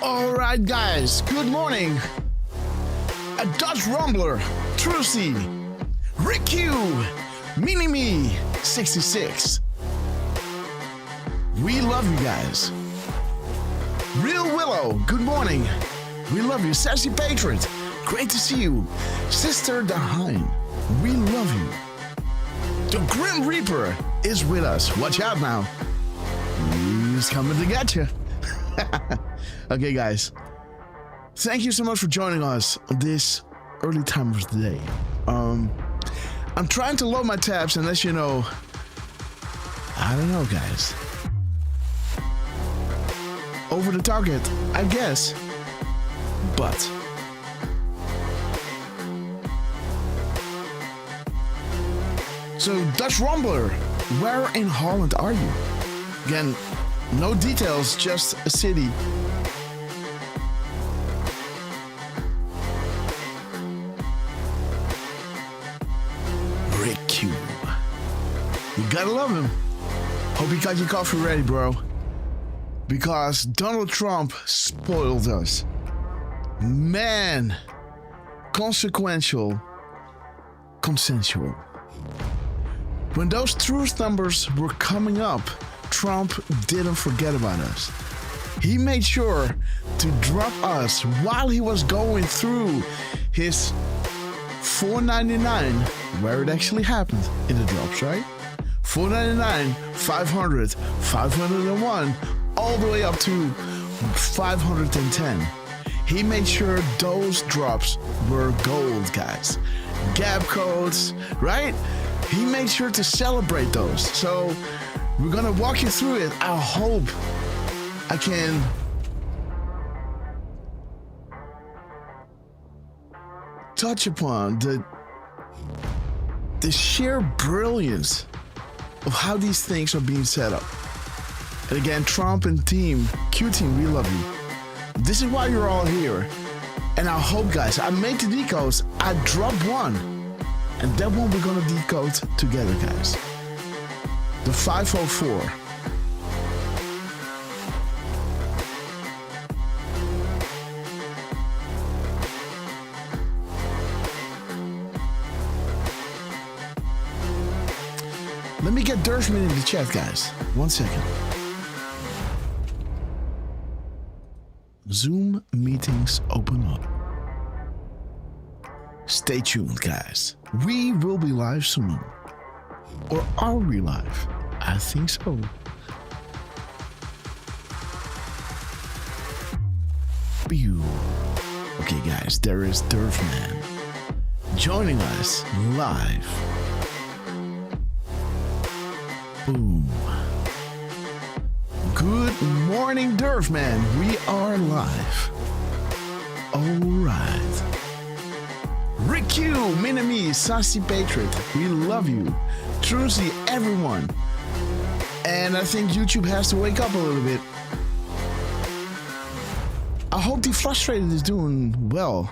Alright guys, good morning. A Dutch Rumbler, Trucy, Rick Q, Mini Me, 66. We love you guys. Real Willow, good morning. We love you. Sassy Patriot, great to see you. Sister Daheim, we love you. The Grim Reaper is with us. Watch out now. He's coming to get you. Okay, guys. Thank you so much for joining us on this early time of the day. I'm trying to load my tabs, and as you know, I don't know, guys. Over the target, I guess. But so, Dutch Rumbler, where in Holland are you? Again, no details, just a city. Rick Q. You gotta love him. Hope you got your coffee ready, bro. Because Donald Trump spoiled us. Man. Consequential. Consensual. When those truth numbers were coming up, Trump didn't forget about us. He made sure to drop us while he was going through his $4.99, where it actually happened in the drops, right? $4.99, $500, $501, all the way up to $510. He made sure those drops were gold, guys. Gap codes, right? He made sure to celebrate those. So we're gonna walk you through it. I hope I can touch upon the sheer brilliance of how these things are being set up. And again, Trump and team, Q team, we love you. This is why you're all here. And I hope, guys, I made the decodes. I dropped one. And that one we're gonna decode together, guys. The 504. Let me get Derf in the chat, guys. 1 second. Zoom meetings open up. Stay tuned, guys. We will be live soon. Or are we live? I think so. Pew. Okay, guys, there is Derf Man joining us live. Boom. Good morning, Derf Man. We are live. Alright. Rick Q, Minami, Sassy Patriot, we love you. Trucy, everyone. And I think YouTube has to wake up a little bit. I hope the Frustrated is doing well.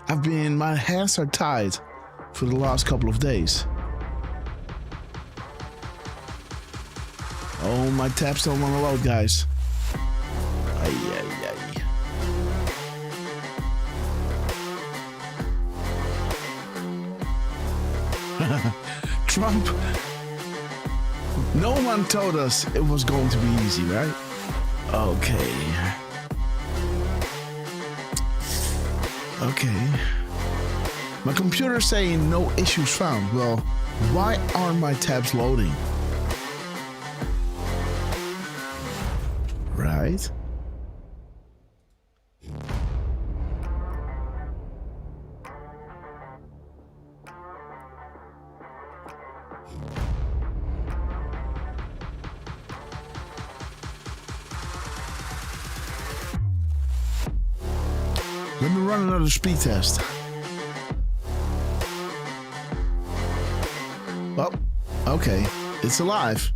My hands are tied for the last couple of days. Oh, my tabs don't want to load, guys. Ay, ay, ay. Trump. No one told us it was going to be easy, right? Okay. Okay. My computer's saying no issues found. Well, why aren't my tabs loading? Right? Let me run another speed test. Well, okay, it's alive.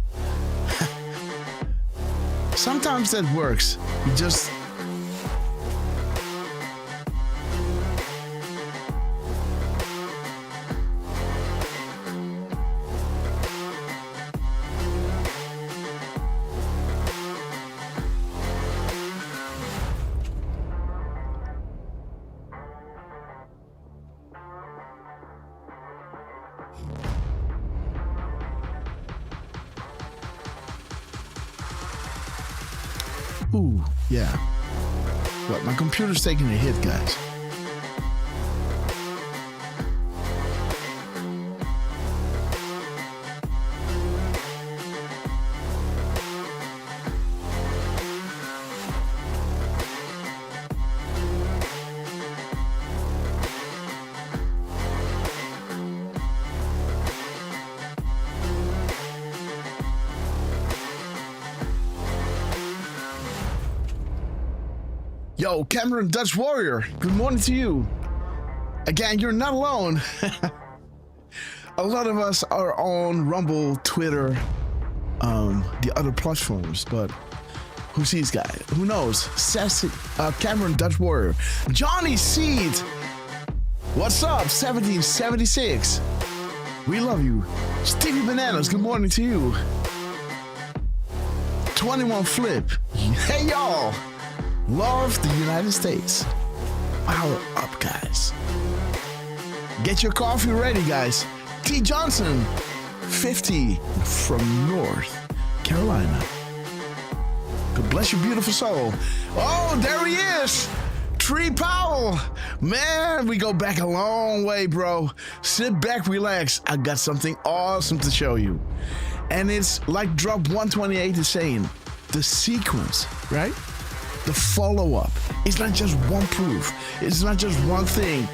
Sometimes that works. You just... Ooh, yeah. What? My computer's taking a hit, guys. Yo, Cameron Dutch Warrior, good morning to you. Again, you're not alone. A lot of us are on Rumble, Twitter, the other platforms, but who's this guy? Who knows? Sassy, Cameron Dutch Warrior. Johnny Seed, what's up? 1776. We love you. Stevie Bananas, good morning to you. 21 Flip, hey y'all. Love the United States. Power up, guys. Get your coffee ready, guys. T. Johnson, 50 from North Carolina. God bless your beautiful soul. Oh, there he is. Tree Powell. Man, we go back a long way, bro. Sit back, relax. I got something awesome to show you. And it's like drop 128 is saying, the sequence, right? The follow-up. It's not just one proof. It's not just one thing.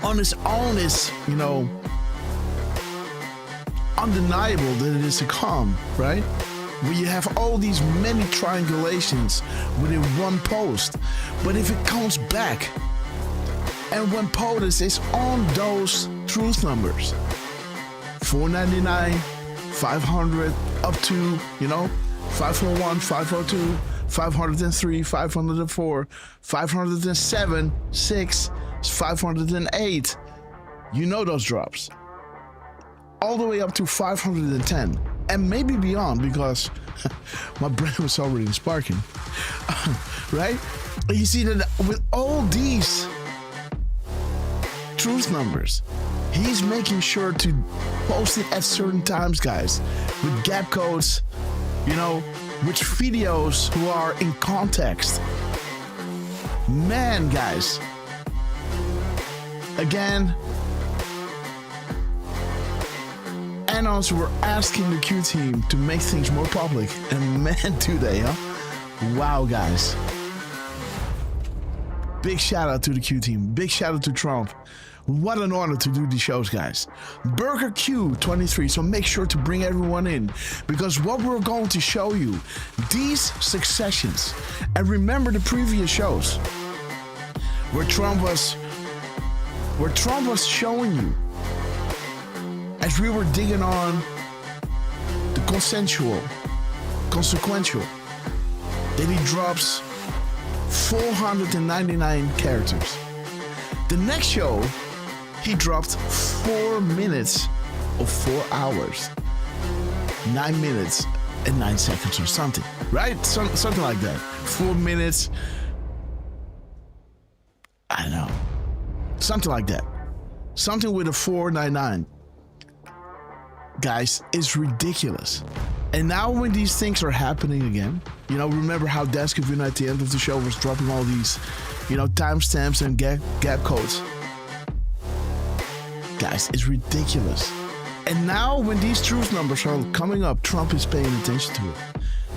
On its own is, undeniable that it is to come, right? Where you have all these many triangulations within one post. But if it comes back, and when POTUS is on those truth numbers, 499, 500, up to, 501, 502, 503, 504, 507, 6, 508. You know those drops. All the way up to 510. And maybe beyond, because my brain was already sparking. Right? You see that with all these truth numbers, he's making sure to post it at certain times, guys. With gap codes, which videos who are in context. Man, guys. Again, Anons were asking the Q team to make things more public. And man, do they, huh? Wow, guys. Big shout out to the Q team. Big shout out to Trump. What an honor to do these shows, guys. Burger Q23, so make sure to bring everyone in, because what we're going to show you, these successions, and remember the previous shows where Trump was showing you, as we were digging on the consequential, that he drops 499 characters. The next show, he dropped 4 minutes of 4 hours, 9 minutes and 9 seconds or something, right? Something like that. 4 minutes, I don't know, something like that. Something with a 499. Guys, it's ridiculous. And now when these things are happening again, remember how Decode at the end of the show was dropping all these, timestamps and gap codes. Guys, it's ridiculous. And now when these truth numbers are coming up, Trump is paying attention to it.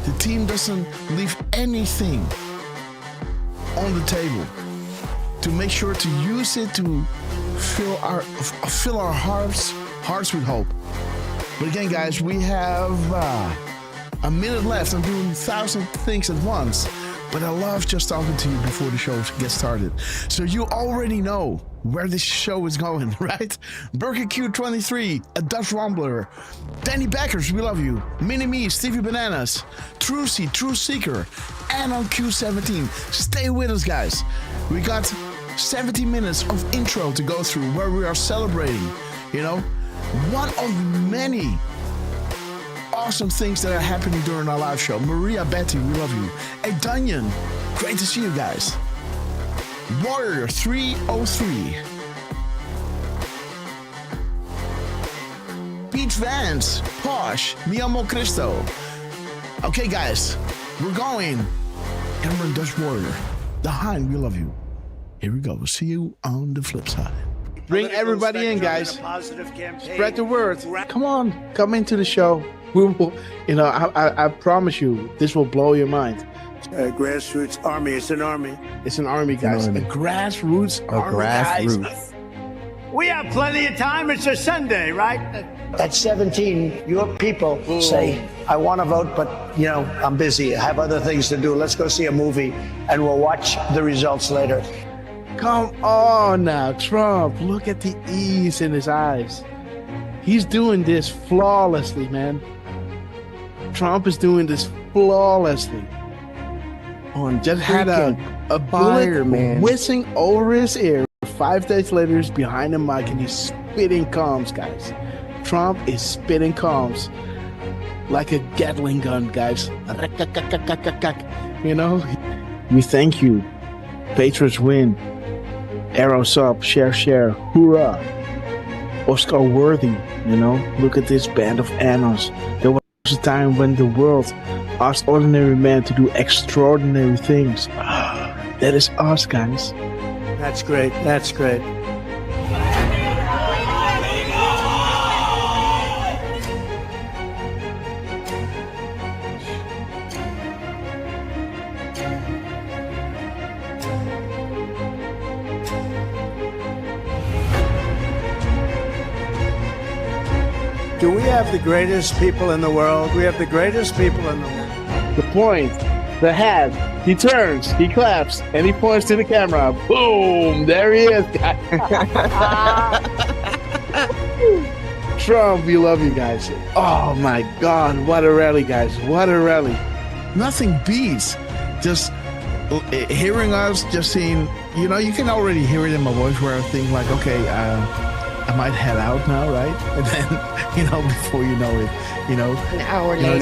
The team doesn't leave anything on the table to make sure to use it to fill our hearts with hope. But again, guys, we have a minute left. I'm doing 1,000 things at once, but I love just talking to you before the show gets started. So you already know where this show is going, right? Burger Q23, a Dutch Rumbler, Danny Backers, we love you, Mini-Me, Stevie Bananas, Trucy, True Seeker, and on Q17. Stay with us, guys. We got 70 minutes of intro to go through where we are celebrating, one of many awesome things that are happening during our live show. Maria Betty, we love you. Hey, Dunyan, great to see you guys. Warrior 303. Pete Vance, Posh, Mi Amo Cristo. Okay, guys, we're going. Cameron Dutch Warrior. The Hind, we love you. Here we go. We'll see you on the flip side. Bring everybody in, guys. Spread the word. Come on, come into the show. We will, I promise you, this will blow your mind. Grassroots army. It's an army. It's an army, guys. A grassroots army, guys. We have plenty of time. It's a Sunday, right? At 17, your people say, I want to vote, but, I'm busy. I have other things to do. Let's go see a movie, and we'll watch the results later. Come on now, Trump. Look at the ease in his eyes. He's doing this flawlessly, man. Trump is doing this flawlessly. Just had a bullet whizzing over his ear. 5 days later, he's behind the mic and he's spitting calms, guys. Trump is spitting calms like a Gatling gun, guys. We thank you. Patriots win. Arrows up, share, hoorah. Oscar worthy, Look at this band of annals. There was a time when the world asked ordinary men to do extraordinary things. That is us, guys. That's great. That's great. Do we have the greatest people in the world? We have the greatest people in the world. The point, the hat, he turns, he claps, and he points to the camera. Boom! There he is, guys. Trump, we love you guys. Oh my God, what a rally, guys. What a rally. Nothing beats just hearing us, just seeing, you can already hear it in my voice where I think like, okay, I might head out now, right? And then, before you know it, an hour later,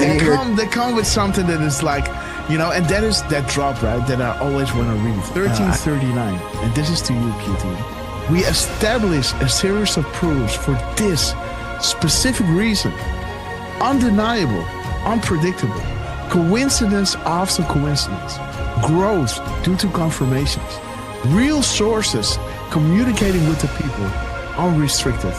they come with something that is like, and that is that drop, right? That I always want to read. 1339, and this is to you, QT. We establish a series of proofs for this specific reason. Undeniable, unpredictable, coincidence after coincidence, growth due to confirmations, real sources communicating with the people, unrestricted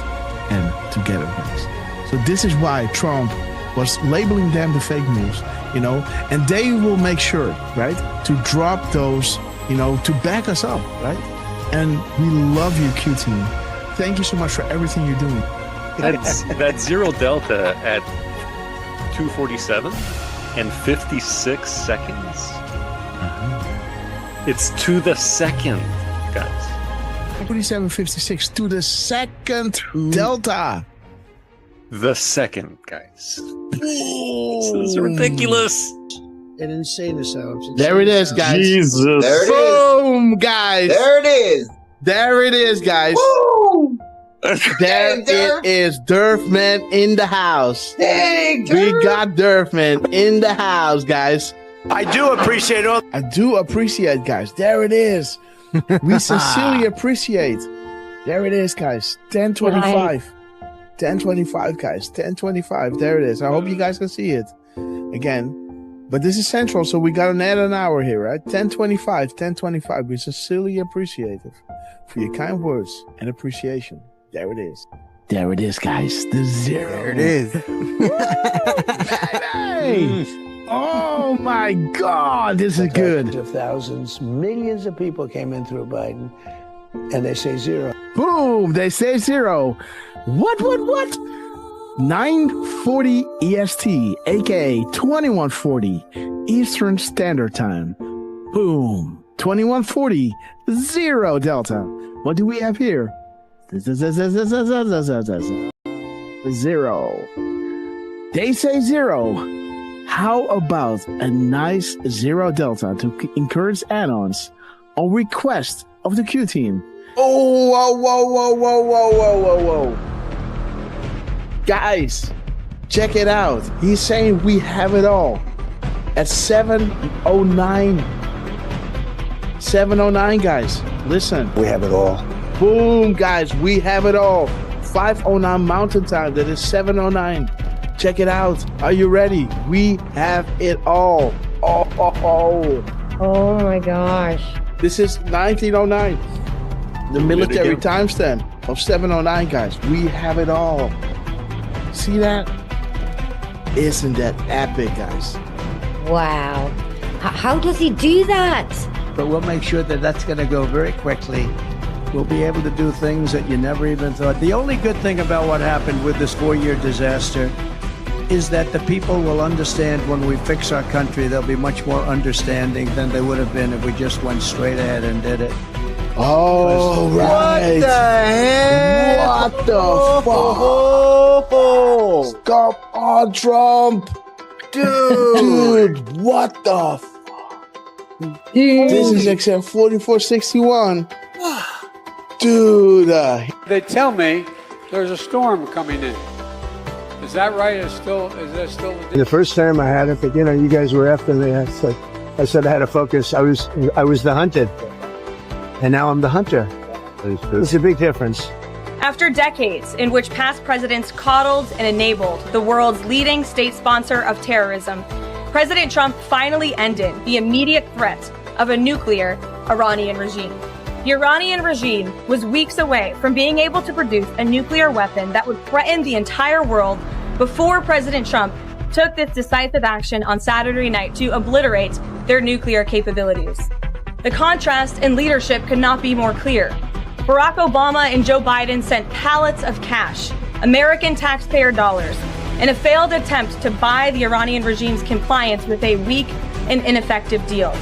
and together, guys. So this is why Trump was labeling them the fake news, and they will make sure, right, to drop those, to back us up, right? And we love you, Q team. Thank you so much for everything you're doing. That's Zero Delta at 2:47 and 56 seconds. It's to the second, guys. 47.56 to the second Delta. The second, guys. This is ridiculous. An insane assault. There it is, guys. Jesus. There it is. Boom, guys. There it is. There it is, guys. Woo! There it is. Derfman in the house. Hey, we got Derfman in the house, guys. I do appreciate all. I do appreciate, guys. There it is. We sincerely appreciate. There it is, guys. 10:25. 10:25, guys. 10:25. There it is. I hope you guys can see it again. But this is central, so we got an add an hour here, right? 10:25. 10:25. We sincerely appreciate it for your kind words and appreciation. There it is. There it is, guys. The zero. There it is. Hey! Oh my God, this is good. Of thousands, millions of people came in through Biden, and they say zero. Boom! They say zero. What? 9:40 EST, aka 21:40 Eastern Standard Time. Boom! 21:40 0 Delta. What do we have here? Zero. They say zero. How about a nice zero Delta to encourage add-ons on request of the Q team? Oh, whoa. Guys, check it out. He's saying we have it all at 7:09. 7:09, guys. Listen. We have it all. Boom, guys. We have it all. 5:09 Mountain Time. That is 7:09 Check it out. Are you ready? We have it all. Oh my gosh. This is 1909. The military timestamp of 709, guys. We have it all. See that? Isn't that epic, guys? Wow. How does he do that? But we'll make sure that that's going to go very quickly. We'll be able to do things that you never even thought. The only good thing about what happened with this 4-year disaster is that the people will understand when we fix our country. They'll be much more understanding than they would have been if we just went straight ahead and did it. Oh, right. What the heck? What the fuck? Stop on Trump. Dude, what the fuck? This is XM 4461. Dude. They tell me there's a storm coming in. Is that right? Is that still The first time I had it, but you guys were after me. I said I had to focus. I was the hunted, and now I'm the hunter. It's a big difference. After decades in which past presidents coddled and enabled the world's leading state sponsor of terrorism, President Trump finally ended the immediate threat of a nuclear Iranian regime. The Iranian regime was weeks away from being able to produce a nuclear weapon that would threaten the entire world before President Trump took this decisive action on Saturday night to obliterate their nuclear capabilities. The contrast in leadership could not be more clear. Barack Obama and Joe Biden sent pallets of cash, American taxpayer dollars, in a failed attempt to buy the Iranian regime's compliance with a weak and ineffective deal.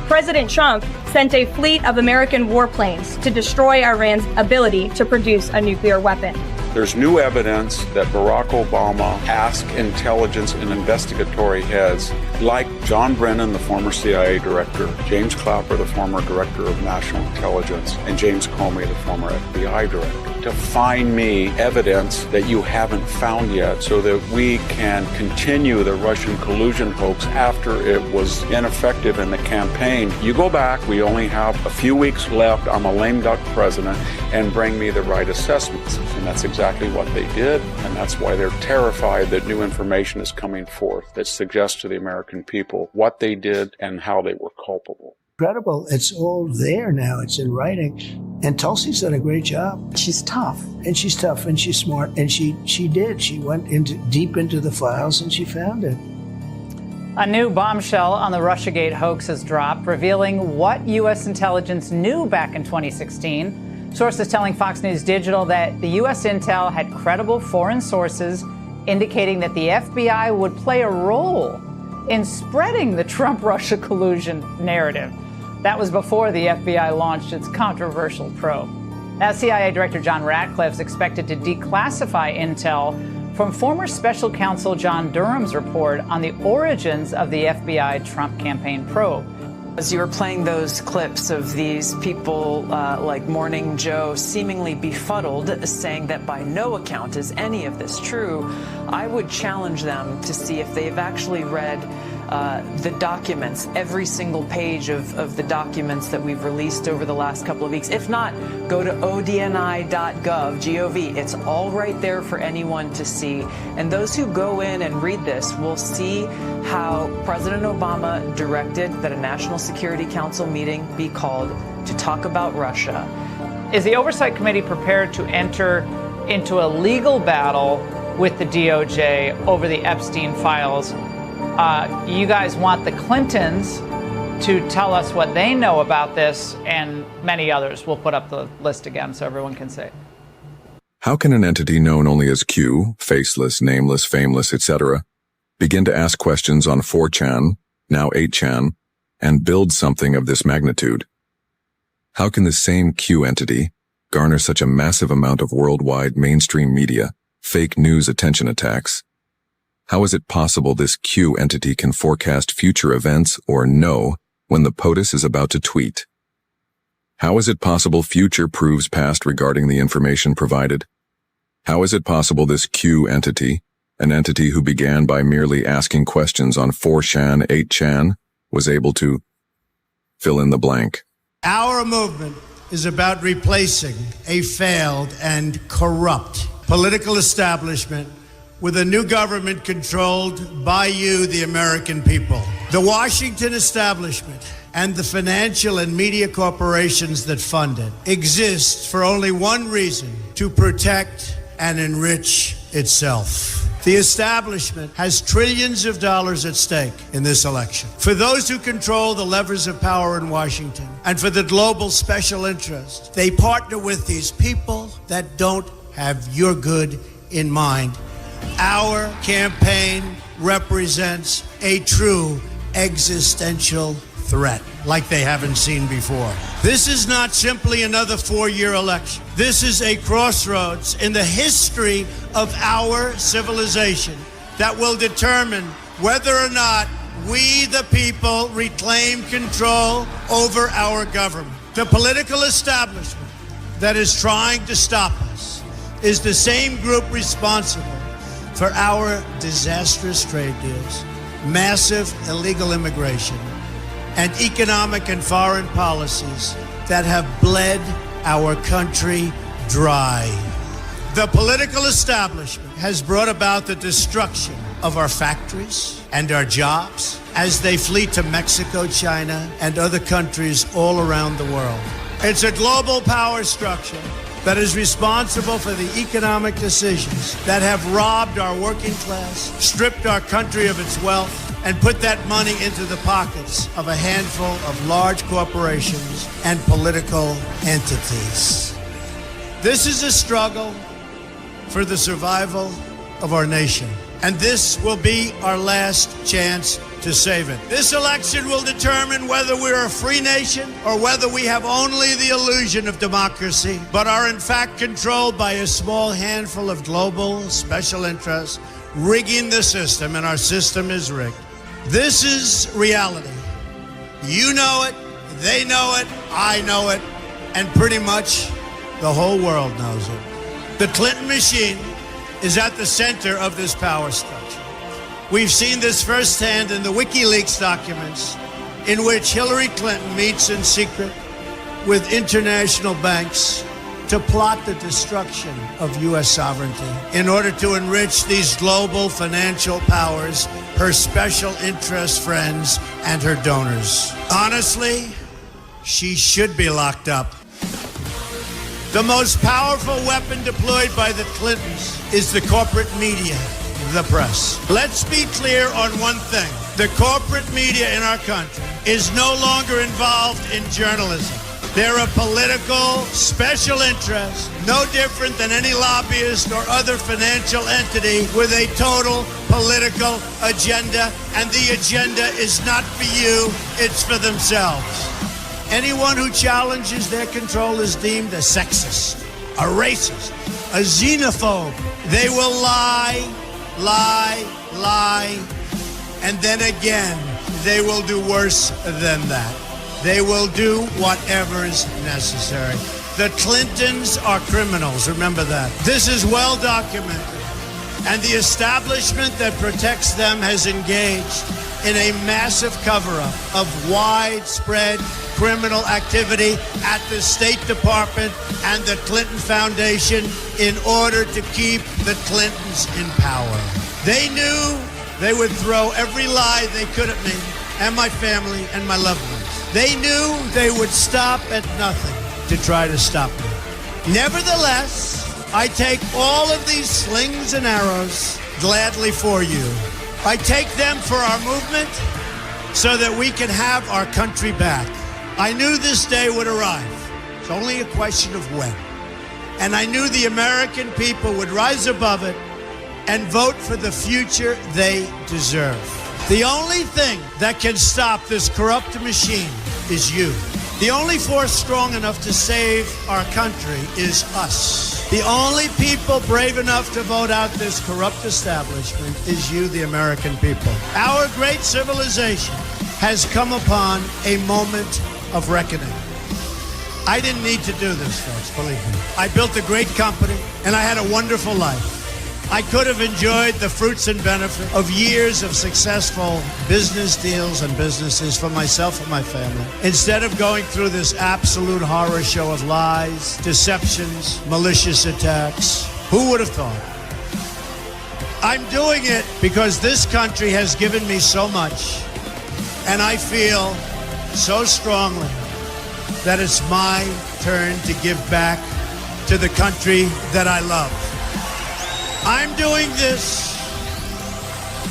President Trump sent a fleet of American warplanes to destroy Iran's ability to produce a nuclear weapon. There's new evidence that Barack Obama asked intelligence and investigatory heads like John Brennan, the former CIA director, James Clapper, the former director of national intelligence, and James Comey, the former FBI director, to find me evidence that you haven't found yet so that we can continue the Russian collusion hoax after it was ineffective in the campaign. You go back, we only have a few weeks left, I'm a lame duck president, and bring me the right assessments. And that's exactly what they did, and that's why they're terrified that new information is coming forth that suggests to the American people what they did and how they were culpable. Incredible. It's all there now. It's in writing. And Tulsi's done a great job. She's tough. And she's tough and she's smart. And she did. She went deep into the files and she found it. A new bombshell on the Russiagate hoax has dropped, revealing what U.S. intelligence knew back in 2016. Sources telling Fox News Digital that the U.S. intel had credible foreign sources indicating that the FBI would play a role in spreading the Trump-Russia collusion narrative. That was before the FBI launched its controversial probe. Now, CIA Director John Ratcliffe is expected to declassify intel from former special counsel John Durham's report on the origins of the FBI Trump campaign probe. As you were playing those clips of these people like Morning Joe seemingly befuddled, saying that by no account is any of this true, I would challenge them to see if they've actually read the documents, every single page of the documents that we've released over the last couple of weeks. If not, go to odni.gov, It's all right there for anyone to see. And those who go in and read this will see how President Obama directed that a National Security Council meeting be called to talk about Russia. Is the Oversight Committee prepared to enter into a legal battle with the DOJ over the Epstein files? You guys want the Clintons to tell us what they know about this, and many others. We'll put up the list again so everyone can see. How can an entity known only as Q, faceless, nameless, fameless, etc., begin to ask questions on 4chan, now 8chan, and build something of this magnitude? How can the same Q entity garner such a massive amount of worldwide mainstream media, fake news attention attacks? How is it possible this Q entity can forecast future events or know when the POTUS is about to tweet? How is it possible future proves past regarding the information provided? How is it possible this Q entity, an entity who began by merely asking questions on 4chan, 8chan, was able to fill in the blank? Our movement is about replacing a failed and corrupt political establishment with a new government controlled by you, the American people. The Washington establishment and the financial and media corporations that fund it exist for only one reason: to protect and enrich itself. The establishment has trillions of dollars at stake in this election. For those who control the levers of power in Washington and for the global special interest, they partner with these people that don't have your good in mind. Our campaign represents a true existential threat like they haven't seen before. This is not simply another 4-year election. This is a crossroads in the history of our civilization that will determine whether or not we, the people, reclaim control over our government. The political establishment that is trying to stop us is the same group responsible for our disastrous trade deals, massive illegal immigration, and economic and foreign policies that have bled our country dry. The political establishment has brought about the destruction of our factories and our jobs as they flee to Mexico, China, and other countries all around the world. It's a global power structure that is responsible for the economic decisions that have robbed our working class, stripped our country of its wealth, and put that money into the pockets of a handful of large corporations and political entities. This is a struggle for the survival of our nation, and this will be our last chance to save it. This election will determine whether we're a free nation or whether we have only the illusion of democracy, but are in fact controlled by a small handful of global special interests rigging the system, and our system is rigged. This is reality. You know it, they know it, I know it, and pretty much the whole world knows it. The Clinton machine is at the center of this power structure. We've seen this firsthand in the WikiLeaks documents, in which Hillary Clinton meets in secret with international banks to plot the destruction of U.S. sovereignty in order to enrich these global financial powers, her special interest friends, and her donors. Honestly, she should be locked up. The most powerful weapon deployed by the Clintons is the corporate media, the press. Let's be clear on one thing. The corporate media in our country is no longer involved in journalism. They're a political special interest, no different than any lobbyist or other financial entity with a total political agenda, and the agenda is not for you, it's for themselves. Anyone who challenges their control is deemed a sexist, a racist, a xenophobe. They will lie, and then again, they will do worse than that. They will do whatever is necessary. The Clintons are criminals, remember that. This is well documented, and the establishment that protects them has engaged in a massive cover-up of widespread criminal activity at the State Department and the Clinton Foundation in order to keep the Clintons in power. They knew they would throw every lie they could at me and my family and my loved ones. They knew they would stop at nothing to try to stop me. Nevertheless, I take all of these slings and arrows gladly for you. I take them for our movement so that we can have our country back. I knew this day would arrive. It's only a question of when. And I knew the American people would rise above it and vote for the future they deserve. The only thing that can stop this corrupt machine is you. The only force strong enough to save our country is us. The only people brave enough to vote out this corrupt establishment is you, the American people. Our great civilization has come upon a moment of reckoning. I didn't need to do this, folks, believe me. I built a great company, and I had a wonderful life. I could have enjoyed the fruits and benefit of years of successful business deals and businesses for myself and my family, instead of going through this absolute horror show of lies, deceptions, malicious attacks. Who would have thought? I'm doing it because this country has given me so much. And I feel so strongly that it's my turn to give back to the country that I love. I'm doing this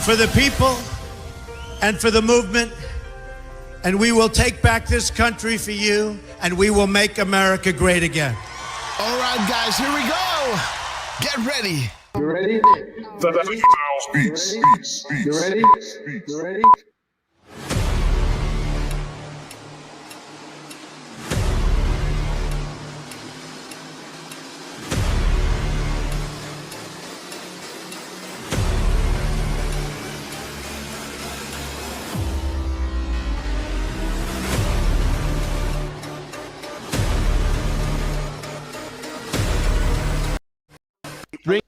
for the people and for the movement, and we will take back this country for you, and we will make America great again. All right, guys, here we go. Get ready. You ready? Beats. You ready? You ready?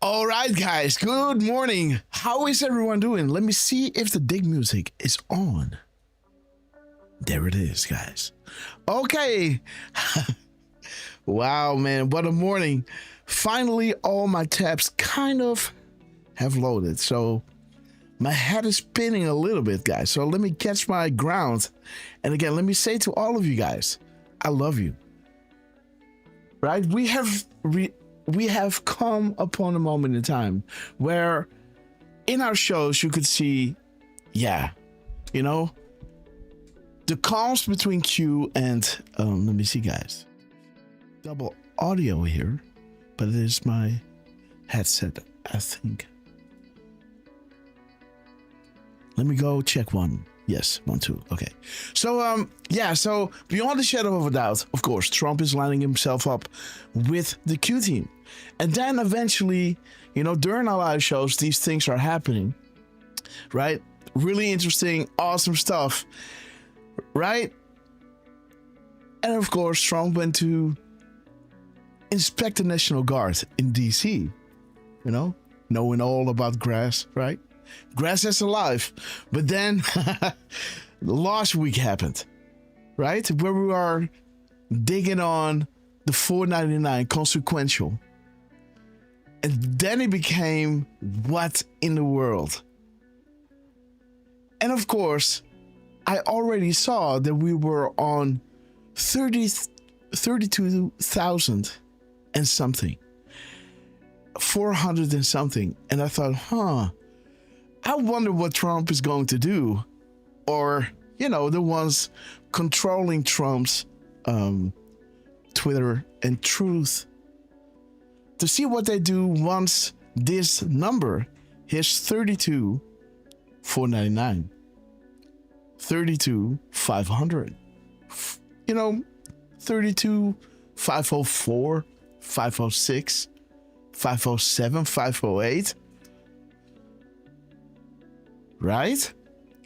All right, guys, good morning. How is everyone doing? Let me see if the dig music is on. There it is, guys. Okay. Wow, man, what a morning. Finally, all my tabs kind of have loaded. So my head is spinning a little bit, guys. So let me catch my ground. And again, let me say to all of you guys, I love you. Right? We have come upon a moment in time where in our shows you could see, yeah, you know, the comms between Q and, let me see, guys. Double audio here, but it is my headset, I think. Let me go check one. Yes, 1, 2. Okay. So, yeah, so beyond the shadow of a doubt, of course, Trump is lining himself up with the Q team. And then eventually, you know, during our live shows, these things are happening, right? Really interesting, awesome stuff, right? And of course, Trump went to inspect the National Guard in DC, you know, knowing all about grass, right? Grass is alive. But then last week happened, right? Where we are digging on the 499 consequential. And then it became, what in the world? And of course, I already saw that we were on 32,000 and something. 400 and something. And I thought, I wonder what Trump is going to do. Or, you know, the ones controlling Trump's Twitter and Truth. To see what they do once this number hits 32,499. 32,500. You know, 32,504, 506, 507, 508. Right?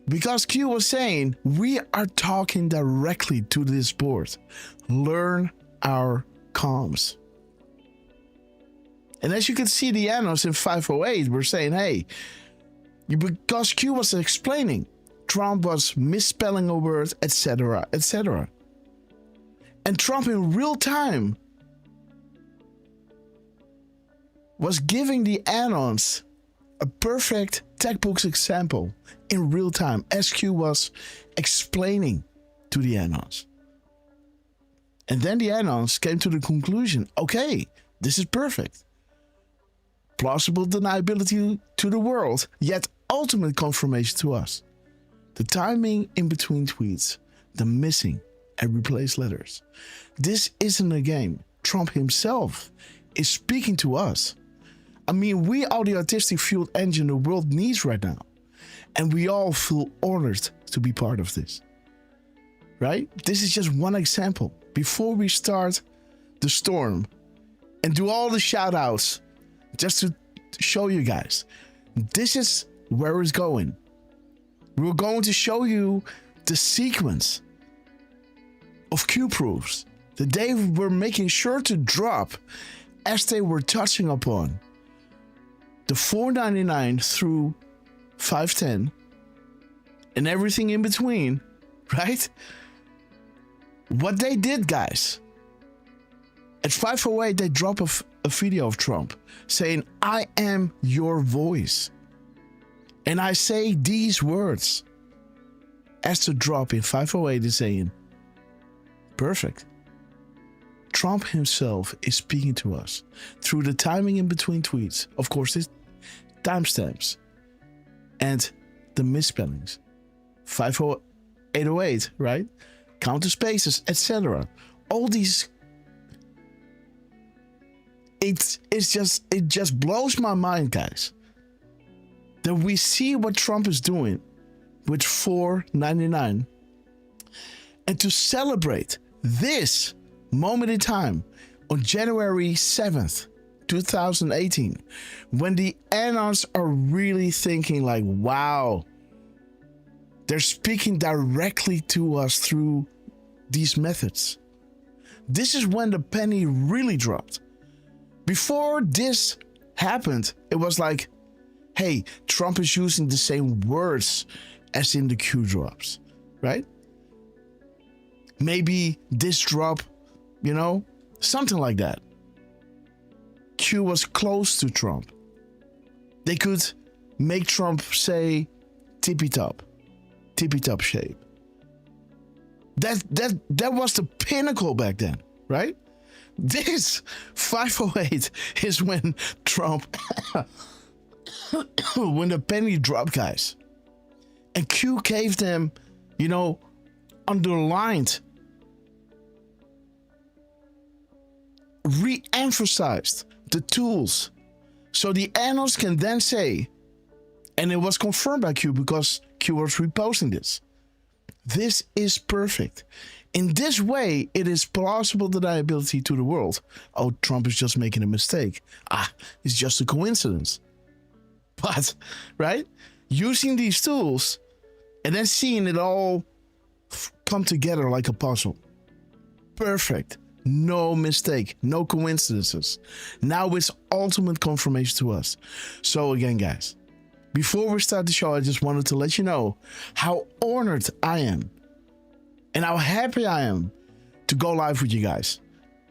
Because Q was saying, we are talking directly to this board. Learn our comms. And as you can see, the annals in 508 were saying, hey, because Q was explaining, Trump was misspelling a word, etc., etc. And Trump in real time was giving the annons a perfect textbook example in real time as Q was explaining to the annons. And then the annons came to the conclusion, okay, this is perfect. Plausible deniability to the world, yet ultimate confirmation to us. The timing in between tweets, the missing and replaced letters. This isn't a game. Trump himself is speaking to us. I mean, we are the artistic fueled engine the world needs right now. And we all feel honored to be part of this. Right? This is just one example. Before we start the storm and do all the shout outs, just to show you guys, this is where it's going. We're going to show you the sequence of Q proofs that they were making sure to drop as they were touching upon the 499 through 510 and everything in between, right? What they did, guys, at 508, they drop a video of Trump saying, I am your voice. And I say these words as the drop in 508 is saying, perfect. Trump himself is speaking to us through the timing in between tweets. Of course, this timestamps and the misspellings. 50808, right? Counter spaces, etc. All these. It just blows my mind, guys, that we see what Trump is doing with 499, and to celebrate this moment in time on January 7th, 2018, when the anarchs are really thinking like, wow, they're speaking directly to us through these methods. This is when the penny really dropped. Before this happened, it was like, hey, Trump is using the same words as in the Q drops, right? Maybe this drop, you know, something like that. Q was close to Trump. They could make Trump say tippy top shape. That was the pinnacle back then, right? This 508 is when Trump, when the penny dropped, guys. And Q gave them, you know, underlined, re-emphasized the tools. So the analysts can then say, and it was confirmed by Q because Q was reposting this. This is perfect. In this way, it is plausible deniability to the world. Oh, Trump is just making a mistake. It's just a coincidence. But, right? Using these tools and then seeing it all come together like a puzzle. Perfect. No mistake. No coincidences. Now it's ultimate confirmation to us. So again, guys, before we start the show, I just wanted to let you know how honored I am and how happy I am to go live with you guys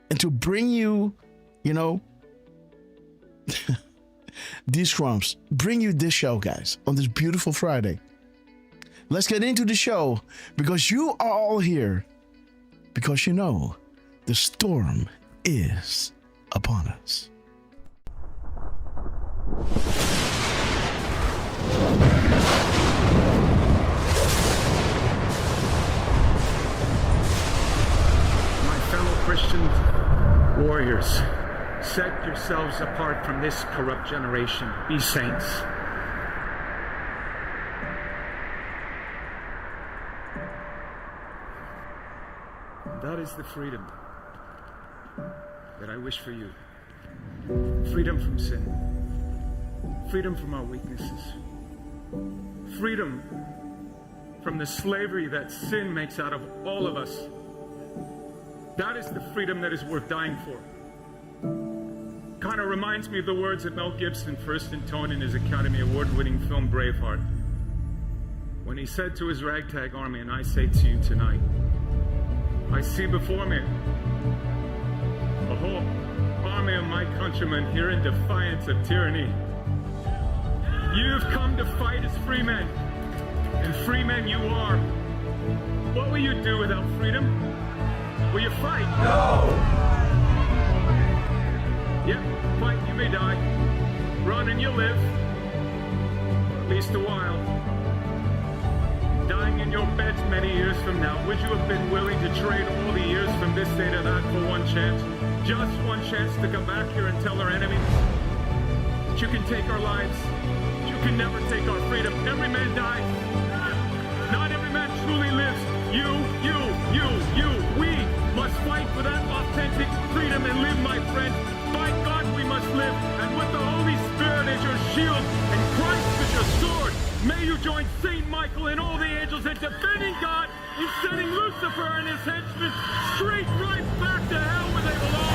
and to bring you, you know, these crumbs, bring you this show, guys, on this beautiful Friday. Let's get into the show because you are all here because you know the storm is upon us. Fellow Christian warriors, set yourselves apart from this corrupt generation. Be saints. That is the freedom that I wish for you. Freedom from sin. Freedom from our weaknesses. Freedom from the slavery that sin makes out of all of us. That is the freedom that is worth dying for. Kind of reminds me of the words that Mel Gibson first intoned in his Academy Award-winning film Braveheart, when he said to his ragtag army, and I say to you tonight, I see before me a whole army of my countrymen here in defiance of tyranny. You've come to fight as free men, and free men you are. What will you do without freedom? Will you fight? No! Yep, fight, you may die. Run and you'll live. For at least a while. Dying in your beds many years from now, would you have been willing to trade all the years from this day to that for one chance? Just one chance to come back here and tell our enemies that you can take our lives, but you can never take our freedom. Every man dies. Not every man truly lives. You, we must fight for that authentic freedom and live, my friend. By God, we must live. And with the Holy Spirit as your shield and Christ as your sword, may you join Saint Michael and all the angels in defending God and sending Lucifer and his henchmen straight right back to hell where they belong.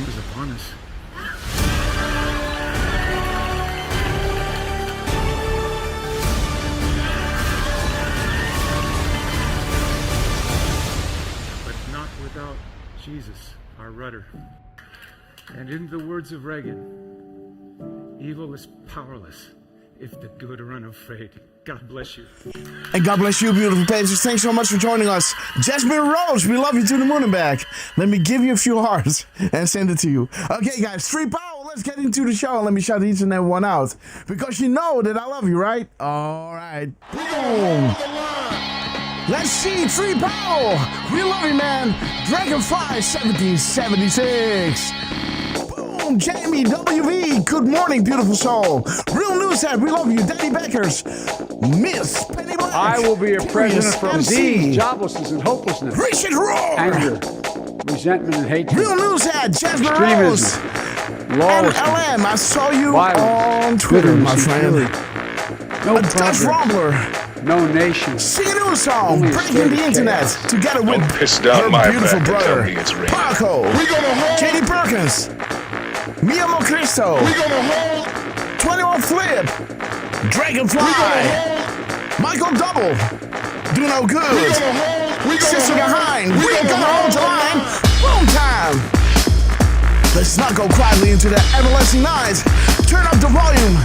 is upon us. But not without Jesus, our rudder. And in the words of Reagan, evil is powerless if the good are unafraid. God bless you. And God bless you, beautiful pages. Thanks so much for joining us. Jasmine Rose, we love you to the moon and back. Let me give you a few hearts and send it to you. Okay, guys, 3 Power, let's get into the show. Let me shout each and every one out. Because you know that I love you, right? All right. Boom. Let's see, 3 Power. We love you, man. Dragonfly 1776. Boom, Jamie WV. Good morning, beautiful soul. Real News Head, we love you. Daddy Beckers. Miss Penny Black. I will be a president from MC. disease, joblessness, and hopelessness. Richard Roar. Anger, resentment, and hatred. Real News Head, Jasmine Rose. Extremism. And Lawlessness. LM, I saw you Violence, on Twitter, my bitterness, friend. and no A Dutch progress. Rumbler. No nation. Sing a new song, Only a breaking state the of internet, chaos. together with her beautiful brother, Paco, Katie Perkins, Mia Mocristo, 21 Flip, Dragonfly, Michael Double, Do No Good, Sister Behind, we gonna hold the line, boom time. Let's not go quietly into the everlasting night. Turn up the volume,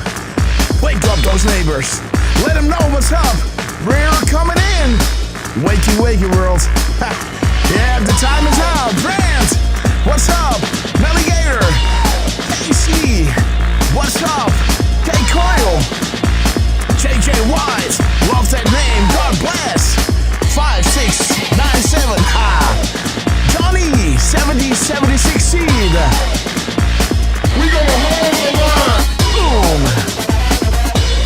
wake up those neighbors, let them know what's up. We're coming in. Wakey, wakey world. Yeah, the time is up. Brand, what's up? Navigator, AC, what's up? K Coil, JJ White, love that name. God bless. 5697. Johnny 7076 Seed. We gonna hold the line. Boom.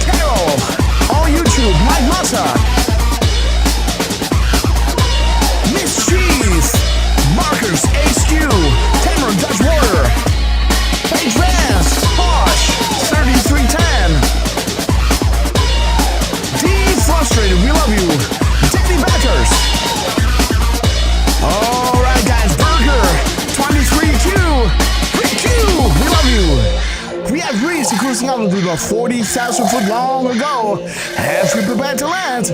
Carol on YouTube. Mike Massa. Miss Cheese. Markers HQ. Cameron Dutch Warrior. Paige Vance. Posh 3310. D Frustrated. We love you. Danny Backers. Alright guys, Burger 23Q. 3Q. We love you. We have reached the cruising altitude of 40,000 foot long ago. As we prepare to land,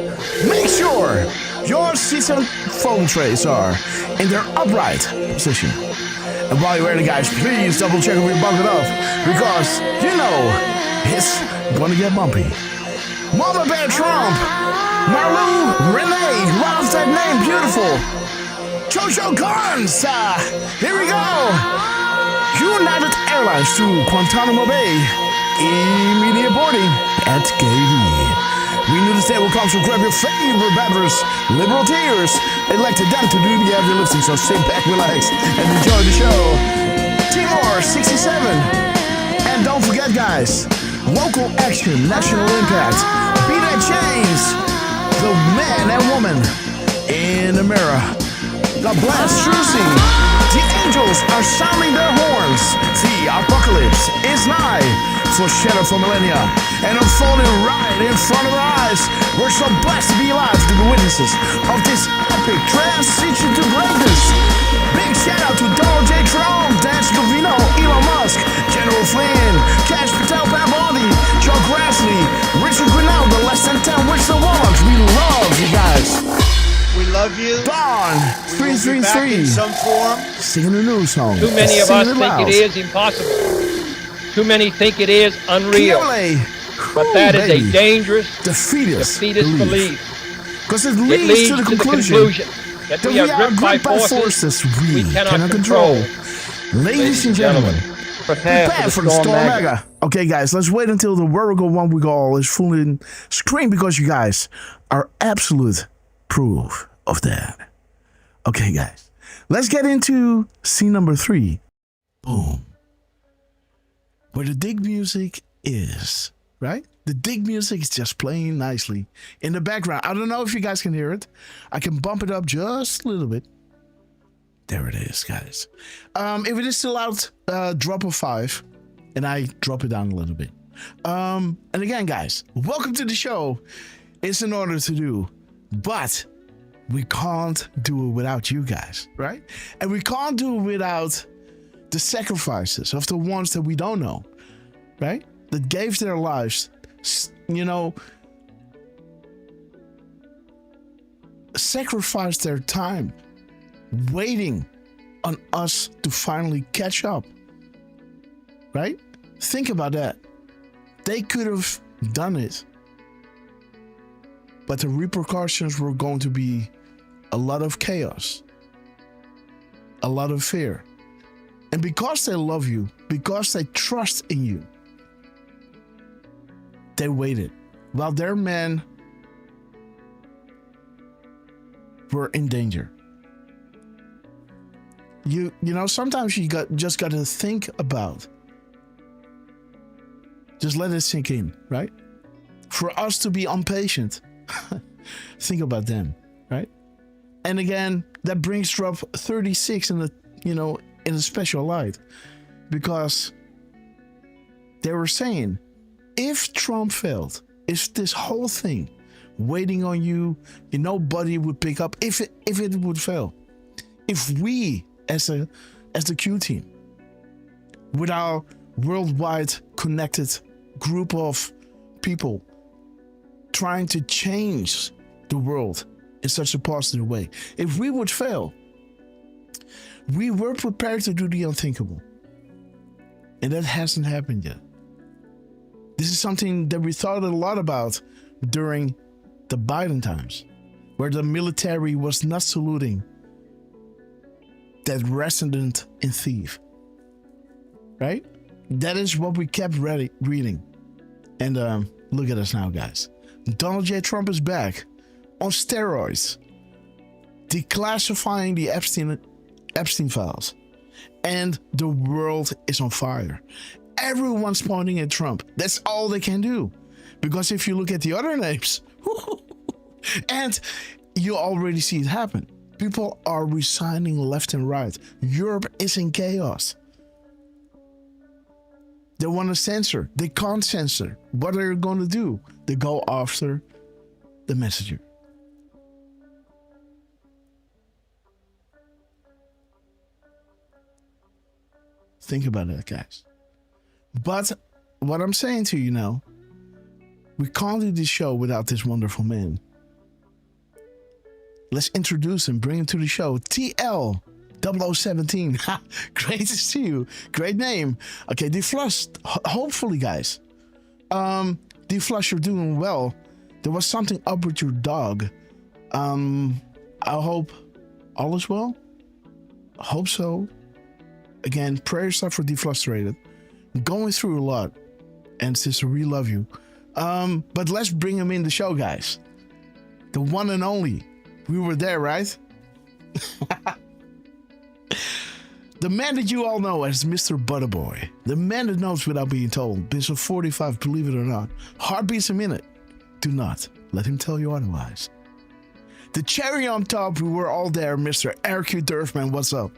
make sure your seats and phone trays are in their upright position. And while you're ready, guys, please double check if we buckled up, because you know it's gonna get bumpy. Mama Bear Trump, Marlou, Renee, love that name, beautiful. Jojo Guns, here we go. United Airlines to Guantanamo Bay. Immediate boarding at Gavey. We knew this day will come, so grab your favorite beverage. Liberal tears elected them to do the heavy lifting, so sit back, relax, and enjoy the show. Timor 67. And don't forget, guys, local action, national impact. Be that change, the man and woman in the mirror. God bless Trucy. The angels are sounding their horns. The apocalypse is nigh, foreshadowed for millennia, and unfolding right in front of our eyes. We're so blessed to be alive to be witnesses of this epic transition to greatness. Big shout out to Donald J. Trump, Dan Scavino, Elon Musk, General Flynn, Cash Patel, Pat Bondi, Joe Grassley, Richard Grinnell, the less than 10 Whistle Warlocks. We love you guys. We love you. Dawn 333. In some form. Singing a new song. Too many of us Singing think it is impossible. Too many think it is unreal. But that is a dangerous, defeatist belief. Because it leads to the conclusion that we are gripped by forces we cannot control. Ladies and gentlemen, prepare for the Storm Mega. Okay, guys, let's wait until the Virgo One Week All is fully in screen, because you guys are absolute proof of that. Okay, guys, let's get into scene number 3. Boom. Where the dig music is, right? The dig music is just playing nicely in the background. I don't know if you guys can hear it. I can bump it up just a little bit. There it is, guys. If it is still out, drop a 5, and I drop it down a little bit. And again, guys, welcome to the show. It's an honor to do, but we can't do it without you guys, right? And we can't do it without the sacrifices of the ones that we don't know, right? That gave their lives, sacrificed their time waiting on us to finally catch up, right? Think about that. They could have done it, but the repercussions were going to be a lot of chaos, a lot of fear. And because they love you, because they trust in you, they waited while their men were in danger. You know, sometimes you just got to think about, just let it sink in, right? For us to be impatient, think about them, right? And again, that brings Drop 36 in a special light, because they were saying, if Trump failed, if this whole thing waiting on you, nobody would pick up, if it would fail, if we as the Q team, with our worldwide connected group of people trying to change the world in such a positive way, if we would fail, we were prepared to do the unthinkable. And that hasn't happened yet. This is something that we thought a lot about during the Biden times, where the military was not saluting that resident in thief, right? That is what we kept reading. And look at us now, guys. Donald J. Trump is back on steroids, declassifying the Epstein files, and the world is on fire. Everyone's pointing at Trump. That's all they can do, because if you look at the other names, and you already see it happen. People are resigning left and right. Europe is in chaos. They want to censor. They can't censor. What are they going to do? They go after the messenger. Think about that, guys. But what I'm saying to you now, we can't do this show without this wonderful man. Let's introduce him, bring him to the show. TL 0017. Great to see you. Great name. Okay, D-Flush, hopefully, guys. D-Flush, you're doing well. There was something up with your dog. I hope all is well. I hope so. Again, prayers are for Deflustrated. Going through a lot. And sister, we love you. But let's bring him in the show, guys. The one and only. We were there, right? The man that you all know as Mr. Butterboy. The man that knows without being told. Bishop 45, believe it or not. Heartbeats a minute. Do not let him tell you otherwise. The cherry on top, we were all there, Mr. RQ Derfman. What's up?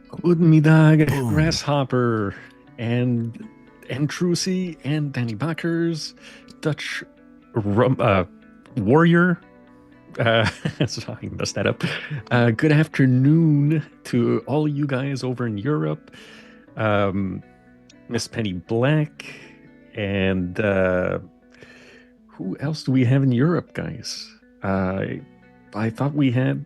Goedemiddag, Grasshopper, and Trucy, and Danny Bakkers, Dutch Warrior. Sorry, I messed that up. Good afternoon to all you guys over in Europe. Miss Penny Black, and who else do we have in Europe, guys? I thought we had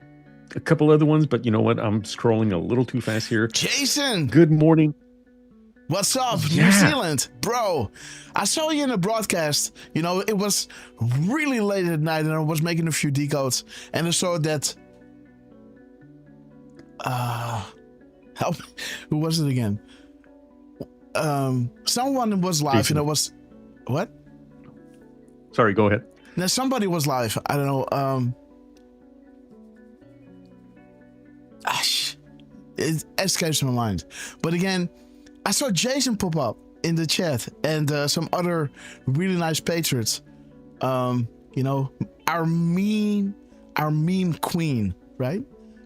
a couple other ones, but you know what? I'm scrolling a little too fast here. Jason! Good morning. What's up, New Zealand? Bro, I saw you in the broadcast. You know, it was really late at night and I was making a few decodes. And I saw that... help me. Who was it again? Someone was live, Jason. and it was... What? Sorry, go ahead. No, somebody was live. I don't know. It escapes my mind. But again... I saw Jason pop up in the chat and some other really nice patriots. You know, our meme queen, right?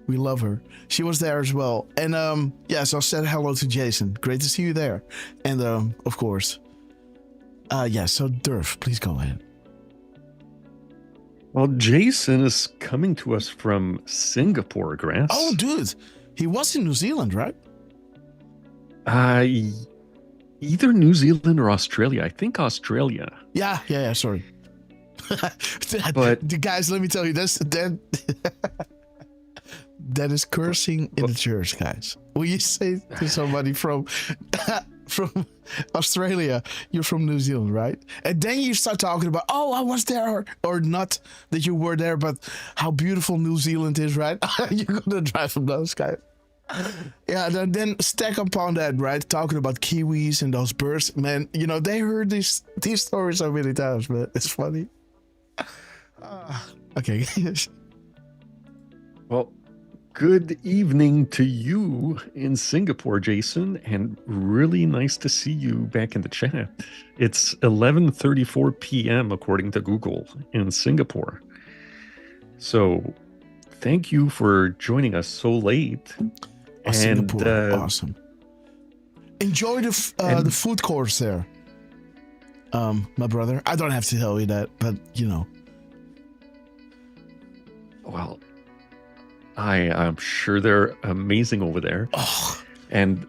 We love her. She was there as well. And so I said hello to Jason. Great to see you there. And of course, so Derf, please go ahead. Well, Jason is coming to us from Singapore, Grass. Oh, dude. He was in New Zealand, right? Either New Zealand or Australia. I think Australia. Yeah. Sorry. But the guys, let me tell you, that is cursing in the church, guys. When you say to somebody from Australia, you're from New Zealand, right? And then you start talking about, I was there, or not that you were there, but how beautiful New Zealand is, right? You're gonna drive from those guys. Yeah, then stack upon that, right? Talking about Kiwis and those birds, man. They heard these stories so many times, man. It's funny. Okay. Well, good evening to you in Singapore, Jason, and really nice to see you back in the chat. It's 11:34 p.m. according to Google in Singapore. So, thank you for joining us so late. Singapore, awesome. Enjoy the food course there, my brother. I don't have to tell you that, but Well, I'm sure they're amazing over there. And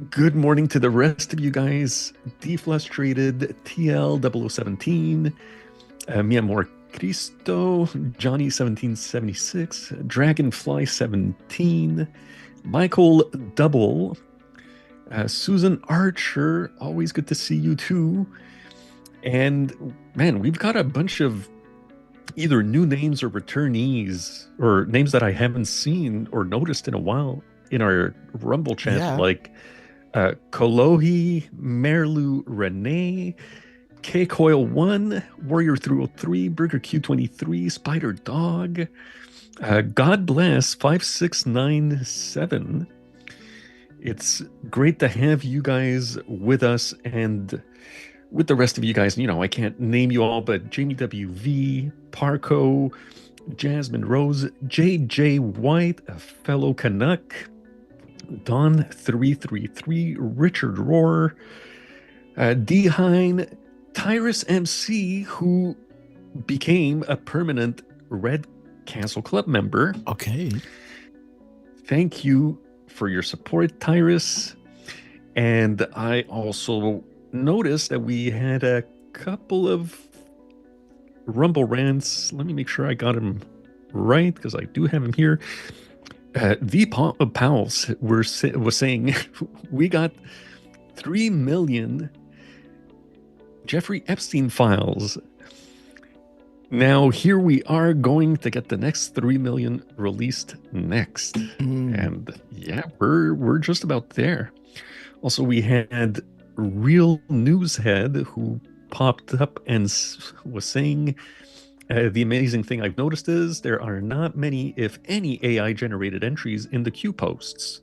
good morning to the rest of you guys. Deflustrated, TL0017, Mi Amor Cristo, Johnny1776, Dragonfly17, Michael Double, Susan Archer, always good to see you too. And man, we've got a bunch of either new names or returnees, or names that I haven't seen or noticed in a while in our Rumble chat, like Kolohi, Merlu Renee, K-Coil1, Warrior 303, Burger Q23, Spider Dog, God Bless 5697. It's great to have you guys with us, and with the rest of you guys, I can't name you all, but Jamie WV, Parco, Jasmine Rose, JJ White, a fellow Canuck, Don 333, Richard Rohr, D Hine, Tyrus MC, who became a permanent Red Castle Club member. Okay. Thank you for your support, Tyrus. And I also noticed that we had a couple of Rumble rants. Let me make sure I got him right, because I do have him here. The Pals was saying we got 3 million Jeffrey Epstein files. Now here we are going to get the next 3 million released next. And yeah, we're just about there. Also, we had Real Newshead who popped up and was saying, the amazing thing I've noticed is there are not many, if any, AI generated entries in the Q posts.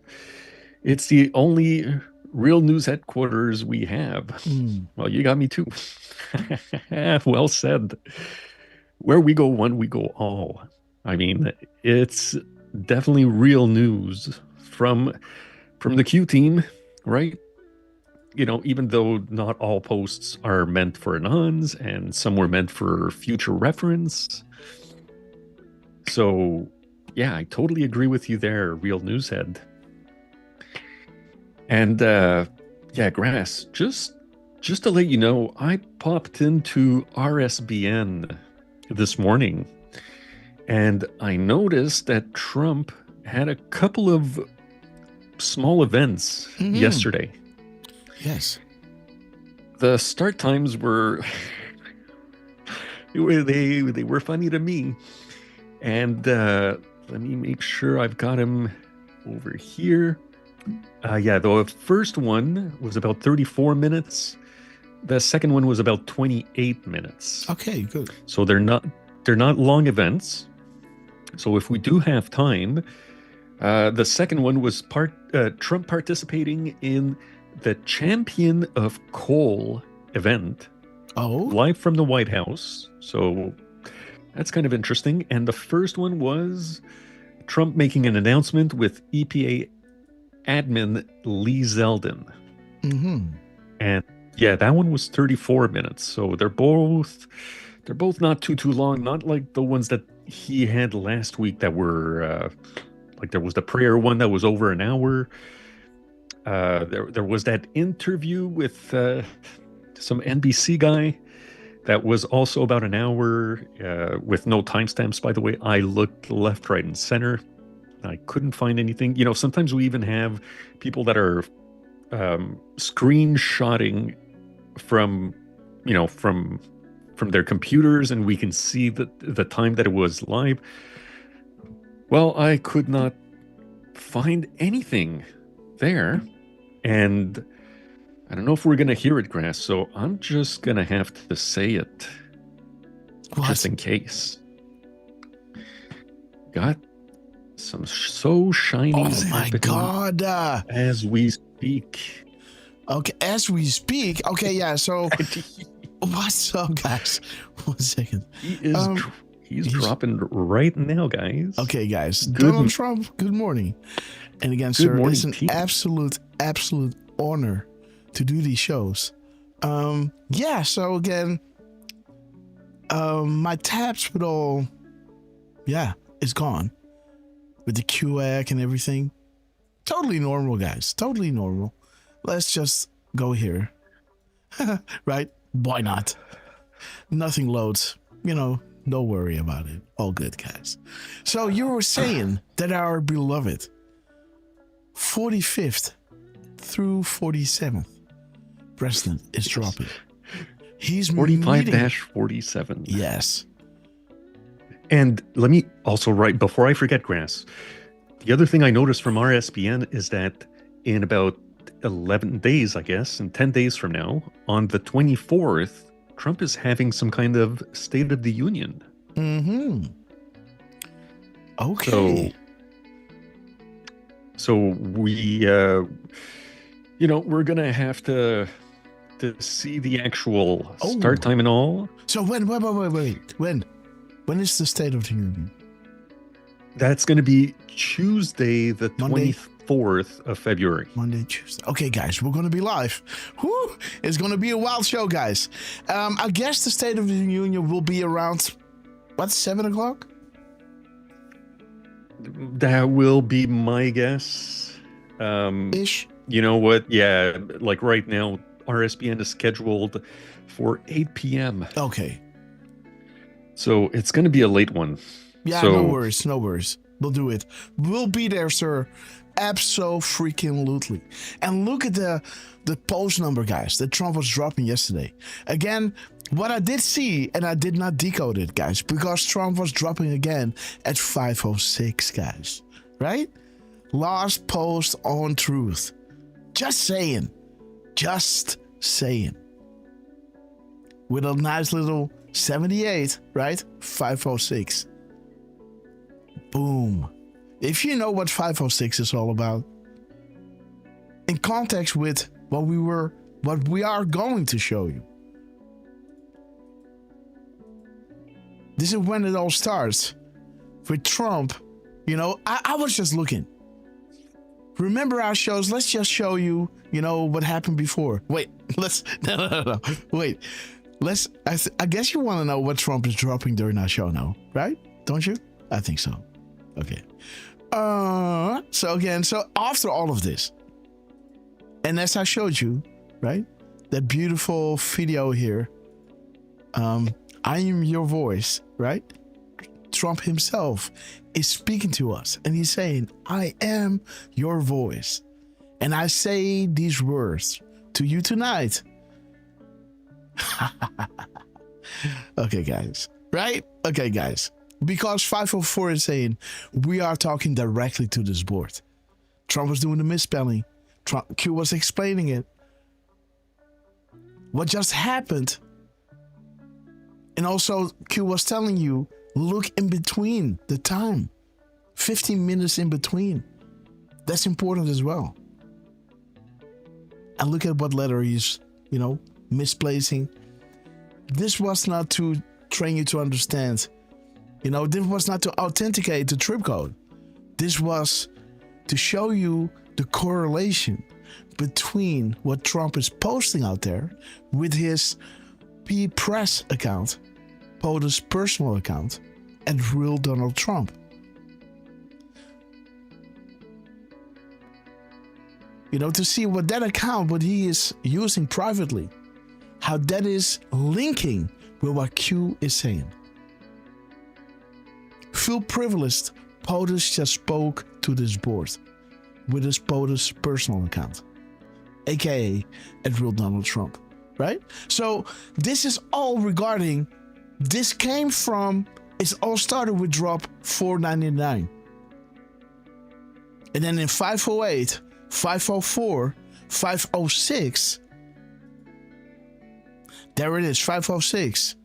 It's the only Real News headquarters we have. Well, you got me too. Well said. Where we go one, we go all. I mean, it's definitely real news from the Q team, right? Even though not all posts are meant for anons and some were meant for future reference. So, yeah, I totally agree with you there, Real Newshead. And, Grass, just to let you know, I popped into RSBN this morning, and I noticed that Trump had a couple of small events yesterday. Yes. The start times were they were funny to me. And let me make sure I've got him over here. The first one was about 34 minutes. The second one was about 28 minutes. Okay, good. So they're not long events. So if we do have time, the second one was Trump participating in the Champion of Coal event. Live from the White House. So that's kind of interesting. And the first one was Trump making an announcement with EPA admin Lee Zeldin. And yeah, that one was 34 minutes. So they're both not too long, not like the ones that he had last week that were like there was the prayer one that was over an hour. There was that interview with some NBC guy that was also about an hour with no timestamps, by the way. I looked left, right, and center. I couldn't find anything. You know, sometimes we even have people that are screenshotting from their computers, and we can see the time that it was live. Well, I could not find anything there, and I don't know if we're gonna hear it, Grass, so I'm just gonna have to say it. What? Just in case. Got some so shiny. Oh my God. As we speak. Okay, as we speak. Okay, yeah, so what's up, guys? 1 second. He's dropping right now, guys. Okay, guys. Donald Trump, good morning. And again, Good sir, morning, it's an team. absolute honor to do these shows. Yeah, so again, my tabs with all, it's gone. With the QAC and everything. Totally normal, guys. Totally normal. Let's just go here. Right? Why not? Nothing loads. You know, don't worry about it. All good, guys. So you were saying that our beloved 45th through 47th president is dropping. He's 45-47. Yes. And let me also write, before I forget, Grass, the other thing I noticed from RSBN is that in about 11 days, I guess, and 10 days from now, on the 24th, Trump is having some kind of State of the Union. Mm-hmm. Okay. So we, we're going to have to see the actual start time and all. So wait. When is the State of the Union? That's going to be Tuesday, the 24th of February. Monday, Tuesday. Okay, guys, we're going to be live. Whew, it's going to be a wild show, guys. I guess the State of the Union will be around, 7 o'clock? That will be my guess. Ish. You know what? Yeah, like right now, RSBN is scheduled for 8 p.m. Okay. So it's going to be a late one. Yeah, no worries. We'll do it. We'll be there, sir. Abso-freaking-lutely. And look at the post number, guys, that Trump was dropping yesterday. Again, what I did see, and I did not decode it, guys, because Trump was dropping again at 5:06, guys. Right? Last post on Truth. Just saying. With a nice little 78, right? 5:06. Boom. If you know what 5:06 is all about, in context with what we are going to show you. This is when it all starts. With Trump, I was just looking. Remember our shows? Let's just show you, what happened before. Wait, no. Wait. I guess you want to know what Trump is dropping during our show now, right? Don't you? I think so. Okay. So after all of this, and as I showed you, right? That beautiful video here. I am your voice, right? Trump himself is speaking to us and he's saying, I am your voice. And I say these words to you tonight. Okay, guys. Right? Okay, guys. Because 504 is saying we are talking directly to this board. Trump was doing the misspelling. Q was explaining it. What just happened. And also Q was telling you, look in between the time. 15 minutes in between. That's important as well. And look at what letter he's, misplacing. This was not to train you to understand. This was not to authenticate the trip code. This was to show you the correlation between what Trump is posting out there with his Press account, POTUS personal account, and real Donald Trump. to see what that account, what he is using privately, how that is linking with what Q is saying. Feel privileged, POTUS just spoke to this board with his POTUS personal account, aka at real Donald Trump, right? So this is all regarding, this came from, it's all started with drop 499. And then in 508, 504, 506, there it is, 506.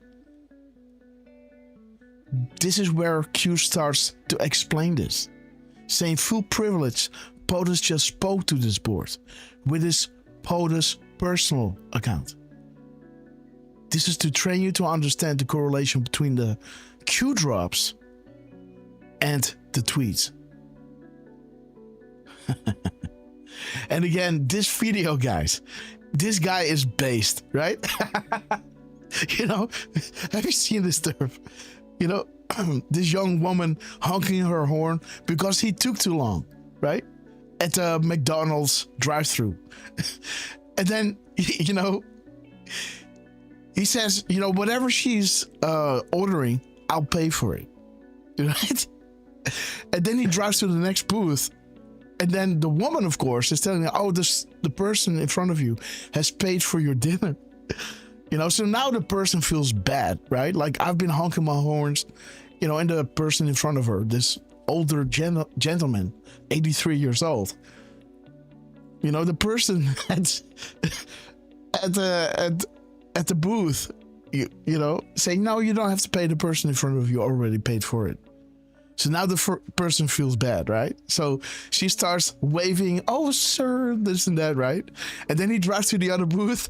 This is where Q starts to explain this, saying full privilege, POTUS just spoke to this board with his POTUS personal account. This is to train you to understand the correlation between the Q drops and the tweets. And again, this video, guys, this guy is based, right? Have you seen this Derf? This young woman honking her horn because he took too long, right? At the McDonald's drive-thru. And then, he says, whatever she's ordering, I'll pay for it, right? And then he drives to the next booth. And then the woman, of course, is telling him, the person in front of you has paid for your dinner. So now the person feels bad, right? Like, I've been honking my horns, and the person in front of her, this older gentleman, 83 years old, the person at the booth, saying, no, you don't have to pay, the person in front of you already paid for it. So now the person feels bad, right? So she starts waving, oh, sir, this and that, right? And then he drives to the other booth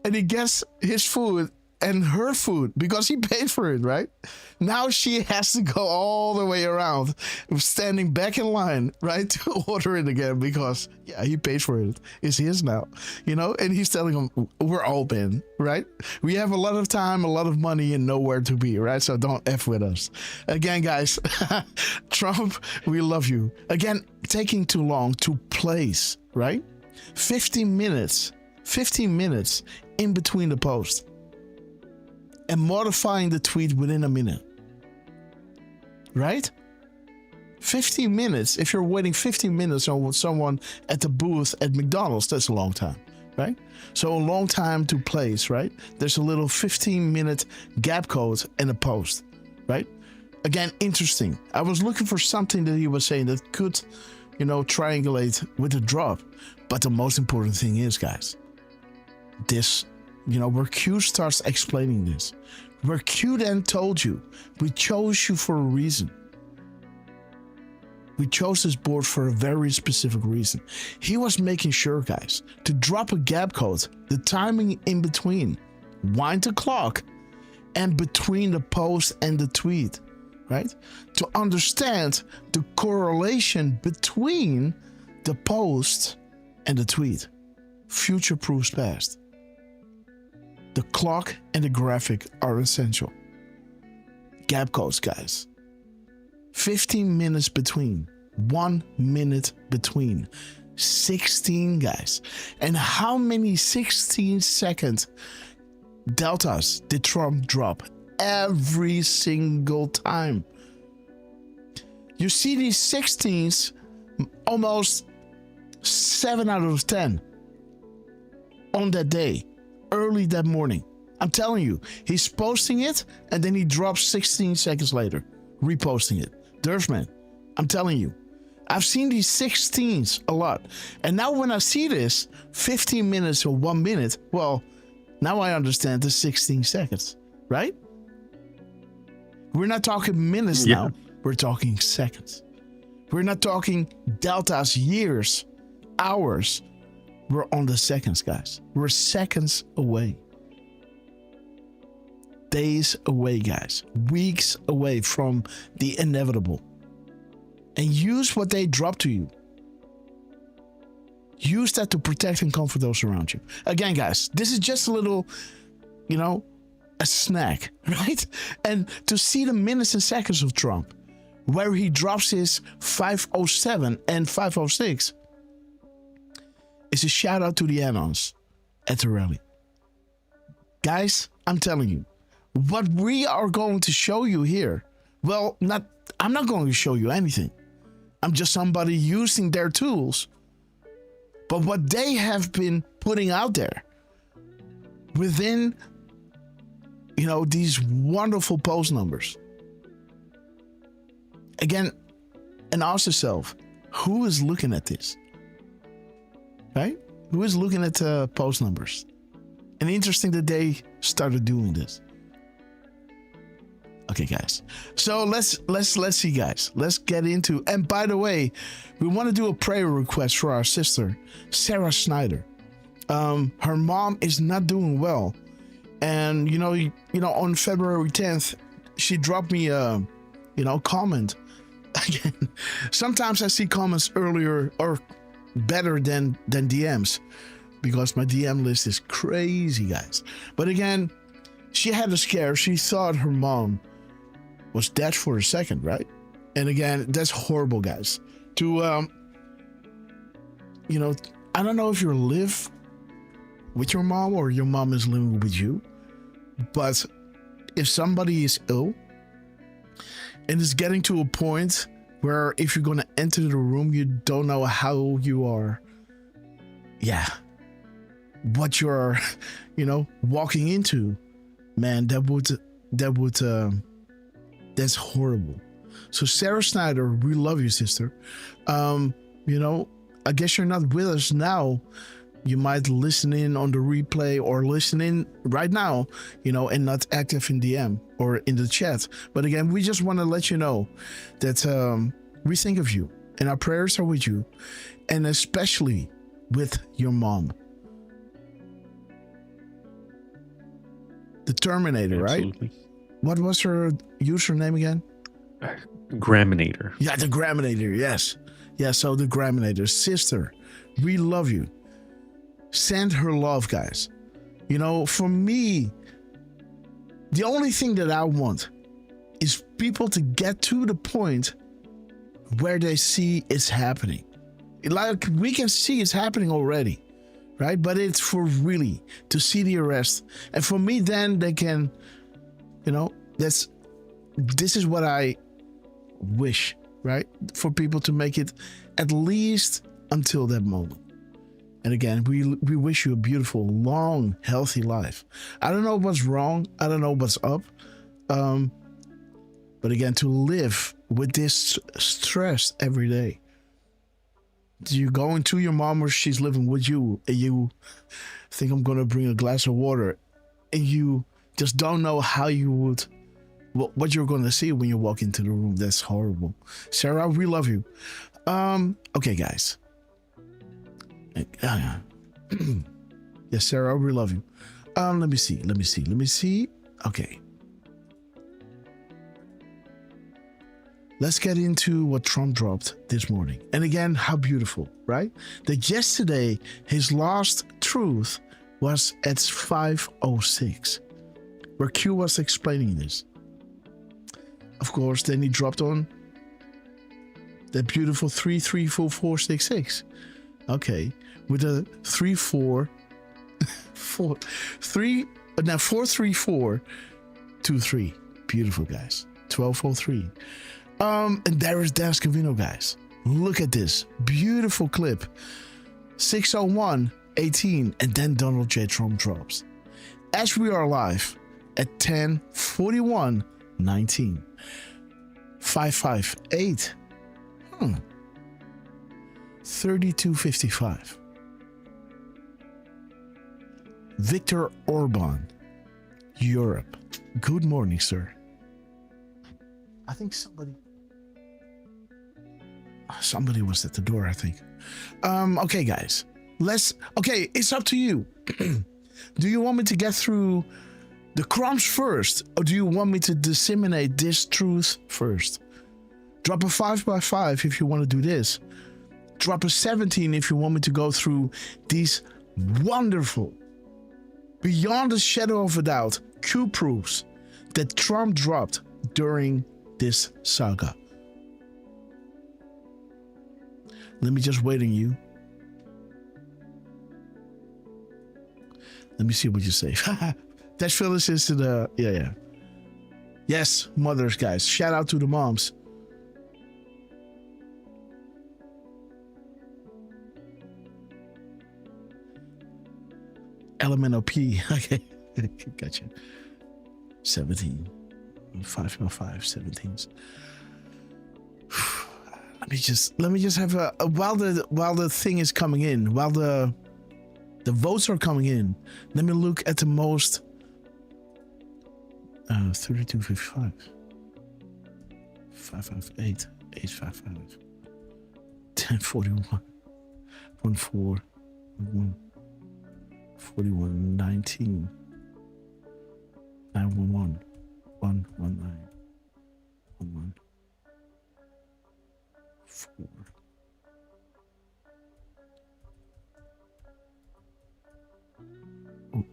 and he gets his food and her food because he paid for it, right? Now she has to go all the way around, standing back in line, right, to order it again because, yeah, he paid for it. It's his now, and he's telling him, we're open, right? We have a lot of time, a lot of money, and nowhere to be, right? So don't F with us. Again, guys, Trump, we love you. Again, taking too long to place, right? 15 minutes in between the posts. And modifying the tweet within a minute. Right? 15 minutes. If you're waiting 15 minutes on someone at the booth at McDonald's, that's a long time, right? So a long time to place, right? There's a little 15-minute gap code in a post, right? Again, interesting. I was looking for something that he was saying that could, triangulate with the drop. But the most important thing is, guys, this, where Q starts explaining this, where Q then told you, we chose you for a reason. We chose this board for a very specific reason. He was making sure, guys, to drop a gap code, the timing in between, wind the clock, and between the post and the tweet, right? To understand the correlation between the post and the tweet. Future proofs past. The clock and the graphic are essential. Gap codes, guys. 15 minutes between. 1 minute between. 16, guys. And how many 16-second deltas did Trump drop? Every single time. You see these 16s almost 7 out of 10 on that day. Early that morning. I'm telling you, he's posting it and then he drops 16 seconds later, reposting it. Derfman, I'm telling you, I've seen these 16s a lot. And now when I see this, 15 minutes or 1 minute, well, now I understand the 16 seconds, right? We're not talking minutes now, we're talking seconds. We're not talking deltas, years, hours. We're on the seconds, guys. We're seconds away. Days away, guys. Weeks away from the inevitable. And use what they drop to you. Use that to protect and comfort those around you. Again, guys, this is just a little, a snack, right? And to see the minutes and seconds of Trump, where he drops his 507 and 506, is a shout out to the Anons at the rally. Guys, I'm telling you, what we are going to show you here, well, I'm not going to show you anything. I'm just somebody using their tools. But what they have been putting out there within, these wonderful post numbers. Again, and ask yourself, who is looking at this? Right? Who is looking at post numbers? And interesting that they started doing this. Okay, guys. So let's see, guys. Let's get into. And by the way, we want to do a prayer request for our sister, Sarah Snyder. Her mom is not doing well, and on February 10th, she dropped me a comment. Again, sometimes I see comments earlier or better than DMs, because my DM list is crazy, guys. But again, she had a scare. She thought her mom was dead for a second, right? And again, that's horrible, guys. To I don't know if you live with your mom or your mom is living with you, but if somebody is ill and it's getting to a point where if you're going to enter the room, you don't know how you are, what you're, walking into, man, that's horrible. So Sarah Snyder, we love you, sister. I guess you're not with us now. You might listen in on the replay or listen in right now, and not active in DM or in the chat. But again, we just want to let you know that we think of you and our prayers are with you, and especially with your mom. The Terminator, Absolutely. right? What was her username again? Graminator. Yeah, the Graminator, yes. Yeah, so the Graminator. Sister, we love you. Send her love, guys. For me, the only thing that I want is people to get to the point where they see it's happening. Like, we can see it's happening already, right? But it's for really to see the arrest. And for me, then they can, this is what I wish, right? For people to make it at least until that moment. And again, we wish you a beautiful, long, healthy life. I don't know what's wrong. I don't know what's up. But again, to live with this stress every day. You going to your mom or she's living with you and you think I'm going to bring a glass of water and you just don't know how you would, what you're going to see when you walk into the room. That's horrible. Sarah, we love you. Okay, guys. Yes, Sarah, we love you. Let me see. Okay. Let's get into what Trump dropped this morning. And again, how beautiful, right? That yesterday, his last truth was at 5:06, where Q was explaining this. Of course, then he dropped on that beautiful 334-466. Okay, with a 434-23. Beautiful, guys. 1203. And there is Das Cavino, guys. Look at this beautiful clip. 6:01:18, and then Donald J. Trump drops. As we are live at 10:41:19. 558. 3255. Viktor Orban, Europe. Good morning, sir. I think somebody was at the door, I think. Okay, guys. Okay, it's up to you. Do you want me to get through the crumbs first, or do you want me to disseminate this truth first? Drop a 5x5 if you want to do this. Drop a 17 if you want me to go through these wonderful, beyond a shadow of a doubt, Q proofs that Trump dropped during this saga. Let me just wait on you. Let me see what you say. That's Phyllis is to the yeah. Yes, mothers, guys. Shout out to the moms. LMNOP. Okay. Gotcha. 17. 5.5, 17s. Let me just have a while the thing is coming in, while the votes are coming in, let me look at the most 32.55, 558, 855, 1041, 14, 41, 19, 911, 119, 11, 4. Oh.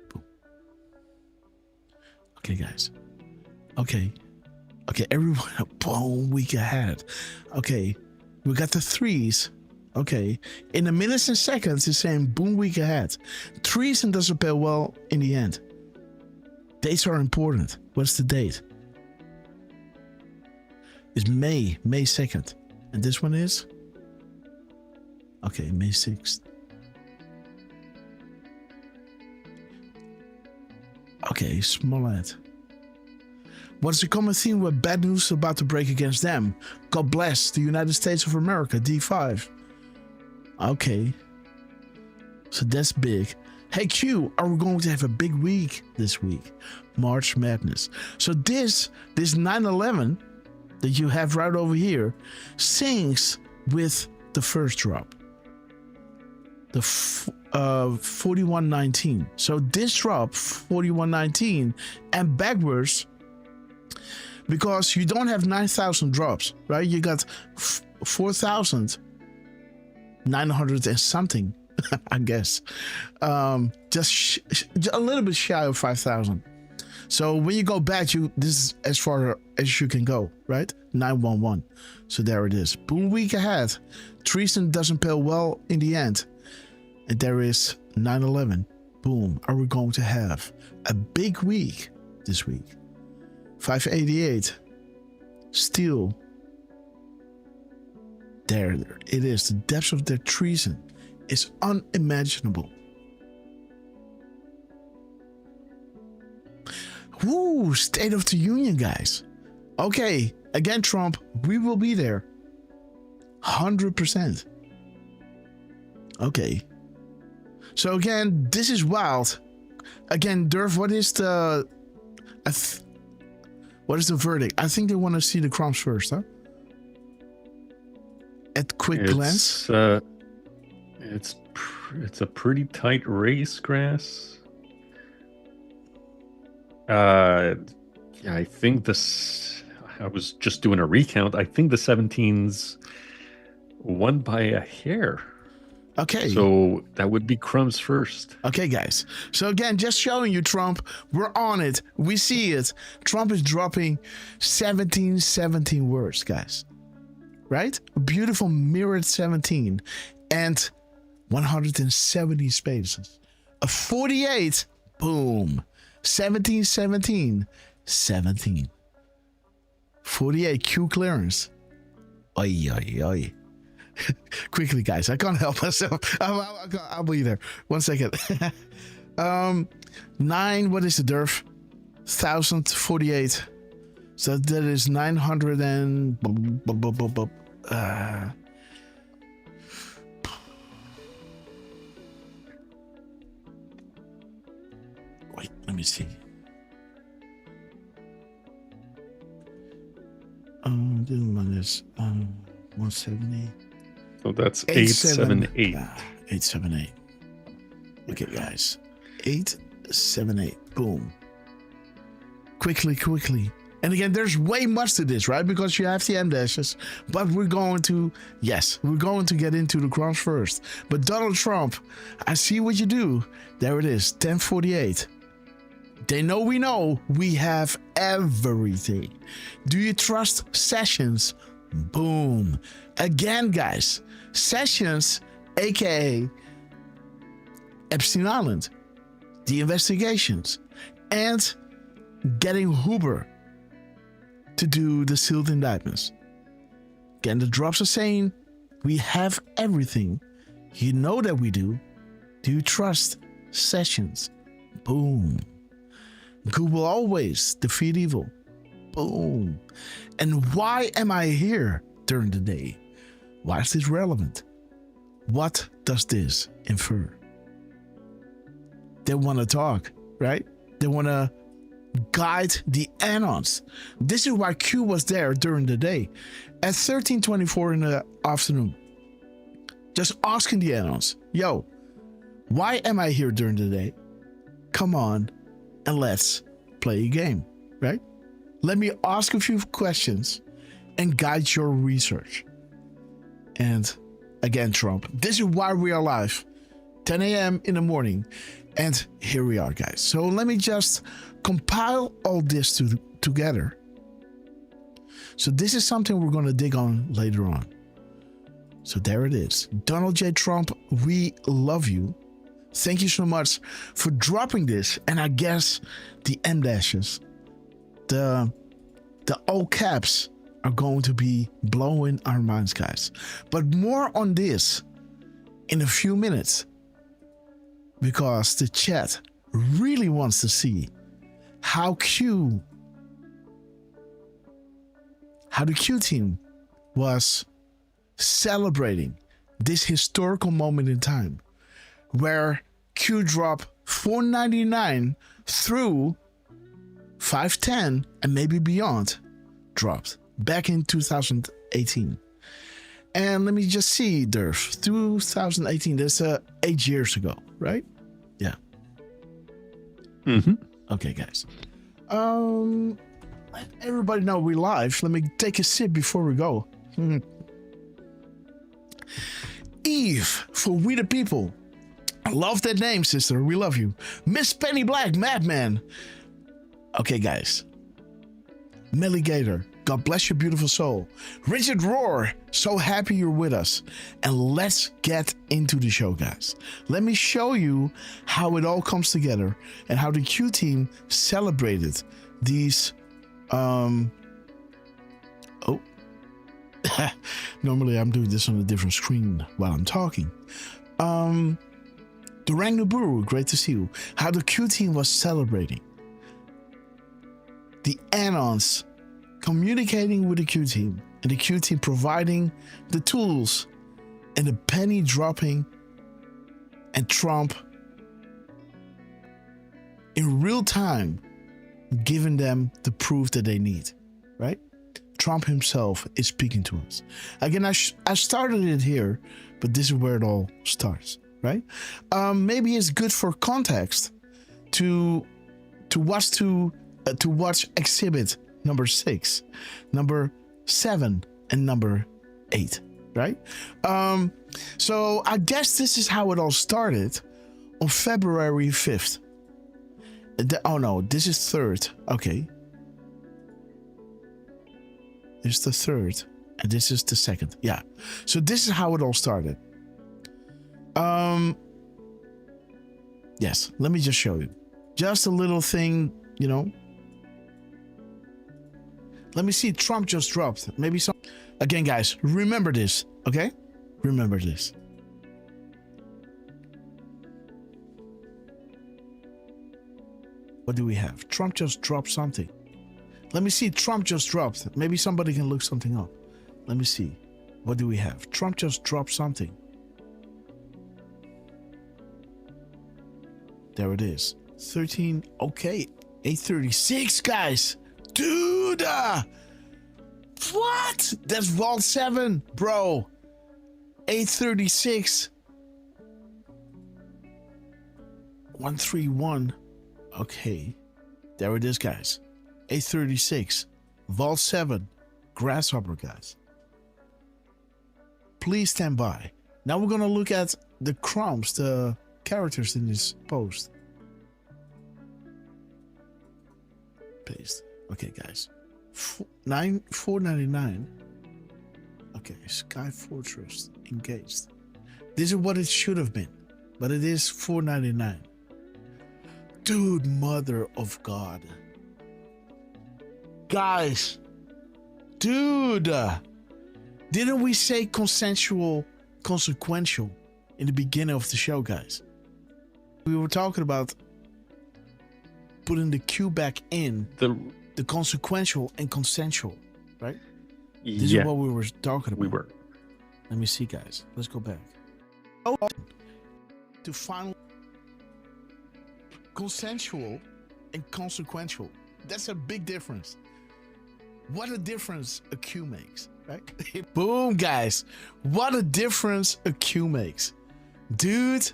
Boom. Okay, guys. Okay, everyone, boom, week ahead. Okay, we got the 3s. Okay, in the minutes and seconds, it's saying boom, week ahead. 3s and doesn't pair well in the end. Dates are important. What's the date? It's May 2nd. And this one is? Okay, May 6th. Okay, Smollett. What's the common theme with bad news about to break against them? God bless the United States of America, D5. Okay. So that's big. Hey Q, are we going to have a big week this week? March Madness. So this 9/11 that you have right over here syncs with the first drop. The 4119. So this drop, 4119, and backwards, because you don't have 9,000 drops, right? You got 4,900 and something, I guess. Just a little bit shy of 5,000. So when you go back, this is as far as you can go, right? 911. So there it is. Boom week ahead. Treason doesn't pair well in the end. And there is 9/11. Boom. Are we going to have a big week this week? 588. Still. There it is. The depths of their treason is unimaginable. Woo, State of the Union, guys. Okay, again, Trump, we will be there. 100%. Okay. So again, this is wild. Again, Derf, what is the verdict? I think they want to see the crumbs first, huh? At quick glance. It's a pretty tight race, Grass. Yeah, I think I was just doing a recount. I think the 17s won by a hair. Okay. So that would be crumbs first. Okay, guys. So again, just showing you, Trump, we're on it. We see it. Trump is dropping 17 words, guys. Right? A beautiful mirrored 17 and 170 spaces. A 48, boom. 17. 48 Q clearance. Oi. Quickly, guys. I can't help myself. I'll be there. 1 second. 9, what is the Derf? 1,048. So that is 900 and... Wait, let me see. This one is 170. So that's 878. 878. Okay, guys. 878. Boom. Quickly. And again, there's way much to this, right? Because you have the M dashes. But we're going to get into the crumbs first. But Donald Trump, I see what you do. There it is, 1048. They know we have everything. Do you trust Sessions Boom. Again, guys. Sessions, aka Epstein Island, the investigations, and getting Huber to do the sealed indictments. Again, the drops are saying, we have everything. You know that we do. Do you trust Sessions? Boom. Good will always defeat evil. Boom. And why am I here during the day? Why is this relevant? What does this infer? They want to talk, right? They want to guide the anons. This is why Q was there during the day. At 13:24 in the afternoon, just asking the anons, yo, why am I here during the day? Come on and let's play a game, right? Let me ask a few questions and guide your research. And again, Trump, this is why we are live. 10 a.m. in the morning. And here we are, guys. So let me just compile all this together. So this is something we're going to dig on later on. So there it is. Donald J. Trump, we love you. Thank you so much for dropping this. And I guess the M dashes, the all caps are going to be blowing our minds, guys. But more on this in a few minutes, because the chat really wants to see how the Q team was celebrating this historical moment in time where Q dropped 499 through 510 and maybe beyond dropped back in 2018. And let me just see, Derf, 2018, that's 8 years ago, right? Yeah. Mm-hmm. Okay, guys. Let everybody know we're live. Let me take a sip before we go. Eve, for We the People. I love that name, sister. We love you. Miss Penny Black, Madman. Okay, guys. Melly Gator, God bless your beautiful soul. Richard Roar, so happy you're with us. And let's get into the show, guys. Let me show you how it all comes together and how the Q team celebrated these. Normally I'm doing this on a different screen while I'm talking. Durang Nuburu, great to see you. How the Q team was celebrating. The Anons communicating with the Q team, and the Q team providing the tools, and the penny dropping, and Trump in real time giving them the proof that they need, right? Trump himself is speaking to us. Again, I started it here, but this is where it all starts, right? Maybe it's good for context to watch exhibit number 6, number 7, and number 8, right? So I guess this is how it all started on February 5th. Oh no, this is 3rd. Okay. This is the 3rd, and this is the 2nd. Yeah. So this is how it all started. Yes, let me just show you. Just a little thing, you know. Let me see, Trump just dropped. Maybe some. Again, guys, remember this, okay? Remember this. What do we have? Trump just dropped something. Let me see, Trump just dropped. Maybe somebody can look something up. Let me see. What do we have? Trump just dropped something. There it is. 13. Okay. 836, guys. Dude. What? That's Vault 7, bro. 836. 131. Okay. There it is, guys. 836. Vault 7. Grasshopper, guys. Please stand by. Now we're going to look at the crumbs, the characters in this post. Paste. Okay, guys. 499. Okay, Sky Fortress engaged. This is what it should have been, but it is $4.99. Dude, mother of God. Guys, dude, didn't we say consensual, consequential in the beginning of the show, guys? We were talking about putting the Q back in the consequential and consensual, right? This is what we were talking about. We were. Let me see, guys. Let's go back. To final consensual and consequential. That's a big difference. What a difference a Q makes, right? Boom, guys. What a difference a Q makes. Dude.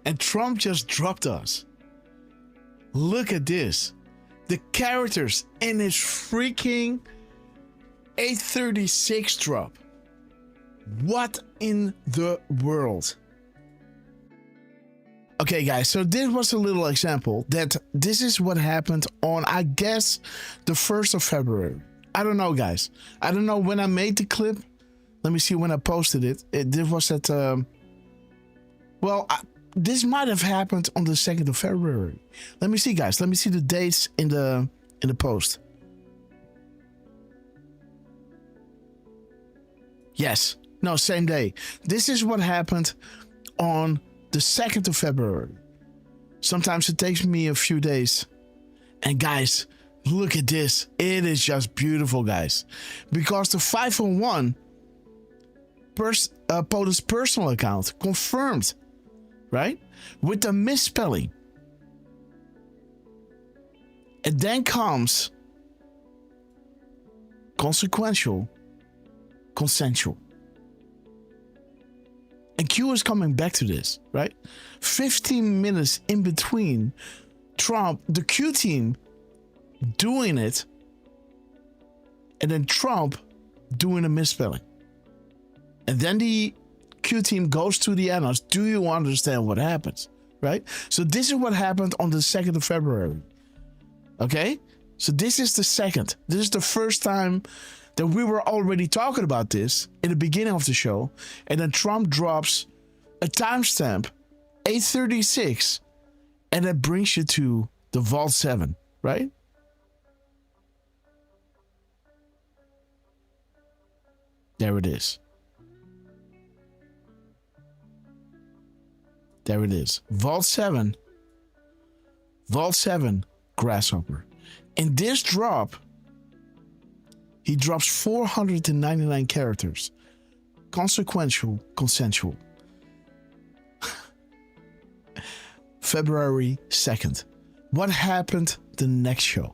And Trump just dropped us. Look at this. The characters in his freaking 836 drop. What in the world? Okay, guys, so this was a little example that this is what happened on, I guess, the 1st of February. I don't know, guys. I don't know when I made the clip. Let me see when I posted it. This was at, this might have happened on the 2nd of February. Let me see, guys. Let me see the dates in the post. Yes. No, same day. This is what happened on the 2nd of February. Sometimes it takes me a few days. And guys, look at this. It is just beautiful, guys. Because the 501 POTUS personal account confirmed, right? With the misspelling. And then comes consequential, consensual. And Q is coming back to this, right? 15 minutes in between Trump, the Q team doing it, and then Trump doing a misspelling. And then the Q team goes to the annals. Do you understand what happens, right? So this is what happened on the 2nd of February. Okay? So this is the second. This is the first time that we were already talking about this in the beginning of the show, and then Trump drops a timestamp, 8:36, and that brings you to the Vault 7, right? There it is. There it is. Vault 7, Grasshopper. In this drop, he drops 499 characters. Consequential, consensual. February 2nd. What happened the next show?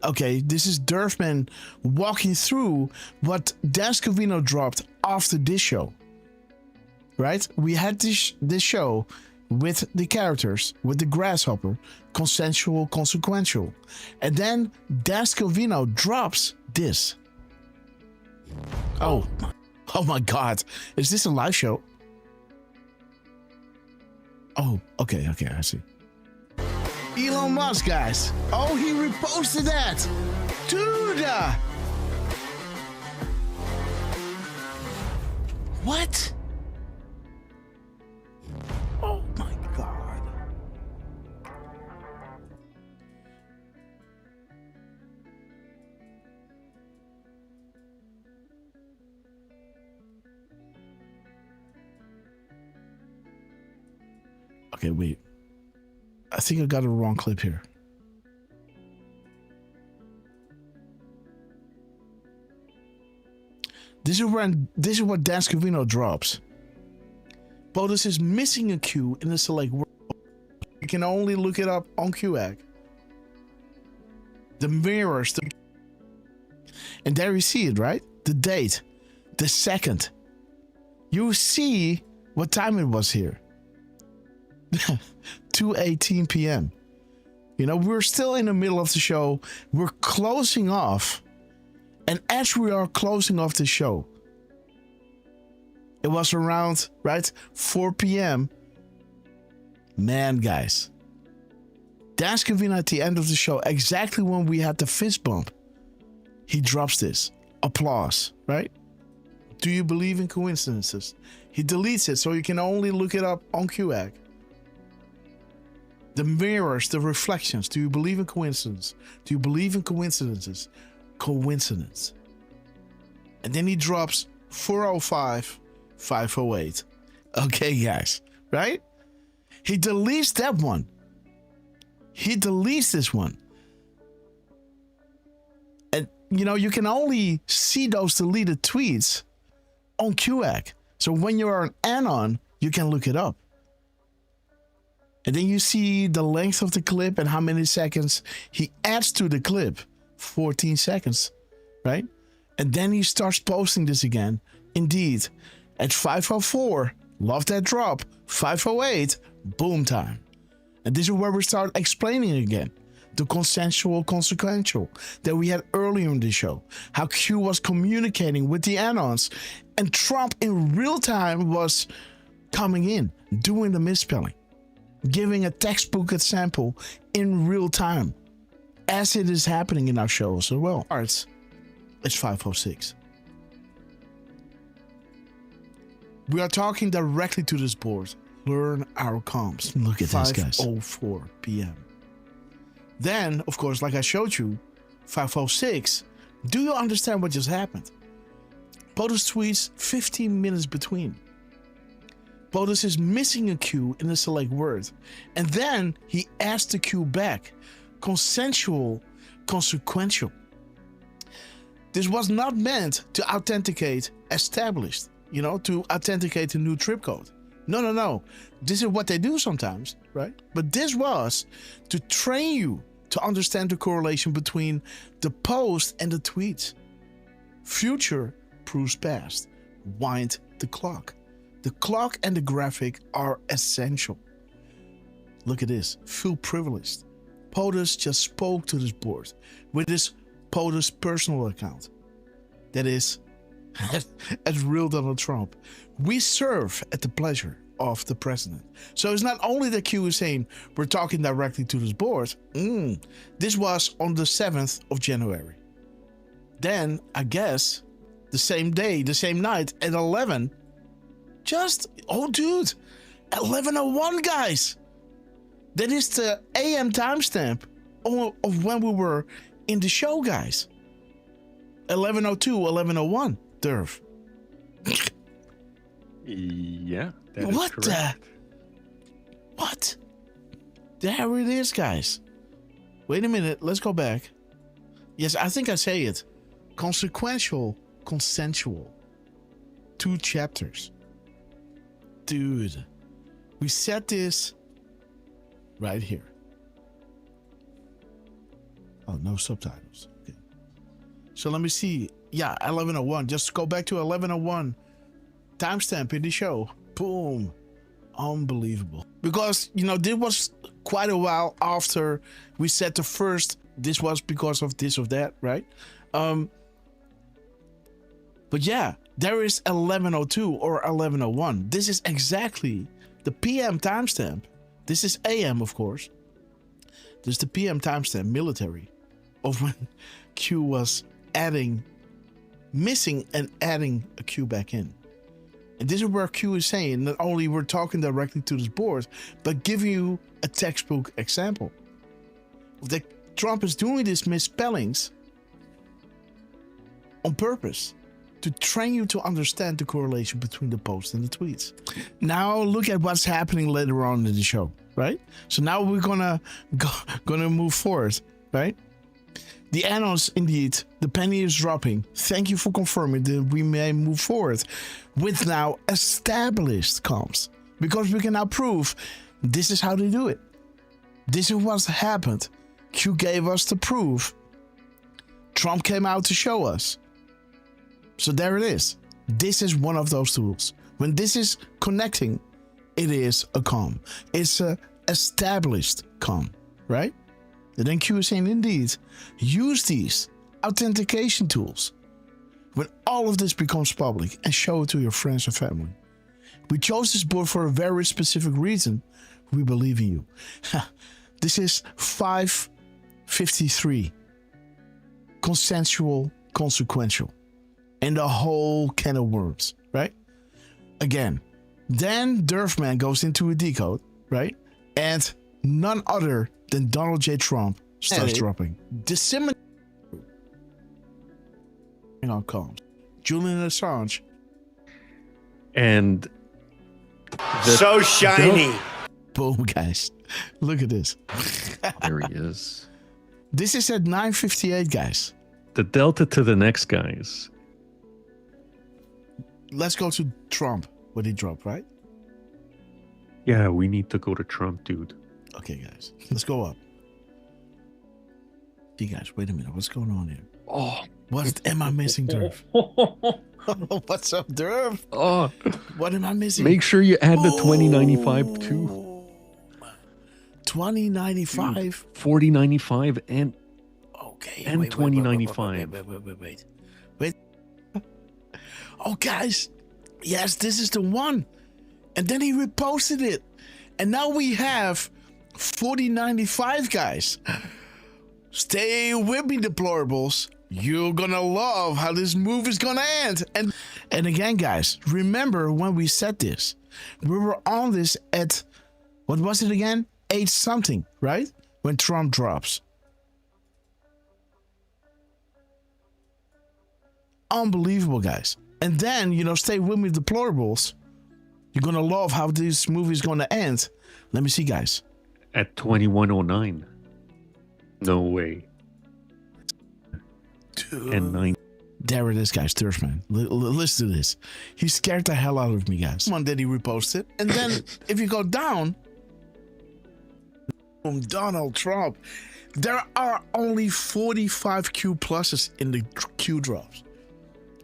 Okay, this is Derfman walking through what Dan Scavino dropped after this show. Right? We had this show with the characters, with the Grasshopper, consensual, consequential. And then Dan Scavino drops this. Oh my God. Is this a live show? Oh, okay, I see. Elon Musk, guys. Oh, he reposted that. Dude. What? Oh my God. Okay, wait. I think I got a wrong clip here. This is what Dan Scavino drops. POTUS is missing a Q in the select word. You can only look it up on QAG. The mirrors. And there you see it, right? The date. The 2nd. You see what time it was here. 2:18 p.m. You know, we're still in the middle of the show. We're closing off. And as we are closing off the show, it was around, right, 4 p.m. Man, guys, Dance Kevin at the end of the show, exactly when we had the fist bump, he drops this. Applause, right? Do you believe in coincidences? He deletes it so you can only look it up on QAG. The mirrors, the reflections. Do you believe in coincidence? Do you believe in coincidences? Coincidence. And then he drops 405, 508. Okay, guys, right? He deletes that one. He deletes this one. And, you know, you can only see those deleted tweets on QAG. So when you're an Anon, you can look it up. And then you see the length of the clip and how many seconds he adds to the clip. 14 seconds, right? And then he starts posting this again. Indeed, at 5:04, love that drop. 5:08, boom time. And this is where we start explaining again the consensual consequential that we had earlier in the show. How Q was communicating with the Anons and Trump in real time was coming in, doing the misspelling, giving a textbook example in real time, as it is happening in our shows as well. It's 5:06. We are talking directly to this board. Learn our comms. Look at this, guys. 5:04 p.m. Then, of course, like I showed you, 5:06. Do you understand what just happened? POTUS tweets 15 minutes between. POTUS is missing a Q in the select word. And then he adds the Q back. Consensual, consequential. This was not meant to authenticate established, you know, to authenticate a new trip code. No. This is what they do sometimes, right? But this was to train you to understand the correlation between the post and the tweets. Future proves past. Wind the clock. The clock and the graphic are essential. Look at this. Feel privileged. POTUS just spoke to this board with his POTUS personal account. That is, at real Donald Trump. We serve at the pleasure of the president. So it's not only that Q is saying we're talking directly to this board. This was on the 7th of January. Then, I guess, the same day, the same night at 11, oh dude, 11:01, guys. That is the AM timestamp of when we were in the show, guys. 11:02, 11:01, Derf. Yeah, that is what correct. What? There it is, guys. Wait a minute, let's go back. Yes, I think I say it. Consequential, consensual. 2 chapters. Dude, we said this right here. Oh, no subtitles. Okay. So let me see. Yeah, 11:01. Just go back to 11:01. Timestamp in the show. Boom. Unbelievable. Because, you know, this was quite a while after we said the first, this was because of this or that, right? But yeah, there is 11:02 or 11:01. This is exactly the PM timestamp. This is AM, of course. This is the PM timestamp, military, of when Q was missing and adding a Q back in. And this is where Q is saying not only we're talking directly to this board, but giving you a textbook example. That Trump is doing these misspellings on purpose to train you to understand the correlation between the posts and the tweets. Now look at what's happening later on in the show, right? So now we're gonna move forward, right? The Anons, indeed, the penny is dropping. Thank you for confirming that we may move forward with now established comms. Because we can now prove this is how they do it. This is what's happened. Q gave us the proof. Trump came out to show us. So there it is. This is one of those tools. When this is connecting, it is a comm. It's a established comm, right? And then Q is saying, indeed, use these authentication tools when all of this becomes public and show it to your friends and family. We chose this board for a very specific reason. We believe in you. This is 553. Consensual, consequential. And the whole can of worms, right? Again, then Derf goes into a decode, right? And none other than Donald J. Trump starts dropping. Disseminate outcomes. Julian Assange. And so shiny. Boom, guys. Look at this. There he is. This is at 9:58, guys. The delta to the next guys. Let's go to Trump. What he dropped, right? Yeah, we need to go to Trump, dude. Okay, guys. Let's go up. You guys, wait a minute. What's going on here? Oh. What am I missing, Derf? What's up, Derf? Oh. What am I missing? Make sure you add the 2095 too. 2095? 4095 and okay, and wait, 2095. Wait. Oh, guys. Yes, this is the one. And then he reposted it. And now we have 4095, guys. Stay with me, deplorables. You're gonna love how this move is gonna end. And again, guys, remember when we said this, we were on this at, what was it again? 8 something, right? When Trump drops. Unbelievable, guys. And then, stay with me, deplorables. You're gonna love how this movie is gonna end. Let me see, guys. At 2109. No way. Dude. And 9. There it is, guys. Derf, man. Listen to this. He scared the hell out of me, guys. One that he reposted. And then if you go down, Donald Trump, there are only 45 Q pluses in the Q drops.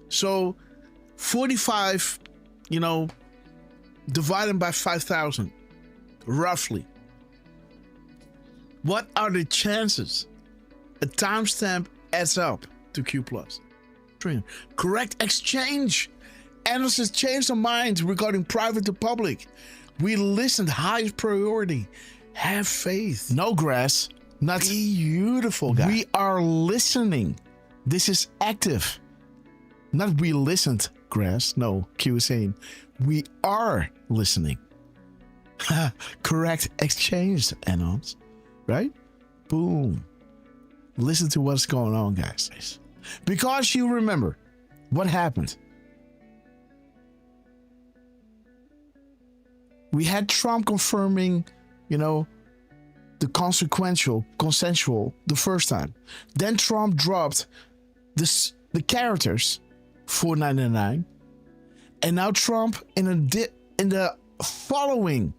So 45, divided by 5,000, roughly. What are the chances a timestamp adds up to Q plus? Correct exchange. Analysts changed their mind regarding private to public. We listened, highest priority. Have faith. No, Grass. Not beautiful, guy. We are listening. This is active. Not we listened, Grass. No, Q is saying we are listening. Correct exchange, Anons. Right? Boom. Listen to what's going on, guys. Because you remember what happened. We had Trump confirming, the consensual the first time. Then Trump dropped the characters 499. And now Trump in the following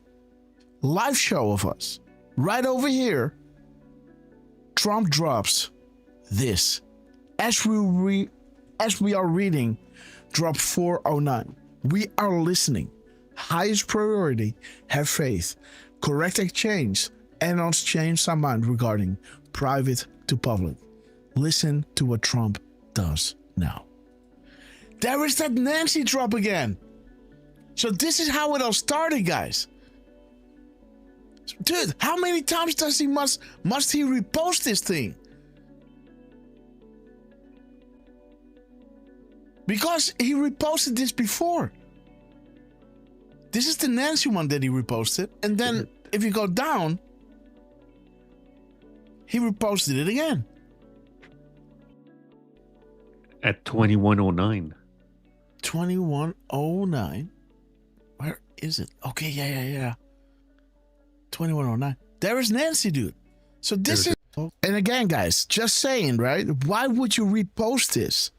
live show of us, right over here, Trump drops this. As we are reading, drop 409. We are listening. Highest priority, have faith. Correct exchange. Anons change their mind regarding private to public. Listen to what Trump does now. There is that Nancy drop again. So this is how it all started, guys. Dude, how many times does he must he repost this thing? Because he reposted this before. This is the Nancy one that he reposted. And then if you go down, he reposted it again. At 2109. 2109. Where is it? Okay, yeah. 2109. There is Nancy, dude. So this is... And again, guys, just saying, right? Why would you repost this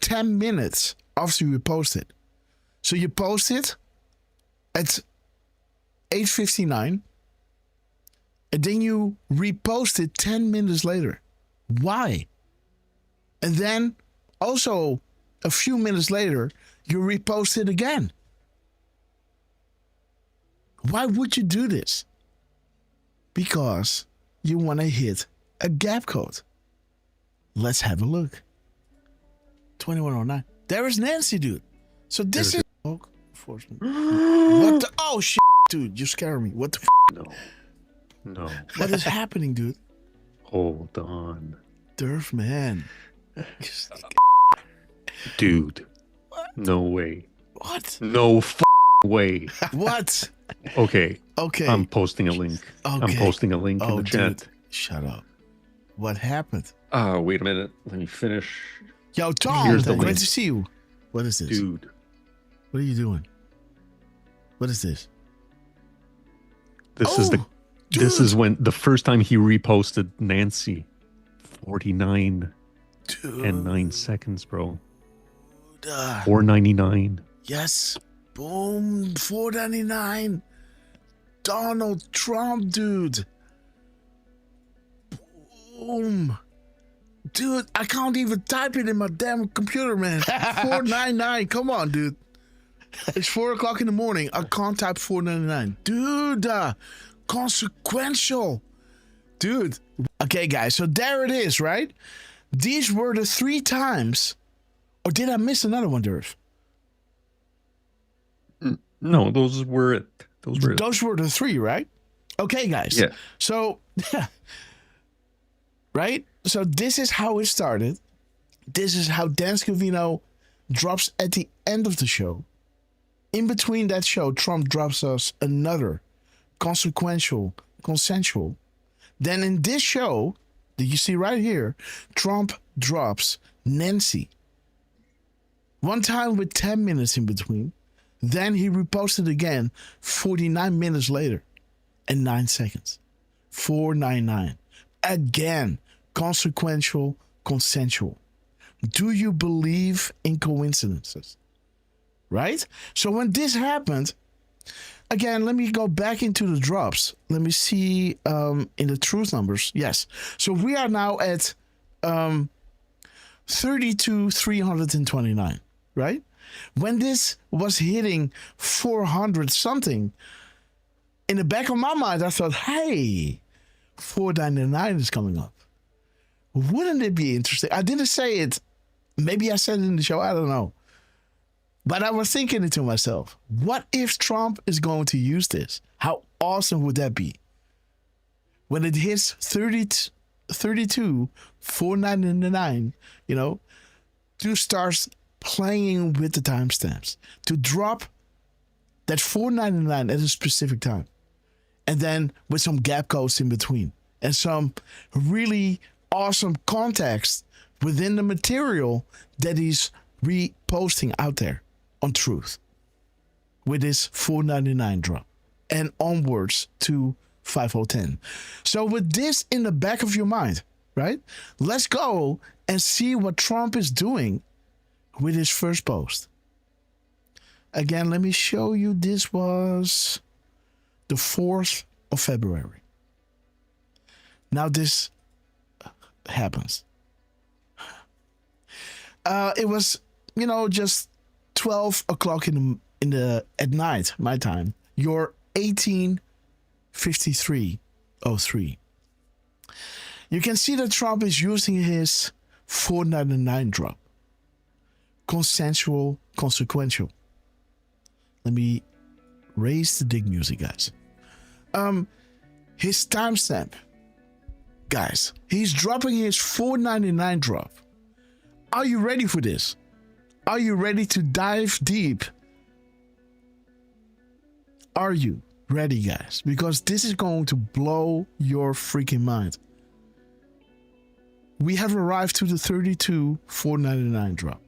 10 minutes after you post it? So you post it at 8:59, and then you repost it 10 minutes later. Why? And then also a few minutes later, you repost it again. Why would you do this? Because you want to hit a gap code. Let's have a look. 2109. There is Nancy, dude. So this is... What the... Oh, shit, dude. You scare me. What the... No. No. What is happening, dude? Hold on. Derf, man. Dude. No way. What? No way. What? Okay. Okay. I'm posting a link. I'm Okay. posting a link in Oh, the chat. dude. Shut up. What happened? Wait a minute. Let me finish. Yo, Tom, Here's the great link. to see you. What is this? Dude. What are you doing? What is this? This is the this is when the first time he reposted Nancy. 49 and 9 seconds, bro. 499. Yes. Boom. 499. Donald Trump, dude. Boom. Dude, I can't even type it in my damn computer, man. 499. Come on, dude. It's 4 o'clock in the morning. I can't type 499. Dude, consequential. Dude. Okay, guys. So there it is, right? These were the 3 times. Or did I miss another one, Derf? No, those were it. Those were the 3, right? Okay, guys. Yeah. So, right? So this is how it started. This is how Dan Scavino drops at the end of the show. In between that show, Trump drops us another consensual. Then in this show, that you see right here, Trump drops Nancy. One time with 10 minutes in between. Then he reposted again 49 minutes later and 9 seconds. 499. Again, consequential, consensual. Do you believe in coincidences? Right? So when this happened, again, let me go back into the drops. Let me see in the truth numbers. Yes. So we are now at 32,329, right? When this was hitting 400 something, in the back of my mind, I thought, hey, 499 is coming up. Wouldn't it be interesting? I didn't say it. Maybe I said it in the show. I don't know. But I was thinking it to myself. What if Trump is going to use this? How awesome would that be? When it hits 32, 499, to start playing with the timestamps. To drop that 499 at a specific time. And then with some gap codes in between. And some really awesome context within the material that he's reposting out there on Truth. With his 499 drop. And onwards to 5010. So with this in the back of your mind, right? Let's go and see what Trump is doing with his first post. Again, let me show you. This was the 4th of February. Now this happens. It was, just 12 o'clock at night, my time. Your 18:53:03. You can see that Trump is using his 499 drop. Consensual, consequential. Let me raise the dig music, guys. His timestamp, guys. He's dropping his 499 drop. Are you ready for this? Are you ready to dive deep? Are you ready, guys? Because this is going to blow your freaking mind. We have arrived to the 32,499 drop.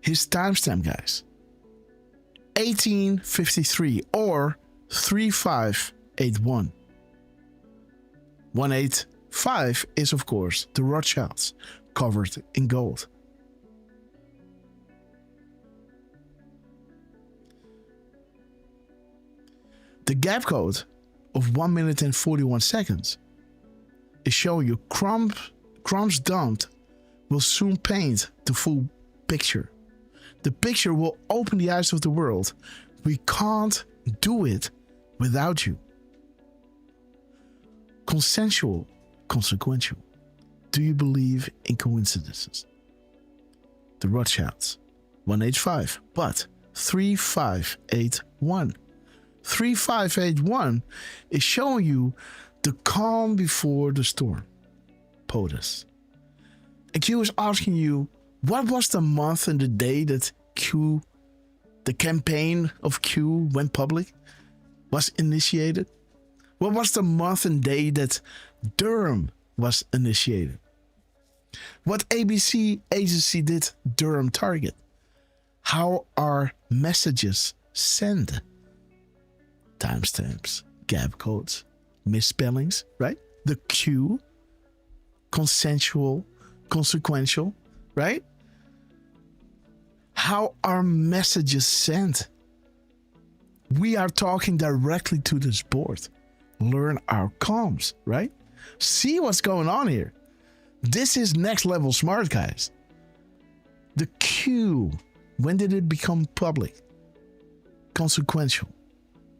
His timestamp, guys. 1853 or 3581. 185 is, of course, the Rothschilds covered in gold. The gap code of 1 minute and 41 seconds is showing you crumbs dumped will soon paint the full picture. The picture will open the eyes of the world. We can't do it without you. Consensual, consequential. Do you believe in coincidences? The Rothschilds, 185, but 3581. 3581 is showing you the calm before the storm. POTUS. And Q is asking you, what was the month and the day that Q, the campaign of Q went public, was initiated? What was the month and day that Durham was initiated? What ABC agency did Durham target? How are messages sent? Timestamps, gap codes, misspellings, right? The Q, consensual, consequential, right? How are messages sent? We are talking directly to this board. Learn our comms, right? See what's going on here. This is next level smart, guys. The Q, when did it become public? Consequential.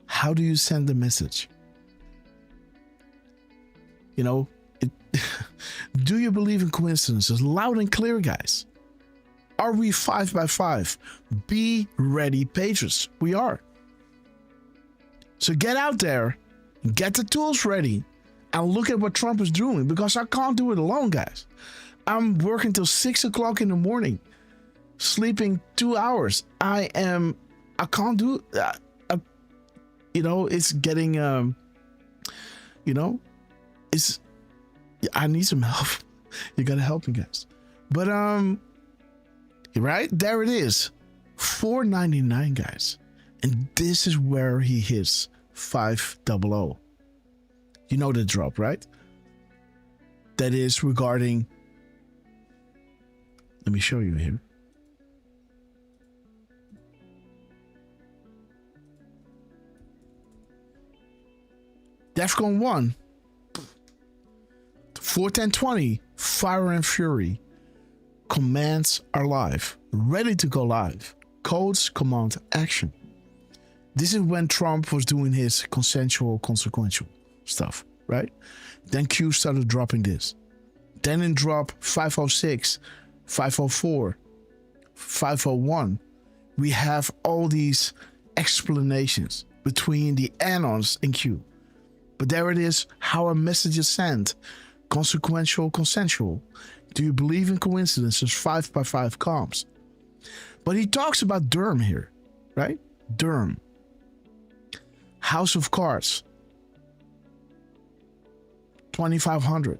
How do you send the message? You know, do you believe in coincidences? Loud and clear, guys. Are we 5 by 5? Be ready, patriots. We are. So get out there, get the tools ready, and look at what Trump is doing, because I can't do it alone, guys. I'm working till 6 o'clock in the morning, sleeping 2 hours. I can't do that. It's getting, I need some help. You gotta help me, guys. But, right there it is, $4.99, guys. And this is where he hits 500. You know the drop, right? That is regarding, let me show you here. DEFCON 1, 41020, Fire and Fury. Commands are live, ready to go live. Codes, command, action. This is when Trump was doing his consensual, consequential stuff, right? Then Q started dropping this. Then in drop 506, 504, 501, we have all these explanations between the anons and Q. But there it is, how a message is sent. Consequential, consensual. Do you believe in coincidences? 5 by 5 comms. But he talks about Durham here, right? Durham. House of Cards. 2500.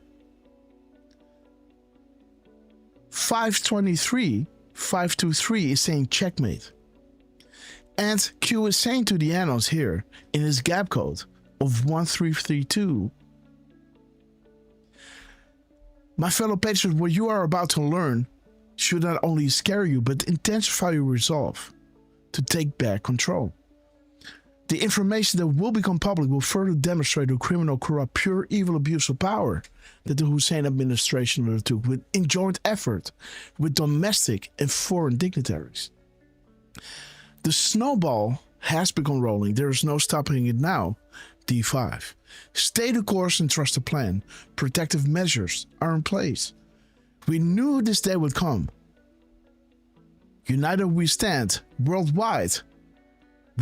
523, 523 is saying checkmate. And Q is saying to the annals here in his gap code of 1332. My fellow patriots, what you are about to learn should not only scare you, but intensify your resolve to take back control. The information that will become public will further demonstrate the criminal, corrupt, pure evil abuse of power that the Hussein administration undertook with in joint effort with domestic and foreign dignitaries. The snowball has begun rolling. There is no stopping it now. D5. Stay the course and trust the plan. Protective measures are in place. We knew this day would come. United we stand. Worldwide.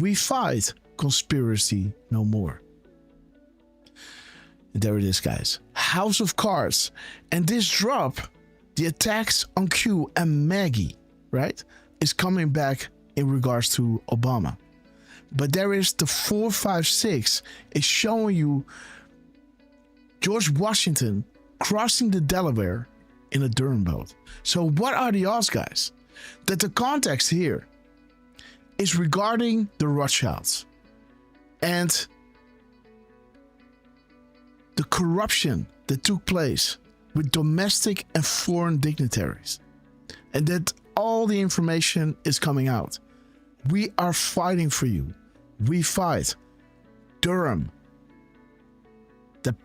We fight. Conspiracy no more. And there it is, guys. House of Cards. And this drop, the attacks on Q and Maggie, right, is coming back in regards to Obama. But there is the 456 is showing you George Washington crossing the Delaware in a Durham boat. So what are the odds, guys? That the context here is regarding the Rothschilds and the corruption that took place with domestic and foreign dignitaries. And that all the information is coming out. We are fighting for you. We fight. Durham, that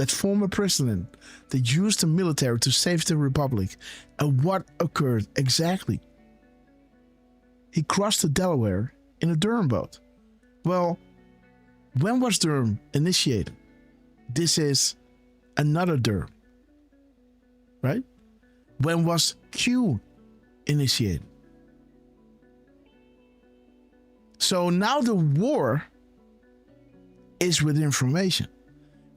former president that used the military to save the republic. And what occurred exactly? He crossed the Delaware in a Durham boat. Well, when was Durham initiated? This is another Durham, right? When was Q initiated? So now the war is with information,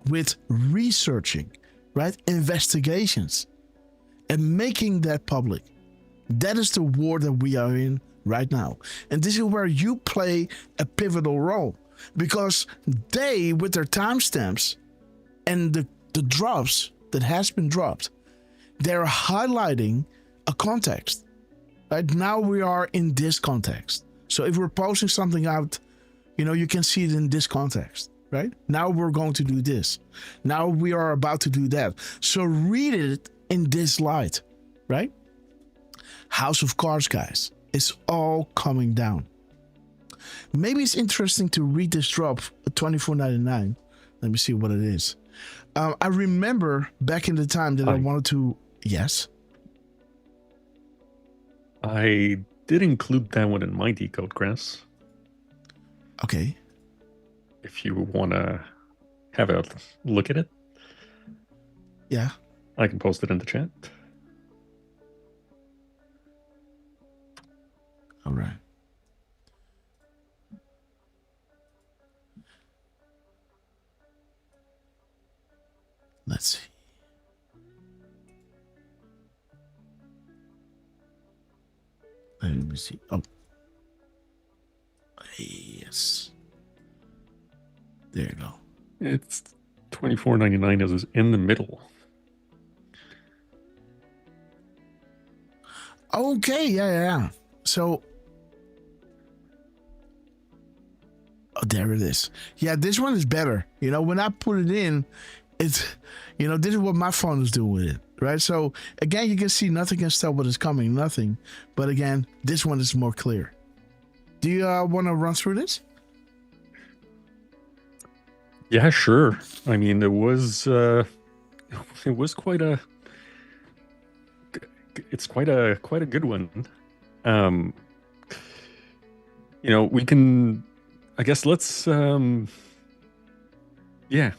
with researching, right? Investigations, and making that public. That is the war that we are in right now. And this is where you play a pivotal role, because they, with their timestamps and the drops that has been dropped, they're highlighting a context. Right now we are in this context. So if we're posting something out, you can see it in this context, right? Now we're going to do this. Now we are about to do that. So read it in this light, right? House of Cards, guys. It's all coming down. Maybe it's interesting to read this drop at $24.99. Let me see what it is. I remember back in the time that I wanted to... Yes? I did include that one in my Decode, Grass. Okay. If you want to have a look at it. Yeah. I can post it in the chat. All right. Let's see. Let me see. Oh. Yes. There you go. It's $24.99. It was in the middle. Okay, yeah. So, there it is. Yeah, this one is better. When I put it in, it's, this is what my phone is doing with it, right? So, again, you can see nothing can stop what is coming, nothing. But again, this one is more clear. Do you want to run through this? Yeah, sure. I mean, it was quite a... It's quite a good one. We can, I guess let's, yeah.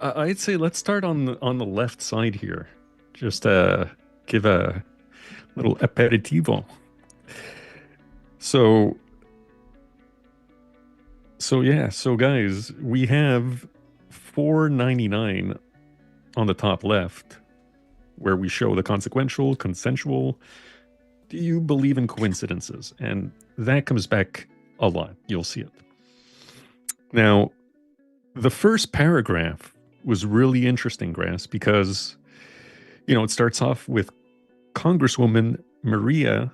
I'd say let's start on the left side here. Just give a little aperitivo. So guys, we have $4.99 on the top left, where we show the consequential, consensual. Do you believe in coincidences? And that comes back a lot. You'll see it. Now, the first paragraph was really interesting, Grass, because, it starts off with Congresswoman Maria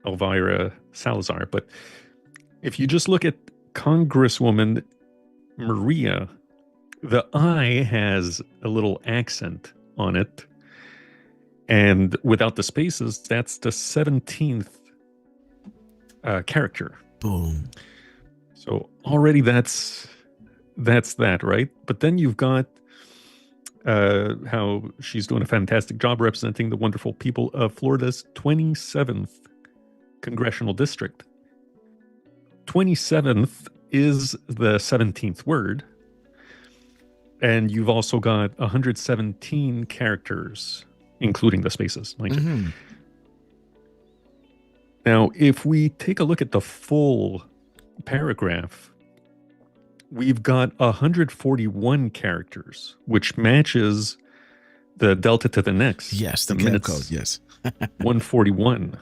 Elvira Salazar. But if you just look at Congresswoman Maria, the I has a little accent on it. And without the spaces, that's the 17th character. Boom. So already that's that, right? But then you've got how she's doing a fantastic job representing the wonderful people of Florida's 27th congressional district. 27th is the 17th word. And you've also got 117 characters, including the spaces. Mm-hmm. Now, if we take a look at the full paragraph, we've got 141 characters, which matches the delta to the next. Yes, the minute code, yes. 141.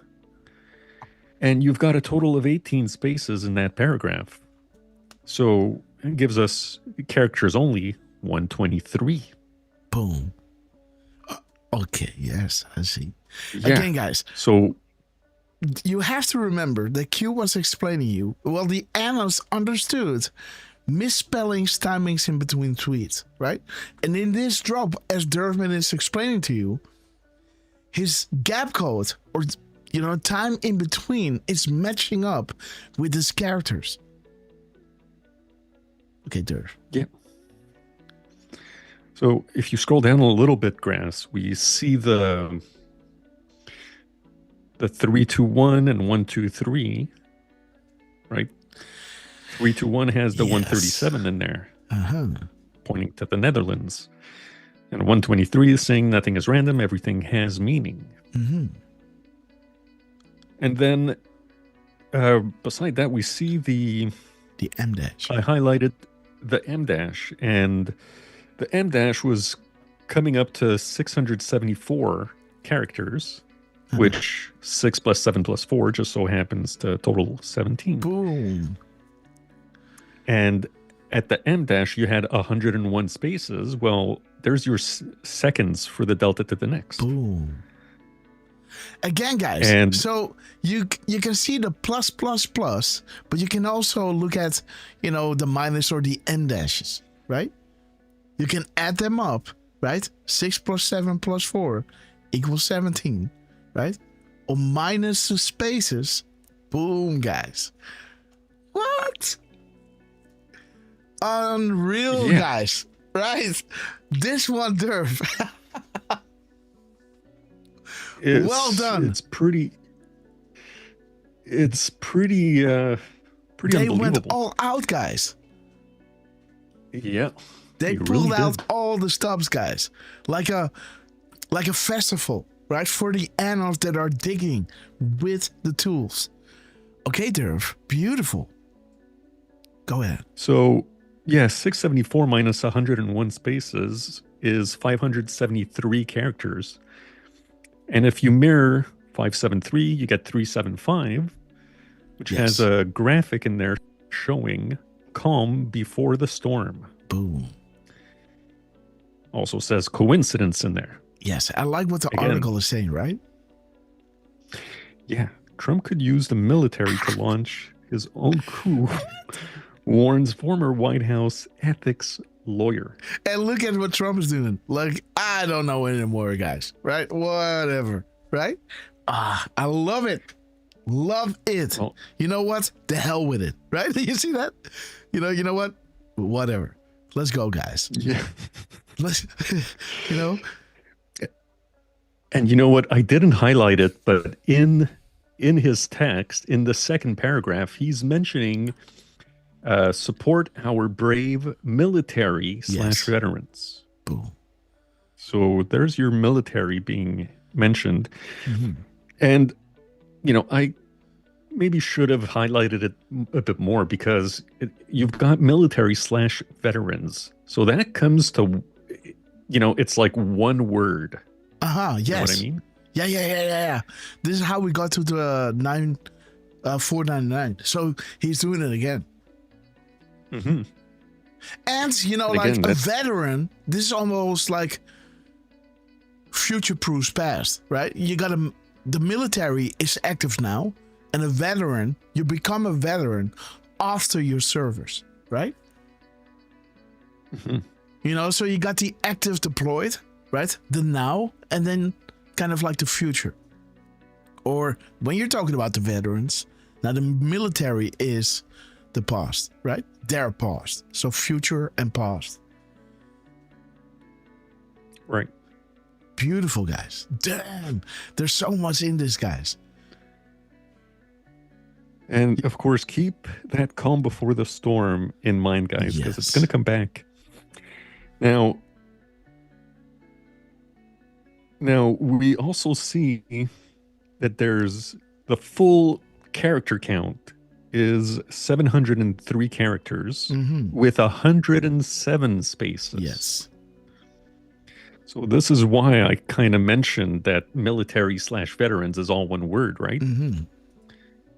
And you've got a total of 18 spaces in that paragraph. So it gives us characters only 123. Boom. Okay, yes, I see. Yeah. Again, guys. So you have to remember that Q was explaining you. Well, the analysts understood misspellings, timings in between tweets, right? And in this drop, as Derfman is explaining to you, his gap code or time in between is matching up with his characters. Okay, Derf. Yeah. So if you scroll down a little bit, Grass, we see the 321 and 123, right? 321 has the 137 in there, pointing to the Netherlands. And 123 is saying nothing is random, everything has meaning. Mm-hmm. And then beside that, we see the M dash. I highlighted the M dash, and the M dash was coming up to 674 characters, which 6 plus 7 plus 4 just so happens to total 17. Boom. And at the M dash, you had 101 spaces. Well, there's your seconds for the delta to the next. Boom. Again, guys, and so you can see the plus, but you can also look at, the minus or the end dashes, right? You can add them up, right? 6 plus 7 plus 4 equals 17, right? Or minus the spaces. Boom, guys. What? Unreal, guys, right? This one, Derf. Well done. It's pretty they unbelievable. Went all out, guys. Yeah. They pulled out all the stops, guys. Like a festival, right? For the annals that are digging with the tools. Okay, Derf. Beautiful. Go ahead. So, 674 minus 101 spaces is 573 characters. And if you mirror 573, you get 375, which has a graphic in there showing calm before the storm. Boom. Also says coincidence in there. Yes, I like what the article is saying, right? Yeah, Trump could use the military to launch his own coup, warns former White House ethics lawyer. And look at what Trump is doing. Like, I don't know anymore, guys. Right? Whatever. Right? I love it. Love it. Well, you know what? The hell with it. Right? You see that? You know what? Whatever. Let's go, guys. Yeah. Let's, And you know what? I didn't highlight it, but in his text, in the second paragraph, he's mentioning support our brave military / veterans. Boom. So there's your military being mentioned. Mm-hmm. And, I maybe should have highlighted it a bit more because you've got military / veterans. So that comes to, it's like one word. Yes. You know what I mean? Yeah. This is how we got to the 499. So he's doing it again. Mm-hmm. And, again, a veteran, this is almost like future-proof's past, right? You got the military is active now, and a veteran, you become a veteran after your service, right? Mm-hmm. So you got the active deployed, right? The now, and then kind of like the future. Or when you're talking about the veterans, now the military is the past, right? Their past. So future and past. Right. Beautiful, guys. Damn. There's so much in this, guys. And of course, keep that calm before the storm in mind, guys, because it's going to come back. Now, we also see that there's the full character count is 703 characters with 107 spaces. Yes. So this is why I kind of mentioned that military / veterans is all one word, right?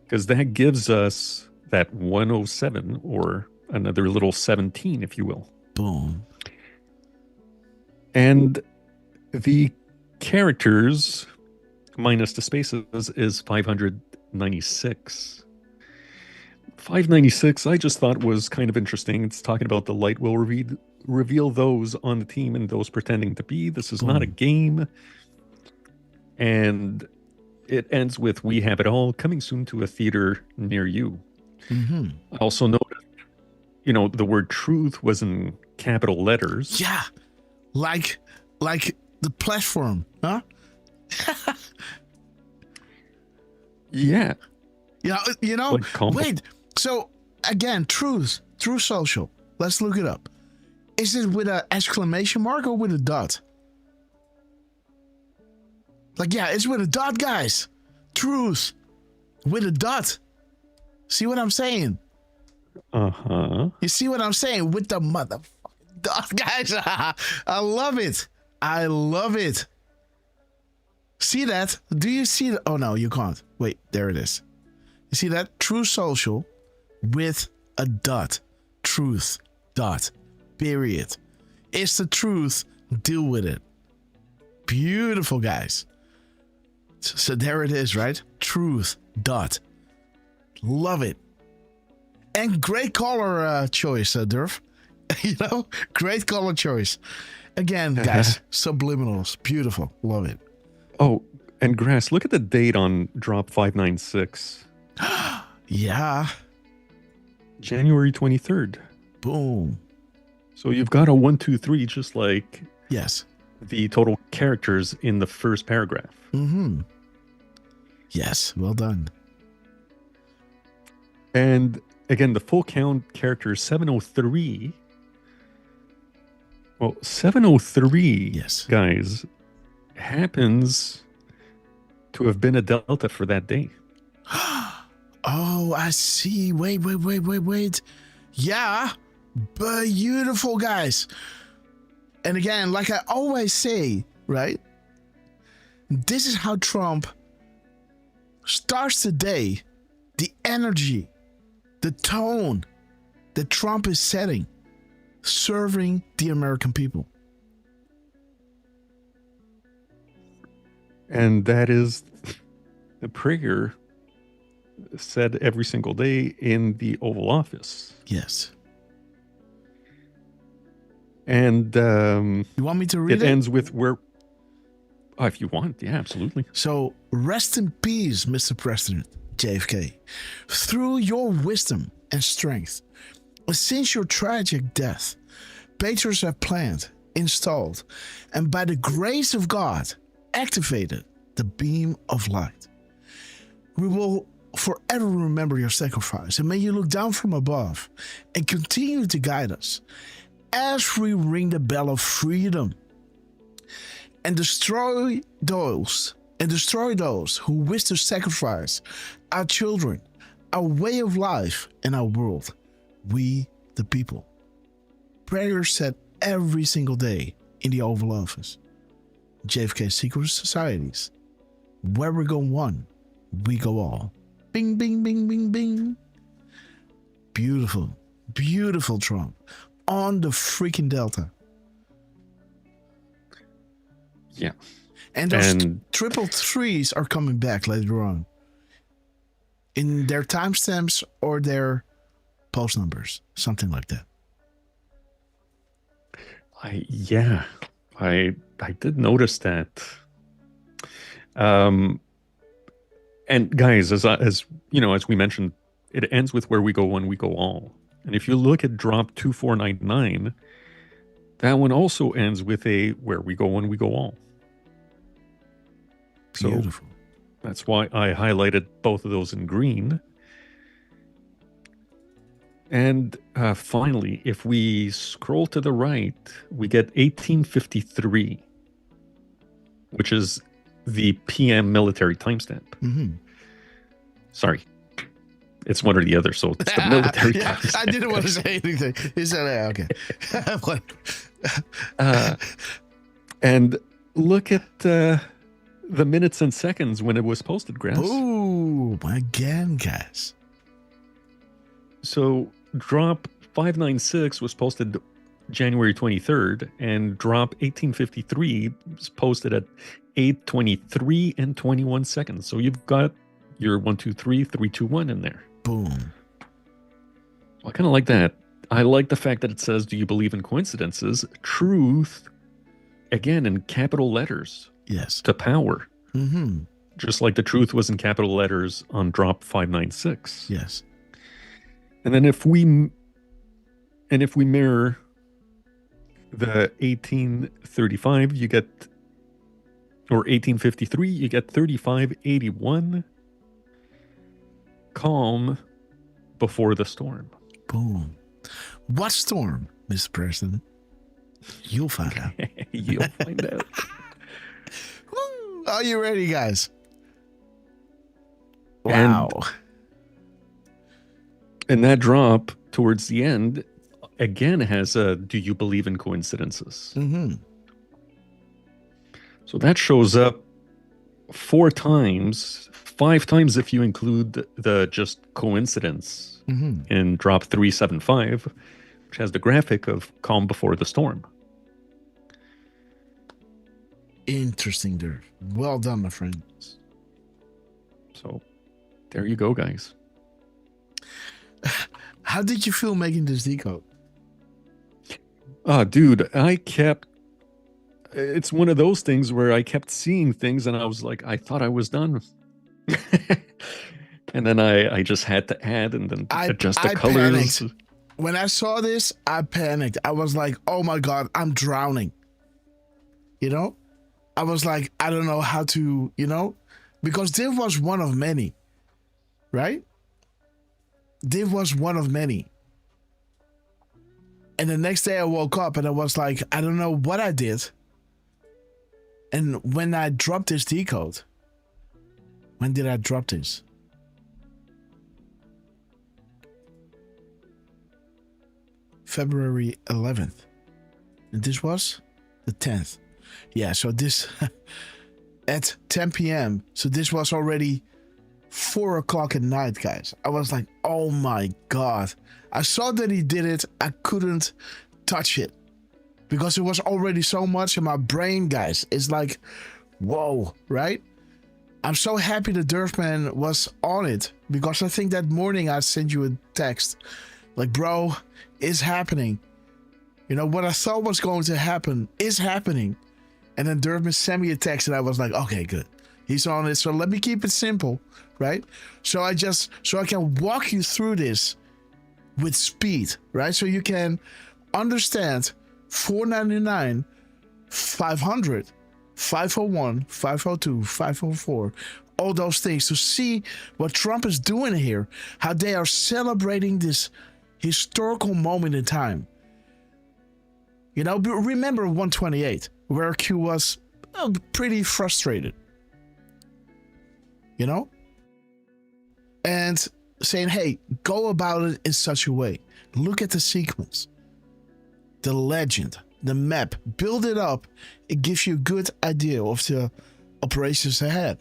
Because that gives us that 107 or another little 17, if you will. Boom. And the characters minus the spaces is 596. 596, I just thought was kind of interesting. It's talking about the light will reveal those on the team and those pretending to be. This is not a game. And it ends with "We have it all" coming soon to a theater near you. I also noticed, the word truth was in capital letters. Yeah. Like the platform, huh? Yeah. Wait. So again, Truth Social. Let's look it up. Is it with an exclamation mark or with a dot? It's with a dot, guys. Truth with a dot. See what I'm saying? Uh-huh. You see what I'm saying? With the motherfucking dot, guys. I love it. I love it. See that? Do you see that? Oh, no, you can't. Wait, there it is. You see that? True Social with a dot. Truth. Dot. Period. It's the truth. Deal with it. Beautiful, guys. So there it is, right? Truth. Dot. Love it. And great color choice, Derf. You know, great color choice. Again, guys, subliminals. Beautiful. Love it. Oh, and Grass, look at the date on drop 596. Yeah. January 23rd. Boom. So you've got a 1, 2, 3, just like yes, the total characters in the first paragraph. Mm-hmm. Yes, well done. And again, the full count character is 703. Well, 703, yes, guys, happens to have been a delta for that day. Oh, I see. Wait. Yeah, beautiful, guys. And again, like I always say, right? This is how Trump starts the day. The energy, the tone that Trump is setting, serving the American people. And that is the prayer said every single day in the Oval Office. Yes. And you want me to read it? It ends with where... Oh, if you want, yeah, absolutely. So, rest in peace, Mr. President JFK. Through your wisdom and strength, since your tragic death, patriots have planned, installed, and by the grace of God, activated the beam of light. We will forever remember your sacrifice, and may you look down from above and continue to guide us as we ring the bell of freedom and destroy those who wish to sacrifice our children, our way of life, and our world. We, the people. Prayers said every single day in the Oval Office. JFK Secret Societies. Where we go one, we go all. Bing, bing, bing, bing, bing. Beautiful, beautiful Trump. On the freaking Delta. Yeah. And those triple threes are coming back later on. In their timestamps or their post numbers. Something like that. I did notice that. And guys, as you know, as we mentioned, it ends with where we go one, we go all. And if you look at drop 2499, that one also ends with a where we go one, we go all. Beautiful. So that's why I highlighted both of those in green. And finally, if we scroll to the right, we get 1853, which is the PM military timestamp. Mm-hmm. Sorry. It's one or the other, so it's the military timestamp. I didn't want to say anything. He said, okay. And look at the minutes and seconds when it was posted, Grass. Ooh, again, guys. So drop 596 was posted January 23rd, and drop 1853 was posted at 8:23 and 21 seconds. So you've got your 1, 2, 3, 3, 2, 1 in there. Boom. I kind of like that. I like the fact that it says, do you believe in coincidences? Truth, again, in capital letters. Yes. To power. Mm-hmm. Just like the truth was in capital letters on drop 596. Yes. And then if we mirror the 1835, you get, or 1853, you get 3581. Calm before the storm. Boom. What storm, Mr. President? You'll find out. You'll find out. Woo! Are you ready, guys? Wow. And that drop towards the end, again, has a, do you believe in coincidences? Mm-hmm. So that shows up 4 times, 5 times if you include the just coincidence in drop 375, which has the graphic of calm before the storm. Interesting, Derf. Well done, my friend. So there you go, guys. How did you feel making this decode? Dude, it's one of those things where I kept seeing things and I was like, I thought I was done. And then I just had to add and then adjust the colors. Panicked. When I saw this, I panicked. I was like, oh my God, I'm drowning. You know? I was like, I don't know how to, you know? Because this was one of many. Right? This was one of many. And the next day I woke up and I was like, I don't know what I did. And when I dropped this decode, when did I drop this? February 11th. And this was the 10th. Yeah, so this at 10 p.m. So this was already 4 o'clock at night, guys. I was like, oh my God. I saw that he did it. I couldn't touch it because it was already so much in my brain, guys. It's like, whoa, right? I'm so happy the Derfman was on it because I think that morning I sent you a text like, bro, it's happening. You know, what I thought was going to happen is happening. And then Derfman sent me a text and I was like, okay, good. He's on it. So let me keep it simple, right? So I can walk you through this with speed, right? So you can understand 499, 500, 501, 502, 504, all those things to see what Trump is doing here, how they are celebrating this historical moment in time. You know, remember 128, where Q was pretty frustrated. You know? And saying, hey, go about it in such a way. Look at the sequence, the legend, the map, build it up. It gives you a good idea of the operations ahead.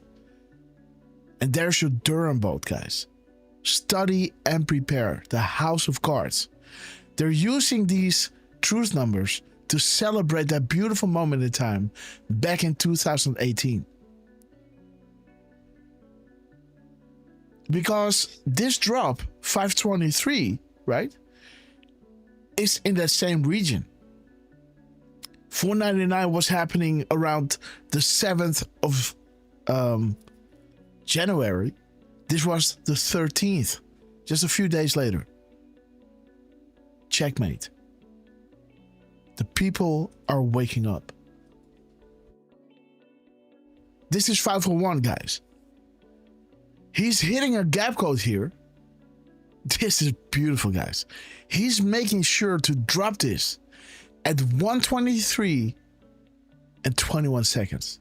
And there's your Durham boat, guys. Study and prepare, the house of cards. They're using these truth numbers to celebrate that beautiful moment in time back in 2018. Because this drop, 523, right, is in that same region. 499 was happening around the 7th of January. This was the 13th, just a few days later. Checkmate. The people are waking up. This is 501, guys. He's hitting a gap code here. This is beautiful, guys. He's making sure to drop this at 123 and 21 seconds.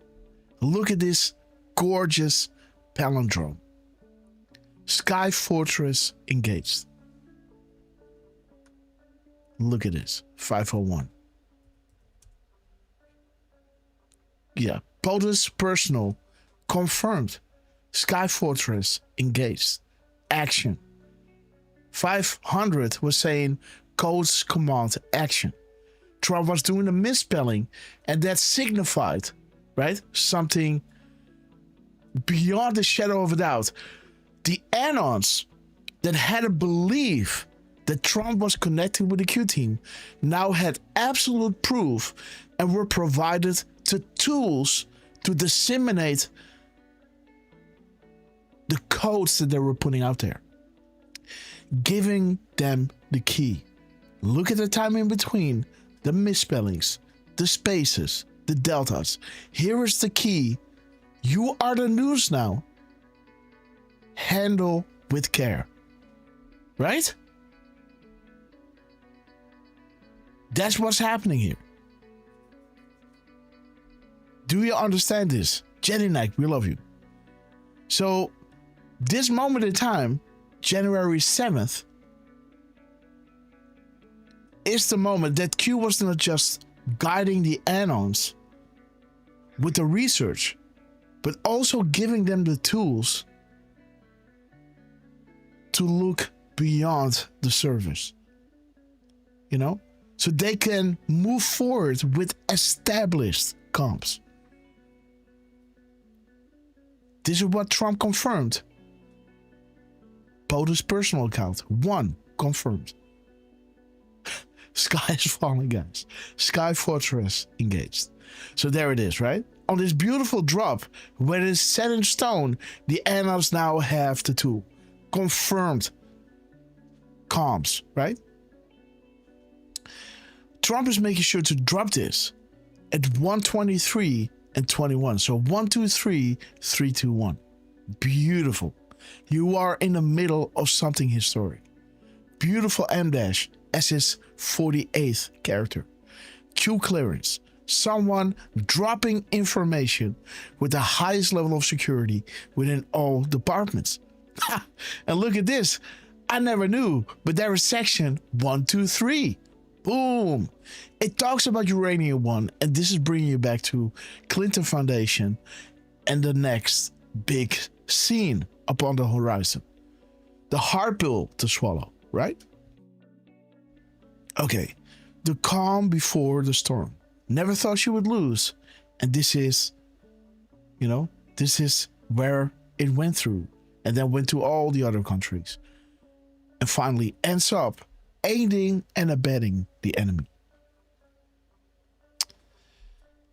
Look at this gorgeous palindrome. Sky Fortress engaged. Look at this, 501. Yeah, POTUS personal confirmed. Sky Fortress engaged. Action. 500 was saying codes command action. Trump was doing a misspelling and that signified, right, something beyond the shadow of a doubt. The anons that had a belief that Trump was connected with the Q team now had absolute proof and were provided the tools to disseminate the codes that they were putting out there, giving them the key. Look at the time in between, the misspellings, the spaces, the deltas. Here is the key. You are the news now. Handle with care. Right? That's what's happening here. Do you understand this? Jenny Knight, we love you. So, this moment in time, January 7th, is the moment that Q was not just guiding the Anons with the research, but also giving them the tools to look beyond the surface. You know? So they can move forward with established comps. This is what Trump confirmed. POTUS personal account. 1 confirmed. Sky is falling, guys. Sky Fortress engaged. So there it is, right? On this beautiful drop, where it is set in stone, the Anons now have the tool. Confirmed comms, right? Trump is making sure to drop this at 123 and 21. So 123, 321. Beautiful. You are in the middle of something historic. Beautiful M- as his 48th character. Q clearance. Someone dropping information with the highest level of security within all departments. And look at this. I never knew, but there is section 123. Boom. It talks about Uranium One, and this is bringing you back to Clinton Foundation and the next big scene upon the horizon. The hard pill to swallow, right? Okay. The calm before the storm. Never thought she would lose. And this is, this is where it went through. And then went to all the other countries. And finally ends up aiding and abetting the enemy.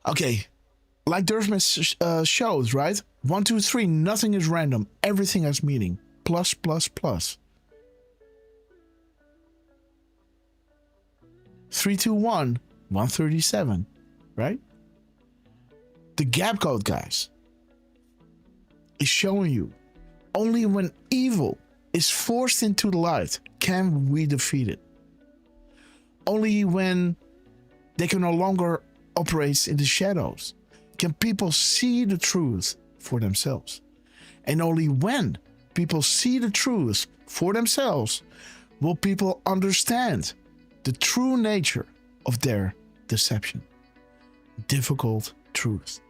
Okay. Like Derf shows, right? 1, 2, 3, nothing is random. Everything has meaning. Plus, plus, plus. 3, 2, 1, 137, right? The gap code, guys, is showing you only when evil is forced into the light can we defeat it. Only when they can no longer operate in the shadows can people see the truth for themselves. And only when people see the truth for themselves will people understand the true nature of their deception. Difficult truth.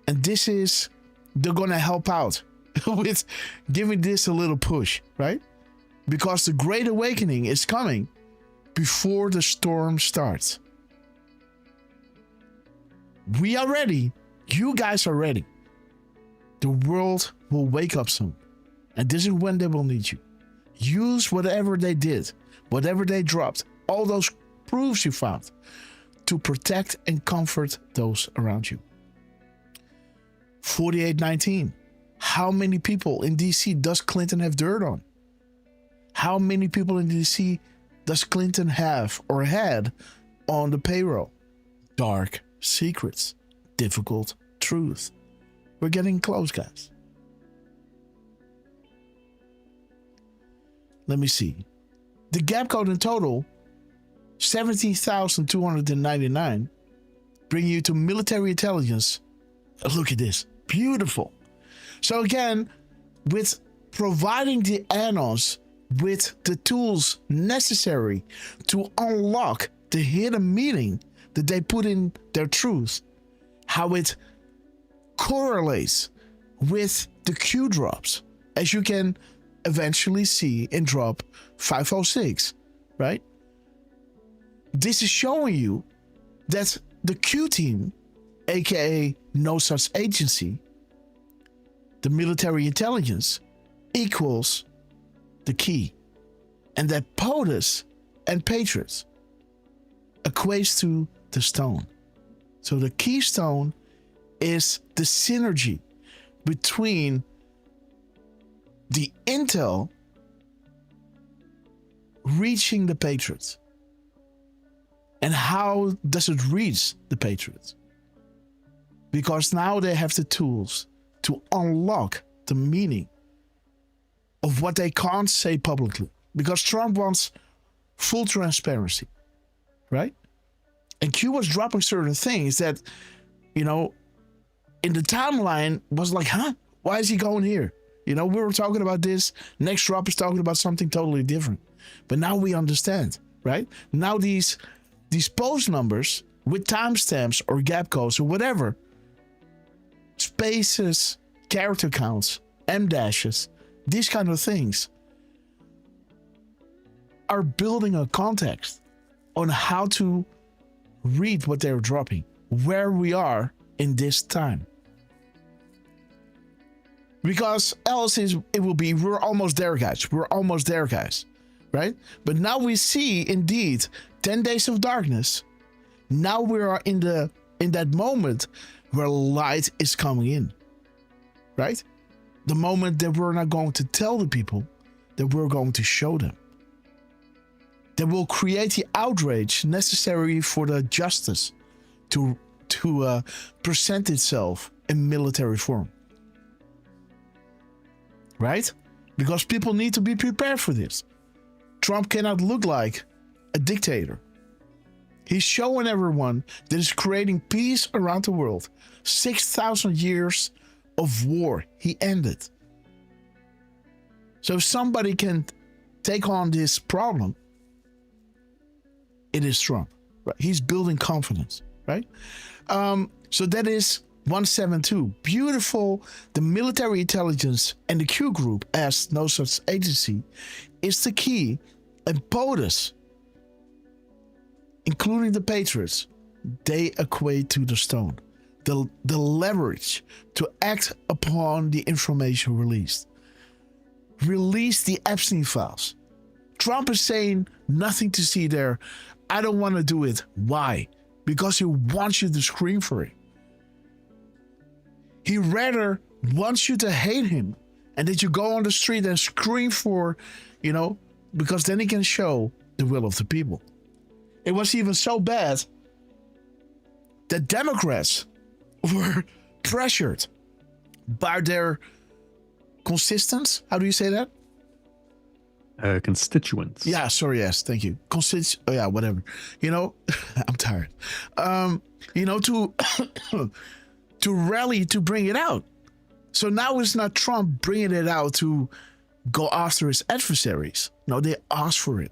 And this is, they're gonna help out with giving this a little push, right? Because the Great Awakening is coming before the storm starts. We are ready. You guys are ready. The world will wake up soon. And this is when they will need you. Use whatever they did, whatever they dropped, all those proofs you found to protect and comfort those around you. 4819. How many people in DC does Clinton have dirt on? How many people in DC does Clinton have or had on the payroll? Dark secrets. Difficult truth. We're getting close, guys. Let me see. The gap code in total, 17,299, bring you to military intelligence. Look at this. Beautiful. So again, with providing the Anons with the tools necessary to unlock the hidden meaning that they put in their truth, how it correlates with the Q drops, as you can eventually see in drop 506, right? This is showing you that the Q team, aka no such agency, the military intelligence, equals the key. And that POTUS and Patriots equates to the stone. So the keystone is the synergy between the intel reaching the Patriots. And how does it reach the Patriots? Because now they have the tools to unlock the meaning of what they can't say publicly. Because Trump wants full transparency, right? And Q was dropping certain things that, in the timeline was like, huh? Why is he going here? We were talking about this. Next drop is talking about something totally different. But now we understand. right? Now these post numbers with timestamps or gap codes or whatever, spaces, character counts, M dashes, these kind of things are building a context on how to read what they're dropping, where we are in this time. Because else it will be, we're almost there, guys. We're almost there, guys. Right? But now we see indeed 10 days of darkness. Now we are in that moment where light is coming in. Right? The moment that we're not going to tell the people, that we're going to show them. That will create the outrage necessary for the justice to present itself in military form. Right? Because people need to be prepared for this. Trump cannot look like a dictator. He's showing everyone that he's creating peace around the world. 6,000 years of war he ended. So if somebody can take on this problem, it is Trump. Right? He's building confidence. Right? So that is 172. Beautiful. The military intelligence and the Q group, as no such agency, is the key. And POTUS, including the Patriots, they equate to the stone. The leverage to act upon the information released. Release the Epstein files. Trump is saying nothing to see there. I don't want to do it. Why? Because he wants you to scream for it. He rather wants you to hate him and that you go on the street and scream for, because then he can show the will of the people. It was even so bad that Democrats were pressured by their constituents. How do you say that? Constituents. Yeah, sorry, yes, thank you. Whatever. I'm tired. To rally to bring it out. So now it's not Trump bringing it out to go after his adversaries. No, they asked for it.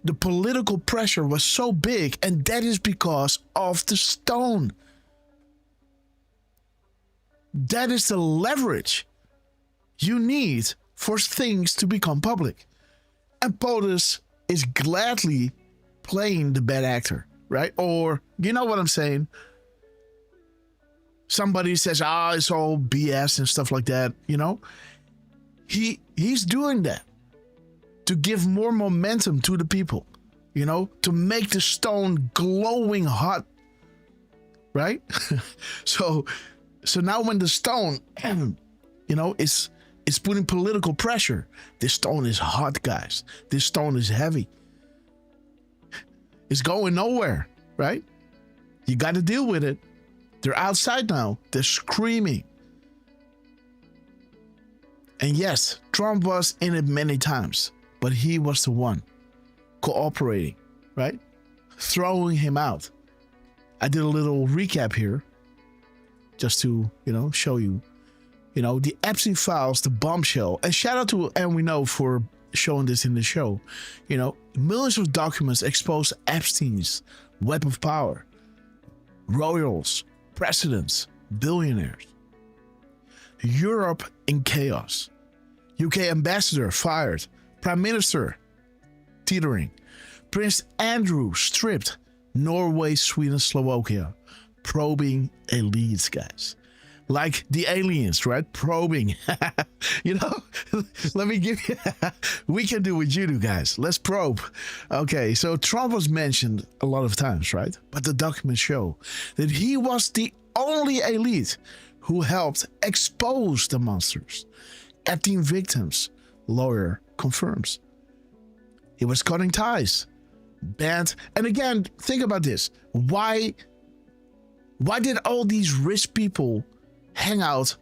The political pressure was so big, and that is because of the stone. That is the leverage you need for things to become public. And POTUS is gladly playing the bad actor, right? Or, you know what I'm saying? Somebody says, it's all BS and stuff like that, He's doing that to give more momentum to the people, to make the stone glowing hot, right? So now when the stone, is putting political pressure, this stone is hot, guys. This stone is heavy. It's going nowhere, right? You got to deal with it. They're outside now. They're screaming. And yes, Trump was in it many times, but he was the one cooperating, right? Throwing him out. I did a little recap here just to, show you, the Epstein files, the bombshell. And shout out to And We Know for showing this in the show. Millions of documents expose Epstein's web of power. Royals, presidents, billionaires. Europe in chaos. UK ambassador fired. Prime Minister teetering. Prince Andrew stripped. Norway, Sweden, Slovakia. Probing elites, guys. Like the aliens, right? Probing. Let me give you... We can do what you do, guys. Let's probe. Okay, so Trump was mentioned a lot of times, right? But the documents show that he was the only elite who helped expose the monsters. Epstein victims, lawyer confirms. He was cutting ties. Banned. And again, think about this. Why did all these rich people hang out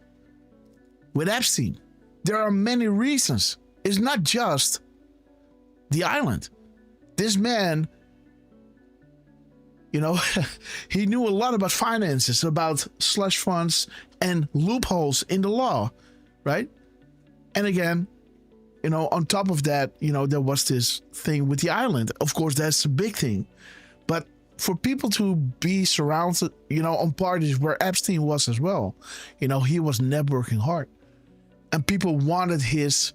with Epstein? There are many reasons. It's not just the island. This man, he knew a lot about finances, about slush funds and loopholes in the law, right? And again, on top of that, there was this thing with the island. Of course, that's a big thing. But for people to be surrounded, on parties where Epstein was as well, he was networking hard. And people wanted his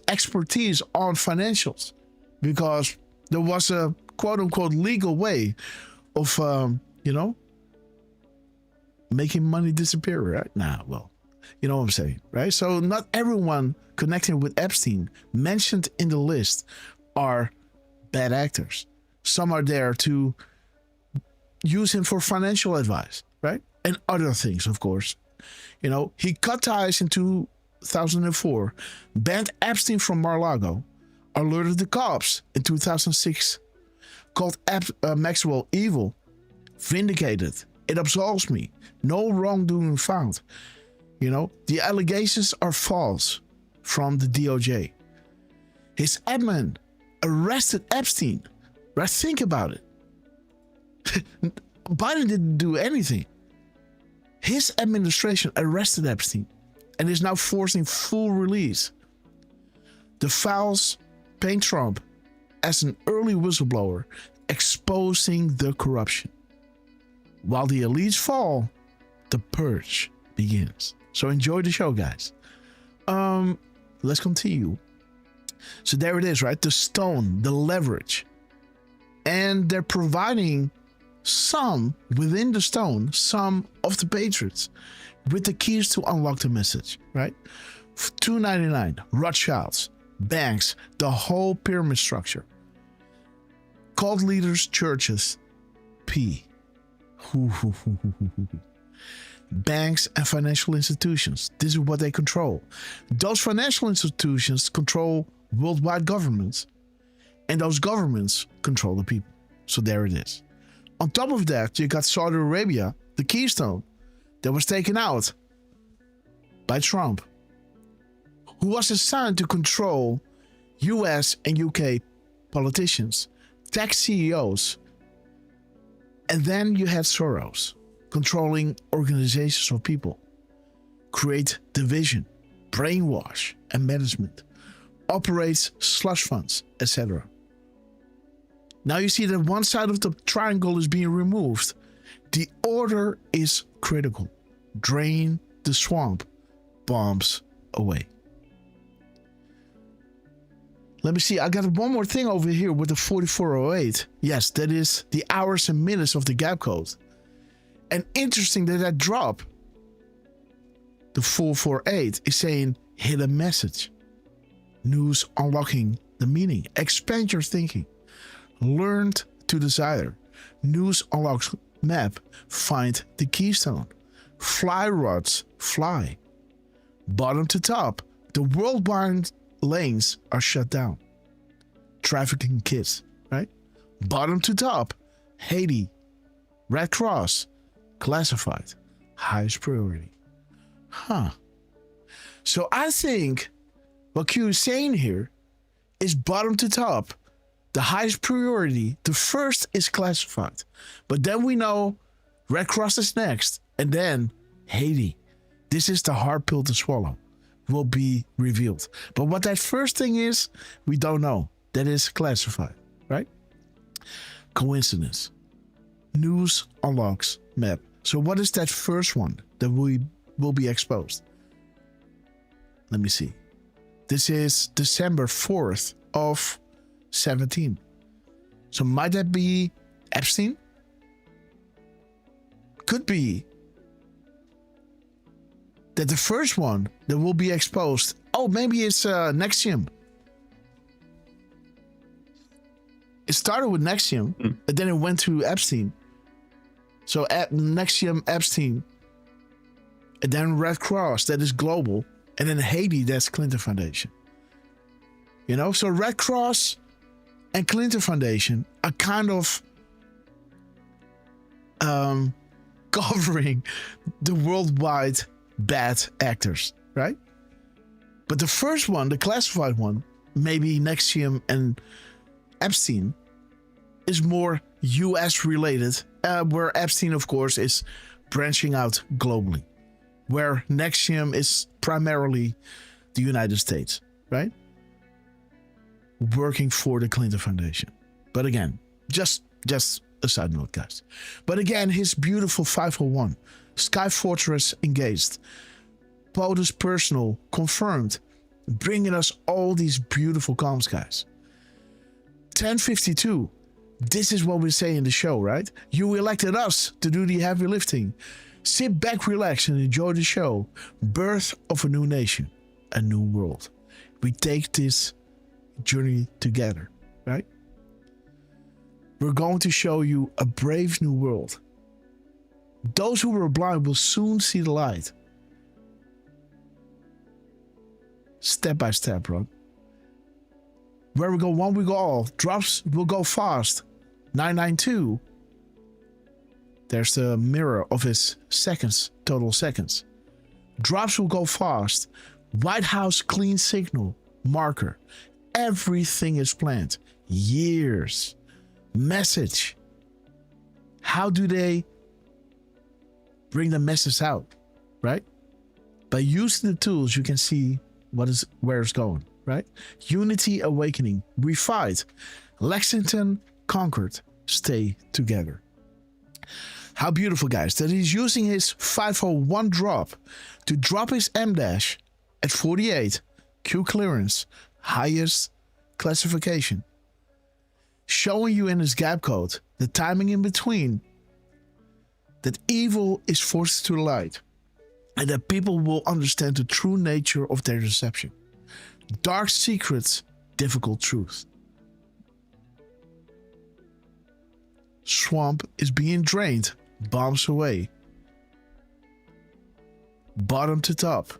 expertise on financials because there was a quote unquote legal way of, making money disappear, right? Well, you know what I'm saying, right? So not everyone connecting with Epstein mentioned in the list are bad actors. Some are there to use him for financial advice, right? And other things, of course. He cut ties in 2004, banned Epstein from Mar-a-Lago, alerted the cops in 2006, called Maxwell evil, vindicated, it absolves me, no wrongdoing found. The allegations are false from the DOJ. His admin arrested Epstein. Right? Think about it. Biden didn't do anything. His administration arrested Epstein and is now forcing full release. The files paint Trump as an early whistleblower, exposing the corruption. While the elites fall, the purge begins. So enjoy the show, guys. Let's continue. So there it is, right? The stone, the leverage. And they're providing within the stone, some of the patriots with the keys to unlock the message, right? $2.99, Rothschilds, banks, the whole pyramid structure. Cult leaders, churches, P. Banks and financial institutions. This is what they control. Those financial institutions control worldwide governments, and those governments control the people. So there it is. On top of that, you got Saudi Arabia, the keystone, that was taken out by Trump, who was assigned to control US and UK politicians, tech CEOs, and then you had Soros controlling organizations of people, create division, brainwash, and management, operates slush funds, etc. Now you see that one side of the triangle is being removed. The order is critical. Drain the swamp, bombs away. Let me see. I got one more thing over here with the 4408. Yes, that is the hours and minutes of the gap code. And interesting that drop, the 448, is saying hidden message. News unlocking the meaning. Expand your thinking. Learned to desire. News unlocks map. Find the keystone. Fly rods fly. Bottom to top, the worldwide lanes are shut down. Trafficking kids, right? Bottom to top, Haiti, Red Cross, classified, highest priority. So I think what Q is saying here is bottom to top, the highest priority. The first is classified, but then we know Red Cross is next, and then Haiti. This is the hard pill to swallow. Will be revealed. But what that first thing is, we don't know. That is classified, right? Coincidence. News unlocks map. So what is that first one that will be exposed? Let me see. This is December 4th of 17. So might that be Epstein? Could be that the first one that will be exposed, maybe it's Nexium. It started with Nexium, and then it went to Epstein. So Nexium, Epstein, and then Red Cross, that is global, and then Haiti, that's Clinton Foundation. So Red Cross and Clinton Foundation are kind of covering the worldwide bad actors, right? But the first one, the classified one, maybe Nexium and Epstein, is more US related, where Epstein, of course, is branching out globally, where Nexium is primarily the United States, right? Working for the Clinton Foundation. But again, just a side note, guys. But again, his beautiful 501, Sky Fortress engaged, POTUS personal confirmed, bringing us all these beautiful comms, guys. 1052. This is what we say in the show, right? You elected us to do the heavy lifting. Sit back, relax, and enjoy the show. Birth of a new nation, a new world. We take this journey together, right? We're going to show you a brave new world. Those who were blind will soon see the light. Step by step, bro. Where we go one, we go all. Drops will go fast. 992. There's the mirror of his seconds, total seconds. Drops will go fast. White House clean signal. Marker. Everything is planned. Years. Message. How do they bring the message out, right? By using the tools, you can see where it's going, right? Unity awakening. We fight. Lexington conquered. Stay together. How beautiful, guys, that he's using his 501 drop to drop his M-dash at 48. Q clearance. Highest classification. Showing you in his gap code the timing in between, that evil is forced to the light, and that people will understand the true nature of their deception. Dark secrets, difficult truth. Swamp is being drained, bombs away. Bottom to top,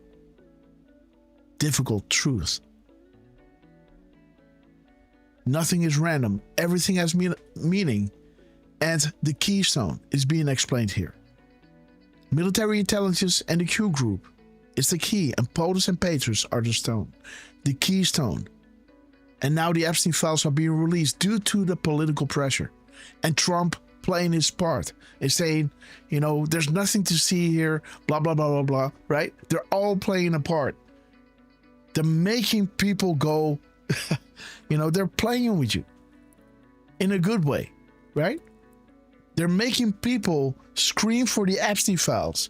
difficult truth. Nothing is random. Everything has meaning. And the keystone is being explained here. Military intelligence and the Q group is the key, and POTUS and Patriots are the stone. The keystone. And now the Epstein files are being released due to the political pressure. And Trump playing his part and saying, you know, there's nothing to see here, blah, blah, blah, blah, blah, right? They're all playing a part. They're making people go, you know, they're playing with you in a good way, right? They're making people scream for the Epstein files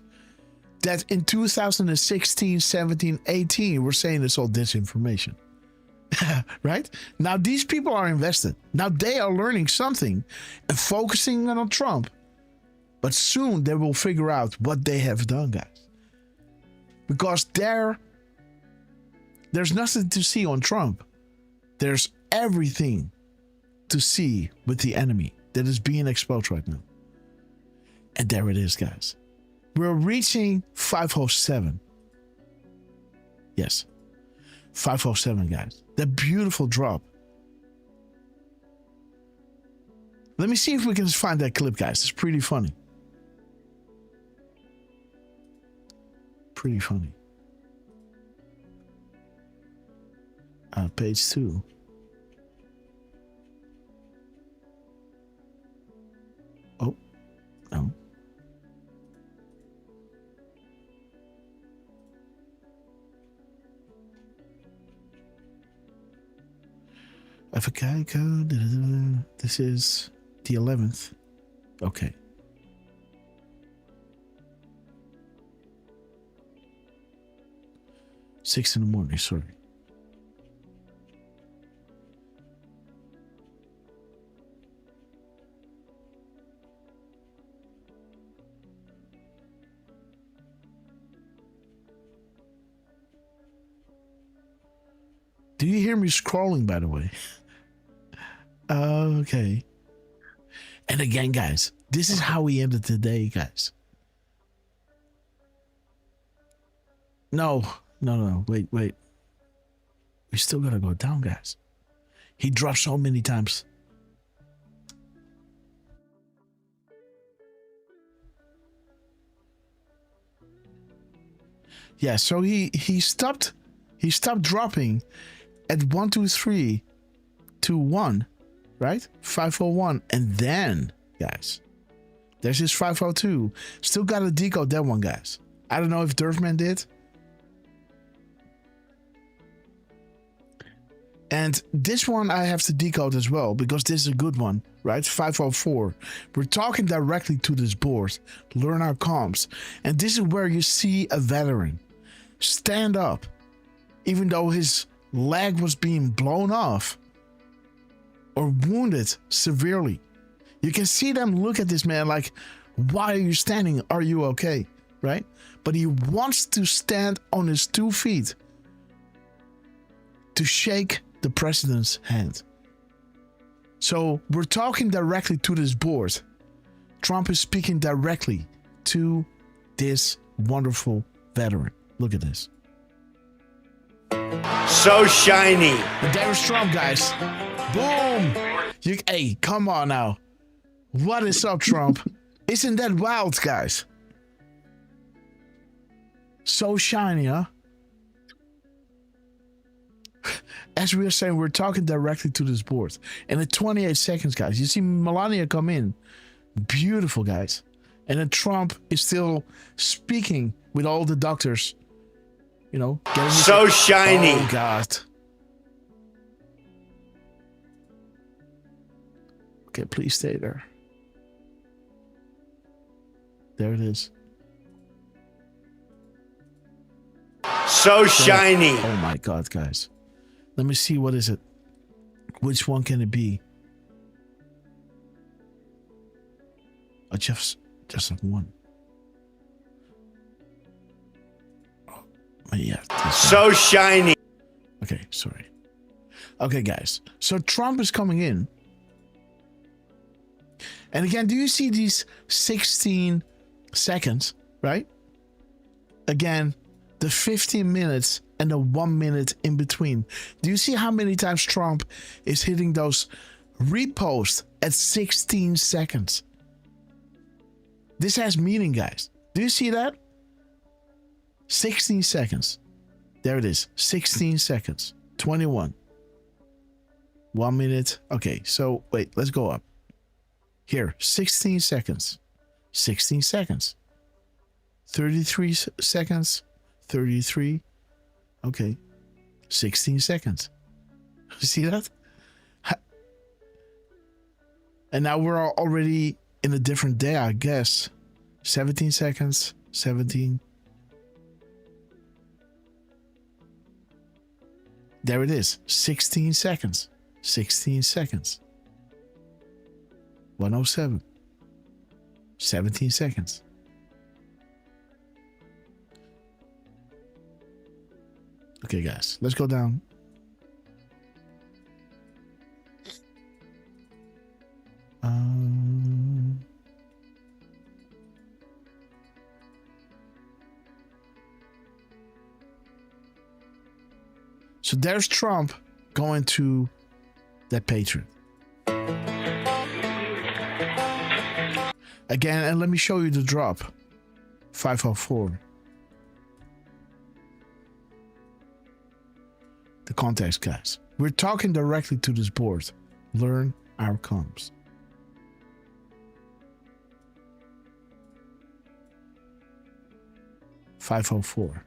that in 2016, 17, 18, we're saying it's all disinformation, right? Now, these people are invested. Now they are learning something and focusing on Trump, but soon they will figure out what they have done, guys, because there's nothing to see on Trump. There's everything to see with the enemy that is being exposed right now. And there it is, guys. We're reaching 507. Yes, 507, guys. That beautiful drop. Let me see if we can find that clip, guys. It's pretty funny. Pretty funny. Page 2. Oh, no. Even kijken. This is the 11th. Okay. Six in the morning, sorry. Do you hear me scrolling, by the way? Okay. And again, guys, this is how we ended the day, guys. No. Wait. We still gotta go down, guys. He dropped so many times. Yeah, so he stopped dropping at 1, 2, 3, 2, 1, right? 501, and then, guys, there's his 502. Still gotta decode that one, guys. I don't know if Derfman did. And this one I have to decode as well, because this is a good one, right? 504. We're talking directly to this board. Learn our comms. And this is where you see a veteran stand up, even though his leg was being blown off or wounded severely. You can see them look at this man like, why are you standing? Are you okay? Right? But he wants to stand on his 2 feet to shake the president's hand. So we're talking directly to this board. Trump is speaking directly to this wonderful veteran. Look at this. So shiny. And there's Trump, guys. Boom. Hey, come on now. What is up, Trump? Isn't that wild, guys? So shiny, huh? As we were saying, we're talking directly to this board. And in 28 seconds, guys, you see Melania come in. Beautiful, guys. And then Trump is still speaking with all the doctors. You know, getting so shiny. Oh, God. Okay, please stay there. There it is. So shiny. Oh my God, guys. Let me see, what is it? Which one can it be? Oh, just like one. Oh, yeah. So shiny. Okay, sorry. Okay, guys. So Trump is coming in. And again, do you see these 16 seconds, right? Again, the 15 minutes and the 1 minute in between. Do you see how many times Trump is hitting those reposts at 16 seconds? This has meaning, guys. Do you see that? 16 seconds. There it is. 16 seconds. 21. 1 minute. Okay, so wait, let's go up. Here, 16 seconds. 16 seconds. 33 seconds. 33. Okay. 16 seconds. You see that? And now we're already in a different day, I guess. 17 seconds. 17. There it is. 16 seconds. 16 seconds. 107. 17 seconds. Okay, guys, let's go down. So there's Trump going to that Patriot. Again, and let me show you the drop. 504. The context, guys. We're talking directly to this board. Learn our comms. .504.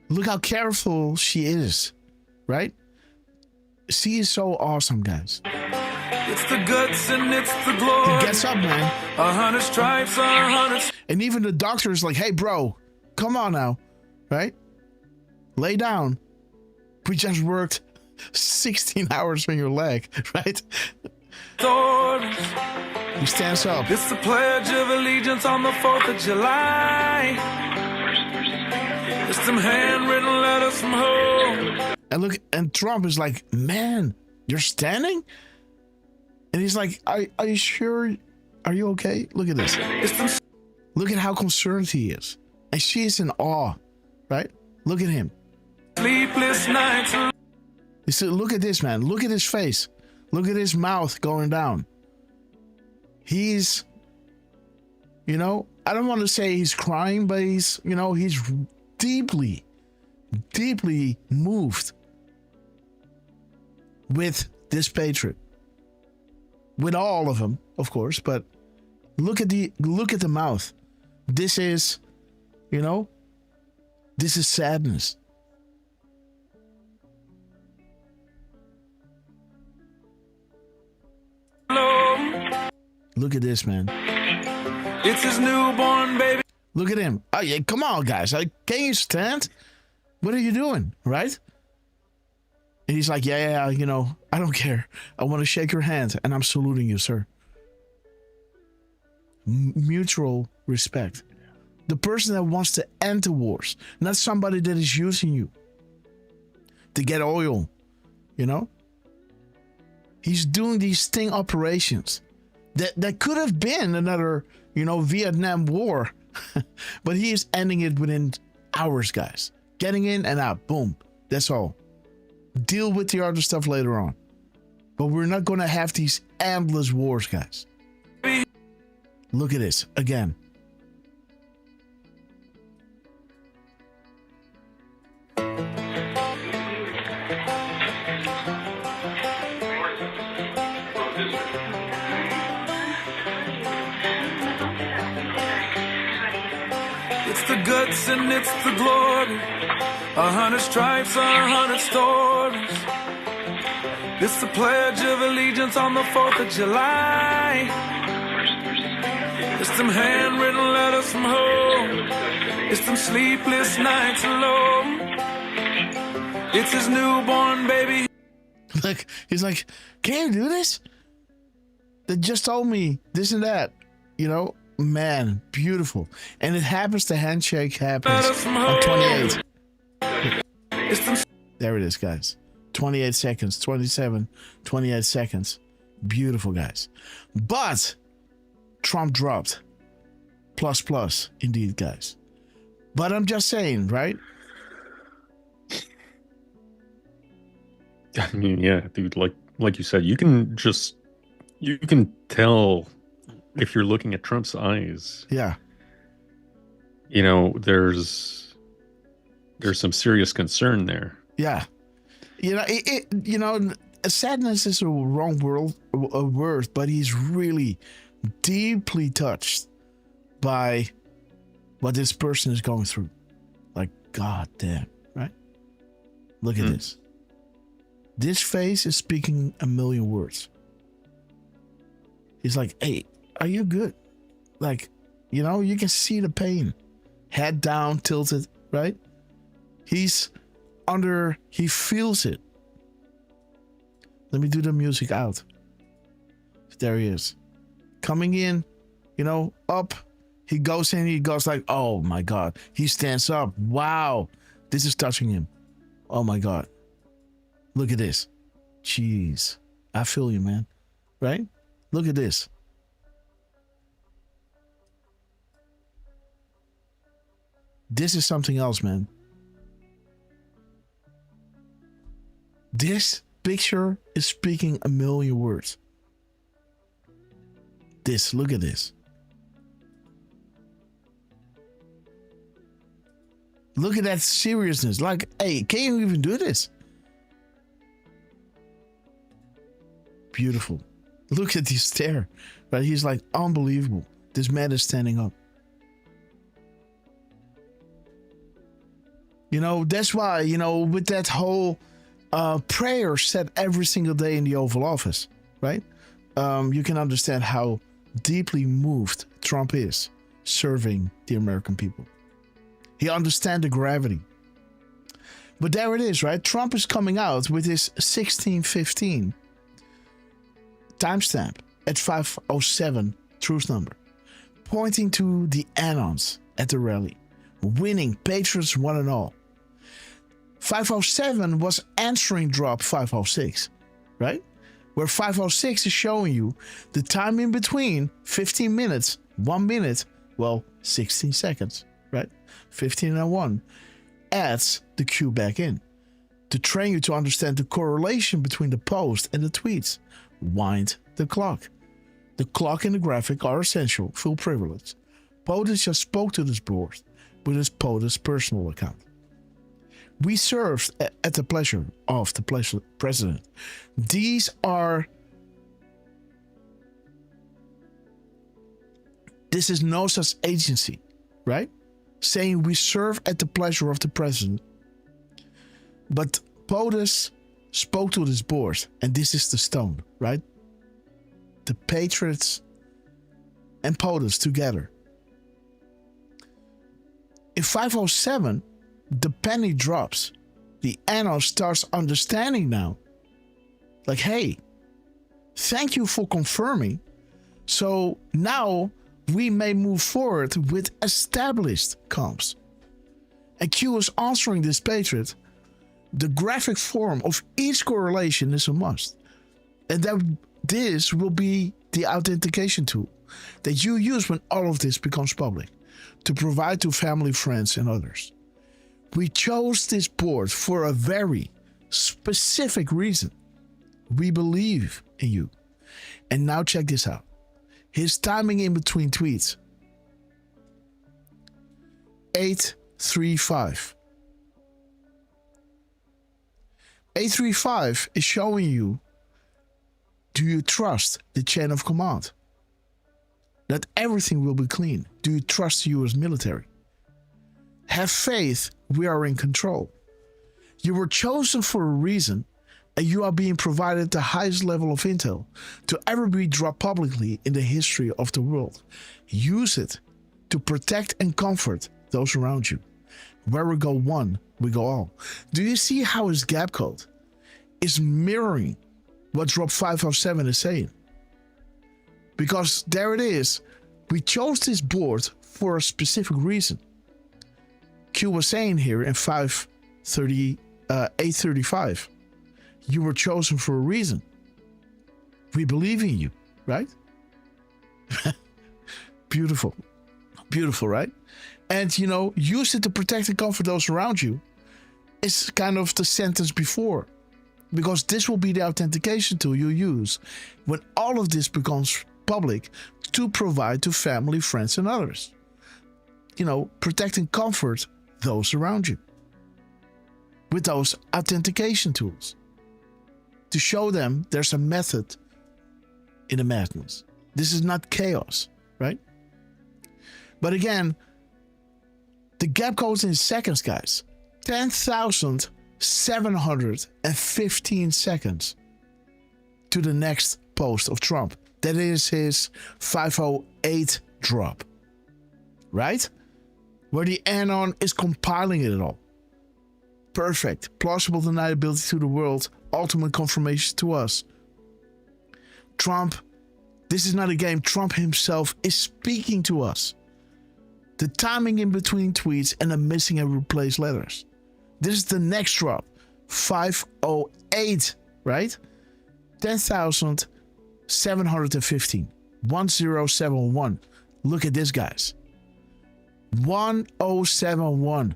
Look how careful she is, right? She is so awesome, guys. It's the guts and it's the glory. He gets up, man. 100 stripes, 100. And even the doctor is like, hey, bro, come on now, right? Lay down. We just worked 16 hours on your leg, right? He stands up. It's the Pledge of Allegiance on the 4th of July. It's some handwritten letters from home. And look, and Trump is like, man, you're standing? And he's like, are you sure? Are you okay? Look at this. Look at how concerned he is. And she is in awe, right? Look at him. Sleepless nights. He said, look at this, man. Look at his face. Look at his mouth going down. He's, you know, I don't want to say he's crying, but he's, you know, he's deeply, deeply moved with this patriot. With all of them, of course, but Look at the mouth. This is, this is sadness. Look at this, man. It's his newborn baby. Look at him. Oh, yeah, come on, guys. Can you stand? What are you doing, right? And he's like, yeah, I don't care. I want to shake your hand, and I'm saluting you, sir. Mutual respect. The person that wants to end the wars, not somebody that is using you to get oil, He's doing these sting operations that could have been another, Vietnam War, but he is ending it within hours, guys. Getting in and out, boom, that's all. Deal with the other stuff later on. But we're not going to have these endless wars, guys. Look at this again. It's the guts and it's the glory. 100 stripes, 100 stories. It's the Pledge of Allegiance on the 4th of July. It's them handwritten letters from home. It's them sleepless nights alone. It's his newborn baby. He's like, can you do this? They just told me this and that. Man, beautiful. And it happens, the handshake happens on 28. There it is, guys. 28 seconds, 27, 28 seconds. Beautiful, guys. But Trump dropped. Plus, indeed, guys. But I'm just saying, right? I mean, yeah, dude, like you said, you can tell if you're looking at Trump's eyes. Yeah. There's some serious concern there. Yeah. Sadness is a wrong word, but he's really deeply touched by what this person is going through. Like, God damn, right? Look at this. This face is speaking a million words. He's like, hey, are you good? Like, you can see the pain. Head down, tilted, right? He feels it. Let me do the music out. There he is. Coming in, up. He goes in, he goes like, oh my God. He stands up. Wow. This is touching him. Oh my God. Look at this. Jeez. I feel you, man. Right? Look at this. This is something else, man. This picture is speaking a million words. Look at this. Look at that seriousness. Like, hey, can you even do this? Beautiful. Look at this stare. Right? He's like, unbelievable. This man is standing up. That's why, with that whole prayer said every single day in the Oval Office, right? You can understand how deeply moved Trump is serving the American people. He understands the gravity. But there it is, right? Trump is coming out with his 1615 timestamp at 5:07 truth number, pointing to the anons at the rally, winning patriots one and all. 5:07 was answering drop 5:06, right? Where 5:06 is showing you the time in between 15 minutes, 1 minute, 16 seconds, right? 15 and 1 adds the cue back in to train you to understand the correlation between the post and the tweets. Wind the clock. The clock and the graphic are essential, full privilege. POTUS just spoke to this board with his POTUS personal account. We served at the pleasure of the president. These are This is no such agency, right? Saying we serve at the pleasure of the president. But POTUS spoke to this board, and this is the stone, right? The Patriots and POTUS together. In 507, the penny drops. The Anon starts understanding now. Like, hey, thank you for confirming. So now we may move forward with established comps. And Q is answering this Patriot. The graphic form of each correlation is a must. And that this will be the authentication tool that you use when all of this becomes public to provide to family, friends, and others. We chose this board for a very specific reason. We believe in you. And now check this out. His timing in between tweets. 835. 835 is showing you, do you trust the chain of command? That everything will be clean. Do you trust the US military? Have faith, we are in control. You were chosen for a reason, and you are being provided the highest level of intel to ever be dropped publicly in the history of the world. Use it to protect and comfort those around you. Where we go one, we go all. Do you see how his gap code is mirroring what drop 507 is saying? Because there it is. We chose this board for a specific reason. Q was saying here in 835, you were chosen for a reason. We believe in you, right? Beautiful. Beautiful, right? And, use it to protect and comfort those around you. It's kind of the sentence before. Because this will be the authentication tool you use when all of this becomes public to provide to family, friends, and others. Protect and comfort those around you with those authentication tools to show them there's a method in the madness. This is not chaos, right? But again, the gap code's in seconds, guys. 10,715 seconds to the next post of Trump. That is his 508 drop, right? Where the Anon is compiling it all. Perfect. Plausible deniability to the world. Ultimate confirmation to us. Trump, this is not a game. Trump himself is speaking to us. The timing in between tweets and the missing and replaced letters. This is the next drop. 508, right? 10,715. 1071. Look at this, guys. 1071.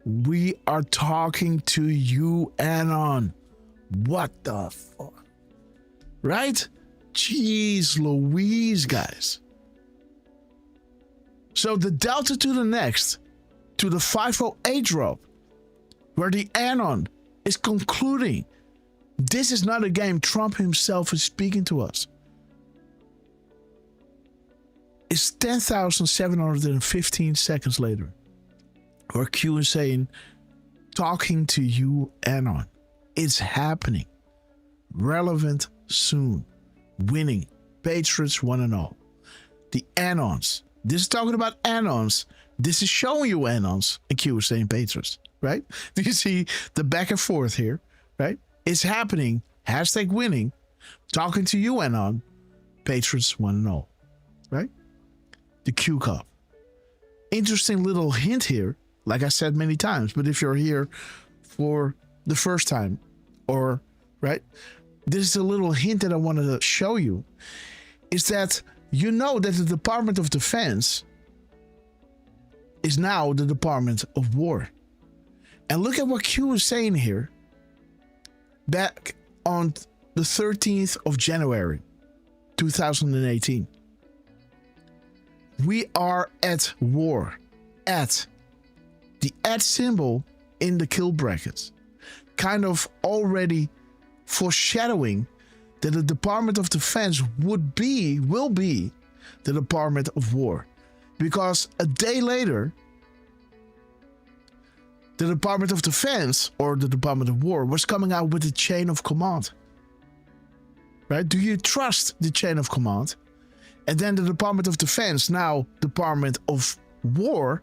We are talking to you, Anon. What the fuck? Right? Jeez Louise, guys. So the delta to the next, to the 508 drop, where the Anon is concluding, this is not a game. Trump himself is speaking to us. It's 10,715 seconds later, where Q is saying, talking to you, Anon. It's happening. Relevant soon. Winning. Patriots one and all. The Anons. This is talking about Anons. This is showing you Anons. And Q is saying Patriots, right? Do you see the back and forth here, right? It's happening. Hashtag winning. Talking to you, Anon. Patriots one and all, right? The Q Cup. Interesting little hint here, like I said many times, but if you're here for the first time, or, right, this is a little hint that I wanted to show you, is that you know that the Department of Defense is now the Department of War. And look at what Q is saying here. Back on the 13th of January, 2018. We are at war. At. The at symbol in the kill brackets. Kind of already foreshadowing that the Department of Defense will be the Department of War. Because a day later, the Department of Defense, or the Department of War, was coming out with a chain of command. Right? Do you trust the chain of command? And then the Department of Defense, now Department of War,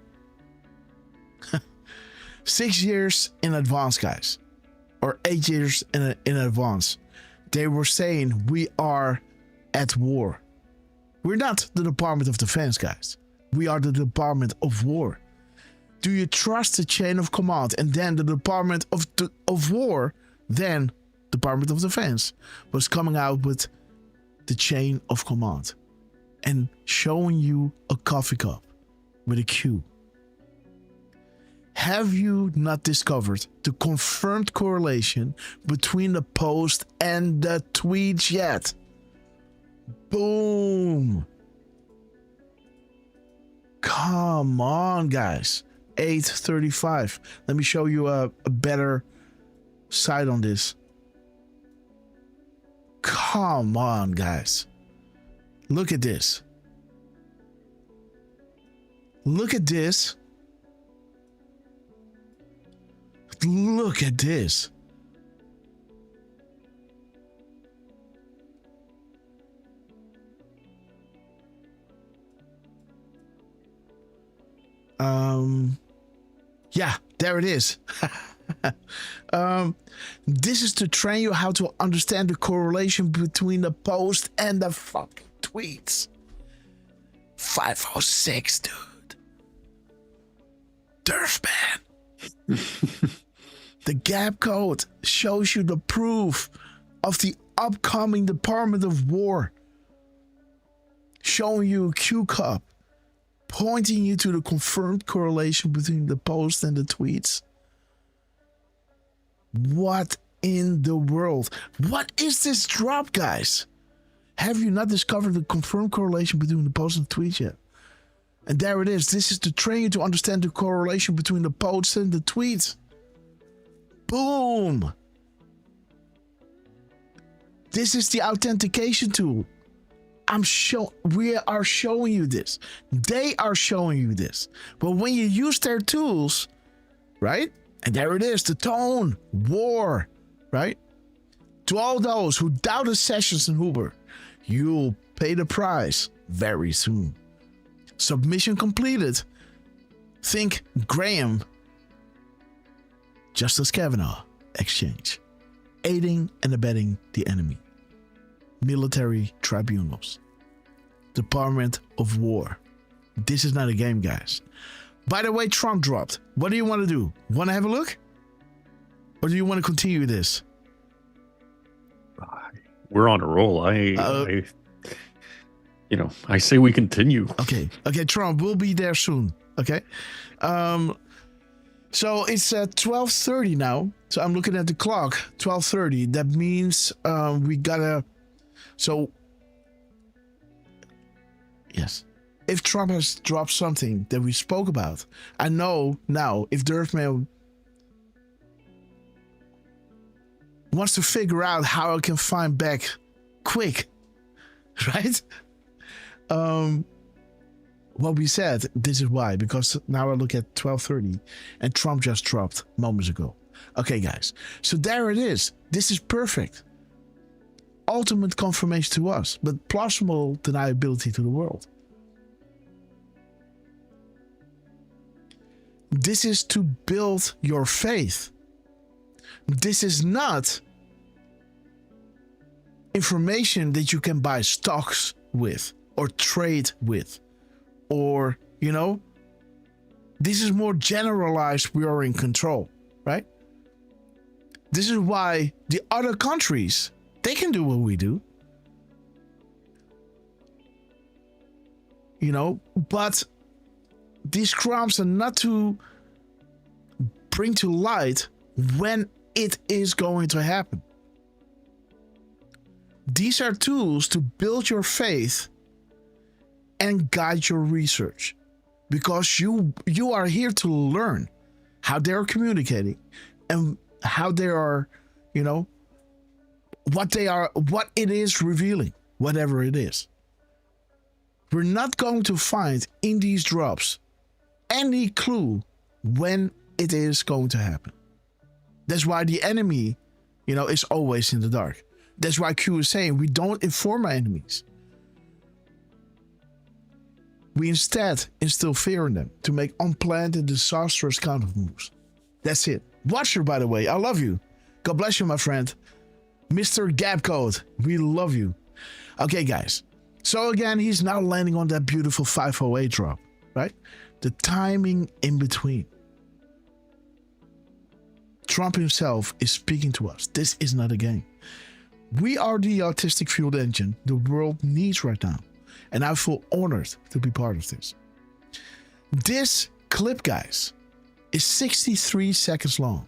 6 years in advance, guys. Or 8 years in advance. They were saying, we are at war. We're not the Department of Defense, guys. We are the Department of War. Do you trust the chain of command? And then the Department of War, then Department of Defense, was coming out with the chain of command and showing you a coffee cup with a Q. Have you not discovered the confirmed correlation between the post and the tweets yet? Boom. Come on, guys. 8:35. Let me show you a better side on this. Come on, guys. Look at this. Look at this. Look at this. Yeah, there it is. This is to train you how to understand the correlation between the post and the fucking tweets. 506, dude. Derf, man. The gap code shows you the proof of the upcoming Department of War. Showing you a Q cup. Pointing you to the confirmed correlation between the post and the tweets. What in the world? What is this drop, guys? Have you not discovered the confirmed correlation between the post and the tweets yet? And there it is. This is to train you to understand the correlation between the posts and the tweets. Boom. This is the authentication tool. We are showing you this. They are showing you this. But when you use their tools, right? And there it is, the tone, war, right? To all those who doubted Sessions and Huber, you'll pay the price very soon. Submission completed. Think Graham, Justice Kavanaugh exchange. Aiding and abetting the enemy. Military tribunals. Department of War. This is not a game, guys. By the way, Trump dropped. What do you want to do? Want to have a look? Or do you want to continue this? We're on a roll. I say we continue. Okay, Trump will be there soon. Okay. So it's 12:30 now. So I'm looking at the clock. 12:30. That means we gotta. So, yes, if Trump has dropped something that we spoke about, I know now if Derfman wants to figure out how I can find back quick, right? What we said, this is why, because now I look at 12:30 and Trump just dropped moments ago. Okay, guys, so there it is. This is perfect. Ultimate confirmation to us, but plausible deniability to the world. This is to build your faith. This is not information that you can buy stocks with or trade with, or, this is more generalized. We are in control, right? This is why the other countries, they can do what we do. But these crimes are not to bring to light when it is going to happen. These are tools to build your faith and guide your research. Because you are here to learn how they're communicating and how they are, what it is revealing, whatever it is. We're not going to find in these drops any clue when it is going to happen. That's why the enemy, is always in the dark. That's why Q is saying we don't inform our enemies. We instead instill fear in them to make unplanned and disastrous counter moves. That's it. Watcher, by the way, I love you. God bless you, my friend. Mr. Decode, we love you. Okay, guys. So again, he's now landing on that beautiful 508 drop, right? The timing in between. Trump himself is speaking to us. This is not a game. We are the autistic fueled engine the world needs right now. And I feel honored to be part of this. This clip, guys, is 63 seconds long.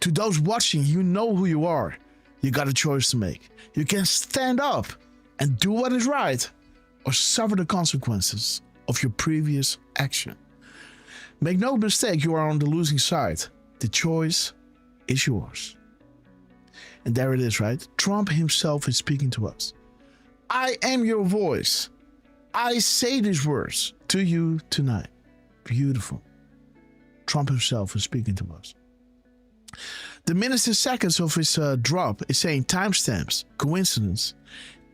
To those watching, you know who you are. You got a choice to make. You can stand up and do what is right, or suffer the consequences of your previous action. Make no mistake, you are on the losing side. The choice is yours. And there it is, right? Trump himself is speaking to us. I am your voice. I say these words to you tonight. Beautiful. Trump himself is speaking to us. The minutes and seconds of his drop is saying timestamps, coincidence.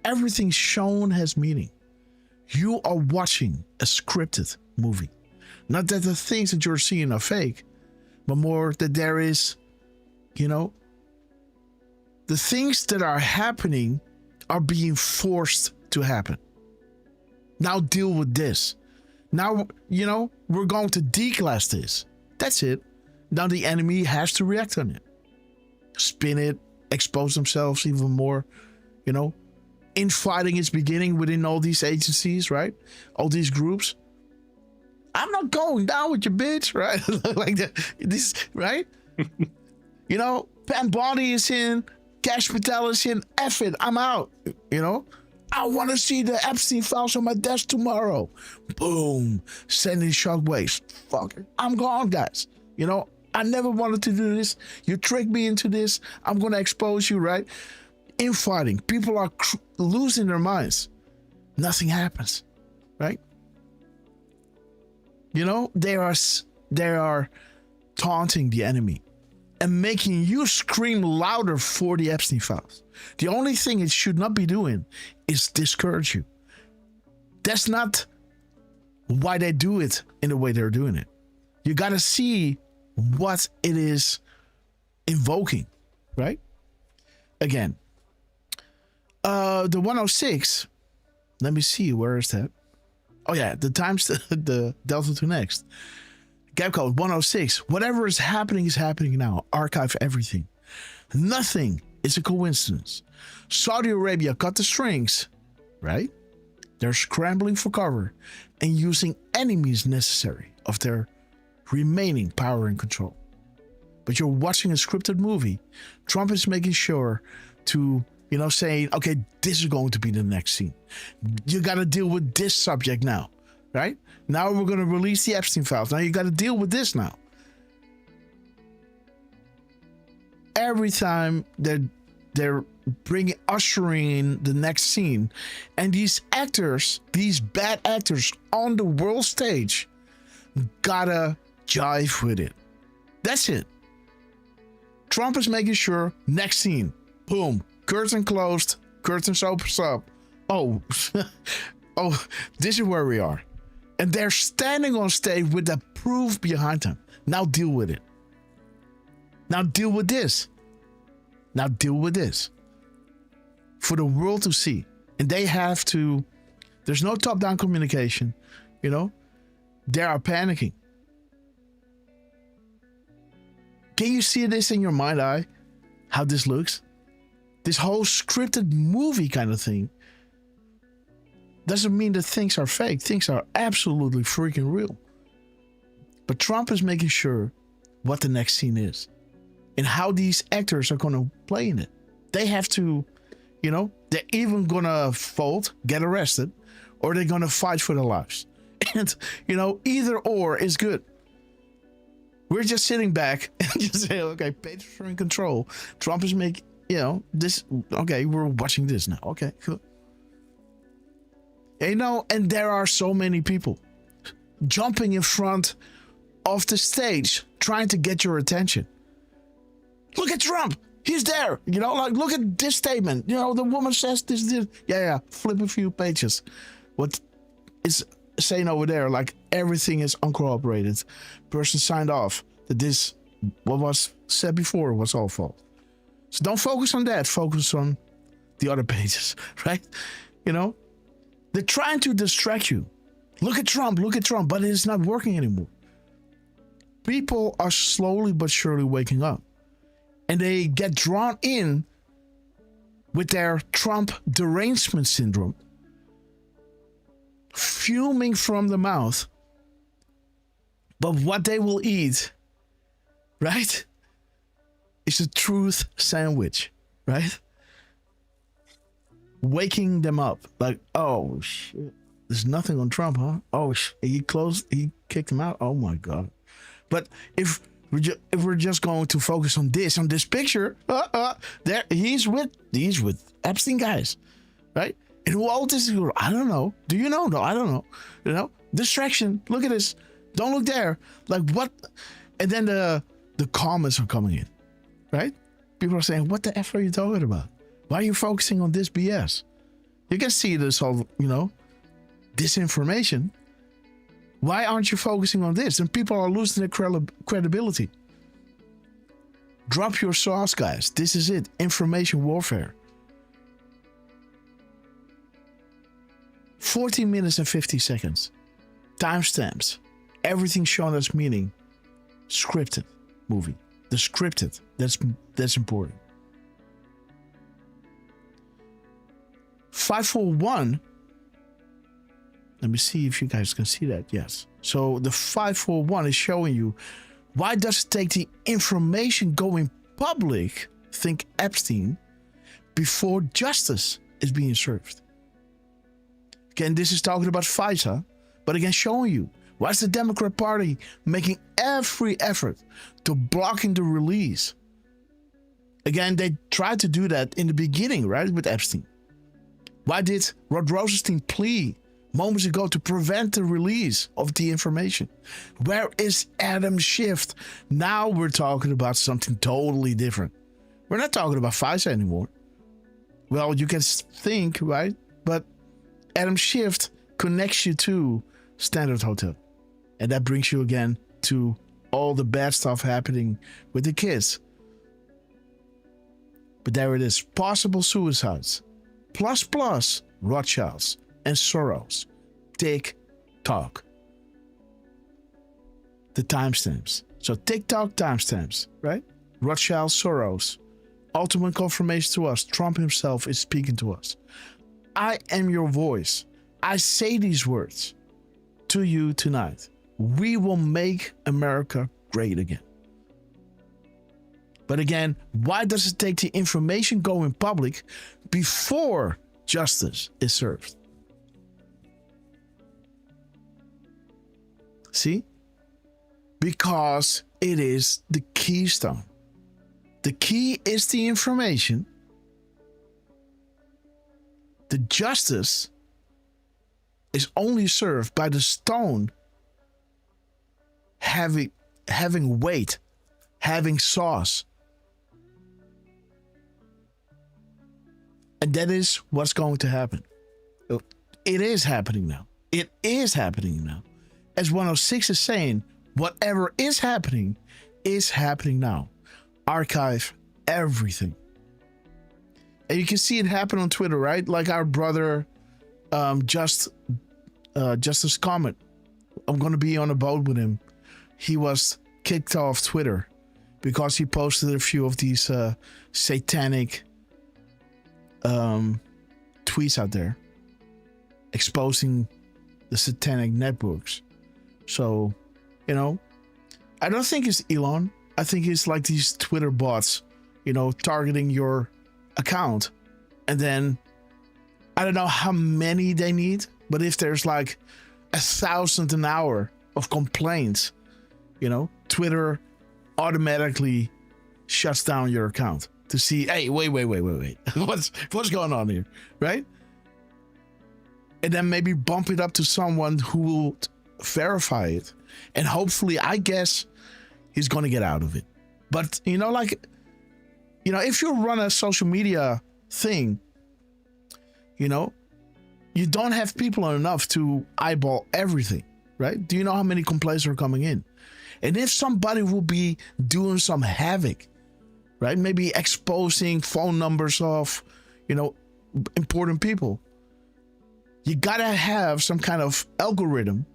Everything shown has meaning. You are watching a scripted movie. Not that the things that you're seeing are fake, but more that there is, the things that are happening are being forced to happen. Now deal with this. Now, we're going to declass this. That's it. Now the enemy has to react on it. Spin it, expose themselves even more, Infighting is beginning within all these agencies, right? All these groups. I'm not going down with your bitch, right? Like this, right? Pam Bondi is in, Cash Patel is in, F it, I'm out, I want to see the Epstein files on my desk tomorrow. Boom, sending shockwaves. Fuck it, I'm gone, guys. I never wanted to do this. You tricked me into this. I'm going to expose you, right? Infighting. People are losing their minds. Nothing happens, right? They are taunting the enemy and making you scream louder for the Epstein files. The only thing it should not be doing is discourage you. That's not why they do it in the way they're doing it. You got to see what it is invoking, right? Again, the 106, let me see, where is that? Oh yeah, the times the Delta to next. Gap code 106. Whatever is happening now. Archive everything. Nothing is a coincidence. Saudi Arabia cut the strings, right? They're scrambling for cover and using any means necessary of their remaining power and control. But you're watching a scripted movie. Trump is making sure to, saying, okay, this is going to be the next scene. You got to deal with this subject now, right? Now we're going to release the Epstein files. Now you got to deal with this now. Every time they're ushering in the next scene, and these actors, these bad actors on the world stage, gotta jive with it. That's it. Trump is making sure, next scene, boom, curtain closed, curtains opens up. Oh, this is where we are. And they're standing on stage with the proof behind them. Now deal with it. Now deal with this. Now deal with this. For the world to see. And they have to, there's no top-down communication, They are panicking. Can you see this in your mind's eye? How this looks? This whole scripted movie kind of thing doesn't mean that things are fake. Things are absolutely freaking real. But Trump is making sure what the next scene is and how these actors are going to play in it. They have to, they're even going to fold, get arrested, or they're going to fight for their lives. And, either or is good. We're just sitting back and just say, okay, patriots are in control. Trump is making, this, okay, we're watching this now. Okay, cool. You know, and there are so many people jumping in front of the stage trying to get your attention. Look at Trump. He's there. You know, like, look at this statement. You know, the woman says this. Yeah. Flip a few pages. What is saying over there? Like, everything is uncorroborated. Person signed off that this, what was said before, was all false. So don't focus on that. Focus on the other pages, right? You know, they're trying to distract you. Look at Trump, but it's not working anymore. People are slowly but surely waking up. And they get drawn in with their Trump derangement syndrome, fuming from the mouth. But what they will eat, right, is a truth sandwich, right? Waking them up like, oh shit, there's nothing on Trump, huh? Oh, he kicked him out. Oh my God. But if we're just going to focus on this picture, there he's with Epstein guys, right? And who else is he? I don't know. Do you know? No, I don't know. You know, distraction. Look at this. Don't look there. Like, what? And then the comments are coming in, right? People are saying, what the F are you talking about? Why are you focusing on this BS? You can see this whole, you know, disinformation. Why aren't you focusing on this? And people are losing their credibility. Drop your sauce, guys. This is it. Information warfare. 14 minutes and 50 seconds. Timestamps. Everything shown as meaning. Scripted movie. The scripted. That's important. 541. Let me see if you guys can see that. Yes. So the 541 is showing you, why does it take the information going public, think Epstein, before justice is being served? Again, this is talking about FISA, but again, showing you, why is the Democrat Party making every effort to blocking the release? Again, they tried to do that in the beginning, right, with Epstein. Why did Rod Rosenstein plea moments ago to prevent the release of the information? Where is Adam Schiff? Now we're talking about something totally different. We're not talking about FISA anymore. Well, you can think, right? But Adam Schiff connects you to Standard Hotel. And that brings you again to all the bad stuff happening with the kids. But there it is. Possible suicides. Plus, Rothschilds and Soros. TikTok. The timestamps. So TikTok timestamps, right? Rothschild, Soros. Ultimate confirmation to us. Trump himself is speaking to us. I am your voice. I say these words to you tonight. We will make America great again. But again, why does it take the information going public before justice is served? See? Because it is the keystone. The key is the information. The justice is only served by the stone having weight, having sauce. And that is what's going to happen. It is happening now. It is happening now. As 106 is saying, whatever is happening now. Archive everything. And you can see it happen on Twitter, right? Like our brother, Justice Comet. I'm going to be on a boat with him. He was kicked off Twitter because he posted a few of these satanic tweets out there exposing the satanic networks. So, you know, I don't think it's Elon. I think it's like these Twitter bots, you know, targeting your account. And then I don't know how many they need, but if there's like 1,000 an hour of complaints, you know, Twitter automatically shuts down your account to see, hey, wait. What's going on here, right? and then maybe bump it up to someone who will verify it. And hopefully, I guess, he's going to get out of it. But, if you run a social media thing, you don't have people enough to eyeball everything, right? Do you know how many complaints are coming in? And if somebody will be doing some havoc, right? Maybe exposing phone numbers of, important people. You gotta have some kind of algorithm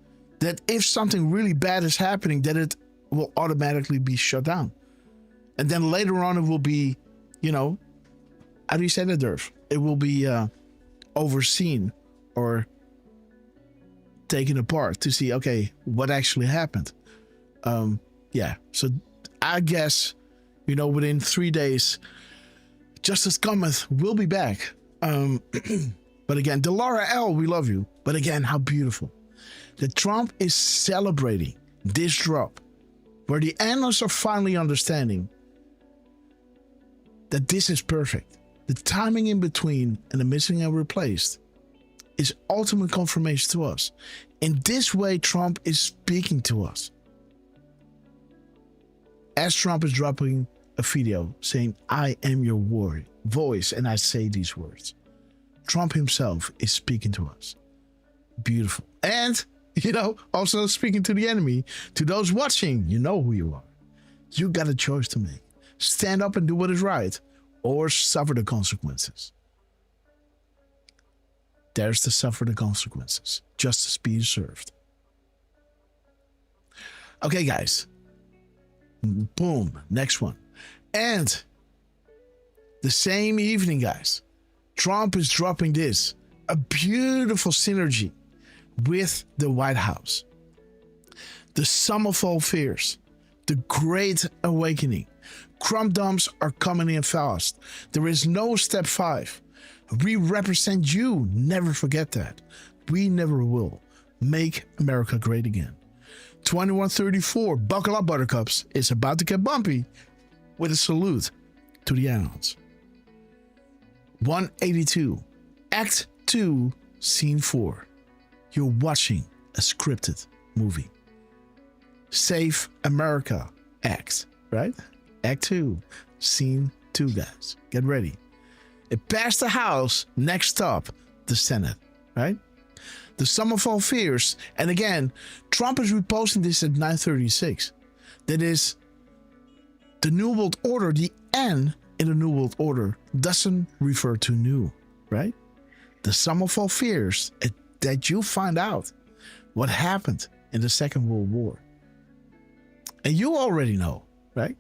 that if something really bad is happening, that it will automatically be shut down. And then later on, it will be, how do you say that, Derf? It will be overseen or taken apart to see, okay, what actually happened. So I guess, within 3 days, Justice Cometh will be back. But again, Delara L, we love you. But again, how beautiful that Trump is celebrating this drop, where the analysts are finally understanding that this is perfect. The timing in between and the missing and replaced is ultimate confirmation to us. In this way, Trump is speaking to us. As Trump is dropping a video saying, I am your voice, and I say these words. Trump himself is speaking to us. Beautiful. And, also speaking to the enemy, to those watching, you know who you are. You got a choice to make. Stand up and do what is right, or suffer the consequences. There's to suffer the consequences. Justice be served. Okay, guys. Boom. Next one. And the same evening, guys, Trump is dropping this. A beautiful synergy with the White House. The sum of all fears. The Great Awakening. Crumb dumps are coming in fast. There is no step 5. We represent you. Never forget that. We never will. Make America great again. 2134, buckle up, buttercups. It's about to get bumpy with a salute to the annals. 182, Act 2, Scene 4. You're watching a scripted movie. Save America Act, right? Act 2, Scene 2, guys. Get ready. It passed the House, next stop, the Senate, right? The sum of all fears. And again, Trump is reposting this at 9:36. That is the New World Order. The N in the New World Order doesn't refer to new, right? The sum of all fears, that you find out what happened in the Second World War. And you already know, right?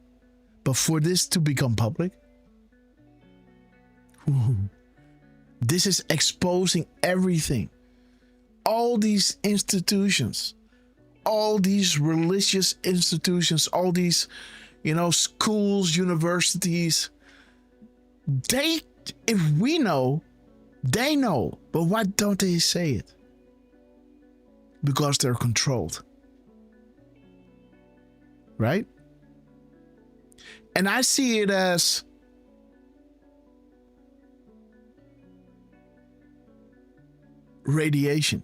But for this to become public, this is exposing everything. All these institutions, all these religious institutions, all these, schools, universities, if we know, they know, but why don't they say it? Because they're controlled. Right? And I see it as radiation.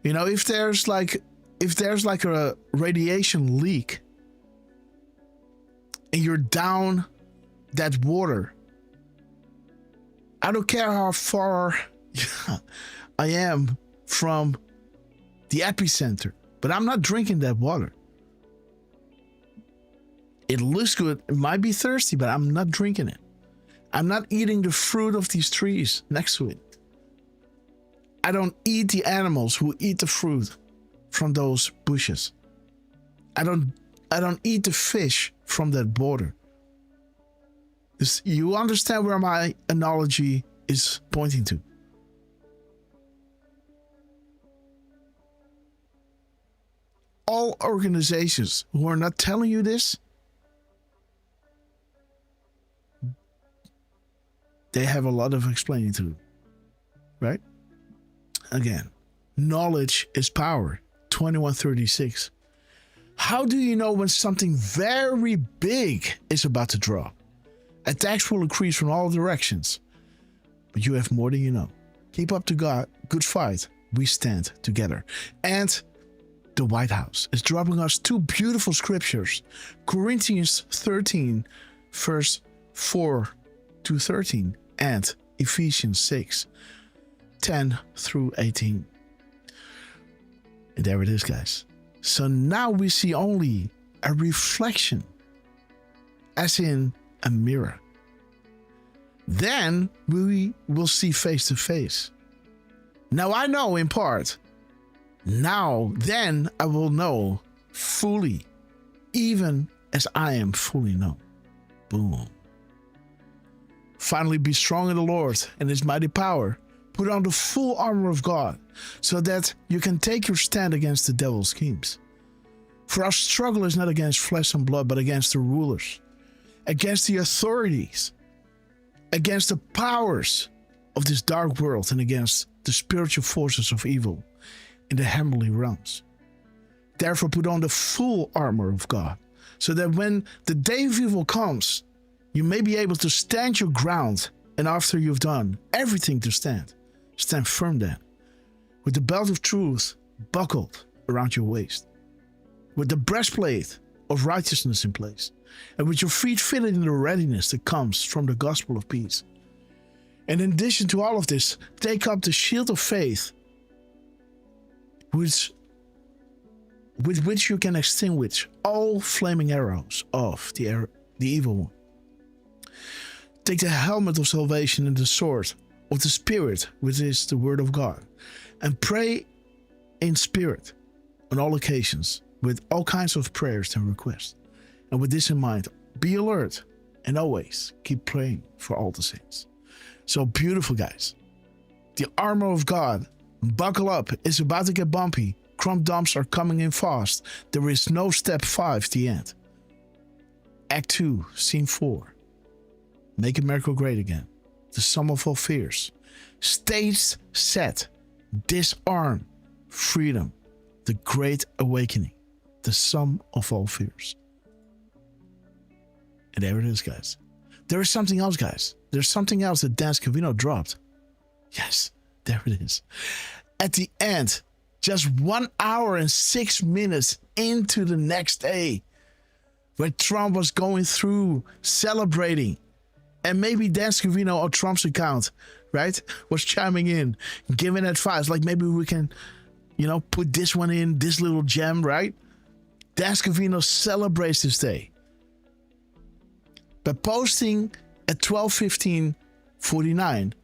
If there's like a radiation leak and you're down that water, I don't care how far I am from the epicenter, but I'm not drinking that water. It looks good. It might be thirsty, but I'm not drinking it. I'm not eating the fruit of these trees next to it. I don't eat the animals who eat the fruit from those bushes. I don't eat the fish from that border. You understand where my analogy is pointing to? All organizations who are not telling you this, they have a lot of explaining to do, right? Again, knowledge is power. 2136. How do you know when something very big is about to drop? Attacks will increase from all directions. But you have more than you know. Keep up the good fight. We stand together. And the White House is dropping us 2 beautiful scriptures. Corinthians 13, verse 4 to 13. And Ephesians 6, 10 through 18. And there it is, guys. So now we see only a reflection, as in a mirror. Then we will see face to face. Now I know in part. Now then I will know fully, even as I am fully known. Boom. Finally, be strong in the Lord and his mighty power. Put on the full armor of God, so that you can take your stand against the devil's schemes. For our struggle is not against flesh and blood, but against the rulers, against the authorities, against the powers of this dark world, and against the spiritual forces of evil in the heavenly realms. Therefore, put on the full armor of God, so that when the day of evil comes, you may be able to stand your ground, and after you've done everything to stand firm then, with the belt of truth buckled around your waist, with the breastplate of righteousness in place, and with your feet fitted in the readiness that comes from the gospel of peace. And in addition to all of this, take up the shield of faith, with which you can extinguish all flaming arrows of the evil one. Take the helmet of salvation and the sword of the Spirit, which is the word of God, and pray in spirit on all occasions with all kinds of prayers and requests. And with this in mind, be alert and always keep praying for all the saints. So beautiful, guys. The armor of God, buckle up, it's about to get bumpy. Crump dumps are coming in fast. There is no step 5, the end. Act 2, scene 4. Make America great again. The sum of all fears. Stage set. Disarm. Freedom. The great awakening. The sum of all fears. And there it is, guys. There is something else, guys. There's something else that Dan Scavino dropped. Yes, there it is. At the end, just 1 hour and 6 minutes into the next day, where Trump was going through, celebrating, and maybe Dan Scavino or Trump's account, right, was chiming in, giving advice, like maybe we can, put this one in, this little gem, right? Dan Scavino celebrates this day by posting at 12:15:49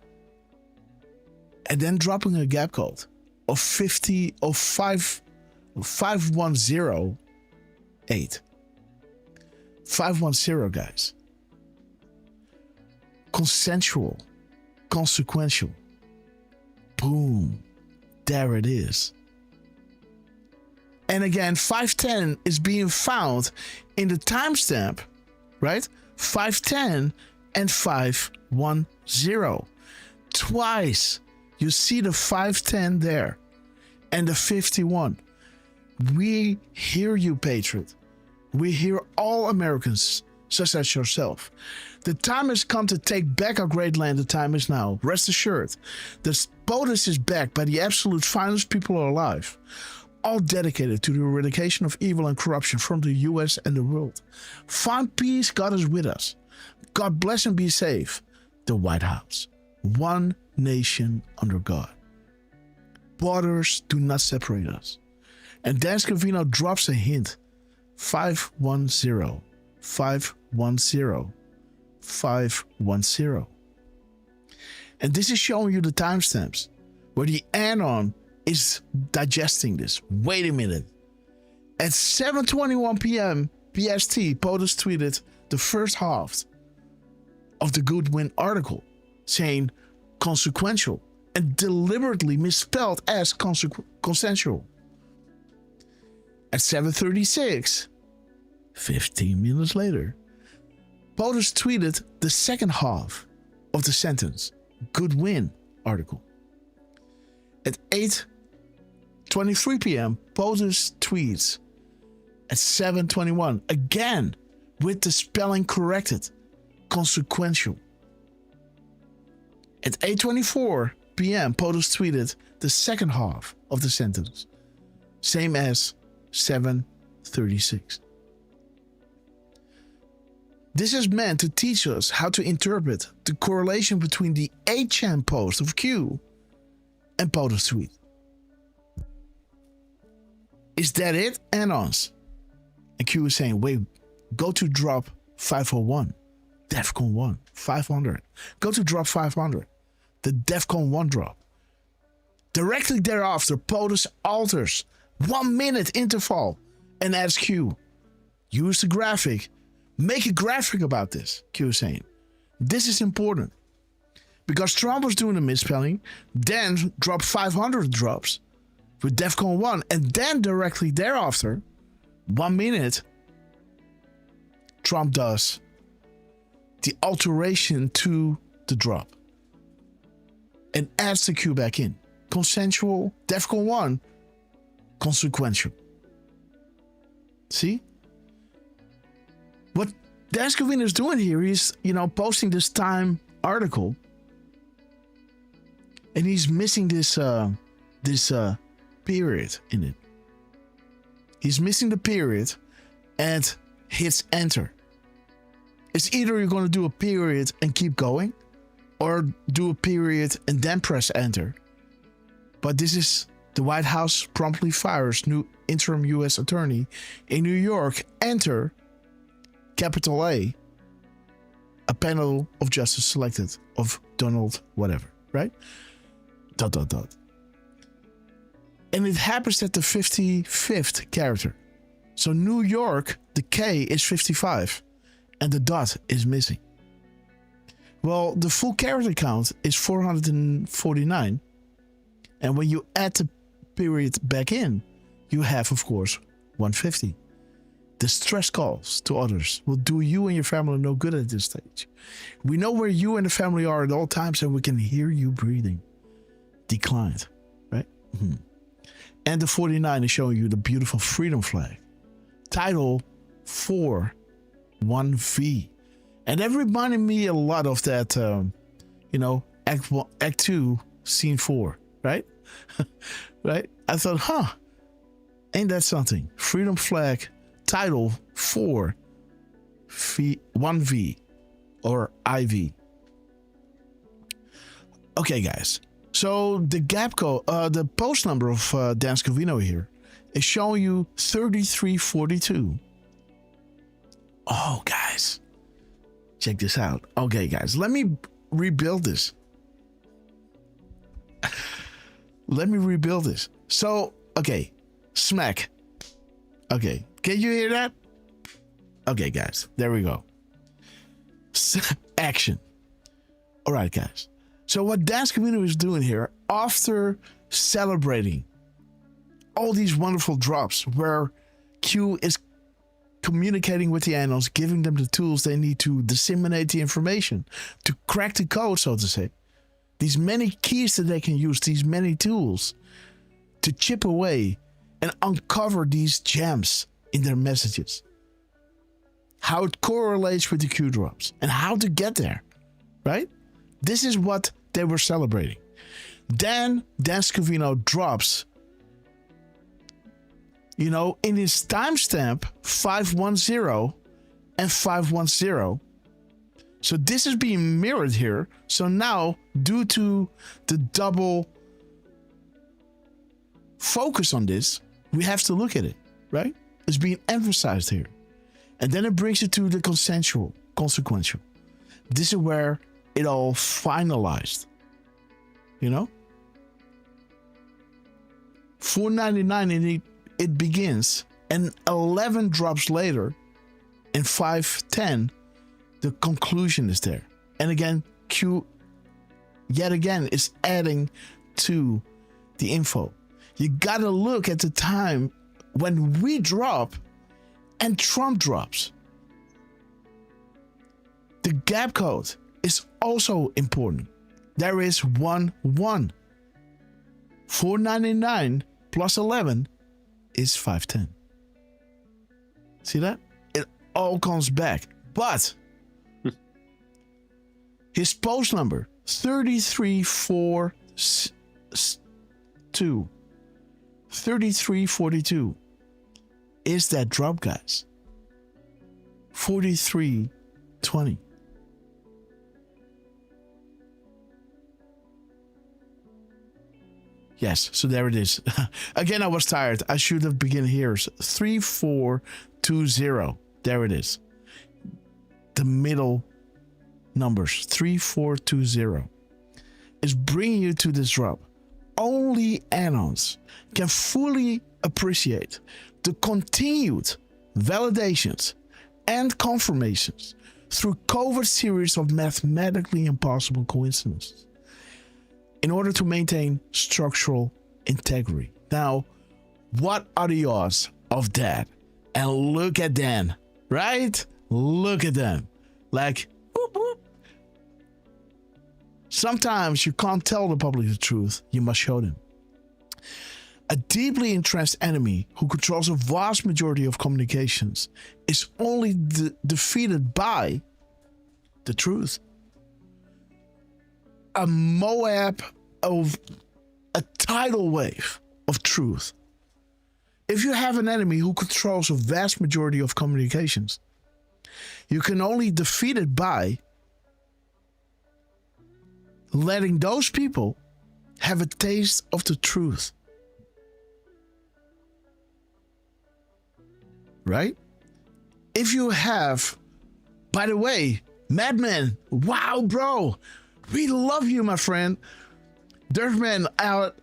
and then dropping a gap code of 5108. 510, guys. Consensual, consequential. Boom. There it is. And again, 510 is being found in the timestamp, right? 510 and 510. Twice. You see the 510 there and the 51. We hear you, patriot. We hear all Americans, such as yourself. The time has come to take back our great land. The time is now. Rest assured, the POTUS is backed by the absolute finest people alive, all dedicated to the eradication of evil and corruption from the US and the world. Find peace, God is with us. God bless and be safe. The White House. One nation under God. Borders do not separate us. And Dan Scavino drops a hint. 510. 510. 510. And this is showing you the timestamps where the Anon is digesting this. Wait a minute. At 7:21 p.m. PST, POTUS tweeted the first half of the Goodwin article, saying consequential and deliberately misspelled as consensual. At 7:36, 15 minutes later, POTUS tweeted the second half of the sentence, Goodwin article. At 8:23 p.m., POTUS tweets at 7:21, again with the spelling corrected, consequential. At 8:24 p.m., POTUS tweeted the second half of the sentence, same as 7:36. This is meant to teach us how to interpret the correlation between the 8chan post of Q and POTUS tweet. Is that it? Anons. And Q is saying, wait, go to drop 501. DEFCON 1, 500. Go to drop 500. The DEFCON 1 drop. Directly thereafter, POTUS alters 1 minute interval and adds Q. Use the graphic. Make a graphic about this, Q is saying. This is important. Because Trump was doing a misspelling, then dropped 500 drops with DEFCON 1, and then directly thereafter, 1 minute, Trump does the alteration to the drop and adds the Q back in. Consensual, DEFCON 1, consequential. See? What Daskovin is doing here is, posting this Time article, and he's missing this period in it. He's missing the period and hits enter. It's either you're going to do a period and keep going, or do a period and then press enter. But this is the White House promptly fires new interim U.S. attorney in New York. Enter, capital A panel of justice selected of Donald whatever, right? ... And it happens at the 55th character. So New York, the K is 55 and the dot is missing. Well, the full character count is 449. And when you add the period back in, you have, of course, 150. Distress calls to others will do you and your family no good at this stage. We know where you and the family are at all times, and we can hear you breathing. Declined, right? Mm-hmm. And the 49 is showing you the beautiful freedom flag. Title 4-1V. And that reminded me a lot of that, Act 2, Scene 4, right? Right? I thought, ain't that something? Freedom flag, title 4-1V or IV. Okay, guys. So the gap code, the post number of Dan Scavino here is showing you 3342. Oh, guys. Check this out. Okay, guys. Let me rebuild this. So, okay. Smack. Okay. Can you hear that? Okay, guys. There we go. Action. All right, guys. So what Dan Scavino is doing here, after celebrating all these wonderful drops where Q is communicating with the animals, giving them the tools they need to disseminate the information, to crack the code, so to say. These many keys that they can use, these many tools to chip away and uncover these gems in their messages. How it correlates with the Q drops and how to get there, right? This is what they were celebrating. Then Dan Scavino drops, in his timestamp 510 and 510. So this is being mirrored here. So now, due to the double focus on this, we have to look at it, right? It's being emphasized here. And then it brings you to the consequential. This is where it all finalized. 499 and it begins, and 11 drops later, in 510, the conclusion is there. And again, Q yet again is adding to the info. You gotta look at the time when we drop and Trump drops. The gap code is also important. There is 1-1. 499 plus 11 is 510. See that? It all comes back. But His post number 3342. 3342 is that drop, guys. 4320. Yes, so there it is. Again, I was tired. I should have begun here. 3420. There it is. The middle numbers, 3420, is bringing you to this drop. Only Anons can fully appreciate the continued validations and confirmations through covert series of mathematically impossible coincidences in order to maintain structural integrity. Now, what are the odds of that? And look at them, right? Look at them. Like, whoop, whoop. Sometimes you can't tell the public the truth. You must show them. A deeply entrenched enemy who controls a vast majority of communications is only defeated by the truth. A Moab of a tidal wave of truth. If you have an enemy who controls a vast majority of communications, you can only defeat it by letting those people have a taste of the truth. Right? If you have, by the way, Madman, wow, bro, we love you, my friend. Derfman, out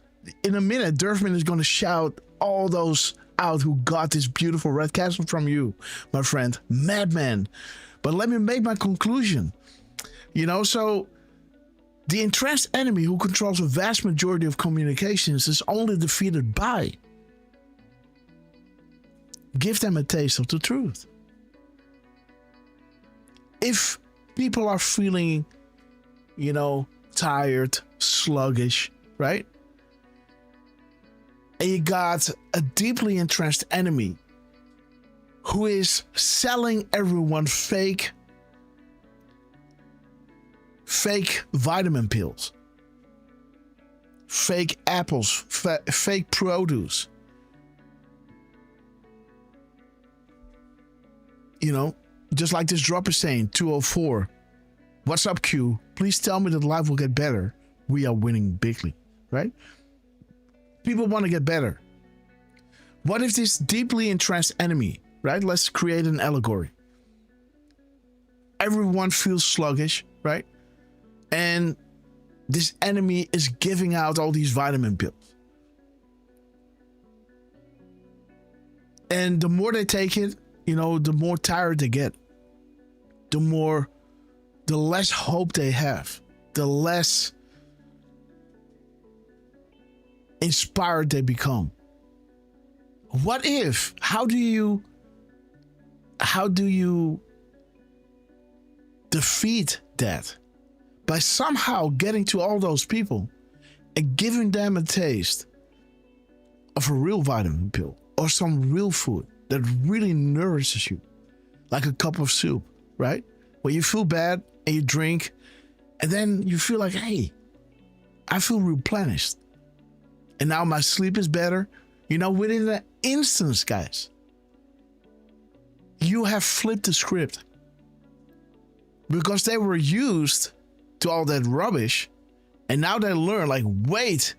in a minute, Derfman is going to shout all those out who got this beautiful red castle from you, my friend. Madman. But let me make my conclusion. So the entrenched enemy who controls a vast majority of communications is only defeated by give them a taste of the truth. If people are feeling, tired, sluggish, right? And you got a deeply entrenched enemy who is selling everyone fake vitamin pills, fake apples, fake produce. Just like this drop is saying, 204. What's up, Q? Please tell me that life will get better. We are winning bigly, right? People want to get better. What if this deeply entrenched enemy, right? Let's create an allegory. Everyone feels sluggish, right? And this enemy is giving out all these vitamin pills. And the more they take it, the more tired they get. The less hope they have. The less inspired they become. What if? How do you defeat that? By somehow getting to all those people and giving them a taste of a real vitamin pill or some real food that really nourishes you, like a cup of soup, right? Where you feel bad and you drink, and then you feel like, hey, I feel replenished. And now my sleep is better. Within an instant, guys, you have flipped the script. Because they were used to all that rubbish, and now they learn, like, wait,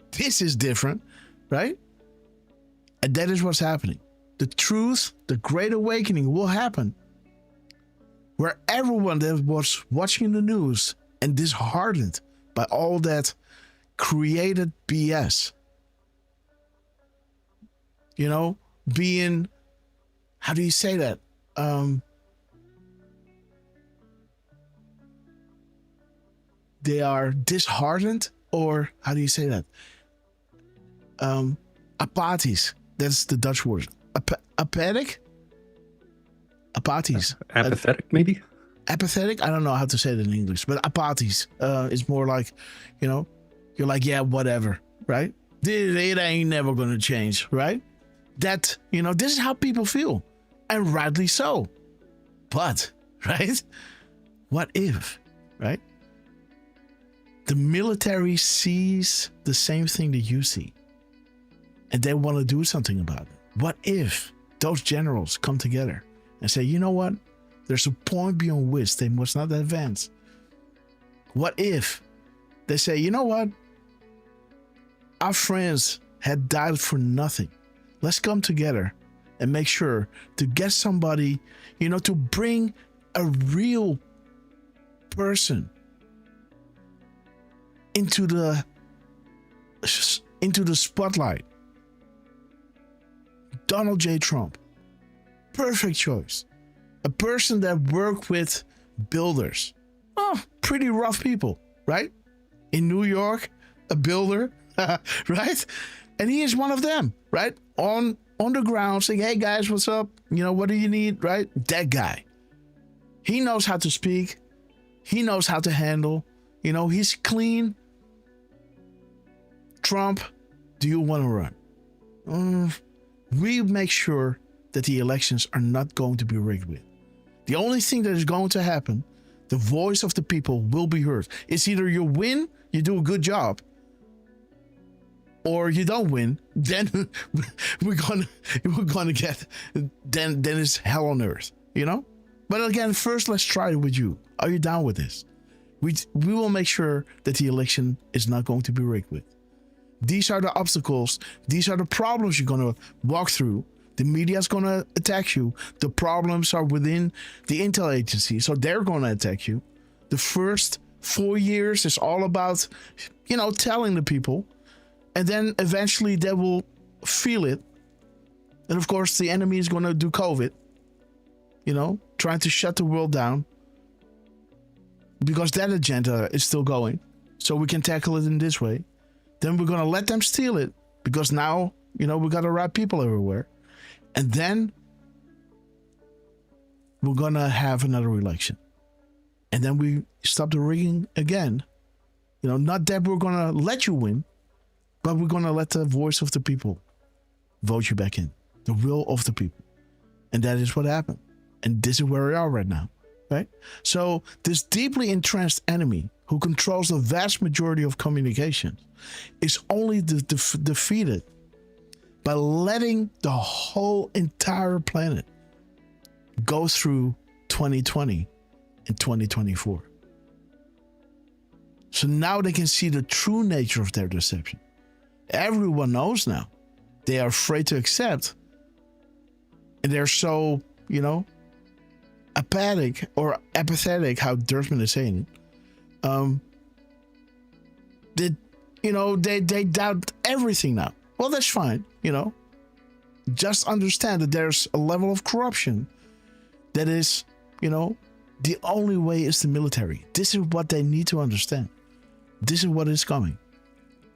this is different, right? And that is what's happening. The truth, the great awakening will happen where everyone that was watching the news and disheartened by all that created BS, being, how do you say that? They are disheartened, or how do you say that? Apathisch. That's the Dutch word. Apathetic? Apathisch. Apathetic, maybe? Apathetic? I don't know how to say it in English, but apathisch is more like, you're like, yeah, whatever, right? It ain't never going to change, right? That, this is how people feel, and rightly so. But, right? What if, right? The military sees the same thing that you see, and they want to do something about it. What if those generals come together and say, you know what? There's a point beyond which they must not advance. What if they say, you know what? Our friends had died for nothing. Let's come together and make sure to get somebody, to bring a real person into the spotlight. Donald J. Trump. Perfect choice. A person that worked with builders. Oh, pretty rough people, right? In New York, a builder, right? And he is one of them, right? On the ground saying, hey guys, what's up? What do you need, right? That guy. He knows how to speak. He knows how to handle. He's clean. Trump, do you want to run? We make sure that the elections are not going to be rigged with. The only thing that is going to happen, the voice of the people will be heard. It's either you win, you do a good job, or you don't win. Then we're gonna get then it's hell on earth, But again, first let's try it with you. Are you down with this? We will make sure that the election is not going to be rigged with. These are the obstacles. These are the problems you're going to walk through. The media is going to attack you. The problems are within the intel agency, so they're going to attack you. The first 4 years is all about, telling the people. And then eventually they will feel it. And of course, the enemy is going to do COVID. Trying to shut the world down. Because that agenda is still going. So we can tackle it in this way. Then we're going to let them steal it. Because now, we got the right people everywhere. And then we're going to have another election. And then we stop the rigging again. Not that we're going to let you win, but we're going to let the voice of the people vote you back in. The will of the people. And that is what happened. And this is where we are right now, right? So this deeply entrenched enemy who controls the vast majority of communications is only defeated by letting the whole entire planet go through 2020 and 2024. So now they can see the true nature of their deception. Everyone knows now. They are afraid to accept. And they're so, apathetic, how Derfman is saying it. They doubt everything now. Well, that's fine, Just understand that there's a level of corruption that is, the only way is the military. This is what they need to understand. This is what is coming.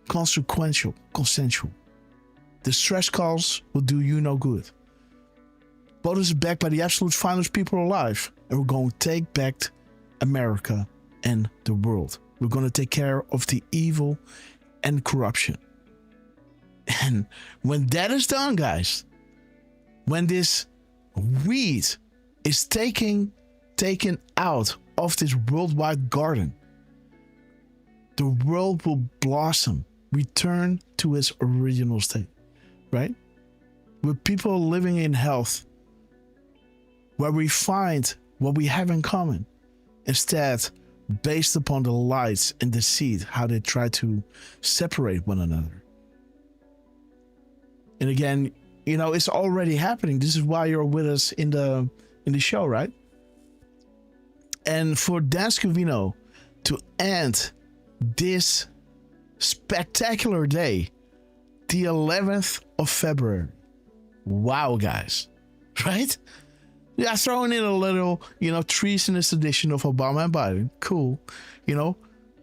Consequential, consensual. The stress calls will do you no good. POTUS is backed by the absolute finest people alive. And we're going to take back America and the world. We're going to take care of the evil and corruption. And when that is done, guys, when this weed is taken out of this worldwide garden, the world will blossom, return to its original state, right? With people living in health, where we find what we have in common, instead based upon the lies and deceit, how they try to separate one another. And again, it's already happening. This is why you're with us in the show, right? And for Dan Scavino to end this spectacular day, the 11th of February. Wow, guys. Right? Yeah, throwing in a little, treasonous edition of Obama and Biden. Cool.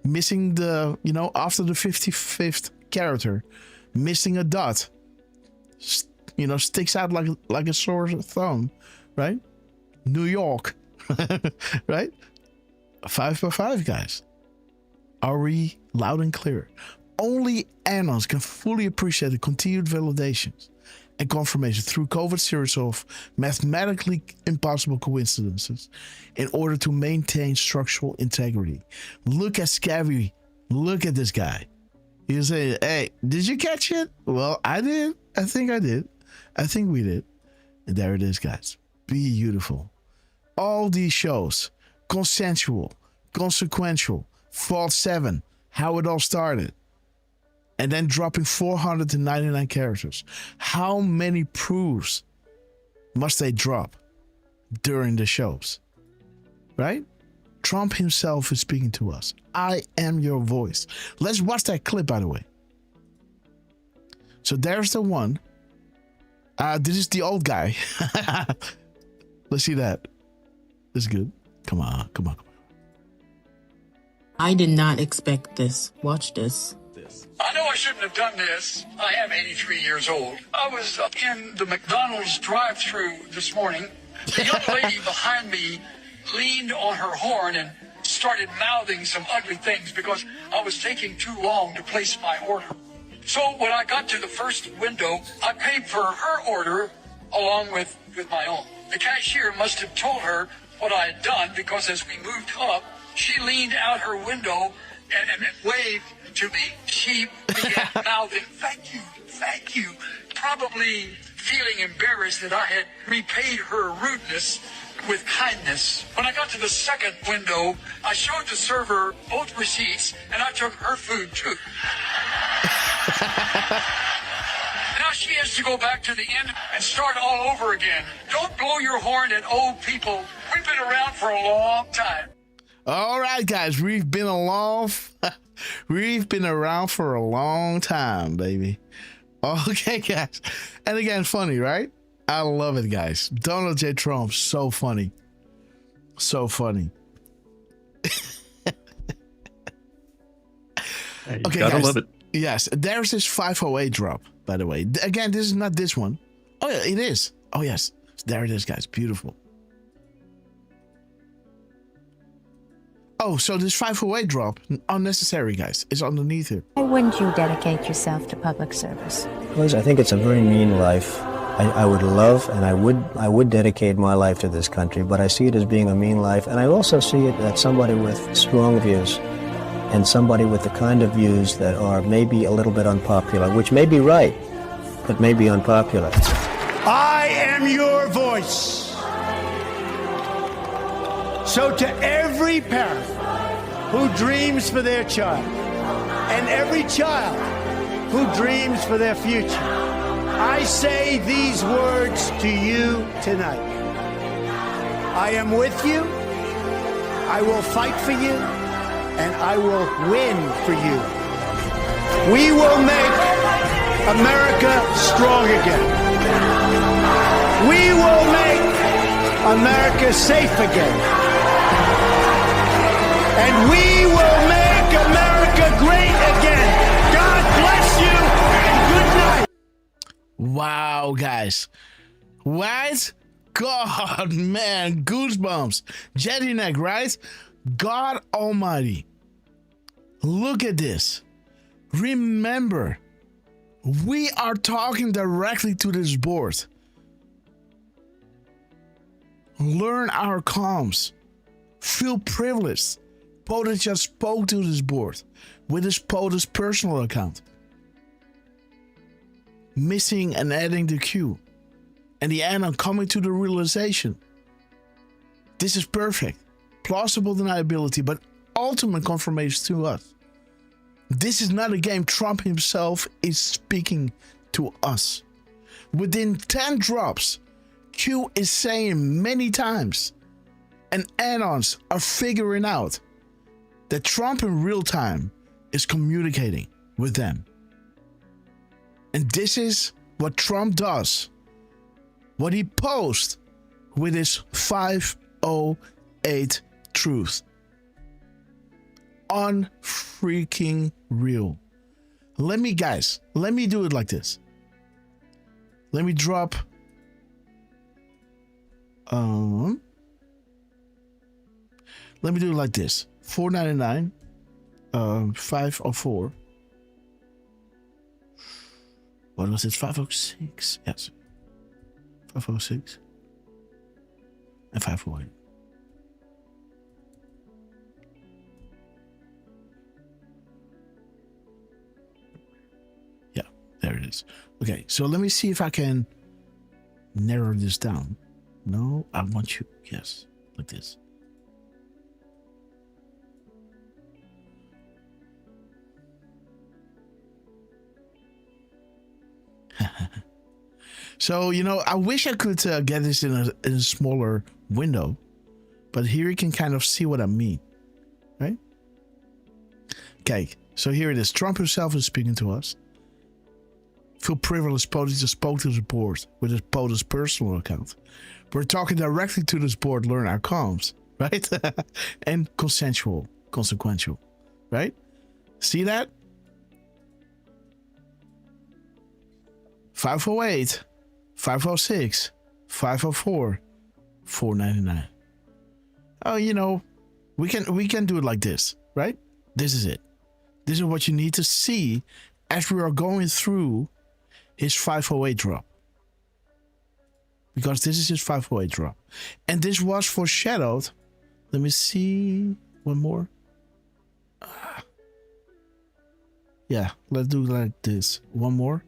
Missing the, after the 55th character, missing a dot. Sticks out like a sore thumb, right? New York, right? 5x5, guys. Are we loud and clear? Only anons can fully appreciate the continued validations and confirmation through covert series of mathematically impossible coincidences in order to maintain structural integrity. Look at Scabby. Look at this guy. You say, hey, did you catch it? Well, I did. I think I did. I think we did. And there it is, guys. Beautiful. All these shows, consensual, consequential, Fault 7, how it all started. And then dropping 499 characters. How many proofs must they drop during the shows? Right? Trump himself is speaking to us. I am your voice. Let's watch that clip, by the way. So there's the one. This is the old guy. Let's see that. This is good. Come on. I did not expect this. Watch this. I know I shouldn't have done this. I am 83 years old. I was in the McDonald's drive-thru this morning. The young lady behind me leaned on her horn and started mouthing some ugly things because I was taking too long to place my order. So when I got to the first window, I paid for her order along with my own. The cashier must have told her what I had done because as we moved up, she leaned out her window and waved to me. She began mouthing, thank you, probably feeling embarrassed that I had repaid her rudeness with kindness. When I got to the second window, I showed the server both receipts and I took her food too. Now she has to go back to the end and start all over again. Don't blow your horn at old people. We've been around for a long time. All right, guys, we've been around for a long time, baby. Okay, guys. And again, funny, right? I love it, guys. Donald J. Trump, so funny. So funny. Hey, okay, gotta guys. love it. Yes, there's this 508 drop, by the way. Again, this is not this one. Oh, yeah, it is. Oh, yes. There it is, guys. Beautiful. Oh, so this 508 drop, unnecessary, guys. It's underneath here. Why wouldn't you dedicate yourself to public service? Because I think it's a very mean life. I would love and I would dedicate my life to this country, but I see it as being a mean life. And I also see it as somebody with strong views and somebody with the kind of views that are maybe a little bit unpopular, which may be right, but may be unpopular. I am your voice. So to every parent who dreams for their child and every child who dreams for their future, I say these words to you tonight. I am with you. I will fight for you. And I will win for you. We will make America strong again. We will make America safe again. And we will make America great again. God bless you and good night. Wow, guys. What? God, man, goosebumps. Jetty neck, right? God Almighty. Look at this. Remember, we are talking directly to this board. Learn our comms. Feel privileged. POTUS just spoke to this board with his POTUS personal account. Missing and adding the Q. And the end, I'm coming to the realization. This is perfect. Plausible deniability, but ultimate confirmation to us. This is not a game. Trump himself is speaking to us. Within 10 drops, Q is saying many times, and add-ons are figuring out that Trump in real time is communicating with them. And this is what Trump does. What he posts with his 508 truth. Unfreaking real. Let me do it like this. Let me drop let me do it like this. $4.99 504. What was it? 506. Yes. 506. And 508. Yeah, there it is. Okay, so let me see if I can narrow this down. No, I want you. Yes, like this. So, you know, I wish I could get this in a smaller window, but here you can kind of see what I mean, right? Okay, so here it is. Trump himself is speaking to us. Feel privileged POTUS just spoke to the board with his POTUS personal account. We're talking directly to this board, learn our comms, right? And consensual, consequential, right? See that? 508, 506, 504, 499. Oh, you know, we can do it like this, right? This is it. This is what you need to see as we are going through his 508 drop. Because this is his 508 drop. And this was foreshadowed. Let me see. One more. Yeah, let's do like this. One more.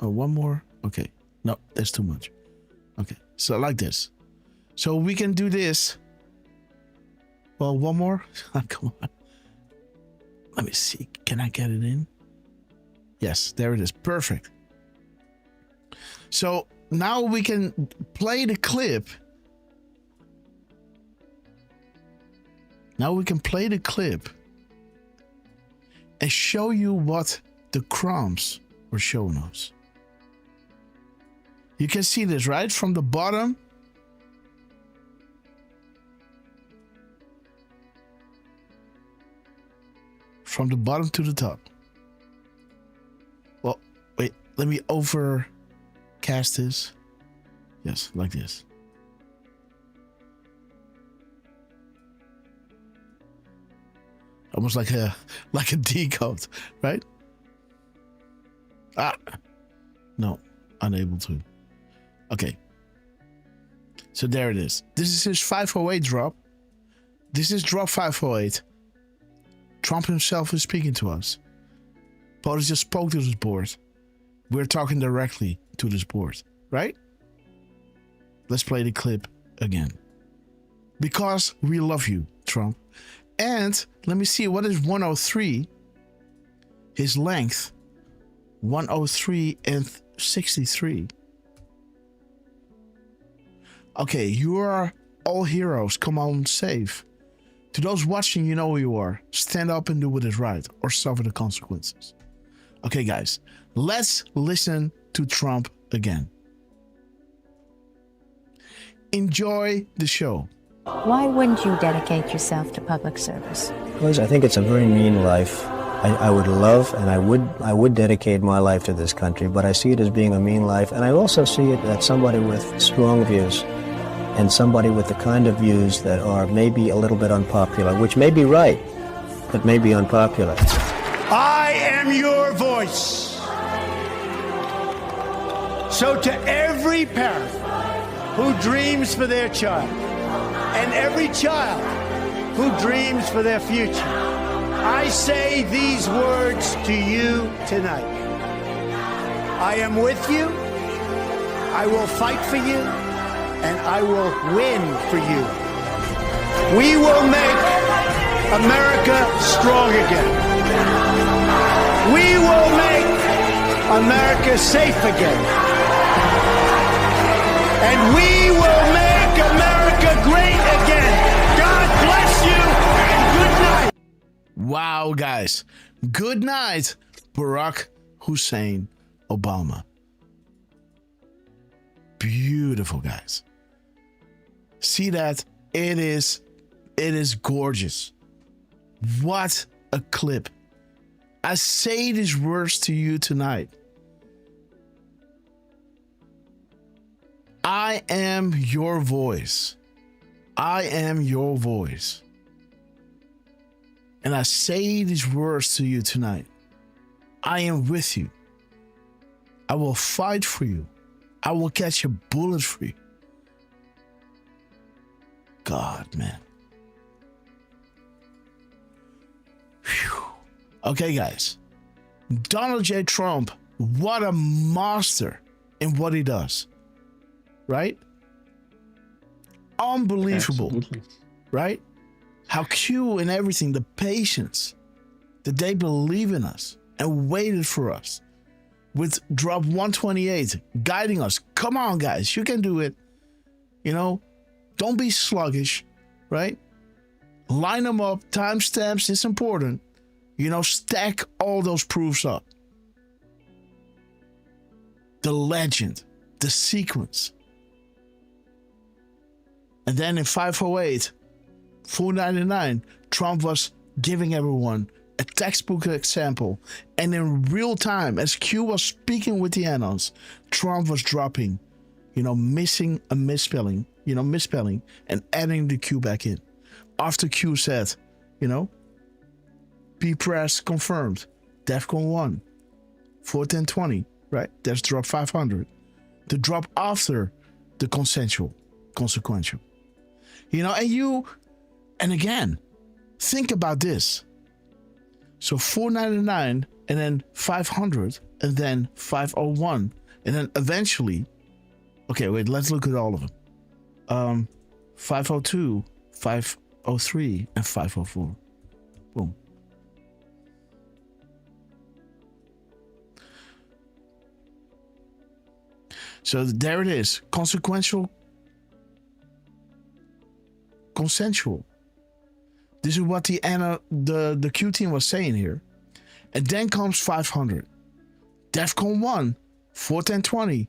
Oh, one more. Okay. No, that's too much. Okay. So like this. So we can do this. Well, one more. Come on. Let me see. Can I get it in? Yes, there it is. Perfect. So now we can play the clip. Now we can play the clip and show you what the crumbs were showing us. You can see this, right? From the bottom. From the bottom to the top. Well, wait, let me overcast this. Yes, like this. Almost like a decode, right? No, unable to. Okay. So there it is. This is his 508 drop. This is drop 508. Trump himself is speaking to us. POTUS just spoke to this board. We're talking directly to this board, right? Let's play the clip again. Because we love you, Trump. And let me see, what is 103? His length. 103 and 63. Okay, you are all heroes. Come on, save. To those watching, you know who you are. Stand up and do what is right, or suffer the consequences. Okay, guys, let's listen to Trump again. Enjoy the show. Why wouldn't you dedicate yourself to public service? Because I think it's a very mean life. I would love and I would dedicate my life to this country, but I see it as being a mean life, and I also see it as somebody with strong views and somebody with the kind of views that are maybe a little bit unpopular, which may be right, but may be unpopular. I am your voice. So to every parent who dreams for their child, and every child who dreams for their future, I say these words to you tonight. I am with you, I will fight for you, and I will win for you. We will make America strong again. We will make America safe again. And we will make America great again. God bless you and good night. Wow, guys. Good night, Barack Hussein Obama. Beautiful, guys. See that? It is gorgeous. What a clip. I say these words to you tonight. I am your voice. I am your voice. And I say these words to you tonight. I am with you. I will fight for you. I will catch a bullet for you. God, man. Whew. Okay, guys. Donald J. Trump, what a master in what he does. Right? Unbelievable. Absolutely. Right? How Q and everything, the patience that they believe in us and waited for us with drop 128 guiding us. Come on, guys, you can do it. You know, don't be sluggish, right? Line them up. Timestamps is important. You know, stack all those proofs up. The legend, the sequence. And then in 508, 499, Trump was giving everyone a textbook example. And in real time, as Q was speaking with the Anons, Trump was dropping, missing a misspelling, and adding the Q back in. After Q said, P press confirmed, DEFCON 1, 41020, right? That's drop 500. The drop after the consequential. And again, think about this. So 499 and then 500 and then 501 and then eventually, okay, wait, let's look at all of them. 502, 503 and 504. Boom. So there it is. Consensual. This is what the Q team was saying here. And then comes 500. DEFCON 1, 41020.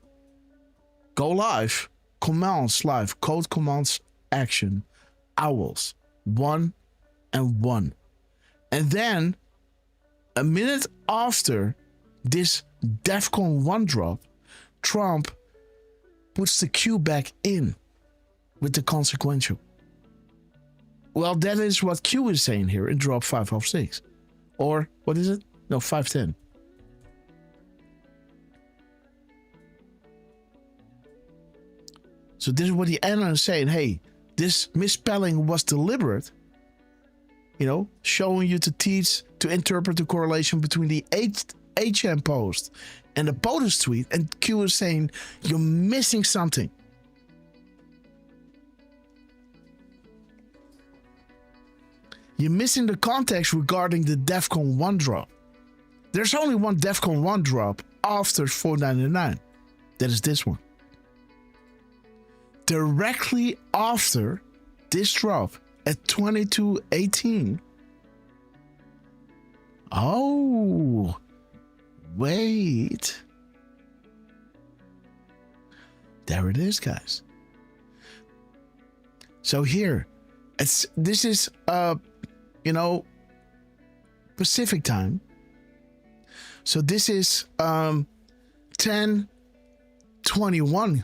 Go live. Commands live. Code commands action. Owls. 1 and 1. And then a minute after this DEFCON 1 drop, Trump puts the Q back in with the consequential. Well, that is what Q is saying here in drop 506. Or, what is it? No, 510. So this is what the Anna is saying. Hey, this misspelling was deliberate. Showing you to interpret the correlation between the HM post and the POTUS tweet. And Q is saying, you're missing something. You're missing the context regarding the DEFCON 1 drop. There's only one DEFCON 1 drop after 499. That is this one. Directly after this drop at 2218. Oh, wait. There it is, guys. So here, this is Pacific time. So this is 10:21.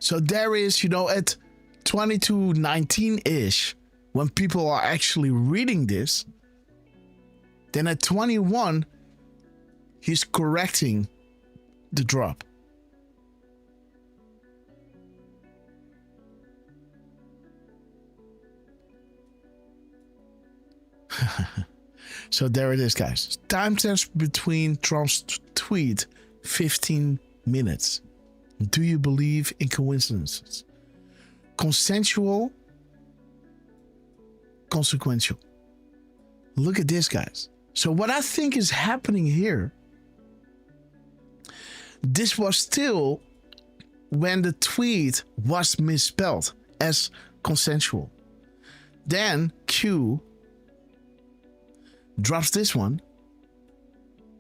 So there is, at 22:19-ish, when people are actually reading this, then at 21, he's correcting the drop. So there it is, guys. Timestamps between Trump's tweet, 15 minutes. Do you believe in coincidences? Consensual, consequential. Look at this, guys. So what I think is happening here, this was still when the tweet was misspelled as consensual. Then Q drops this one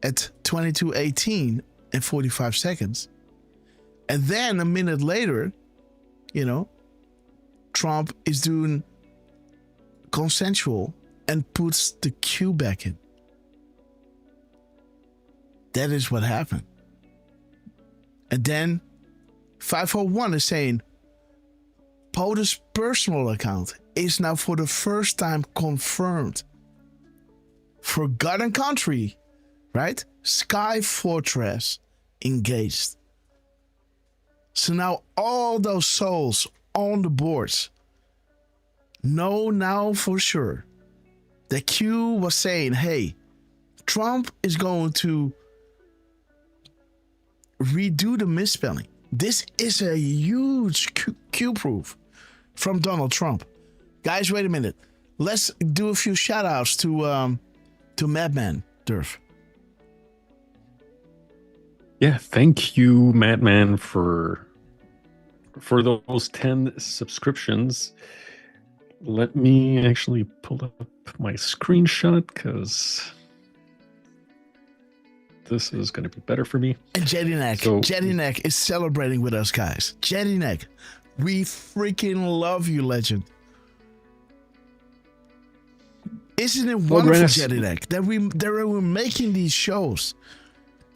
at 22:18 and 45 seconds. And then a minute later, Trump is doing consensual and puts the Q back in. That is what happened. And then 501 is saying, POTUS personal account is now for the first time confirmed. Forgotten country, right? Sky Fortress engaged. So now all those souls on the boards know now for sure that Q was saying, hey, Trump is going to redo the misspelling. This is a huge Q proof from Donald Trump. Guys, wait a minute. Let's do a few shout outs to Madman, Derf. Yeah, thank you, Madman, for those 10 subscriptions. Let me actually pull up my screenshot because this is going to be better for me. And Jedinek is celebrating with us, guys. Jedinek, we freaking love you, legend. Isn't it wonderful, Jedinek, that we're making these shows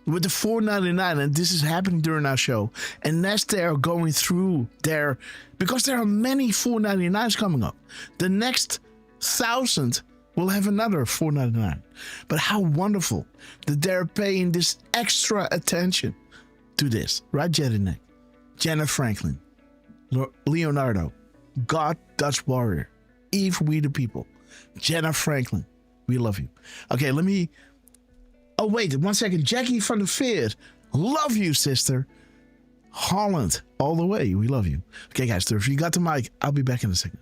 with the $4.99, and this is happening during our show, and as they are going through there, because there are many $4.99s coming up. The next 1,000 will have another $4.99. But how wonderful that they're paying this extra attention to this, right, Jedinek? Jenna Franklin, Leonardo, God Dutch Warrior, Eve We the People, Jenna Franklin, we love you. Okay, let me... Oh, wait, 1 second. Jackie from the Feared. Love you, sister. Holland, all the way. We love you. Okay, guys, if you got the mic, I'll be back in a second.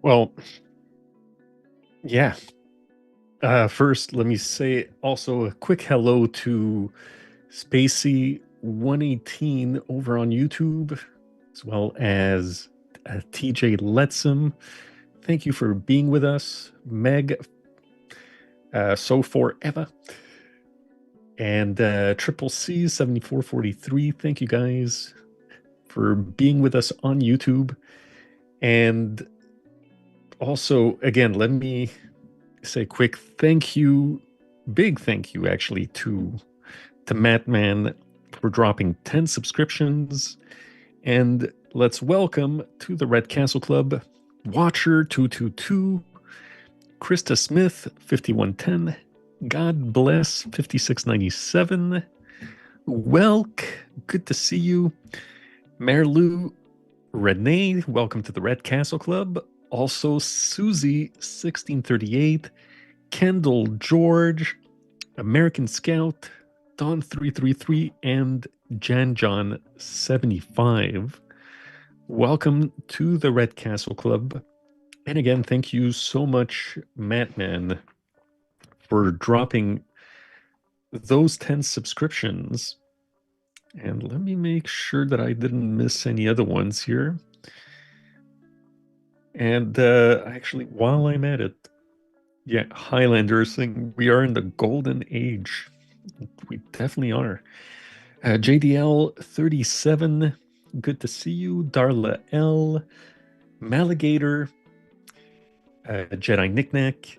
Well, yeah. First, let me say also a quick hello to Spacey118 over on YouTube, as well as TJ Letsom. Thank you for being with us. Meg, So Forever, and Triple C 7443. Thank you guys for being with us on YouTube. And also, again, let me say a quick thank you, big thank you actually to Mattman for dropping 10 subscriptions. And let's welcome to the Red Castle Club Watcher 222, Krista Smith, 5110. God bless, 5697. Welk, good to see you. Merlu Renee, welcome to the Red Castle Club. Also, Susie, 1638. Kendall George, American Scout, Don 333, and Jan John 75. Welcome to the Red Castle Club. And again, thank you so much, Mattman, for dropping those 10 subscriptions. And let me make sure that I didn't miss any other ones here. And actually, while I'm at it, yeah, Highlanders thing, we are in the golden age. We definitely are. JDL 37, good to see you. Darla L, Maligator, Jedi Knickknack,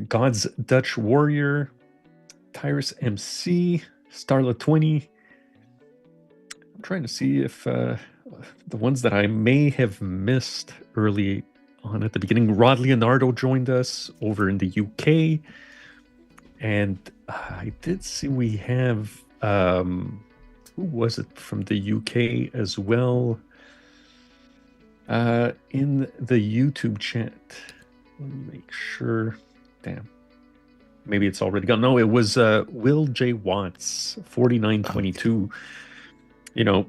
God's Dutch Warrior, Tyrus MC, Starla 20. I'm trying to see if the ones that I may have missed early on at the beginning. Rod Leonardo joined us over in the UK. And I did see we have, who was it from the UK as well? In the YouTube chat. Let me make sure. Damn. Maybe it's already gone. No, it was Will J. Watts, 4922. You know,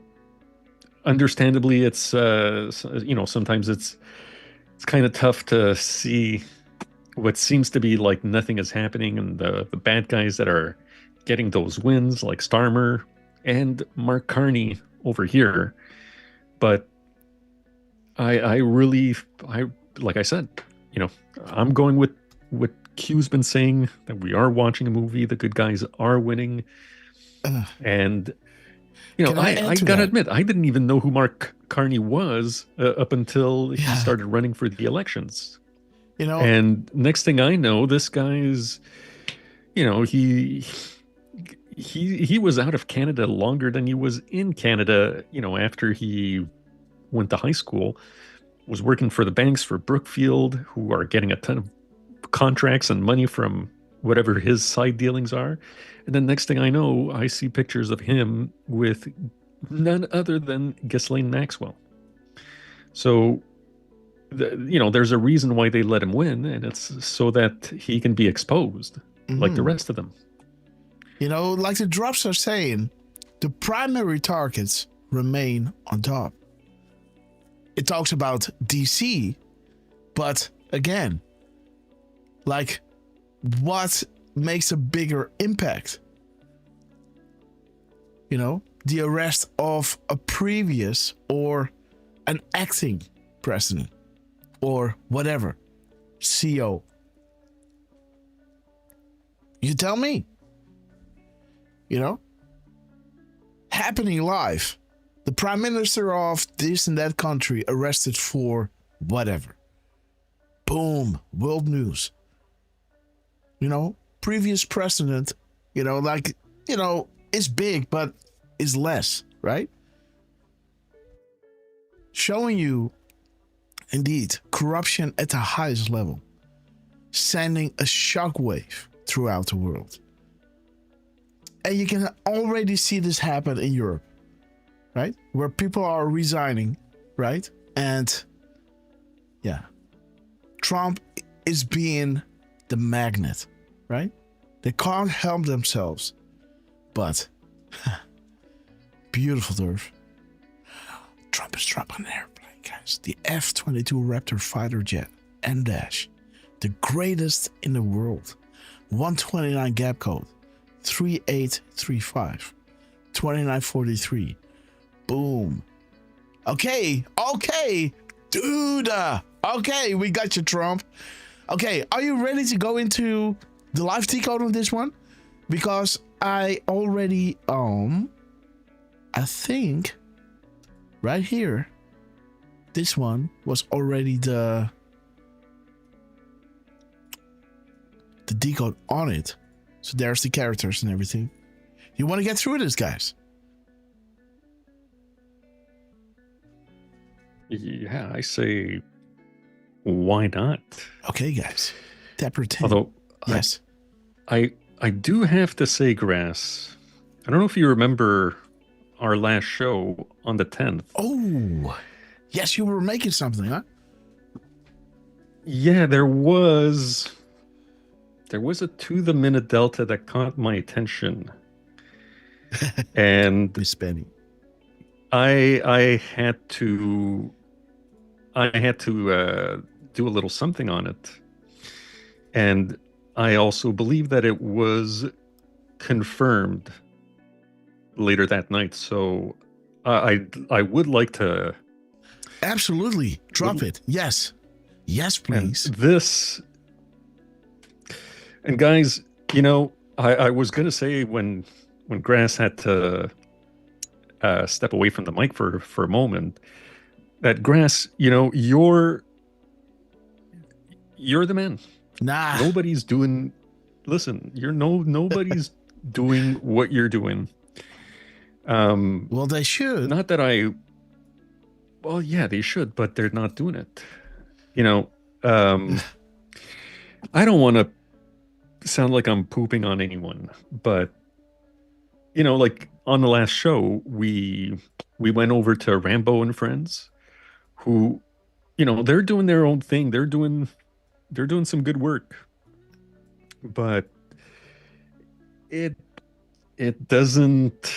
understandably, it's, you know, sometimes it's kind of tough to see what seems to be like nothing is happening, and the bad guys that are getting those wins, like Starmer and Mark Carney over here. But I really, like I said, you know, I'm going with what Q's been saying, that we are watching a movie, the good guys are winning. And, you know, I gotta admit, I didn't even know who Mark Carney was up until he started running for the elections. You know, and next thing I know, this guy's, you know, he was out of Canada longer than he was in Canada, you know, after he went to high school, was working for the banks for Brookfield, who are getting a ton of contracts and money from whatever his side dealings are. And then next thing I know, I see pictures of him with none other than Ghislaine Maxwell. So, there's a reason why they let him win, and it's so that he can be exposed like the rest of them. Like the drops are saying, the primary targets remain on top. It talks about DC, but again, like, what makes a bigger impact? The arrest of a previous or an acting president or whatever, CO. You tell me. Happening live. The prime minister of this and that country arrested for whatever. Boom. World news. Previous president, is big, but is less, right? Showing you, indeed, corruption at the highest level. Sending a shockwave throughout the world. And you can already see this happen in Europe, right? Where people are resigning, right? And yeah, Trump is being the magnet, right? They can't help themselves. But beautiful, Derf. Trump is dropping an airplane, guys. The F-22 Raptor fighter jet and dash. The greatest in the world. 129 gap code. 3835. 2943. Boom. Okay. Dude. Okay, we got you, Trump. Okay, are you ready to go into the live decode on this one? Because I already, I think right here, this one was already the decode on it. So there's the characters and everything. You want to get through this, guys? Yeah, I say, why not? Okay, guys. Chapter 10. Although, yes. I do have to say, Grass, I don't know if you remember our last show on the 10th. Oh, yes, you were making something, huh? Yeah, there was a to the minute delta that caught my attention. And Miss Benny. I had to do a little something on it. And I also believe that it was confirmed later that night. So I would like to... Absolutely. Drop it. Yes. Yes, please. And guys, I was going to say when Grass had to step away from the mic for a moment, that Grass, you're the man. Nah. Nobody's doing... Listen, nobody's doing what you're doing. Well, they should. Not that well, yeah, they should, but they're not doing it. I don't want to sound like I'm pooping on anyone, but like on the last show, we went over to Rambo and Friends, who, they're doing their own thing. They're doing some good work, but it doesn't,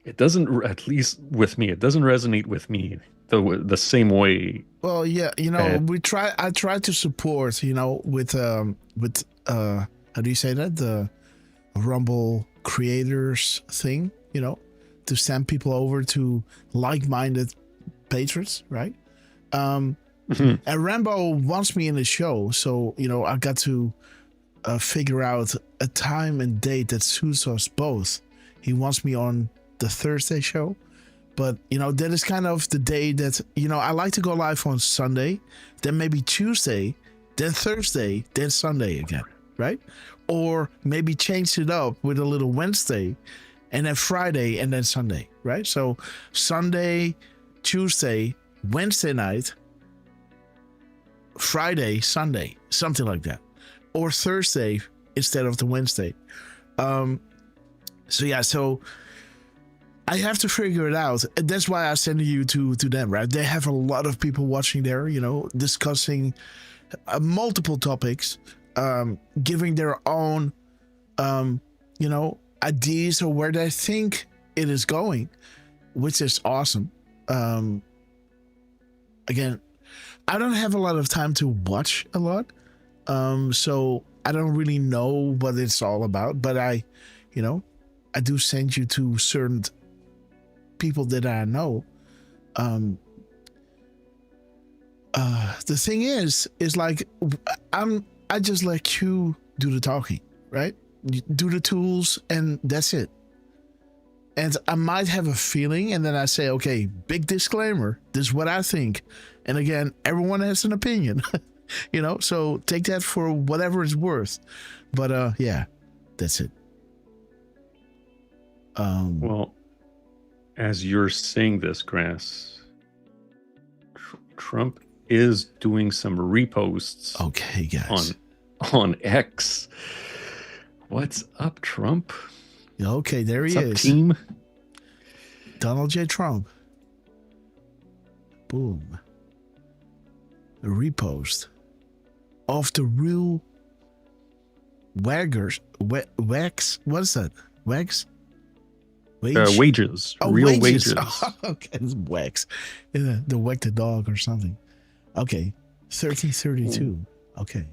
at least with me, it doesn't resonate with me the same way. Well, yeah, I try to support, with how do you say that? The Rumble creators thing, to send people over to like-minded patrons, right? And Rambo wants me in the show, so I got to figure out a time and date that suits us both. He wants me on the Thursday show, but that is kind of the day that I like to go live on Sunday, then maybe Tuesday, then Thursday, then Sunday again, right? Or maybe change it up with a little Wednesday, and then Friday, and then Sunday, right? So Sunday, Tuesday, Wednesday night, Friday, Sunday, something like that. Or Thursday, instead of the Wednesday. So I have to figure it out. And that's why I send you to them, right? They have a lot of people watching there, discussing multiple topics, giving their own, ideas or where they think it is going, which is awesome. Again, I don't have a lot of time to watch a lot, so I don't really know what it's all about. But I do send you to certain people that I know. The thing is like I just let you do the talking, right? You do the tools and that's it. And I might have a feeling, and then I say, okay, big disclaimer, this is what I think. And again, everyone has an opinion, so take that for whatever it's worth. But yeah, that's it. Well, as you're saying this, Grass, Trump is doing some reposts. Okay, guys. On X. What's up, Trump? Okay, there he What's is. Up, team? Donald J. Trump. Boom. A repost of the real waggers. Wags? What is that? Wags? Wages. Oh, real wages. wages. Okay, it's wags. The wag the dog or something. Okay. 1332. Okay.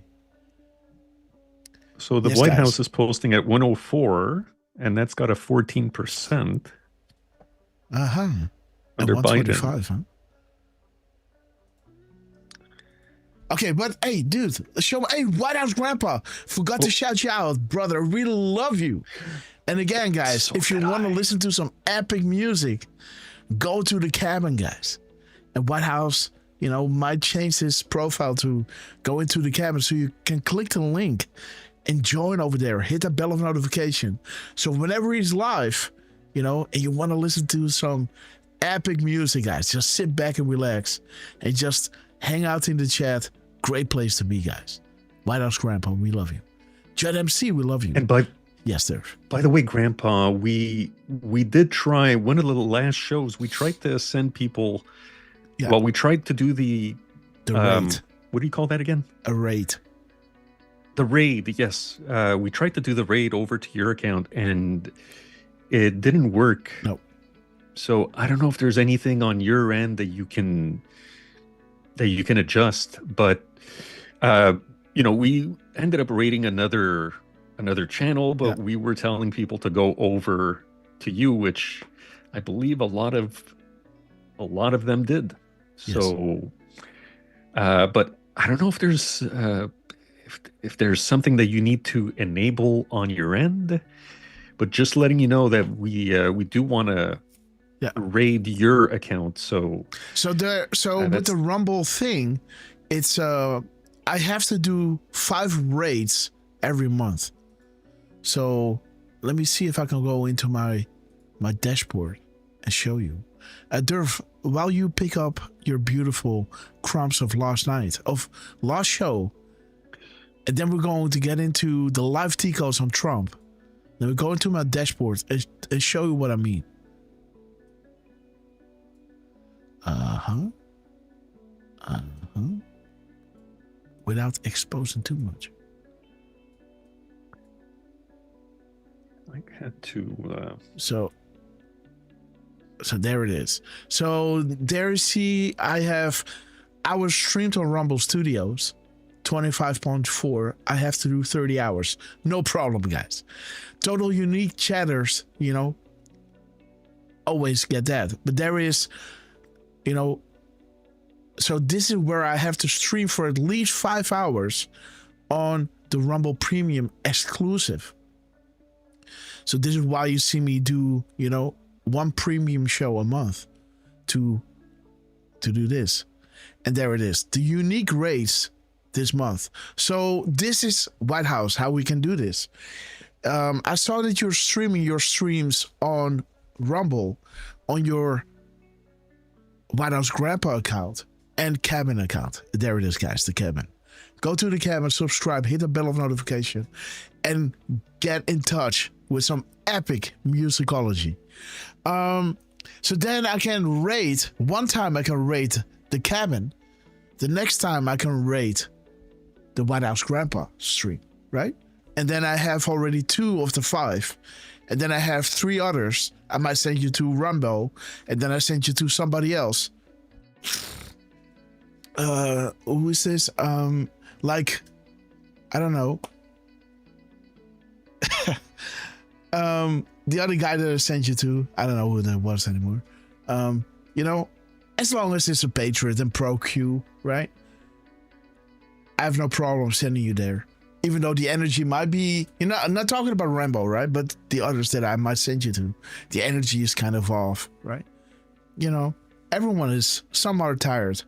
So the White House is posting at 104, and that's got a 14%. Under Biden. Huh? Okay, but hey, dude, hey, White House Grandpa, forgot to shout you out, brother. I really love you. And again, guys, if you want to listen to some epic music, go to the cabin, guys. And White House, might change his profile to go into the cabin, so you can click the link and join over there. Hit the bell of notification. So whenever he's live, and you want to listen to some epic music, guys, just sit back and relax and just hang out in the chat. Great place to be, guys. White House Grandpa, we love you. Judd MC, we love you. And yes, sir. By the way, Grandpa, we did try one of the last shows. We tried to send people. Yeah. Well, we tried to do the raid. What do you call that again? A raid. The raid, yes. We tried to do the raid over to your account, and it didn't work. No. So I don't know if there's anything on your end that you can adjust, but we ended up raiding another channel, but we were telling people to go over to you, which I believe a lot of them did. Yes. So, but I don't know if there's if there's something that you need to enable on your end, but just letting you know that we do want to raid your account. So with the Rumble thing, it's I have to do 5 raids every month. So let me see if I can go into my dashboard and show you. Derf, while you pick up your beautiful crumbs of last show, and then we're going to get into the live T-codes on Trump. Then we go into my dashboard and show you what I mean. Without exposing too much. I had to. So there it is. So there you see, I was streamed on Rumble Studios, 25.4. I have to do 30 hours. No problem, guys. Total unique chatters, always get that. But there is, so this is where I have to stream for at least 5 hours on the Rumble Premium exclusive. So this is why you see me do, one premium show a month to do this. And there it is. The unique race this month. So this is White House, how we can do this. I saw that you're streaming your streams on Rumble on your White House Grandpa account and cabin account. There it is, guys, the cabin. Go to the cabin, subscribe, hit the bell of notification, and get in touch with some epic musicology. So then I can rate, one time I can rate the cabin. The next time I can rate the White House Grandpa stream, right? And then I have already 2 of the 5. And then I have 3 others. I might send you to Rumbo, and then I send you to somebody else. Who is this? Like, I don't know. The other guy that I sent you to, I don't know who that was anymore. You know, as long as it's a Patriot and Pro Q, right? I have no problem sending you there. Even though the energy might be, you know, I'm not talking about Rambo, right? But the others that I might send you to, the energy is kind of off, right? You know, everyone is, some are tired.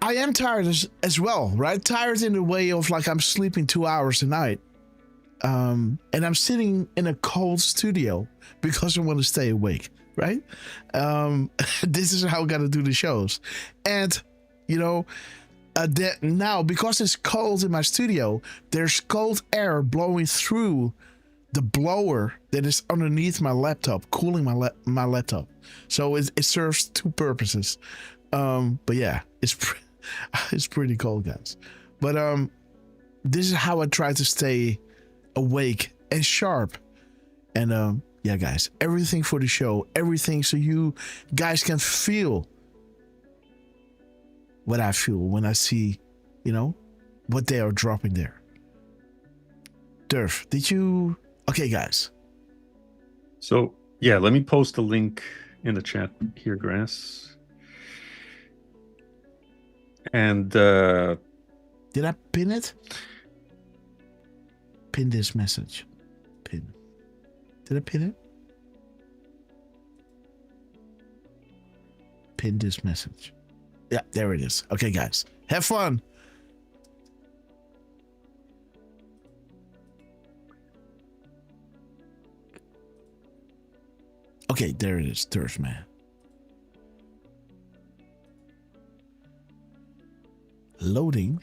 I am tired as well, right? Tired in the way of like I'm sleeping 2 hours a night. And I'm sitting in a cold studio because I want to stay awake, right? This is how I got to do the shows. And, you know, now because it's cold in my studio, there's cold air blowing through the blower that is underneath my laptop, cooling my laptop. So it serves 2 purposes. But yeah, it's pretty cold, guys. But this is how I try to stay awake and sharp. And yeah, guys, everything for the show, everything so you guys can feel what I feel when I see, you know, what they are dropping there. Derf, did you... Okay, guys. So, yeah, let me post a link in the chat here, Grass. And, did I pin it? Pin this message. Pin. Did I pin it? Pin this message. Yeah, there it is. Okay, guys. Have fun. Okay, there it is. Derf, man. Loading.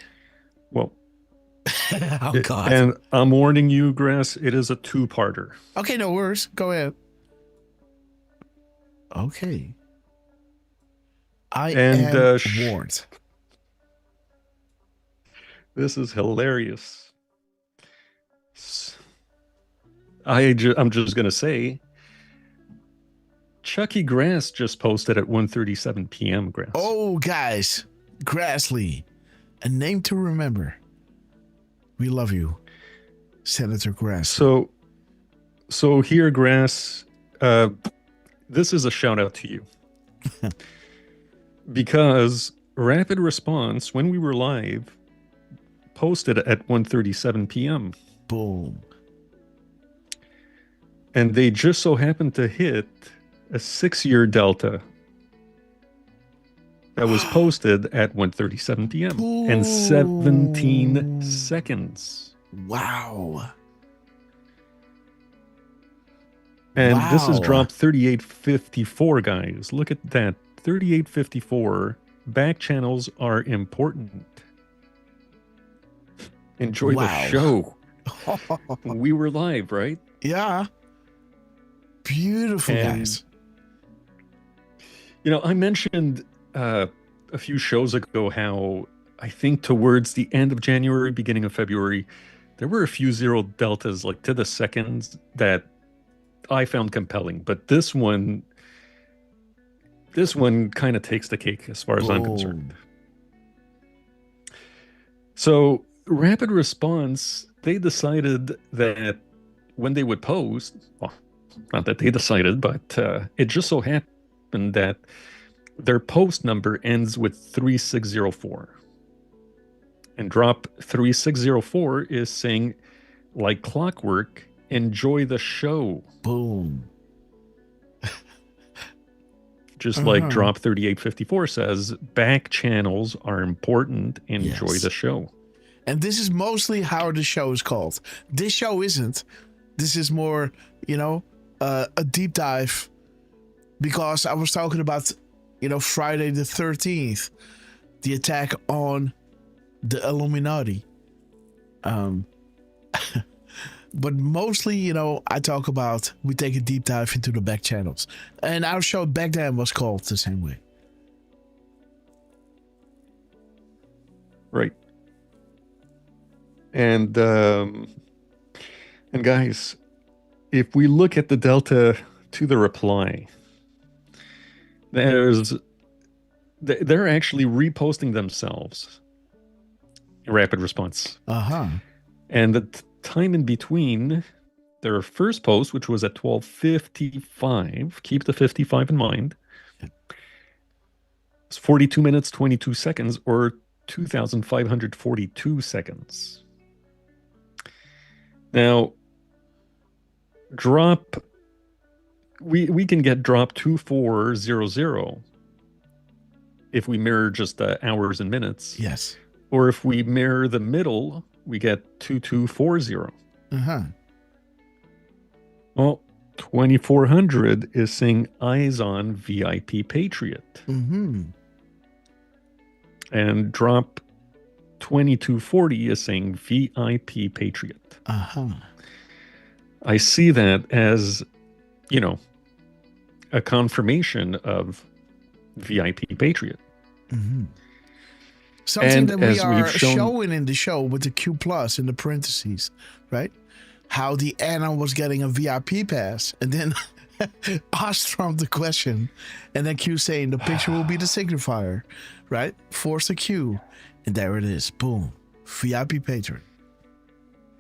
Well. Oh, God. And I'm warning you, Grass, it is a 2-parter. Okay, no worries. Go ahead. Okay. I am warned. This is hilarious. I'm just going to say, Chucky Grass just posted at 1:37 p.m. Grass. Oh, guys. Grassley. A name to remember. We love you, Senator Grass. So here, Grass, this is a shout out to you. Because Rapid Response, when we were live, posted at 1:37 p.m. Boom. And they just so happened to hit a 6-year delta that was posted at 1:37 p.m. Boom. And 17 seconds. Wow. And this is drop 3854, guys. Look at that. 3854. Back channels are important. Enjoy the show. We were live, right? Yeah. Beautiful, guys. You know, I mentioned a few shows ago how I think towards the end of January, beginning of February, there were a few 0 deltas, like to the seconds, that I found compelling. But this one kind of takes the cake as far as I'm concerned. So Rapid Response, they decided that when they would post, well, not that they decided, but it just so happened that their post number ends with 3604. And drop 3604 is saying, like clockwork, enjoy the show. Boom. Just like drop 3854 says, back channels are important. Enjoy the show. And this is mostly how the show is called. This show isn't. This is more, you know, a deep dive. Because I was talking about, you know, Friday the 13th, the attack on the Illuminati. But mostly, you know, I talk about, we take a deep dive into the back channels. And our show back then was called the same way. Right. And guys, if we look at the delta to the reply, they're actually reposting themselves in rapid response. And the time in between their first post, which was at 12:55, keep the 55 in mind, it's 42 minutes, 22 seconds, or 2,542 seconds. Now, drop, we can get drop 2400 if we mirror just the hours and minutes. Yes. Or if we mirror the middle, we get 2240. Well, 2400 is saying eyes on VIP Patriot. And drop 2240 is saying VIP Patriot. I see that as, you know, a confirmation of VIP Patriot. Something that we are showing in the show with the Q plus in the parentheses, right? How the Anna was getting a VIP pass, and then asked Trump the question, and then Q saying the picture will be the signifier, right? Force the Q, and there it is. Boom, VIP patron.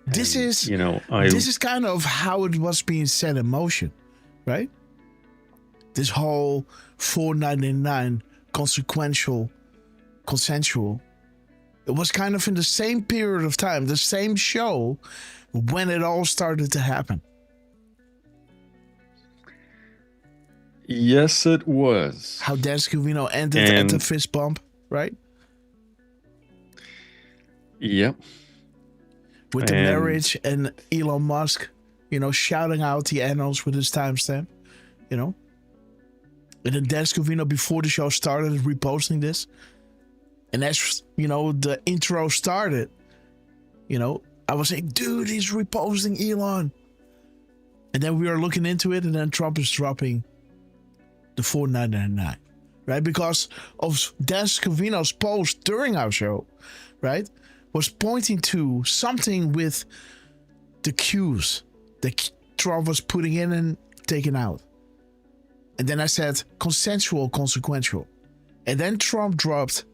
This is, you know, this is kind of how it was being set in motion, right? This whole 499 consensual. It was kind of in the same period of time, the same show, when it all started to happen. Yes, it was. How Dan Scavino ended at the fist bump, right? Yep. With the marriage and Elon Musk, you know, shouting out the annals with his timestamp, you know. And then Dan Scavino, before the show started, reposting this. And as, you know, the intro started, you know, I was saying, dude, he's reposting Elon. And then we are looking into it, and then Trump is dropping the 4999, right? Because of Dan Scavino's post during our show, right, was pointing to something with the cues that Trump was putting in and taking out. And then I said, consensual, consequential. And then Trump dropped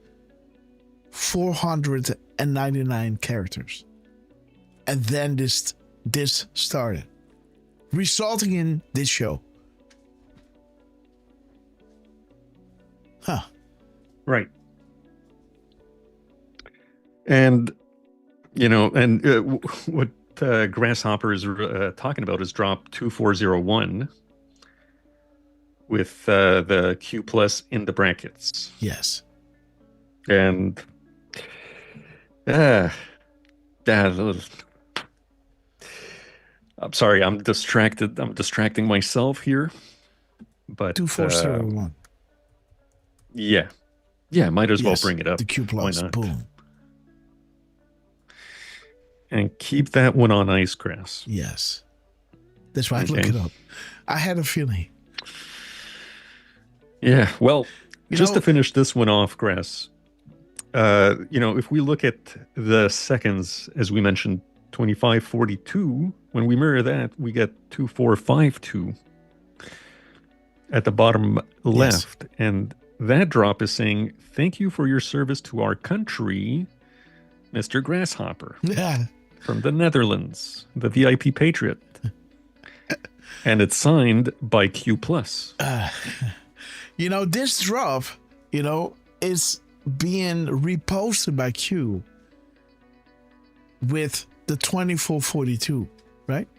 499 characters. And then this started, resulting in this show. Right. And, you know, and what Grasshopper is talking about is drop 2401 with the Q plus in the brackets. Yes. And I'm sorry, I'm distracted. I'm distracting myself here. But 2401. Yeah, might as well bring it up. The Q plus, boom. And keep that one on ice, Grass. Yes. That's why I looked it up. I had a feeling. Yeah, well, just to finish this one off, Grass, you know, if we look at the seconds, as we mentioned, 2542, when we mirror that, we get 2452 at the bottom left. And that drop is saying, thank you for your service to our country, Mr. Grasshopper. Yeah. From the Netherlands, the VIP Patriot. And it's signed by Q+. You know, this drop, you know, is being reposted by Q with the 2442, right?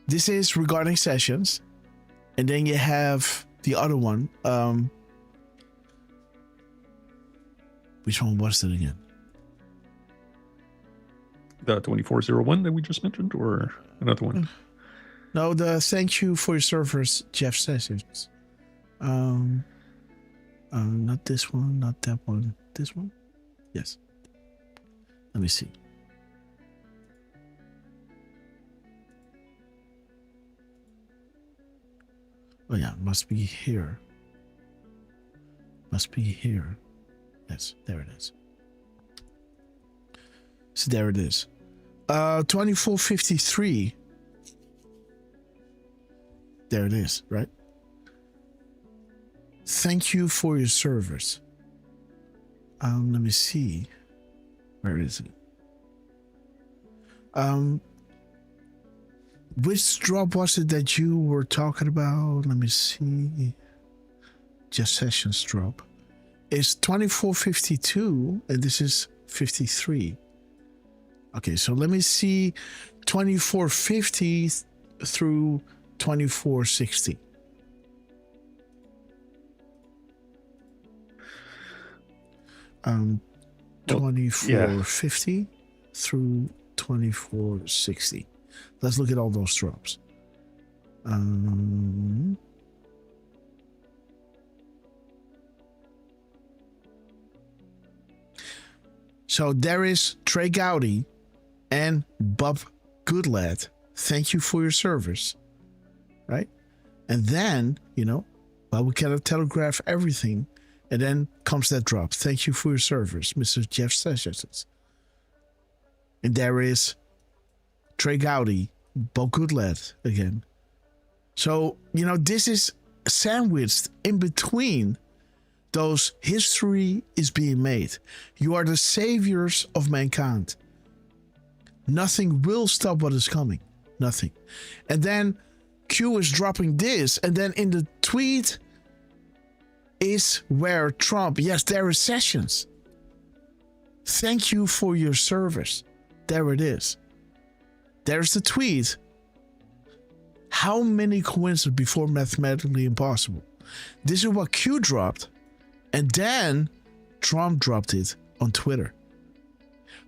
This is regarding sessions. And then you have the other one. Which one was it again? The 2401 that we just mentioned, or another one? No, the thank you for your service, Jeff Sessions. Not this one, not that one. This one? Yes. Let me see. Oh yeah, must be here. Must be here. Yes, there it is. So there it is. 2453. There it is, right? Thank you for your service. Let me see. Where is it? Which drop was it that you were talking about? Let me see. Just sessions drop. It's 2452, and this is 53. Okay, so let me see 2450 through 2460. Um, 2450 through 2460. Let's look at all those drops. So there is Trey Gowdy and Bob Goodlad. Thank you for your service. Right? And then, well, we cannot telegraph everything. And then comes that drop. Thank you for your service, Mr. Jeff Sessions. And there is Trey Gowdy, Bob Goodlad again. So, this is sandwiched in between those. History is being made. You are the saviors of mankind. Nothing will stop what is coming. Nothing. And then Q is dropping this. And then in the tweet is where Trump, yes, there is Sessions. Thank you for your service. There it is. There's the tweet. How many coincidences before mathematically impossible? This is what Q dropped, and then Trump dropped it on Twitter.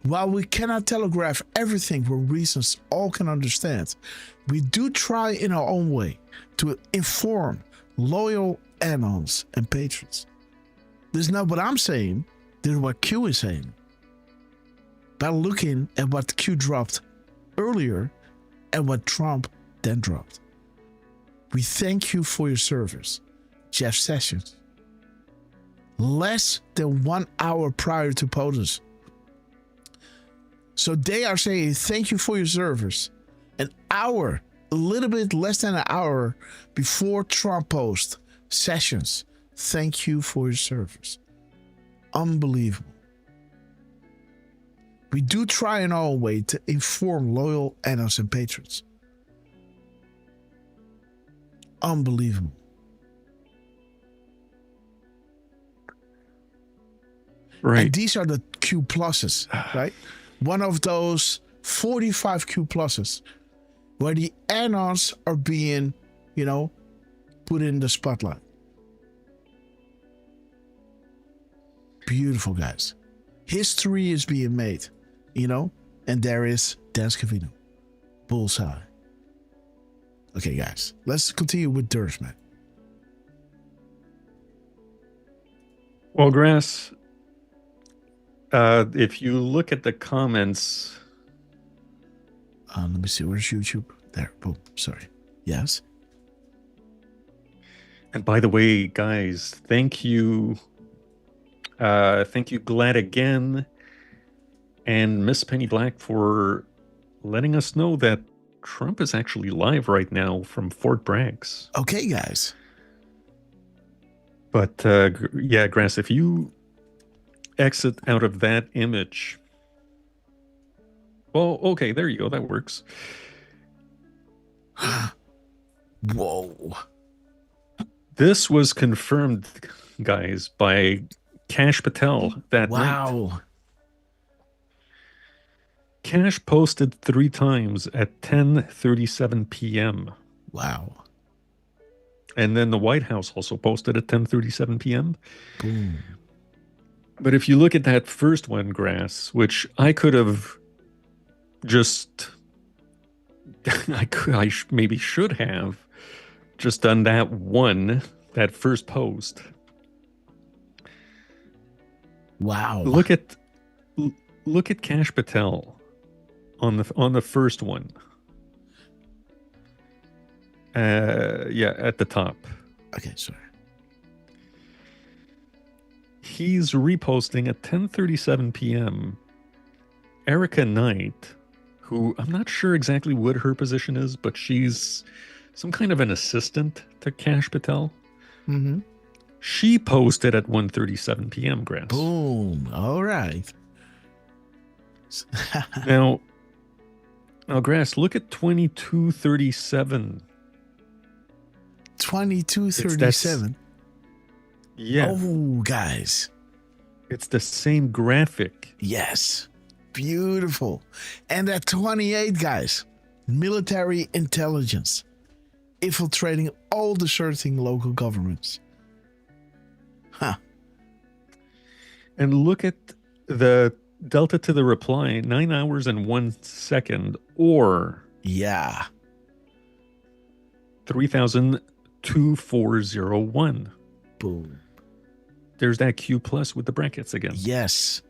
While we cannot telegraph everything for reasons all can understand, we do try in our own way to inform loyal anons and patrons. This is not what I'm saying. This is what Q is saying. By looking at what Q dropped earlier and what Trump then dropped. We thank you for your service, Jeff Sessions. Less than 1 hour prior to POTUS. So they are saying thank you for your service. An hour, a little bit less than an hour before Trump post, Sessions, thank you for your service. Unbelievable. We do try in our way to inform loyal annos and patrons. Unbelievable. Right. And these are the Q pluses, right? One of those 45 Q pluses where the anons are being, put in the spotlight. Beautiful, guys. History is being made, and there is Dan Scavino. Bullseye. Okay, guys, let's continue with Derf, man. Well, Grass, if you look at the comments... let me see, where's YouTube? There, boom, sorry. Yes? And by the way, guys, thank you, Glad again, and Miss Penny Black for letting us know that Trump is actually live right now from Fort Bragg. Okay, guys. But yeah, Grass, if you exit out of that image, well, okay, there you go. That works. Whoa. This was confirmed, guys, by Kash Patel that night. Wow. Kash posted 3 times at 10:37 p.m. Wow. And then the White House also posted at 10:37 p.m. Boom. But if you look at that first one, Grass, which I could have just... I maybe should have just done that first post. Wow. Look at look at Kash Patel on the first one. At the top. Okay, sorry. He's reposting at 10:37 p.m. Erica Knight, who I'm not sure exactly what her position is, but she's some kind of an assistant to Kash Patel. Mm-hmm. She posted at 1:37 p.m. Grass. Boom. All right. now, Grass, look at 22:37. 22:37. Yeah. Oh, guys. It's the same graphic. Yes. Beautiful. And at 28, guys, military intelligence infiltrating all deserting local governments. Huh. And look at the delta to the reply, 9 hours and 1 second, or 3,2401. Boom. There's that Q plus with the brackets again. Yes.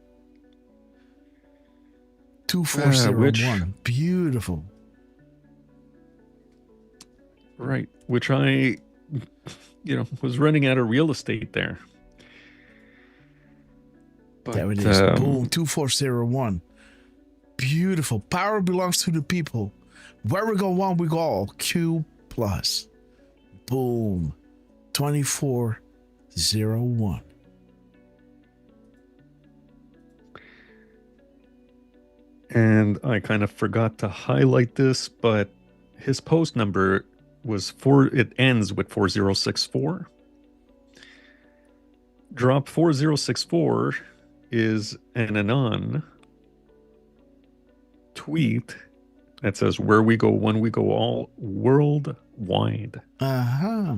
2401. Beautiful. Right. Which I, was running out of real estate there. But, there it is. Boom. 2401. Beautiful. Power belongs to the people. Where we go one, we go all. Q plus. Boom. 2401. And I kind of forgot to highlight this, but his post number was it ends with 4064. Drop 4064 is an anon tweet that says, where we go one, we go all, worldwide. Uh-huh.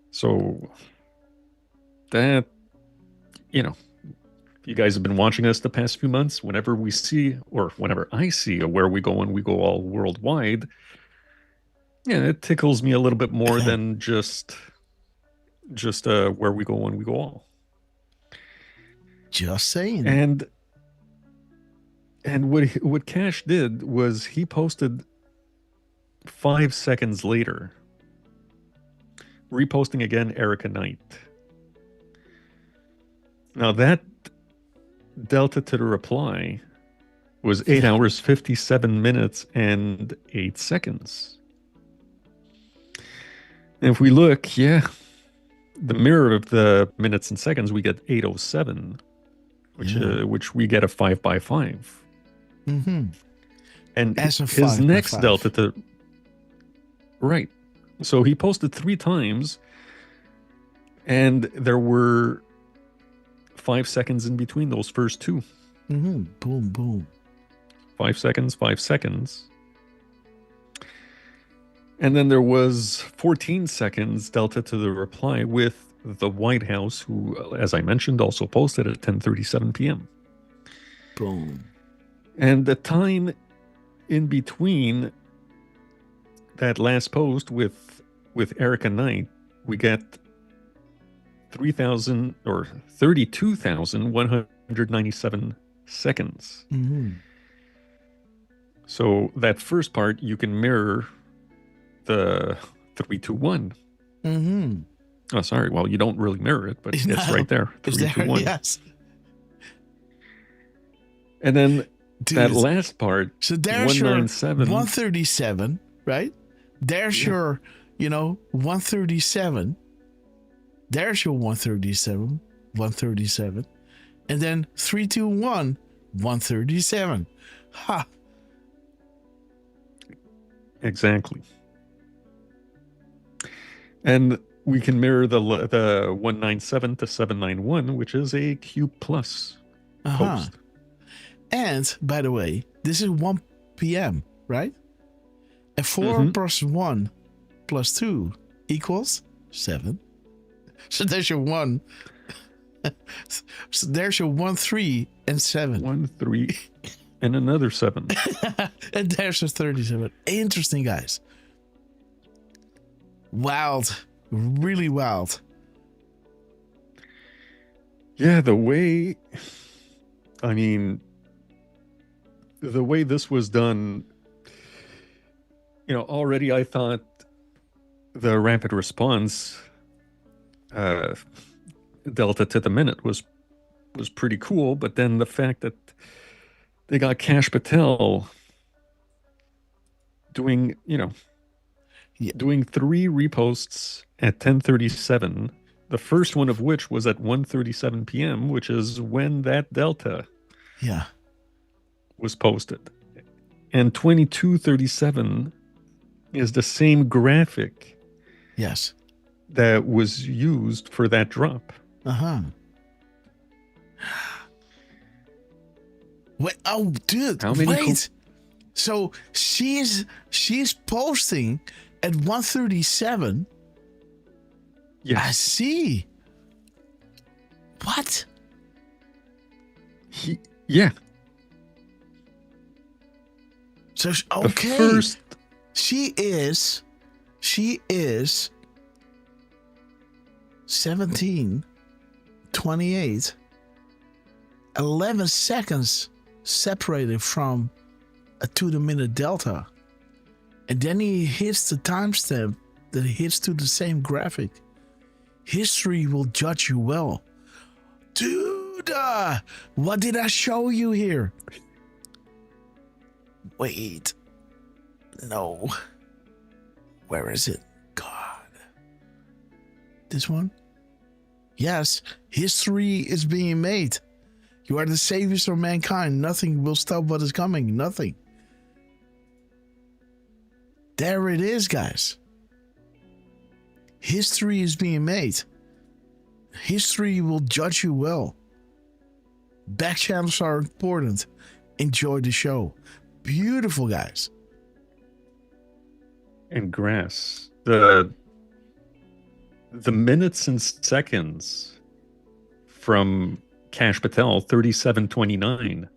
So that, you guys have been watching us the past few months. Whenever we see, or whenever I see a where we go and we go all worldwide, it tickles me a little bit more than just where we go and we go all. Just saying. And what Kash did was he posted 5 seconds later, reposting again Erica Knight. Now that delta to the reply was 8 hours, 57 minutes, and 8 seconds. And if we look, the mirror of the minutes and seconds, we get 807, which we get a 5x5. Mm-hmm. And As a his next 5x5. delta to... Right. So he posted 3 times, and there were 5 seconds in between those first 2. Mm-hmm. Boom, boom. 5 seconds, 5 seconds. And then there was 14 seconds delta to the reply with the White House, who, as I mentioned, also posted at 10:37 p.m. Boom. And the time in between that last post with Erica Knight, we get 32,197 seconds. Mm-hmm. So that first part, you can mirror the 321. Mm-hmm. Oh, sorry. Well, you don't really mirror it, but it's right there. 321. Yes. And then that last part, so there's your 197. 137, right? There's your, 137. There's your 137, 137. And then 321, 137. Ha. Exactly. And we can mirror the 197 to 791, which is a Q plus post. And, by the way, this is 1 p.m., right? And 4 plus 1 plus 2 equals 7. So there's your 1. So there's your 1, 3, and 7. 1, 3, and another 7. And there's your 37. Interesting, guys. Wild. Really wild. Yeah, the way this was done, already I thought the rapid response delta to the minute was pretty cool, but then the fact that they got Kash Patel doing, doing 3 reposts at 10:37, the first one of which was at 1:37 p.m., which is when that delta was posted. And 22:37 is the same graphic that was used for that drop. Wait, oh, dude, How many wait. So she's posting at 1:37. Yes. I see. What? Yeah. So okay. She is 17:28, 11 seconds separated from a 2-minute delta. And then he hits the timestamp that hits to the same graphic. History will judge you well. Dude, what did I show you here? Wait. No. Where is it? God. This one? Yes, history is being made. You are the saviors of mankind. Nothing will stop what is coming. Nothing. There it is, guys. History is being made. History will judge you well. Back channels are important. Enjoy the show. Beautiful, guys. And Grass, the minutes and seconds from Kash Patel, 37:29.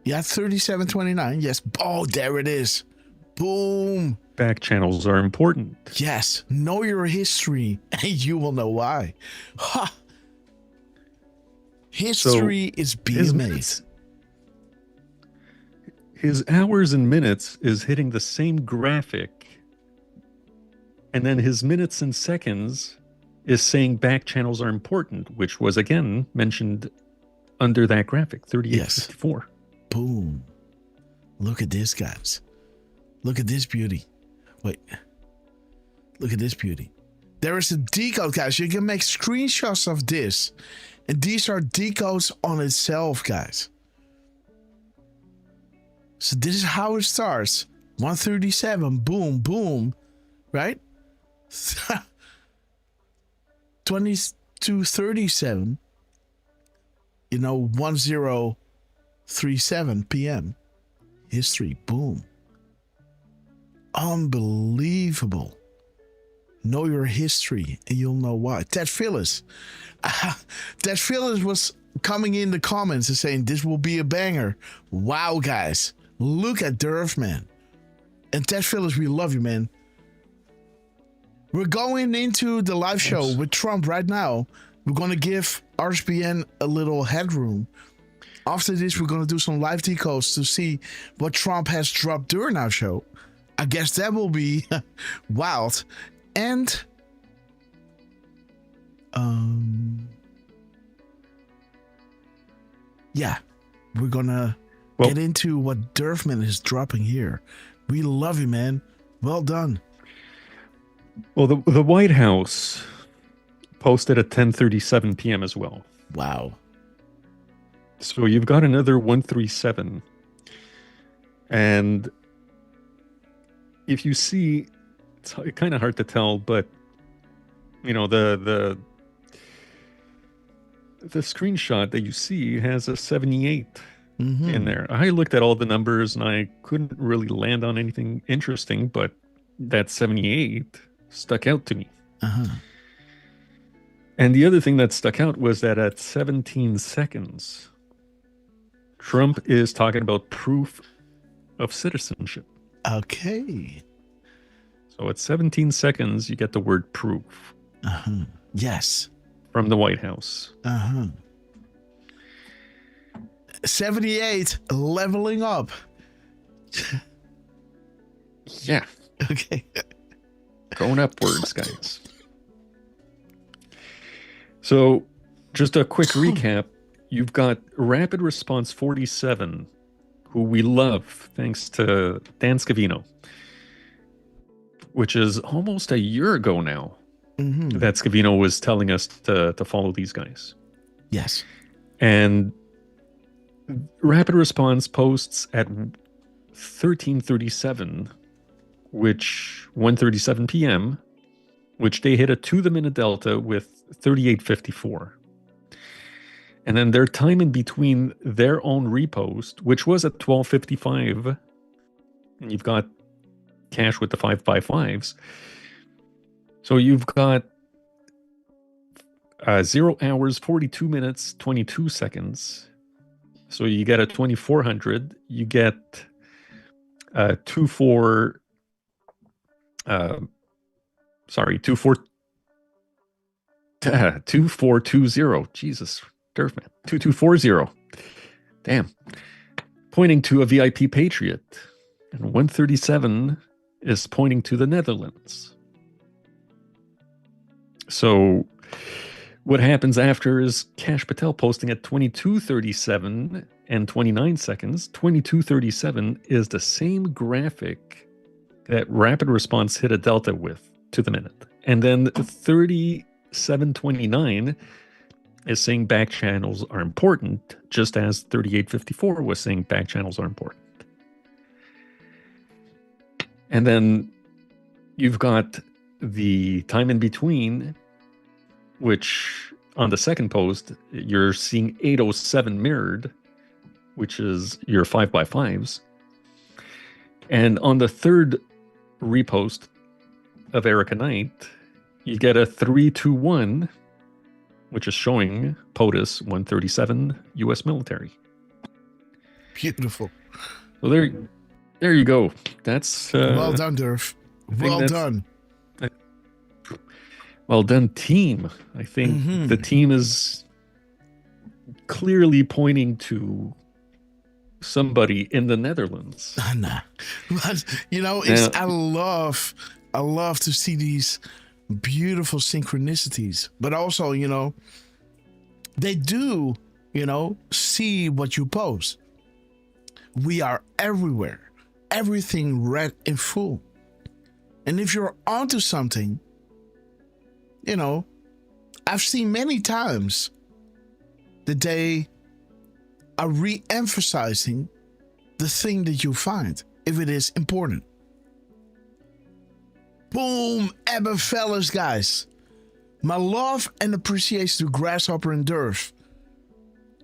Yeah, 37:29. Yes. Oh, there it is. Boom. Back channels are important. Yes. Know your history and you will know why. Ha. History is being made. His hours and minutes is hitting the same graphic. And then his minutes and seconds is saying back channels are important, which was again mentioned under that graphic, 38:54. Boom. Look at this, guys. Look at this beauty. Wait. Look at this beauty. There is a decode, guys. You can make screenshots of this. And these are decodes on itself, guys. So this is how it starts. 137, boom, boom. Right? 22:37. 10:37 p.m. History, boom. Unbelievable. Know your history and you'll know why. Ted Phillips. Ted Phillips was coming in the comments and saying this will be a banger. Wow, guys. Look at Derf, man. And Ted Phillips, we love you, man. We're going into the live show with Trump right now. We're going to give RSBN a little headroom. After this, we're going to do some live decodes to see what Trump has dropped during our show. I guess that will be wild. And yeah, we're going to get into what Derfman is dropping here. We love you, man. Well done. Well, the White House posted at 10:37 p.m. as well. Wow. So you've got another 137. And if you see, it's kind of hard to tell, but the screenshot that you see has a 78 in there. I looked at all the numbers and I couldn't really land on anything interesting, but that 78 stuck out to me. And the other thing that stuck out was that at 17 seconds, Trump is talking about proof of citizenship. Okay. So at 17 seconds, you get the word proof. Yes. From the White House. 78, leveling up. Yeah. Okay. Going upwards, guys. So, just a quick recap. You've got Rapid Response 47, who we love, thanks to Dan Scavino, which is almost a year ago now that Scavino was telling us to follow these guys. Yes. And Rapid Response posts at 13:37, which 1:37 p.m., which they hit a to-the-minute delta with 38.54. And then their time in between their own repost, which was at 12:55, and you've got cash with the 555s. So you've got 0 hours, 42 minutes, 22 seconds. So you get a 2400. You get 2420. Jesus, Derf, man. 2240. Damn. Pointing to a VIP Patriot. And 137 is pointing to the Netherlands. So what happens after is Cash Patel posting at 22:37 and 29 seconds. 22:37 is the same graphic that Rapid Response hit a delta with to the minute. And then 37:29 is saying back channels are important, just as 38:54 was saying back channels are important. And then you've got the time in between, which on the second post, you're seeing 807 mirrored, which is your 5x5s. And on the third repost of Erica Knight, you get a 321, which is showing POTUS 137 U.S. military. Beautiful. So there you go. That's well done, Derf. Well done. Well done, team. I think the team is clearly pointing to somebody in the Netherlands. Nah. But, it's, I love to see these beautiful synchronicities. But also, they do, see what you post. We are everywhere. Everything red in full. And if you're onto something, I've seen many times that they are re-emphasizing the thing that you find, if it is important. Boom, Ebba fellas, guys. My love and appreciation to Grasshopper and Derf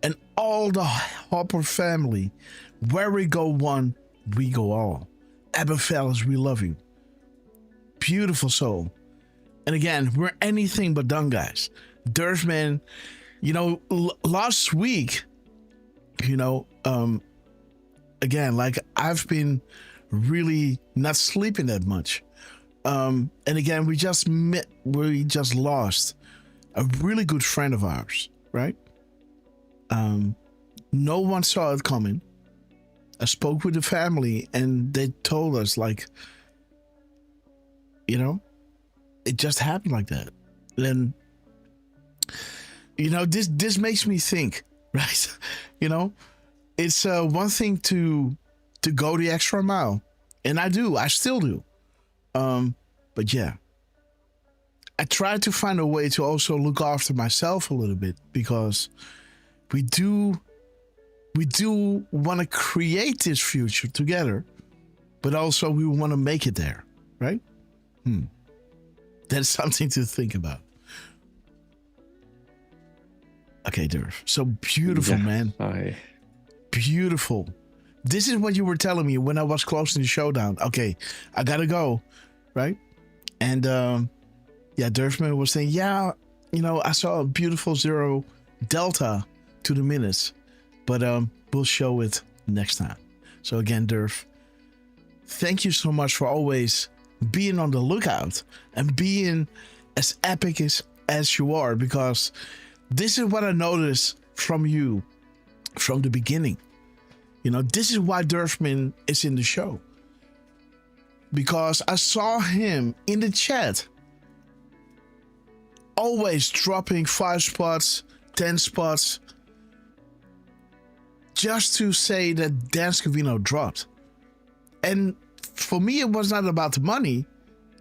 and all the Hopper family. Where we go one, we go all. Ebba fellas, we love you. Beautiful soul. And again, we're anything but done, guys. Derf, man, last week, again, like I've been really not sleeping that much. And again, we just lost a really good friend of ours, right? No one saw it coming. I spoke with the family and they told us it just happened like that. And, this makes me think, right? It's one thing to go the extra mile. And I still do. But yeah, I try to find a way to also look after myself a little bit, because we do want to create this future together, but also we want to make it there, right? That's something to think about. Okay, Derf. So beautiful, man. Beautiful. This is what you were telling me when I was closing the showdown. Okay, I gotta go, right? And Derfman was saying, I saw a beautiful 0 delta to the minutes, but we'll show it next time. So again, Derf, thank you so much for always being on the lookout and being as epic as you are, because this is what I noticed from you from the beginning. You know, this is why Derfman is in the show. Because I saw him in the chat always dropping 5 spots, 10 spots, just to say that Dan Scavino dropped. And for me, it was not about the money.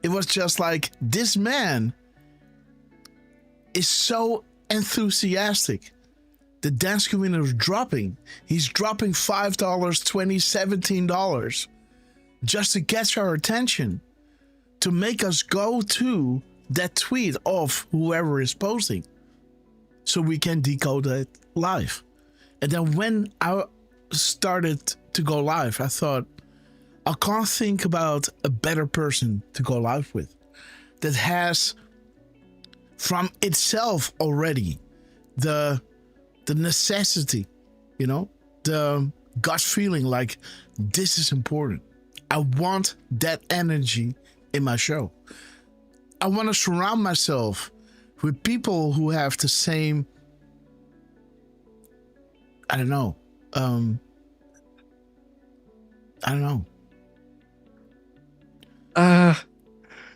It was just like, this man is so enthusiastic that Dan Scavino is dropping. He's dropping $5, $20, $17 just to catch our attention, to make us go to that tweet of whoever is posting so we can decode it live. And then when I started to go live, I thought, I can't think about a better person to go live with that has from itself already the necessity, you know, the gut feeling like this is important. I want that energy in my show. I want to surround myself with people who have the same, I don't know.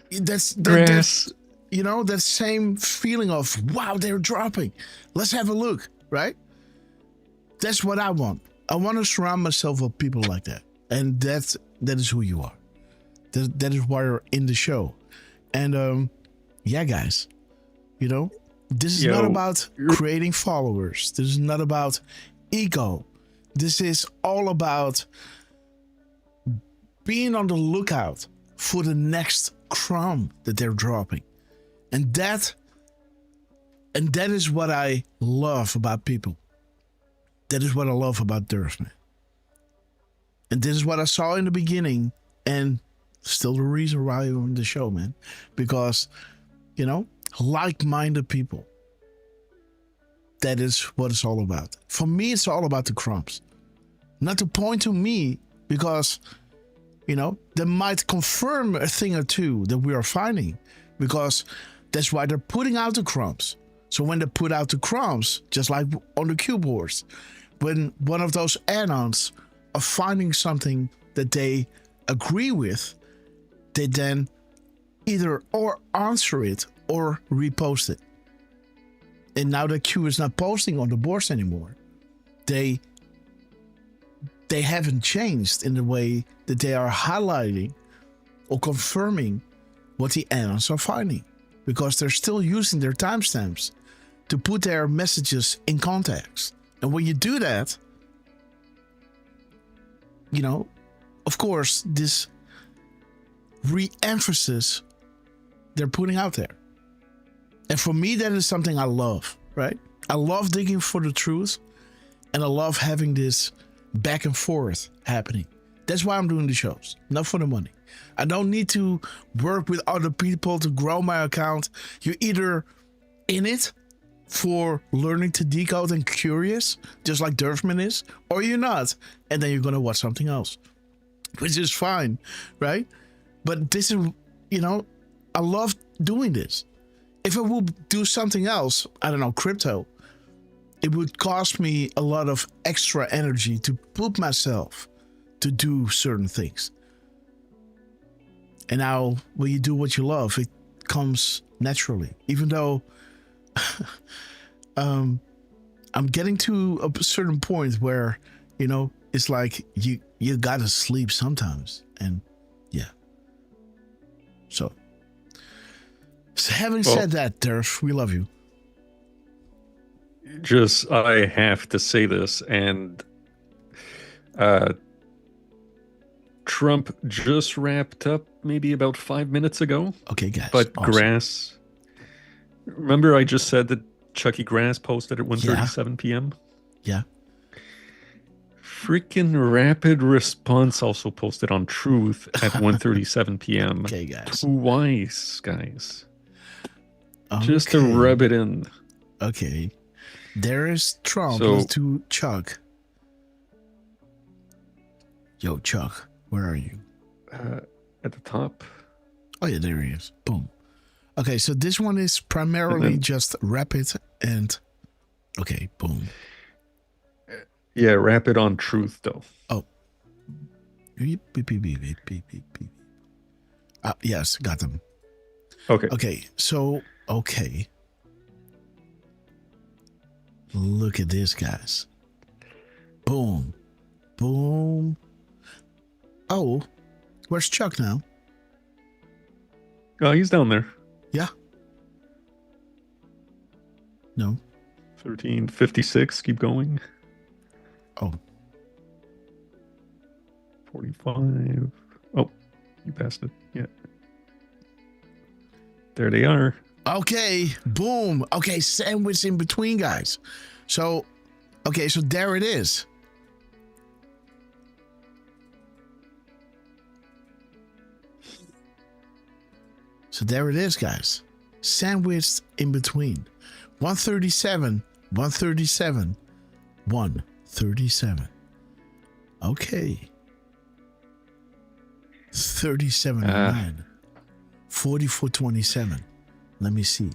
That's you know, that same feeling of, wow, they're dropping. Let's have a look, right? That's what I want. I want to surround myself with people like that. And that is who you are. That is why you're in the show. And yeah, guys, you know, this is not about creating followers. This is not about ego. This is all about being on the lookout for the next crumb that they're dropping. And that is what I love about people. That is what I love about Derfman. And this is what I saw in the beginning, and still the reason why I'm on the show, man. Because, you know, like-minded people. That is what it's all about. For me, it's all about the crumbs. Not to point to me, because, you know, they might confirm a thing or two that we are finding. Because that's why they're putting out the crumbs. So when they put out the crumbs, just like on the cube wars, when one of those add-ons are finding something that they agree with, they then either or answer it or repost it. And now that Q is not posting on the boards anymore, they haven't changed in the way that they are highlighting or confirming what the add-ons are finding, because they're still using their timestamps to put their messages in context. And when you do that, you know, of course, this re-emphasis they're putting out there. And for me, that is something I love, right? I love digging for the truth, and I love having this back and forth happening. That's why I'm doing the shows, not for the money. I don't need to work with other people to grow my account. You're either in it for learning to decode and curious, just like Derfman is, or you're not, and then you're going to watch something else, which is fine, right? But this is, you know, I love doing this. If I would do something else, I don't know, crypto, it would cost me a lot of extra energy to put myself to do certain things. And now when you do what you love, it comes naturally, even though I'm getting to a certain point where, you know, it's like you gotta sleep sometimes. And yeah. So having said that, Derf, we love you. Just, I have to say this, and Trump just wrapped up maybe about 5 minutes ago. Okay, guys. But awesome. Grass, remember I just said that Chucky Grass posted at 1:37 p.m.? Yeah. Freaking Rapid Response also posted on Truth at 1:37 p.m. Okay, guys. Twice, guys. Okay. Just to rub it in. Okay. There is Trump to Chuck. Yo, Chuck, where are you? At the top. Oh, yeah, there he is. Boom. Okay, so this one is primarily just rapid and... Okay, boom. Yeah, rapid on truth, though. Oh. Beep, beep, beep, beep, beep, beep, beep. Yes, got them. Okay. Okay, so, okay. Look at this, guys. Boom. Boom. Oh, where's Chuck now? Oh, he's down there. Yeah. No. 1356, keep going. Oh. 45. Oh, you passed it. Yeah. There they are. Okay, boom. Okay, sandwich in between, guys. So, okay, so there it is. So there it is, guys. Sandwiched in between. 137, 137, 137. Okay. 3709. 4427. Let me see.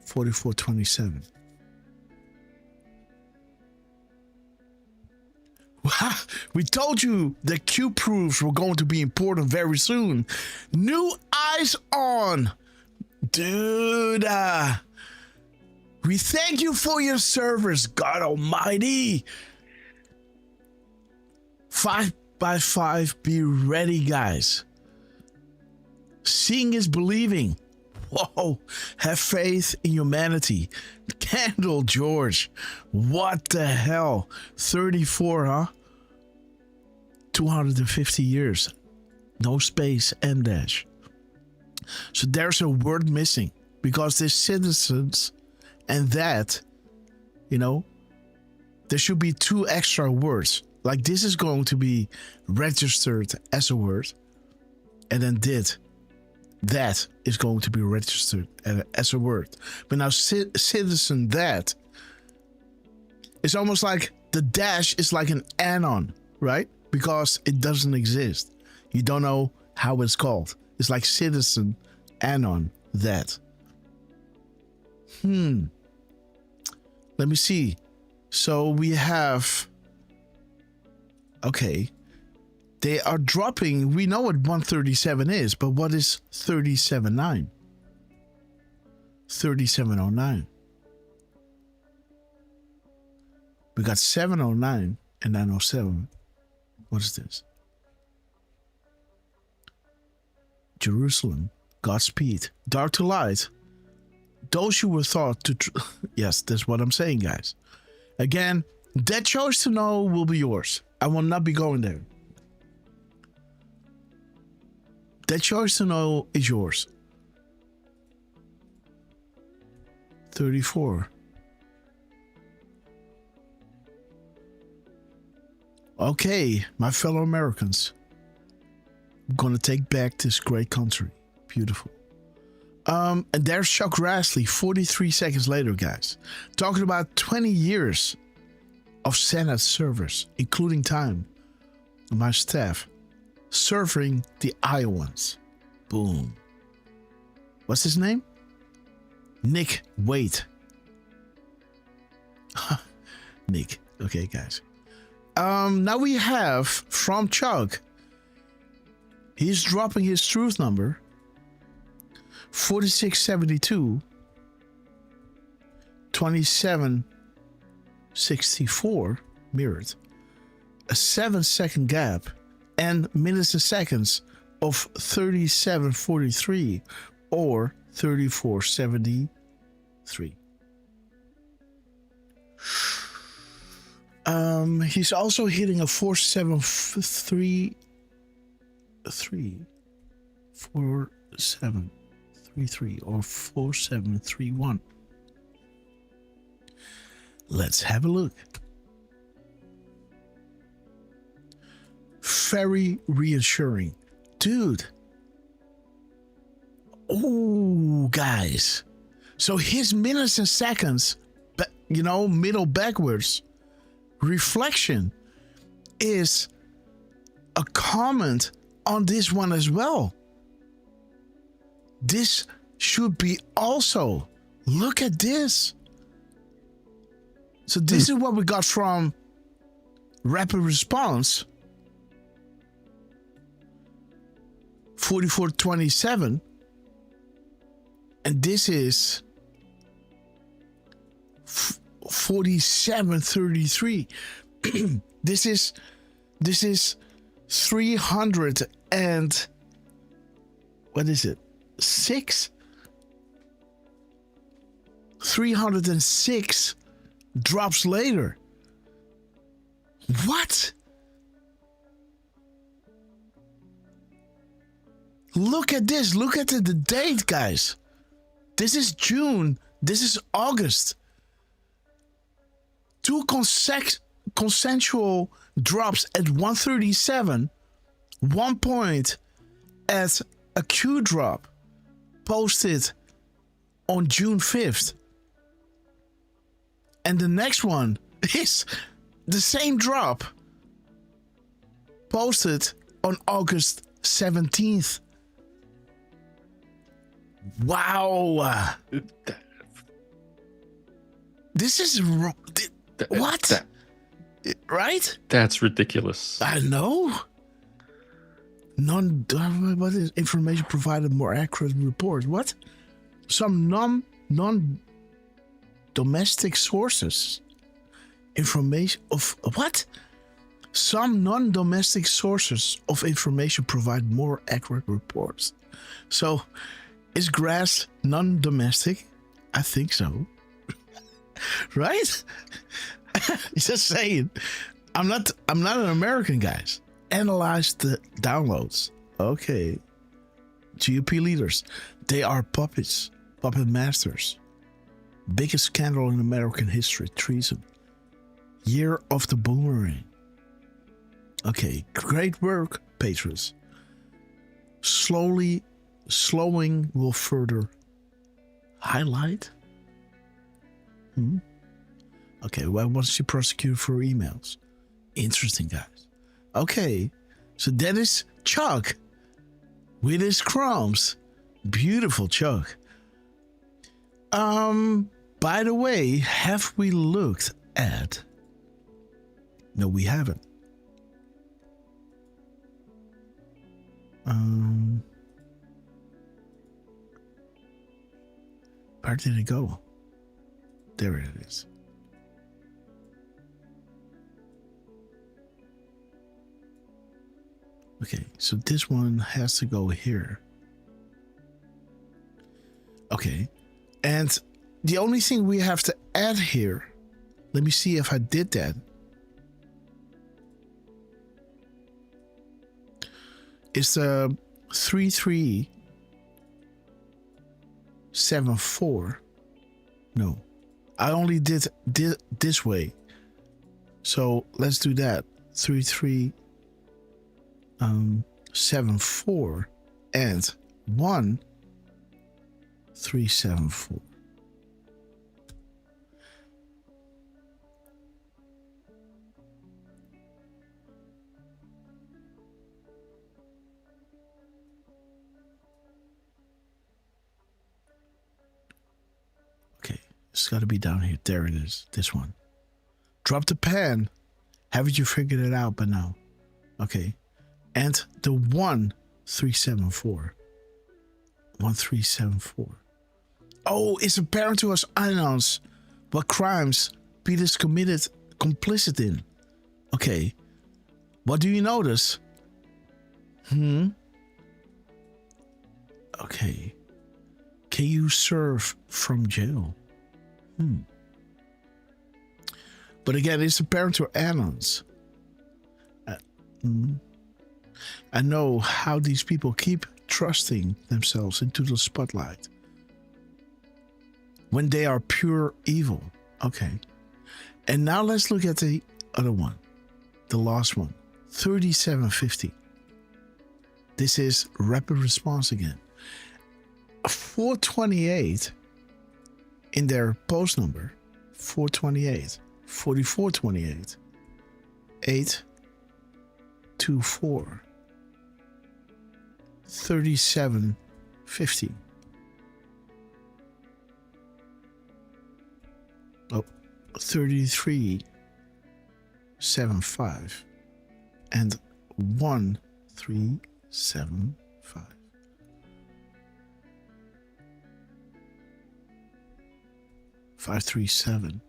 $44.27. We told you the Q proofs were going to be important very soon. New eyes on. Dude, we thank you for your service, God Almighty. 5x5, be ready, guys. Seeing is believing. Whoa, have faith in humanity. Candle George. What the hell? 34, huh? 250 years. No space, M dash. So there's a word missing because there's citizens and that, you know, there should be 2 extra words. Like this is going to be registered as a word, and then that is going to be registered as a word. But now citizen that is almost like the dash is like an anon, right? Because it doesn't exist. You don't know how it's called. It's like citizen anon that. Let me see. So we have... Okay. They are dropping. We know what 137 is, but what is 37.9? 3709. We got 709 and 907. What is this? Jerusalem. Godspeed. Dark to light. Those who were thought to... Yes, that's what I'm saying, guys. Again, that choice to know will be yours. I will not be going there. That choice to know is yours. 34. Okay, my fellow Americans. I'm gonna take back this great country. Beautiful. And there's Chuck Grassley 43 seconds later, guys. Talking about 20 years of Senate service, including time on my staff, serving the Iowans. Boom. What's his name? Nick Wait. Nick. Okay, guys. Now we have from Chuck. He's dropping his truth number. 4672. 2764 mirrored. A 7-second gap. And minutes and seconds of 3743 or 3473. He's also hitting a 4733 or 4731. Let's have a look. Very reassuring. Dude. Oh, guys. So his minutes and seconds, middle backwards, reflection is a comment on this one as well. This should be also. Look at this. So this is what we got from Rapid Response. 4427. And this is 4733. This is 300 and what is it? 306 drops later. What? Look at this. Look at the date, guys. This is June. This is August. 2 consensual drops at 137. 1 point at a Q drop posted on June 5th. And the next one is the same drop posted on August 17th. Wow. This is what? Right? That's ridiculous. I know. What is information provided more accurate report? What? Some non-domestic sources. Information of what? Some non-domestic sources of information provide more accurate reports. So, is grass non-domestic? I think so. Right? Just saying. I'm not an American, guys. Analyze the downloads. Okay. GOP leaders. They are puppets. Puppet masters. Biggest scandal in American history. Treason. Year of the boomerang. Okay. Great work, patrons. Slowing will further highlight. Okay, well, wants to prosecute for emails. Interesting, guys. Okay, so that is Chuck with his crumbs. Beautiful Chuck. By the way, have we looked at? No, we haven't. Where did it go? There it is. Okay, so this one has to go here. Okay, and the only thing we have to add here, let me see if I did that, is the 3374. No, I only did this way. So let's do that. 3374 and 1374. It's got to be down here. There it is. This one. Drop the pen. Haven't you figured it out by now? Okay. And the 1374. 1374. Oh, it's apparent to us unknowns what crimes Peter's complicit in. Okay. What do you notice? Okay. Can you serve from jail? But again, it's apparent to annals. I know how these people keep trusting themselves into the spotlight when they are pure evil. Okay. And now let's look at the other one. The last one. 3750. This is rapid response again. 428 in their post number. 428. 4428. 8 224. 3750. Oh, 3375. And 1375. 537.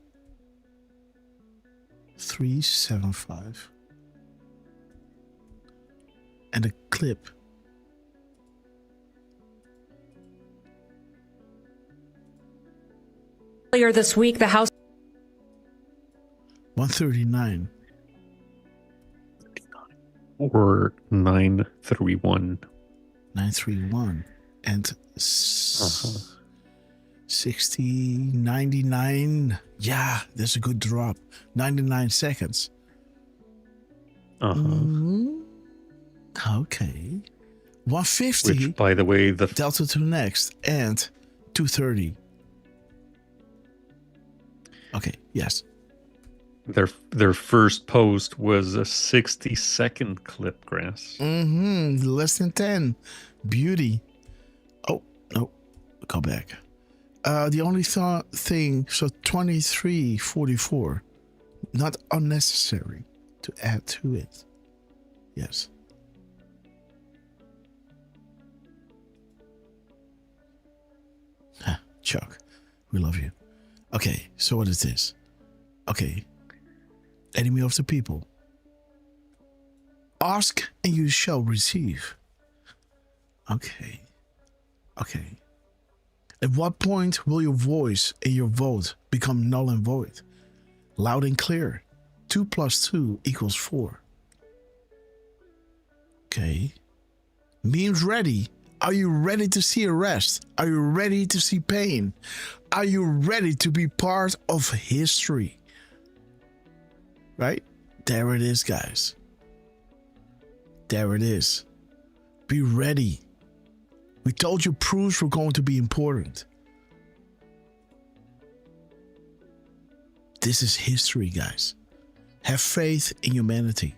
375. And a clip. Earlier this week, the House 139. Or 931. 931. And 60, 99. Yeah, that's a good drop. 99 seconds. Okay. 150. Which, by the way, the Delta to next. And 230. Okay, yes. Their first post was a 60-second clip, Grass. Less than 10. Beauty. Oh, no. Go back. The only thing, so 2344. Not unnecessary to add to it. Yes. Chuck, we love you. Okay, so what is this? Okay. Enemy of the people. Ask and you shall receive. Okay. Okay. At what point will your voice and your vote become null and void? Loud and clear. 2 + 2 = 4. Okay. Memes ready. Are you ready to see arrest? Are you ready to see pain? Are you ready to be part of history? Right? There it is, guys. There it is. Be ready. We told you proofs were going to be important. This is history, guys. Have faith in humanity.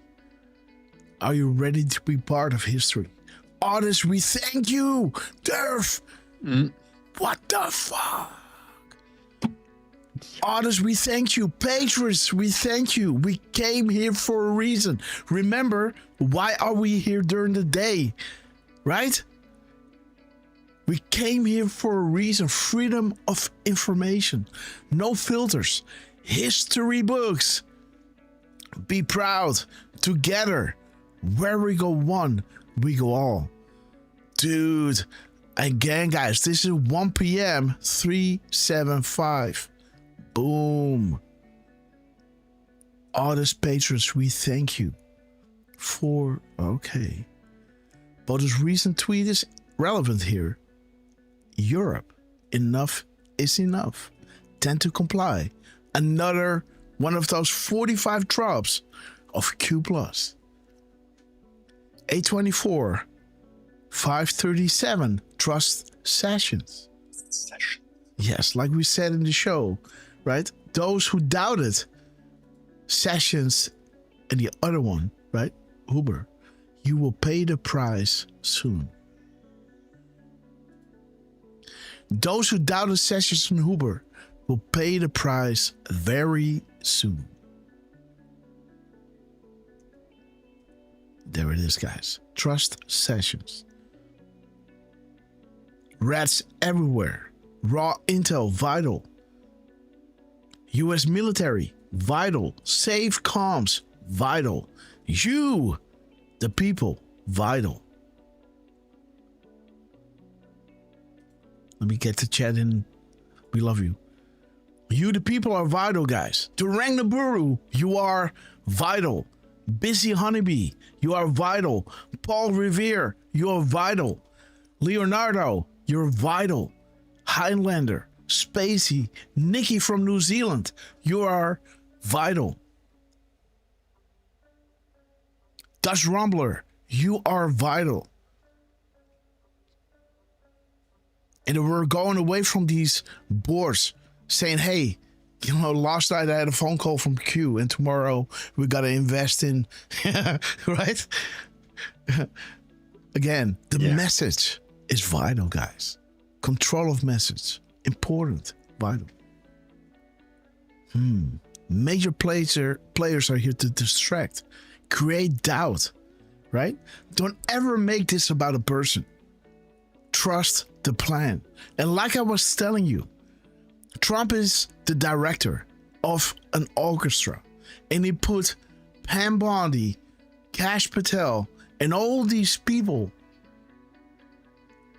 Are you ready to be part of history? Artists, we thank you. Derf. What the fuck? Artists, we thank you. Patrons, we thank you. We came here for a reason. Remember, why are we here during the day? Right? We came here for a reason. Freedom of information. No filters. History books. Be proud. Together. Where we go one, we go all. Dude. Again, guys, this is 1 p.m. 375. Boom. Artist patrons, we thank you for... Okay. But this recent tweet is relevant here. Europe, enough is enough. Tend to comply. Another one of those 45 drops of Q+. 824, 537 trust sessions. Yes, like we said in the show, right? Those who doubted Sessions and the other one, right? Uber, you will pay the price soon. Those who doubted Sessions and Uber will pay the price very soon. There it is, guys. Trust Sessions. Rats everywhere. Raw intel, vital. US military, vital. Safe comms, vital. You, the people, vital. Let me get to chat in. We love you. You, the people, are vital, guys. Durang Naburu, you are vital. Busy Honeybee, you are vital. Paul Revere, you are vital. Leonardo, you're vital. Highlander, Spacey, Nikki from New Zealand, you are vital. Dutch Rumbler, you are vital. And we're going away from these boards saying, hey, last night I had a phone call from Q, and tomorrow we got to invest in, right? Again, the message is vital, guys. Control of message, important, vital. Major players are here to distract, create doubt, right? Don't ever make this about a person. Trust the plan. And like I was telling you, Trump is the director of an orchestra, and he put Pam Bondi, Kash Patel, and all these people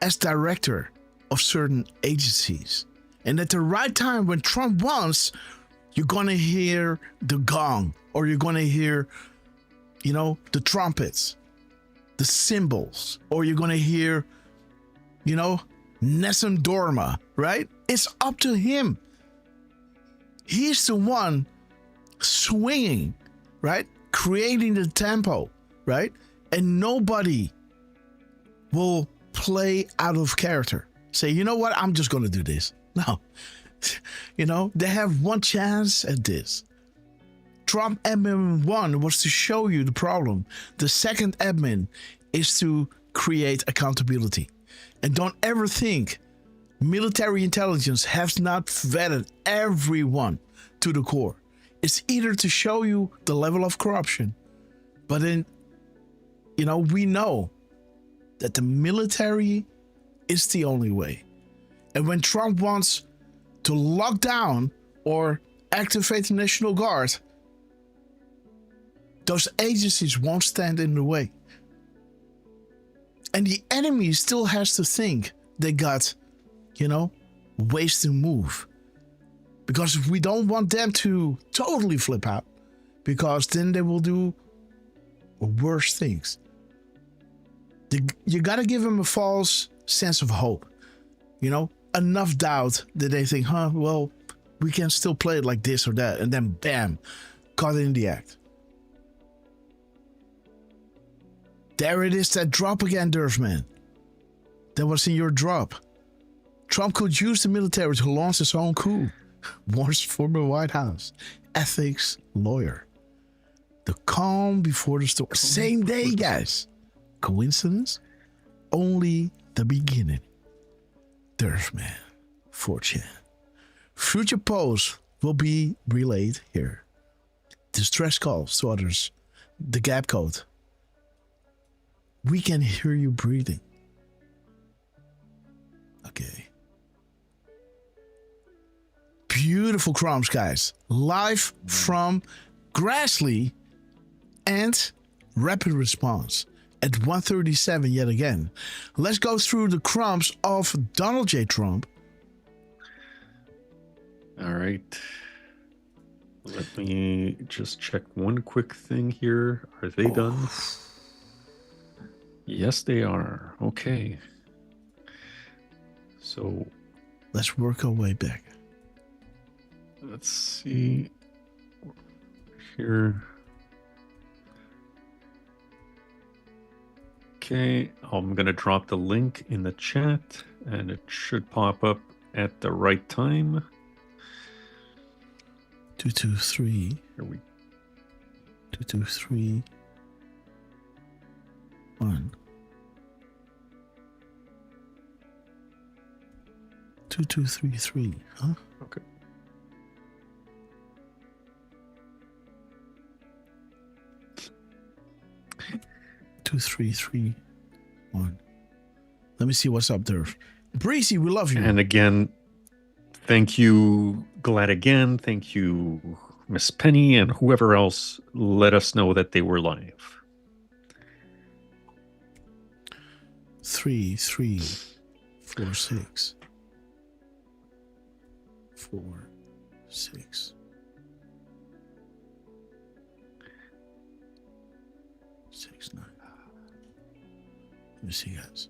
as director of certain agencies. And at the right time, when Trump wants, you're going to hear the gong, or you're going to hear, the trumpets, the cymbals, or you're going to hear, Nessun Dorma, right? It's up to him. He's the one swinging, right? Creating the tempo, right? And nobody will play out of character. Say, you know what? I'm just going to do this. No. They have one chance at this. Trump admin 1 was to show you the problem. The second admin is to create accountability. And don't ever think military intelligence has not vetted everyone to the core. It's either to show you the level of corruption, but then, we know that the military is the only way. And when Trump wants to lock down or activate the National Guard, those agencies won't stand in the way. And the enemy still has to think they got, ways to move. Because we don't want them to totally flip out, because then they will do worse things. You got to give them a false sense of hope. Enough doubt that they think, well, we can still play it like this or that. And then bam, caught in the act. There it is, that drop again, Derf man. That was in your drop. Trump could use the military to launch his own coup, warns former White House ethics lawyer. The calm before the storm. Same day, guys. Coincidence? Only the beginning. Derf man, 4chan. Future posts will be relayed here. Distress calls to others. The gap code. We can hear you breathing. Okay. Beautiful crumbs, guys. Live from Grassley and Rapid Response at 1:37 yet again. Let's go through the crumbs of Donald J. Trump. All right. Let me just check one quick thing here. Are they done? Yes, they are. Okay. So let's work our way back. Let's see here. Okay, I'm going to drop the link in the chat and it should pop up at the right time. 223. Here we 223 1 2233, huh? Okay. Two, 3, 3, 1. Let me see what's up there. Breezy, we love you. And again, thank you, Glad again. Thank you, Miss Penny, and whoever else let us know that they were live. 3, 3, 4, 6. 4, 6. 6, 9. Let me see, guys.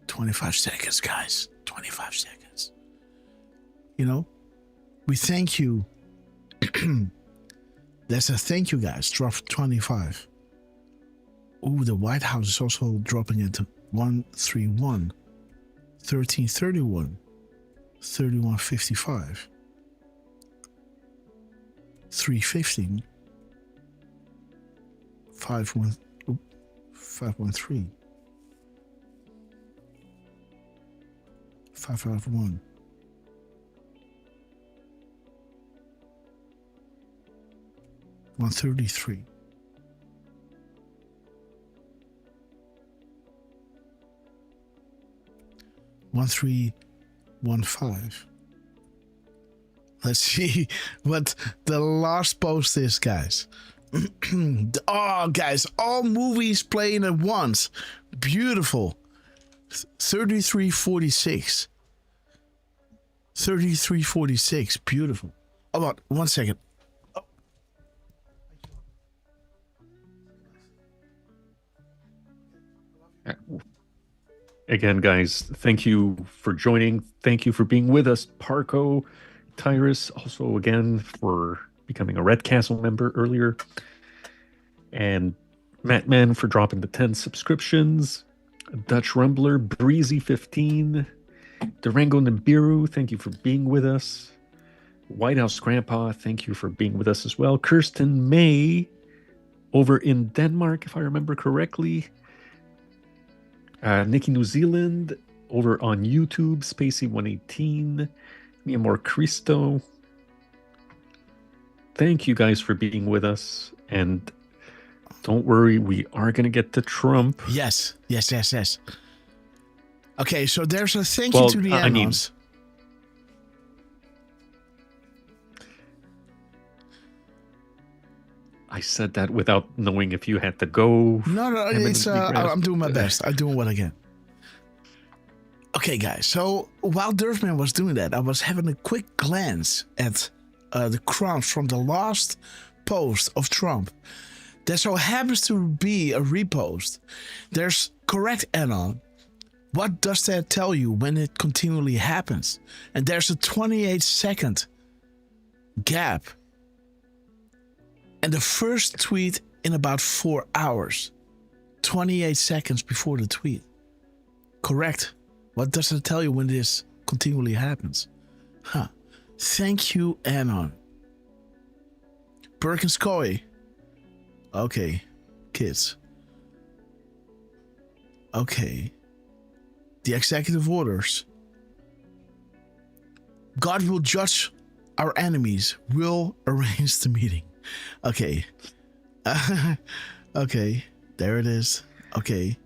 25 seconds, guys. 25 seconds. We thank you. There's a thank you, guys. Drop 25. Ooh, the White House is also dropping into 131, 1331, 3155. 315. 513. 551. 133. 1315. Let's see what the last post is, guys. Oh, guys, all movies playing at once. Beautiful. 3346. 3346. Beautiful. Hold on, 1 second. Again, guys, thank you for joining. Thank you for being with us, Parco, Tyrus, also again for becoming a Red Castle member earlier, and Mattman for dropping the 10 subscriptions, Dutch Rumbler, Breezy15, Durango Nibiru, thank you for being with us, White House Grandpa, thank you for being with us as well, Kirsten May over in Denmark, if I remember correctly, Nikki New Zealand over on YouTube, Spacey118, Miamor Cristo. Thank you guys for being with us, and don't worry, we are going to get to Trump. Yes. Okay, so there's a thank you to the Anons. I said that without knowing if you had to go. No, it's I'm doing my best. I'm doing what I can. Okay, guys, so while Derfman was doing that, I was having a quick glance at the crowns from the last post of Trump. There so happens to be a repost. There's correct Anon. What does that tell you when it continually happens? And there's a 28-second gap. And the first tweet in about 4 hours. 28 seconds before the tweet. Correct. What does it tell you when this continually happens? Thank you, Anon. Perkins-Coy. Okay. Kids. Okay. The executive orders. God will judge our enemies. Will arrange the meeting. Okay. Okay. There it is. Okay.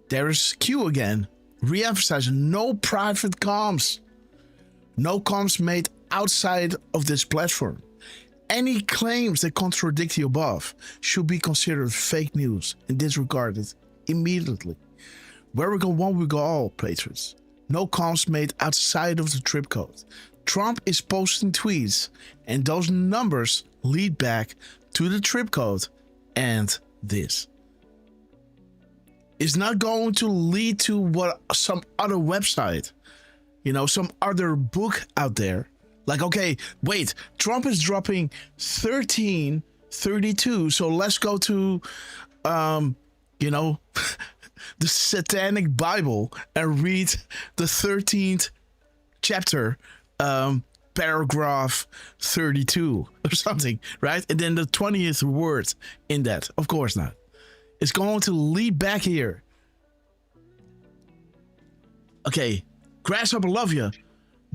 There is Q again. Re-emphasizing no private comms. No comms made outside of this platform. Any claims that contradict the above should be considered fake news and disregarded immediately. Where we go one, we go all, patrons. No comms made outside of the trip code. Trump is posting tweets, and those numbers lead back to the trip code, and this is not going to lead to what some other website, some other book out there. Like, okay, wait, Trump is dropping 1332, so let's go to, the Satanic Bible and read the 13th chapter, paragraph 32 or something, right? And then the 20th word in that. Of course not. It's going to lead back here. Okay, Grasshopper, love you,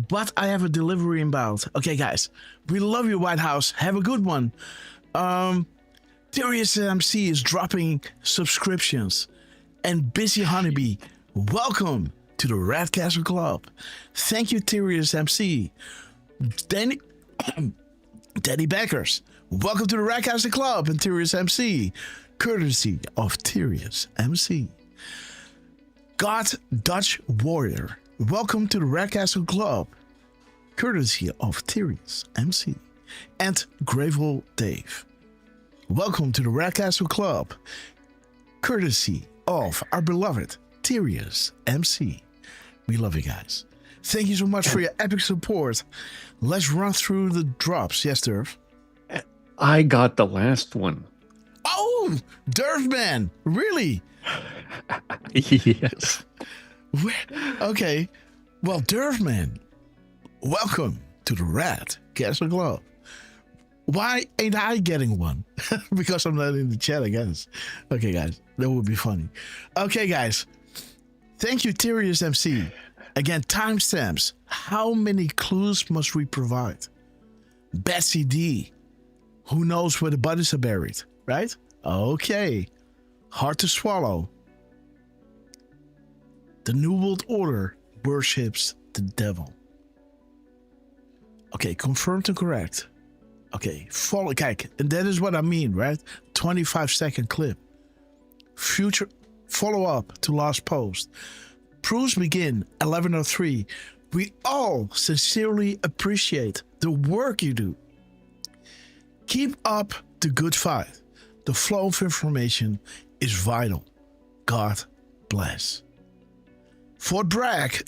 but I have a delivery inbound. Okay, guys, we love you, White House. Have a good one. Darius MC is dropping subscriptions. And Busy Honeybee, welcome to the Red Castle Club. Thank you, Tyrius MC. Danny Beckers, welcome to the Red Castle Club and Tyrius MC, courtesy of Tyrius MC. God Dutch Warrior, welcome to the Red Castle Club, courtesy of Tyrius MC. And Gravel Dave, welcome to the Red Castle Club, courtesy of our beloved Tyrius MC. We love you guys. Thank you so much for your epic support. Let's run through the drops. Yes, Derf? I got the last one. Oh, Derf man. Really? Yes. Okay. Well, Derf man, welcome to the Red Castle Club. Why ain't I getting one? Because I'm not in the chat, I guess. Okay, guys, that would be funny. Okay, guys, thank you, Tyrius MC. Again, timestamps. How many clues must we provide? Betsy D. Who knows where the bodies are buried, right? Okay. Hard to swallow. The New World Order worships the devil. Okay, confirmed and correct. Okay, kijk, and that is what I mean, right? 25-second clip. Future follow-up to last post. Proofs begin 11:03. We all sincerely appreciate the work you do. Keep up the good fight. The flow of information is vital. God bless. Fort Bragg.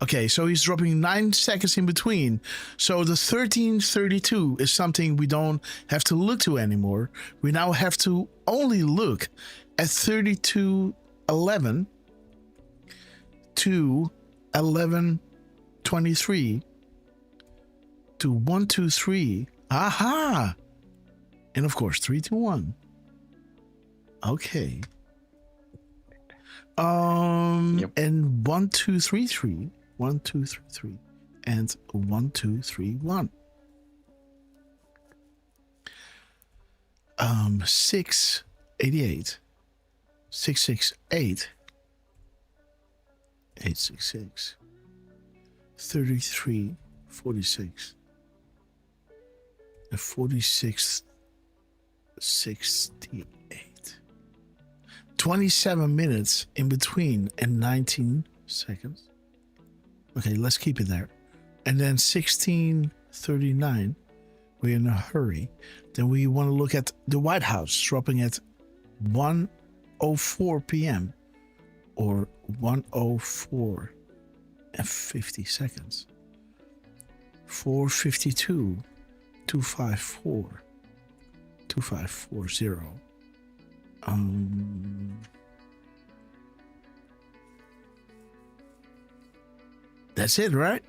Okay, so he's dropping 9 seconds in between. So the 1332 is something we don't have to look to anymore. We now have to only look at 3211 to 1123 to 123. Aha! And of course, 321. Okay. And 1233, 1233, and 1231. 688, 668, 866, 33, 46, and 46, 68. 27 minutes in between and 19 seconds. Okay, let's keep it there. And then 1639, we're in a hurry. Then we want to look at the White House dropping at 1:04 p.m. or 1:04 and 50 seconds. 4:52, 254, 2540. That's it, right?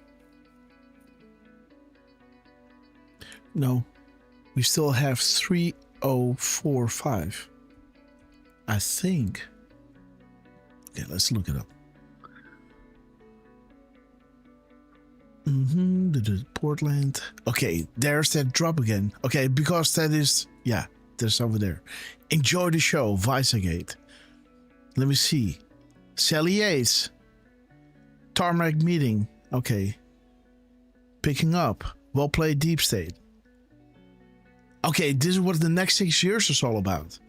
No, we still have 3045. I think. Okay, let's look it up. Portland. Okay, there's that drop again. Okay, because that is, yeah, that's over there. Enjoy the show, Vicegate. Let me see. Sally Yates. Tarmac meeting. Okay. Picking up. Well played, Deep State. Okay, this is what the next 6 years is all about.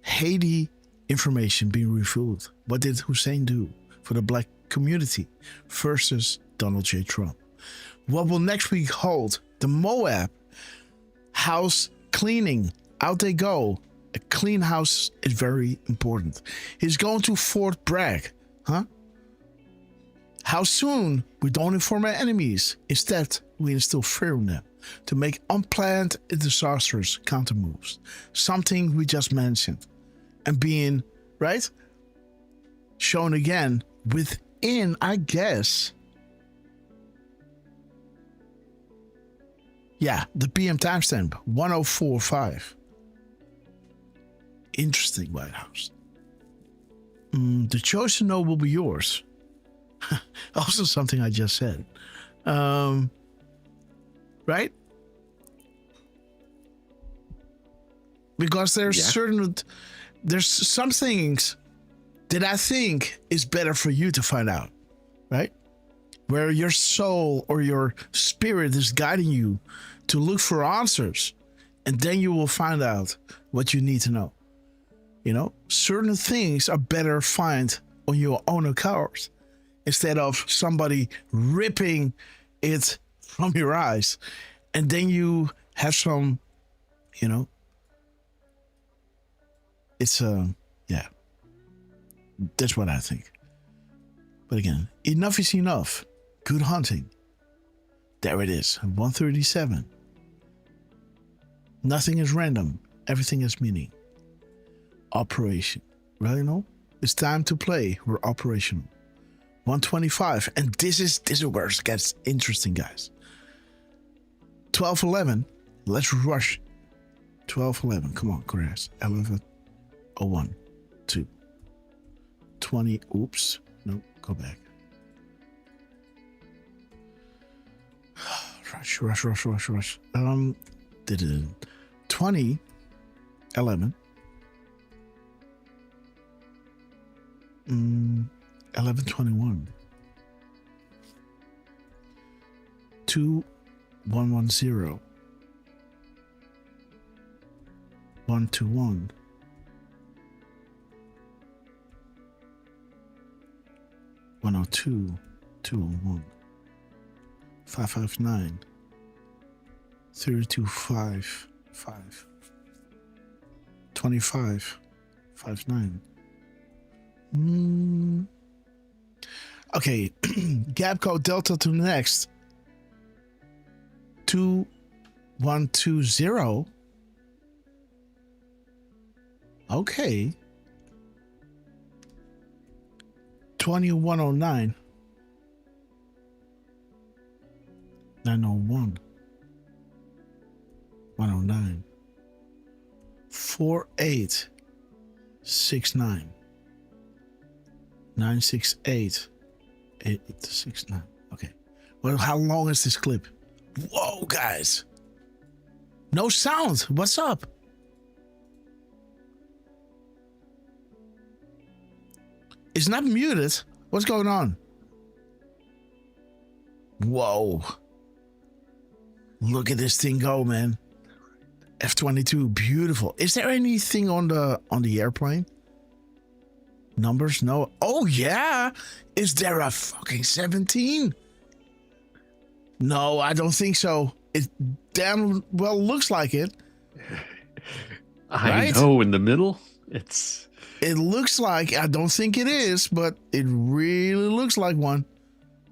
Haiti information being revealed. What did Hussein do for the black community versus Donald J. Trump? What will next week hold? The Moab house cleaning. Out they go. A clean house is very important. He's going to Fort Bragg. Huh? How soon? We don't inform our enemies. Instead, we instill fear in them to make unplanned and disastrous countermoves. Something we just mentioned. And being, right? Shown again within, I guess. Yeah, the PM timestamp, 1045. Interesting, White House. The choice to know will be yours. Also something I just said. Right? Because there's some things that I think is better for you to find out. Right? Where your soul or your spirit is guiding you to look for answers. And then you will find out what you need to know. You know, certain things are better find on your own account instead of somebody ripping it from your eyes. And then you have some, you know, it's yeah, that's what I think. But again, enough is enough. Good hunting. There it is, 137. Nothing is random. Everything has meaning. Operation. Right, no? It's time to play. We're operational. 125. And this is where it gets interesting, guys. 12:11. Let's rush. 12:11. Come on, Grass. 11:01. 2. 20. Oops. No, go back. Rush. Did it. 20:11. 11:21. 2110. 121. 102. 201. 559. 3255. 2559. Okay, gap code Delta to next. 2120. Okay. 2109. 901. 109. 4869. 968 869. Okay. Well, how long is this clip? Whoa, guys. No sound. What's up? It's not muted. What's going on? Whoa. Look at this thing go, man. F-22, beautiful. Is there anything on the airplane? Numbers? No. Oh, yeah. Is there a fucking 17? No, I don't think so. It damn well looks like it. I know, in the middle. It looks like, I don't think it is, but it really looks like one.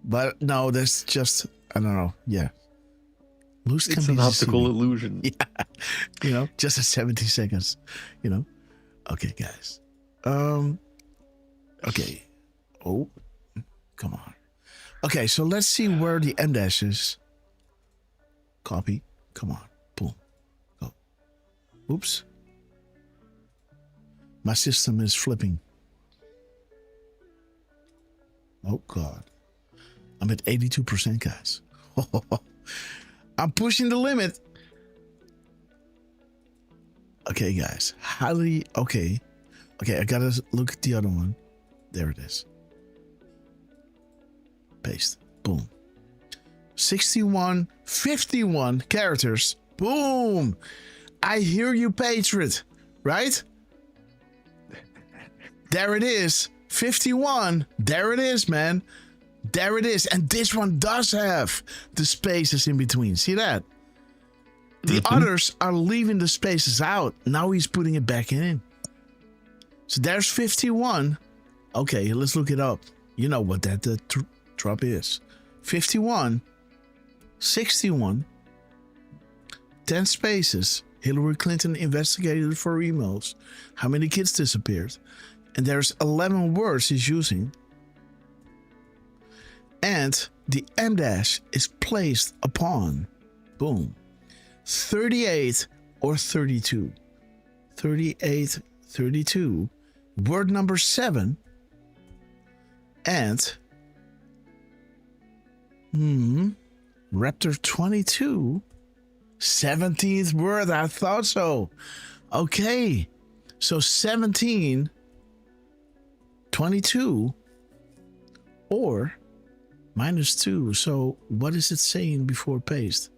But no, that's just, I don't know. Yeah. Looks it's an optical illusion. Yeah. You know, just at 70 seconds. You know. Okay, guys. Okay. Oh, come on. Okay, so let's see where the M dash is. Copy. Come on. Boom. Go. Oops. My system is flipping. Oh, God. I'm at 82%, guys. I'm pushing the limit. Okay, guys. Okay, I gotta look at the other one. There it is. Paste. Boom. 51 characters. Boom. I hear you, Patriot. Right? There it is. 51. There it is, man. There it is. And this one does have the spaces in between. See that? The others are leaving the spaces out. Now he's putting it back in. So there's 51. Okay, let's look it up. You know what that drop is. 51. 61. 10 spaces. Hillary Clinton investigated for emails. How many kids disappeared? And there's 11 words he's using. And the M dash is placed upon, boom, 38 or 32. 38, 32, word number 7, and Raptor 22, 17th word. I thought so. Okay, so 17, 22, or -2. So what is it saying before paste?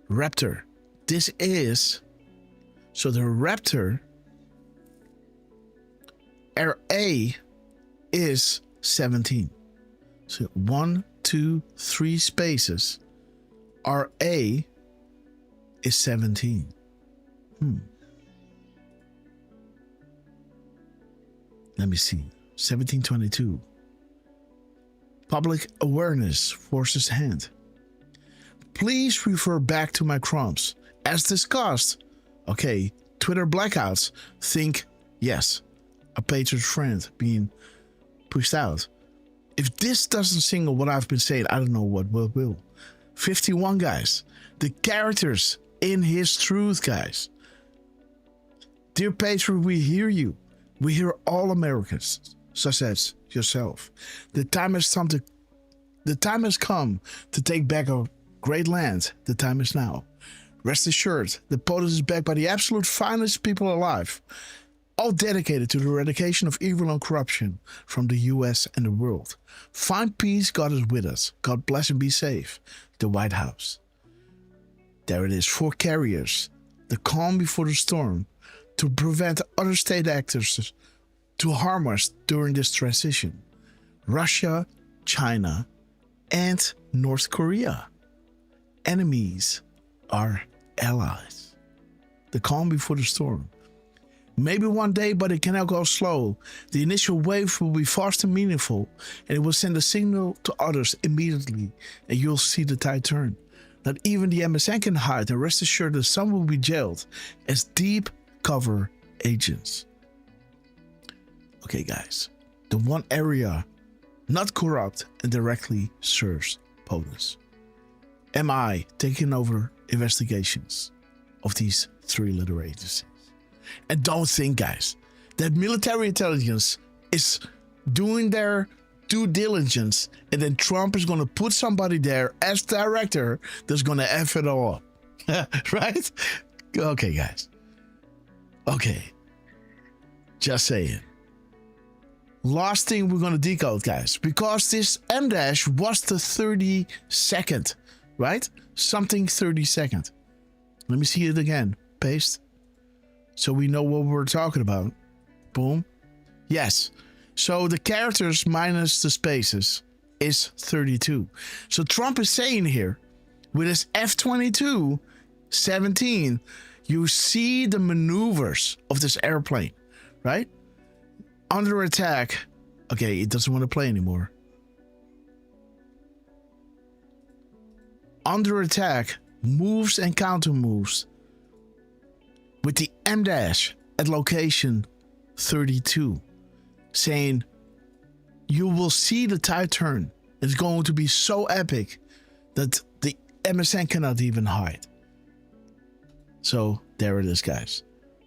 Raptor. This is, so the Raptor RA is 17. So 1, 2, 3 spaces. RA is 17. Let me see. 1722. Public awareness forces hand. Please refer back to my crumbs. As discussed. Okay, Twitter blackouts. Think, yes, a Patriot friend being pushed out. If this doesn't signal what I've been saying, I don't know what will. 51, guys. The characters in his truth, guys. Dear Patriot, we hear you. We hear all Americans, such as yourself. The time has come to take back our great land. The time is now. Rest assured, the POTUS is backed by the absolute finest people alive, all dedicated to the eradication of evil and corruption from the US and the world. Find peace, God is with us. God bless and be safe. The White House. There it is, 4 carriers. The calm before the storm, to prevent other state actors to harm us during this transition. Russia, China, and North Korea. Enemies are allies. The calm before the storm. Maybe one day, but it cannot go slow. The initial wave will be fast and meaningful, and it will send a signal to others immediately, and you'll see the tide turn. Not even the MSN can hide, and rest assured that some will be jailed as deep cover agents. Okay, guys, the one area not corrupt and directly serves POTUS. Am I taking over investigations of these 3-letter agencies? And don't think, guys, that military intelligence is doing their due diligence and then Trump is going to put somebody there as director that's going to F it all up. Right? Okay, guys. Okay. Just saying. Last thing we're going to decode, guys, because this M- was the 32nd, right? Something 32nd. Let me see it again. Paste. So we know what we're talking about. Boom. Yes. So the characters minus the spaces is 32. So Trump is saying here, with his F-22 17, you see the maneuvers of this airplane, right? Under attack. Okay, it doesn't want to play anymore. Under attack, moves and counter moves with the M- at location 32, saying you will see the tide turn. It's going to be so epic that the MSN cannot even hide. So there it is, guys.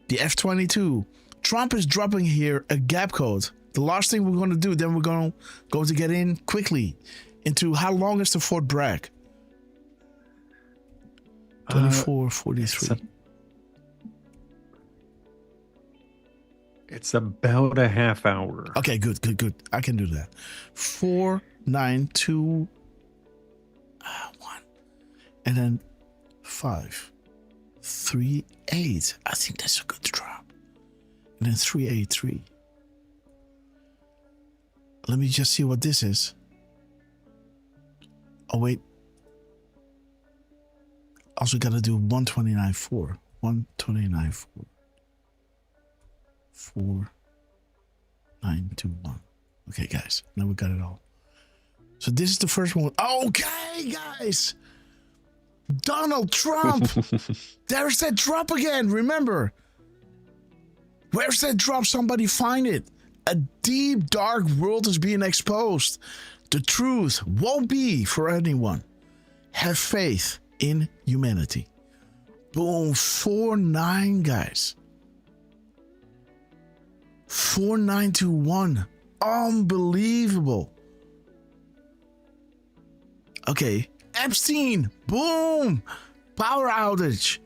The F-22. Trump is dropping here a gap code. The last thing we're going to do, then we're going to get in quickly into how long is the Fort Bragg? 24:43. It's about a half hour. Okay, good. I can do that. 4, 9, 2, 1, and then 5, 3, 8. I think that's a good drop. And then 3, 8, 3. Let me just see what this is. Oh wait. Also got to do 129.4. 129.4. 4, 9, 2, 1. Okay, guys. Now we got it all. So this is the first one. Okay, guys. Donald Trump. There's that drop again. Remember. Where's that drop? Somebody find it. A deep, dark world is being exposed. The truth won't be for anyone. Have faith in humanity. Boom. 4-9, guys. 4921. Unbelievable. Okay. Epstein. Boom. Power outage.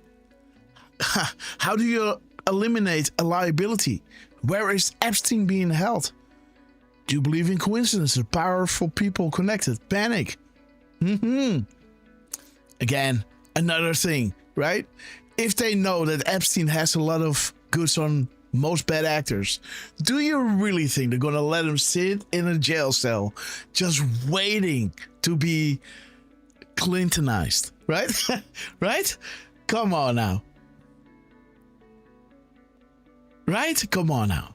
How do you eliminate a liability? Where is Epstein being held? Do you believe in coincidences? Powerful people connected. Panic. Again, another thing, right? If they know that Epstein has a lot of goods on most bad actors, do you really think they're gonna let him sit in a jail cell just waiting to be Clintonized, right? Right? Come on now. Right? Come on now.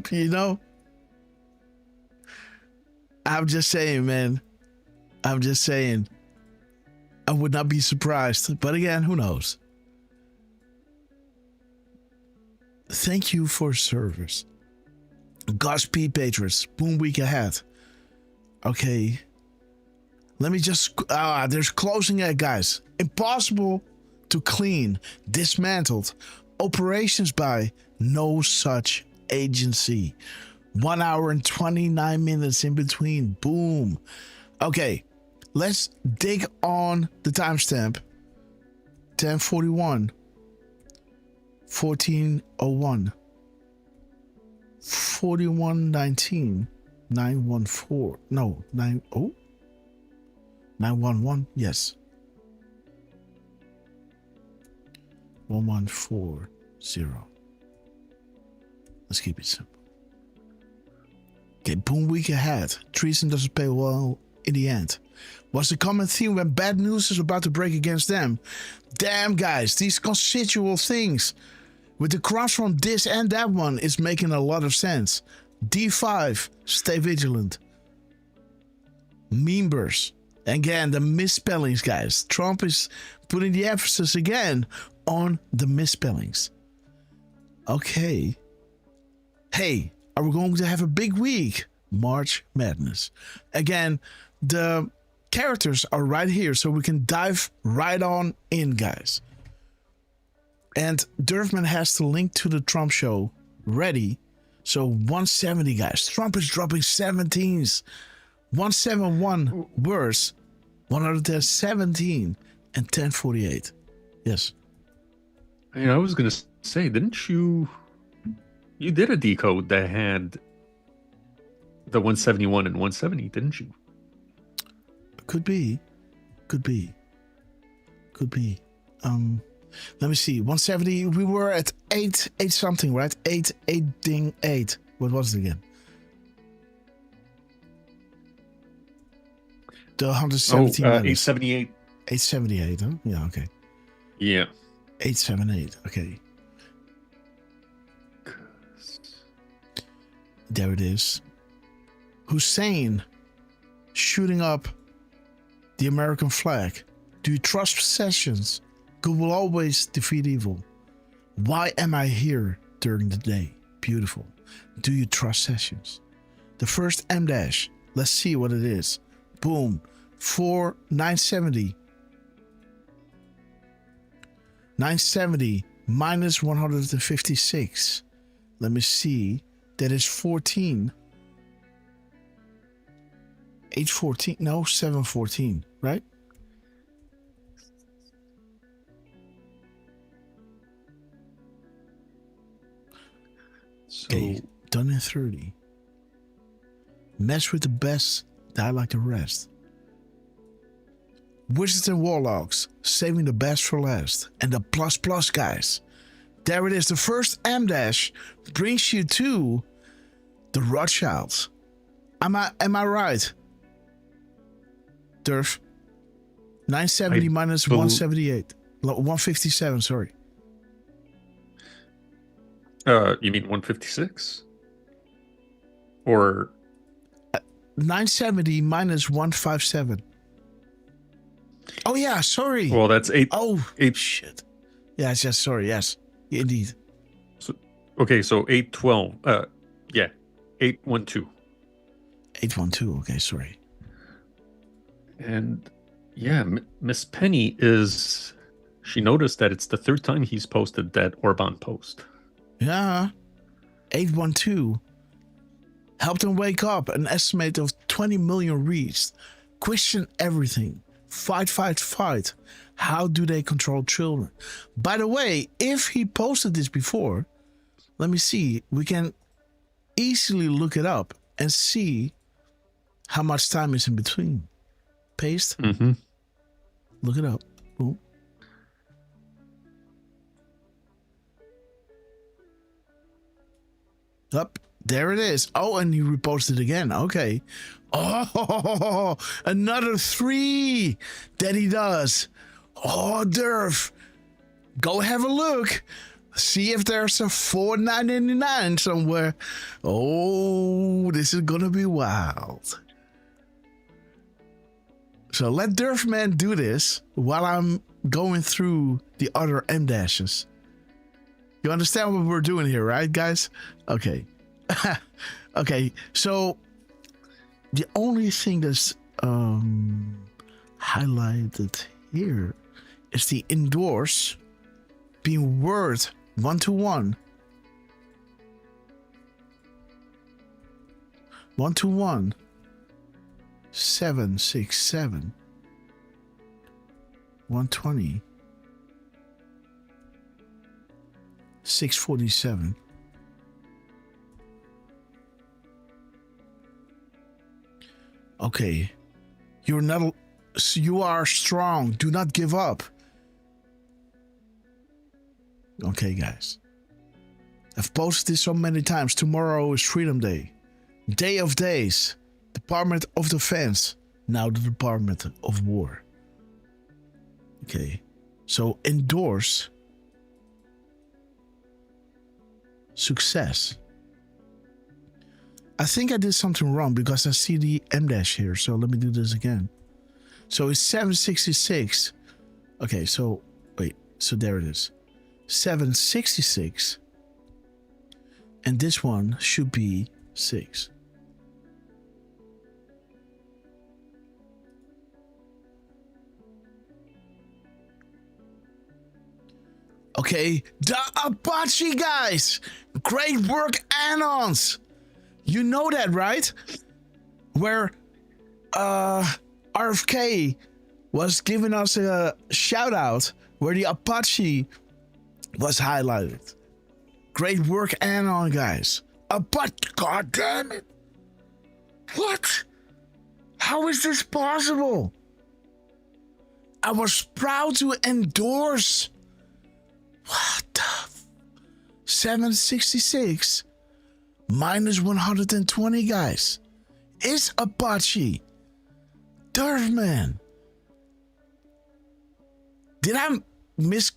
You know, I'm just saying, man. I'm just saying. I would not be surprised. But again, who knows? Thank you for service. Godspeed, Patriots. Boom week ahead. Okay. Let me just... there's closing it, guys. Impossible to clean. Dismantled. Operations by no such agency. 1 hour and 29 minutes in between. Boom. Okay. Let's dig on the timestamp. 10:41. 14:01. 41:19. 914. No, 90. 911. Yes. 1140. Let's keep it simple. Okay, boom week ahead. Treason doesn't pay well in the end. What's the common theme when bad news is about to break against them? Damn, guys, these constitutional things. With the cross from this and that one, it's making a lot of sense. D5, stay vigilant. Members. Again, the misspellings, guys. Trump is putting the emphasis again on the misspellings. Okay. Hey, are we going to have a big week? March Madness. Again, the characters are right here, so we can dive right on in, guys. And Derfman has the link to the Trump show ready. So 170, guys. Trump is dropping 17s. 171 worse. 117 and 1048. Yes. I was going to say, didn't you... You did a decode that had the 171 and 170, didn't you? Could be. Let me see. 170. We were at 8 something, right? 8 ding 8. What was it again? The 117. 878. 878, huh? Yeah, okay. Yeah. 878. Okay. There it is. Hussein shooting up the American flag. Do you trust Sessions? Good will always defeat evil. Why am I here during the day? Beautiful. Do you trust Sessions? The first M dash. Let's see what it is. Boom. 970. 970 minus 156. Let me see. That is 14. 814. No, 714, right? Okay, done in 30. Mess with the best, die like the rest. Wizards and Warlocks, saving the best for last. And the plus guys. There it is. The first M dash brings you to the Rothschilds. Am I right? Derf. 970 minus 178. 157, sorry. You mean 156? Or 970 minus 157. Oh yeah, sorry. Well, that's 8. Oh, 8. Shit. Yes, sorry, yes. Indeed. So 812. Yeah. 812. 812, okay, sorry. And yeah, Miss Penny she noticed that it's the third time he's posted that Orban post. Yeah. 812. Help them wake up. An estimate of 20 million reached. Question everything. Fight. How do they control children? By the way, if he posted this before, let me see. We can easily look it up and see how much time is in between. Paste. Mm-hmm. Look it up. Boom. Up. There it is. Oh, and you reposted again. Okay. Oh, another 3 that he does. Oh, Derf. Go have a look. See if there's a 4.999 somewhere. Oh, this is going to be wild. So let Derfman do this while I'm going through the other M dashes. You understand what we're doing here, right, guys? Okay. Okay, so the only thing that's highlighted here is the indoors being word 1-to-1. 1-to-1. 767. 120. 647. Okay. You are strong. Do not give up. Okay, guys. I've posted this so many times. Tomorrow is Freedom Day. Day of Days. Department of Defense. Now the Department of War. Okay. So endorse. Success. I think I did something wrong because I see the M dash here. So let me do this again. So it's 766. Okay, so wait. So there it is. 766. And this one should be 6. Okay, the Apache guys. Great work, Anons. You know that, right? Where RFK was giving us a shout out where the Apache was highlighted. Great work, Anon, guys. Apache, god damn it. What? How is this possible? I was proud to endorse. What the 766 minus 120, guys. Is Apache. Derf, man. Did I miss?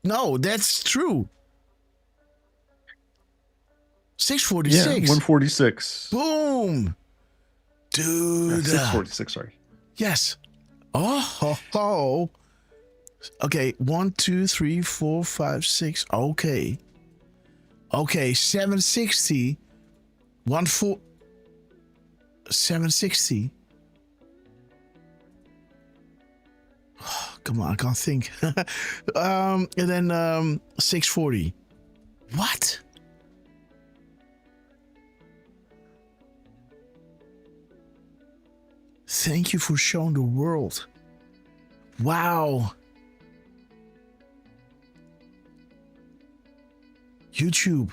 No, that's true. 646. Yeah, 146. Boom. Dude. 646, sorry. Yes. Oh. Okay, 1, 2, 3, 4, 5, 6. Okay. 760. 760. Oh, come on, I can't think. And then 640. What? Thank you for showing the world. Wow. YouTube.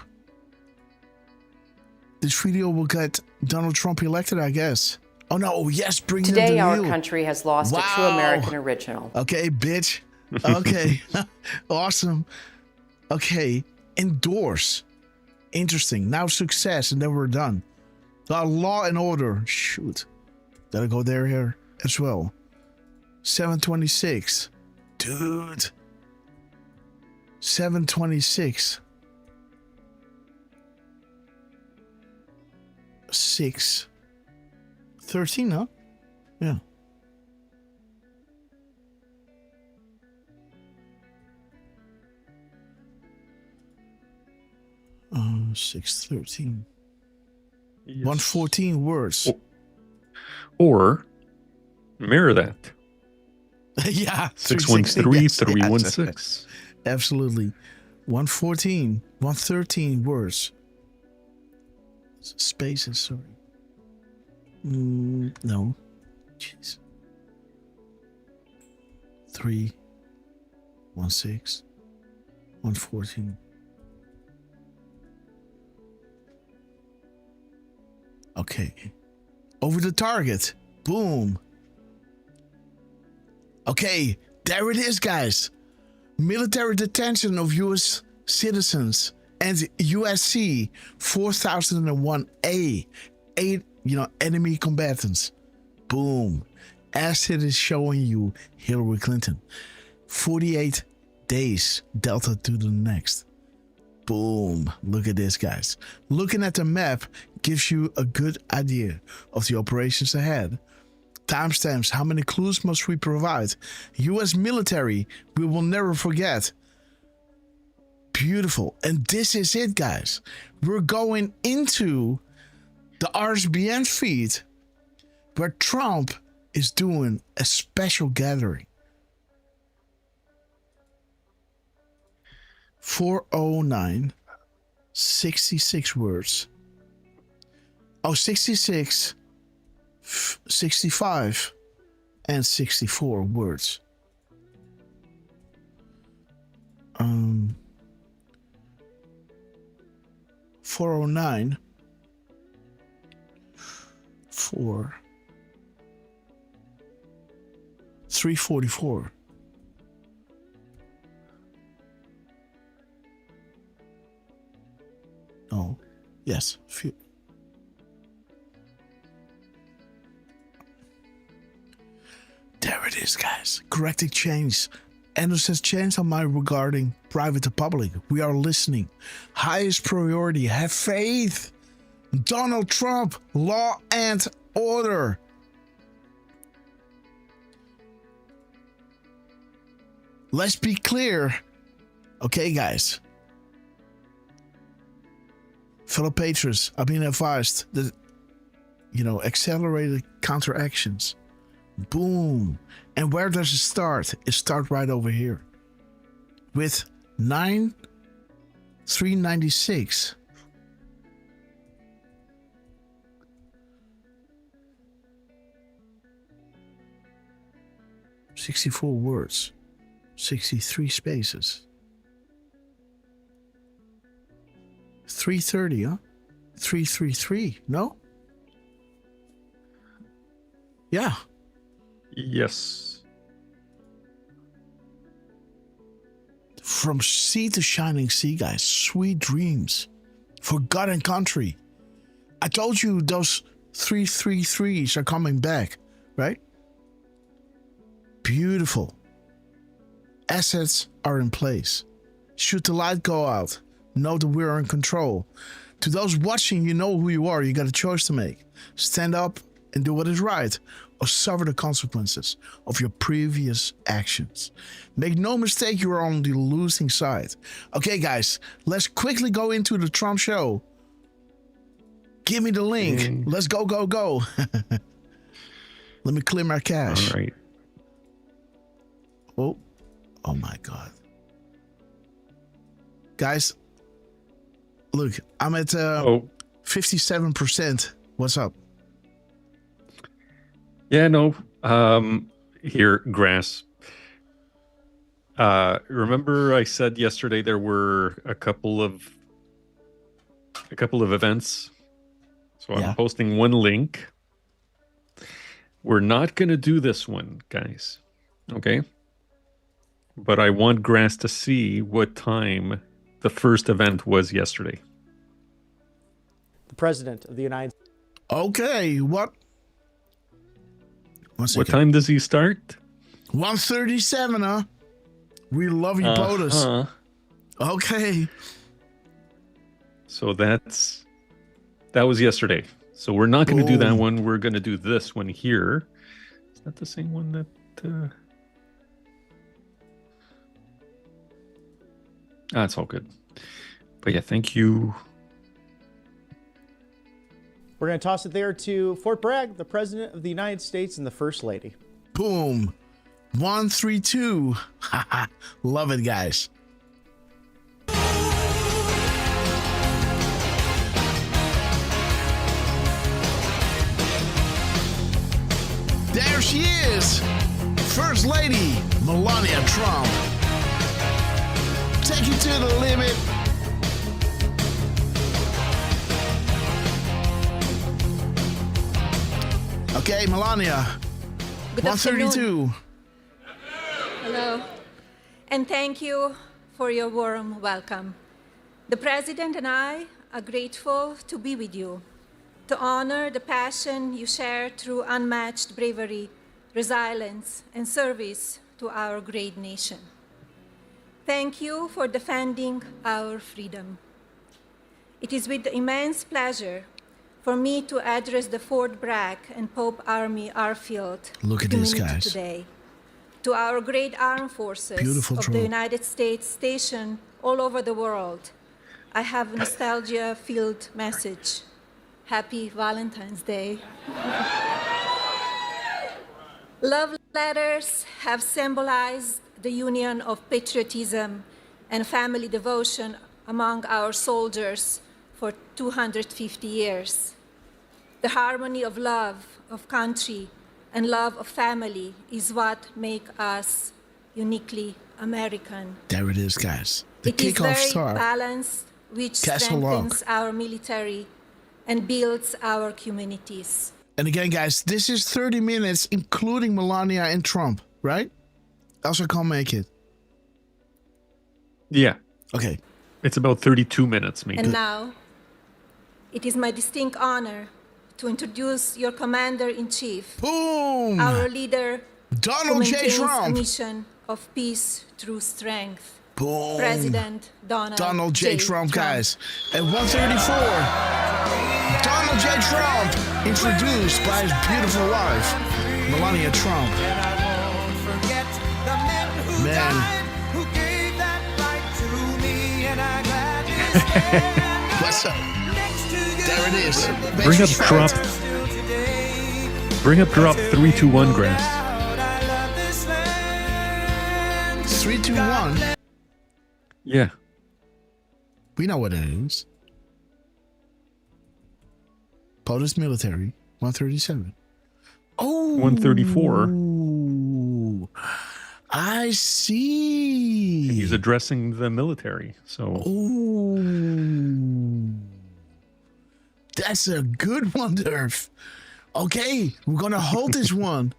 This video will get Donald Trump elected, I guess. Oh no, yes, bring them Today to our you. country has lost a true American original. Okay, bitch. Okay. Awesome. Okay, endorse. Interesting. Now success, and then we're done. Law and order. Shoot. Gotta go there here as well. 726. Dude. 726. 6. 13, huh? Yeah. Oh, 613. Yes. 114 words. Or mirror that. Yeah. 613, 316. Absolutely. 114. 113 words. Spaces, sorry. No. Jeez. 3. 16. 114. Okay. Over the target. Boom. Okay, there it is, guys. Military detention of U.S. citizens and USC 4001A. 8, enemy combatants. Boom. As it is showing you Hillary Clinton. 48 days, Delta to the next. Boom. Look at this, guys. Looking at the map gives you a good idea of the operations ahead. Timestamps, how many clues must we provide? U.S. military, we will never forget. Beautiful. And this is it, guys. We're going into the RSBN feed where Trump is doing a special gathering. 409, 66 words. Oh, 66, 65, and 64 words. 409, 344. Oh, yes. There it is, guys. Correcting change. Anders has changed on my regarding private to public. We are listening. Highest priority. Have faith. Donald Trump. Law and order. Let's be clear. Okay, guys. Fellow patrons, I've been advised that, accelerated counteractions. Boom. And where does it start? It starts right over here. With 9,396. $64 words. 63 spaces. 330, huh? 333, no? Yeah. Yes. From sea to shining sea, guys. Sweet dreams. Forgotten country. I told you those 333s are coming back, right? Beautiful. Assets are in place. Should the light go out, know that we're in control. To those watching, you know who you are. You got a choice to make. Stand up and do what is right, or suffer the consequences of your previous actions. Make no mistake, you are on the losing side. Okay, guys, let's quickly go into the Trump show. Give me the link. Let's go, go, go. Let me clear my cache. All right. Oh my God. Guys, look, I'm at 57%. What's up? Yeah, no. Here, Grass. Remember I said yesterday there were a couple of events. So I'm posting one link. We're not going to do this one, guys. Okay? But I want Grass to see what time the first event was yesterday. The President of the United States. Okay, what? What time does he start? 1:37, huh? We love you, POTUS. Okay. So that was yesterday. So we're not going to do that one. We're going to do this one here. Is that the same one that... it's all good. But yeah, thank you. We're going to toss it there to Fort Bragg, the President of the United States and the First Lady. Boom. 132. Love it, guys. There she is. First Lady Melania Trump. Take you to the limit. Okay, Melania. Good 132. afternoon. Hello. And thank you for your warm welcome. The President and I are grateful to be with you, to honor the passion you share through unmatched bravery, resilience, and service to our great nation. Thank you for defending our freedom. It is with immense pleasure for me to address the Fort Bragg and Pope Army Airfield community today. To our great armed forces of the United States stationed all over the world, I have a nostalgia-filled message. Happy Valentine's Day. Love letters have symbolized the union of patriotism and family devotion among our soldiers for 250 years. The harmony of love of country and love of family is what makes us uniquely American. There it is, guys. The It is kickoff very star. balanced, which Castle Rock. strengthens our military and builds our communities. And again, guys, this is 30 minutes, including Melania and Trump, right? Else I can't make it. Yeah. Okay. It's about 32 minutes, maybe. And now, it is my distinct honor to introduce your Commander-in-Chief, Boom! our leader, Donald who J. maintains a Trump. mission of peace through strength. Boom. President Donald J. Trump, guys. At 1:34, Donald J. Trump, introduced by his beautiful wife, Melania Trump. Man. What's up? There it is. Bring up drop. Bring up drop 321, Grass. 321. Yeah. We know what it is. POTUS military, 137. Oh. 134. I see. He's addressing the military. So. Ooh. That's a good one, Derf. Okay, we're going to hold this one.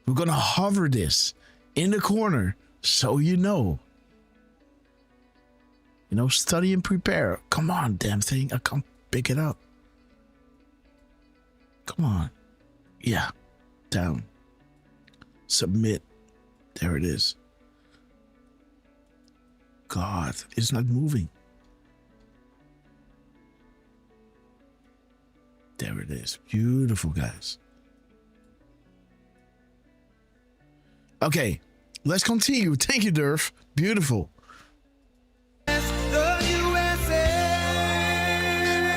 We're going to hover this in the corner so you know. You know, study and prepare. Come on, damn thing. I can't pick it up. Come on. Yeah. Down. Submit. There it is. God, it's not moving. There it is. Beautiful, guys. Okay, let's continue. Thank you, Derf. Beautiful.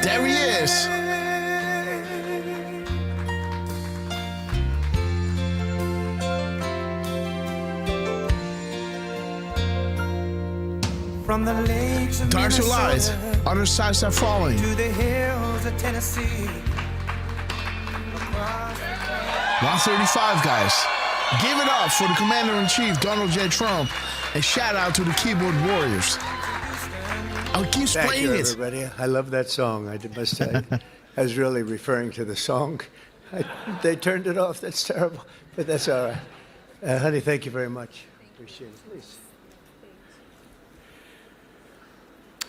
There he is. From the lakes of Dark to light. Other sides are falling. to the hills of Tennessee. 135, guys. Give it up for the Commander-in-Chief, Donald J. Trump. And shout out to the keyboard warriors. I'll keep Thank playing you, it. everybody. I love that song. I must say, I was really referring to the song. They turned it off. That's terrible, but that's all right. Honey, thank you very much. Appreciate it. Please.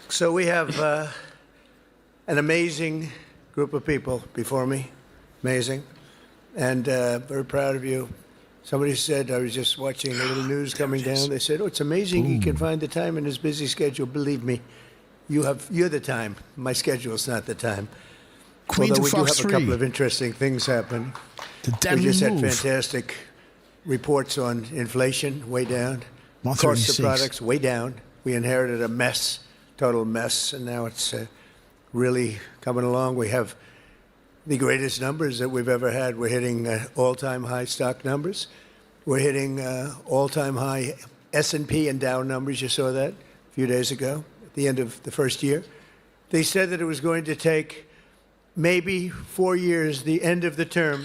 So we have an amazing group of people before me. Amazing. And very proud of you. Somebody said, I was just watching a little news coming down. They said, oh, it's amazing he can find the time in his busy schedule. Believe me, you're the time. My schedule's not the time. Queen Although to we do Fox have a 3. couple of interesting things happen. The We deadly just had move. fantastic reports on inflation, way down. Cost 136. of products, way down. We inherited a mess, total mess, and now it's really coming along. We have the greatest numbers that we've ever had. We're hitting all-time high stock numbers. We're hitting all-time high S&P and Dow numbers. You saw that a few days ago at the end of the first year. They said that it was going to take maybe 4 years, the end of the term,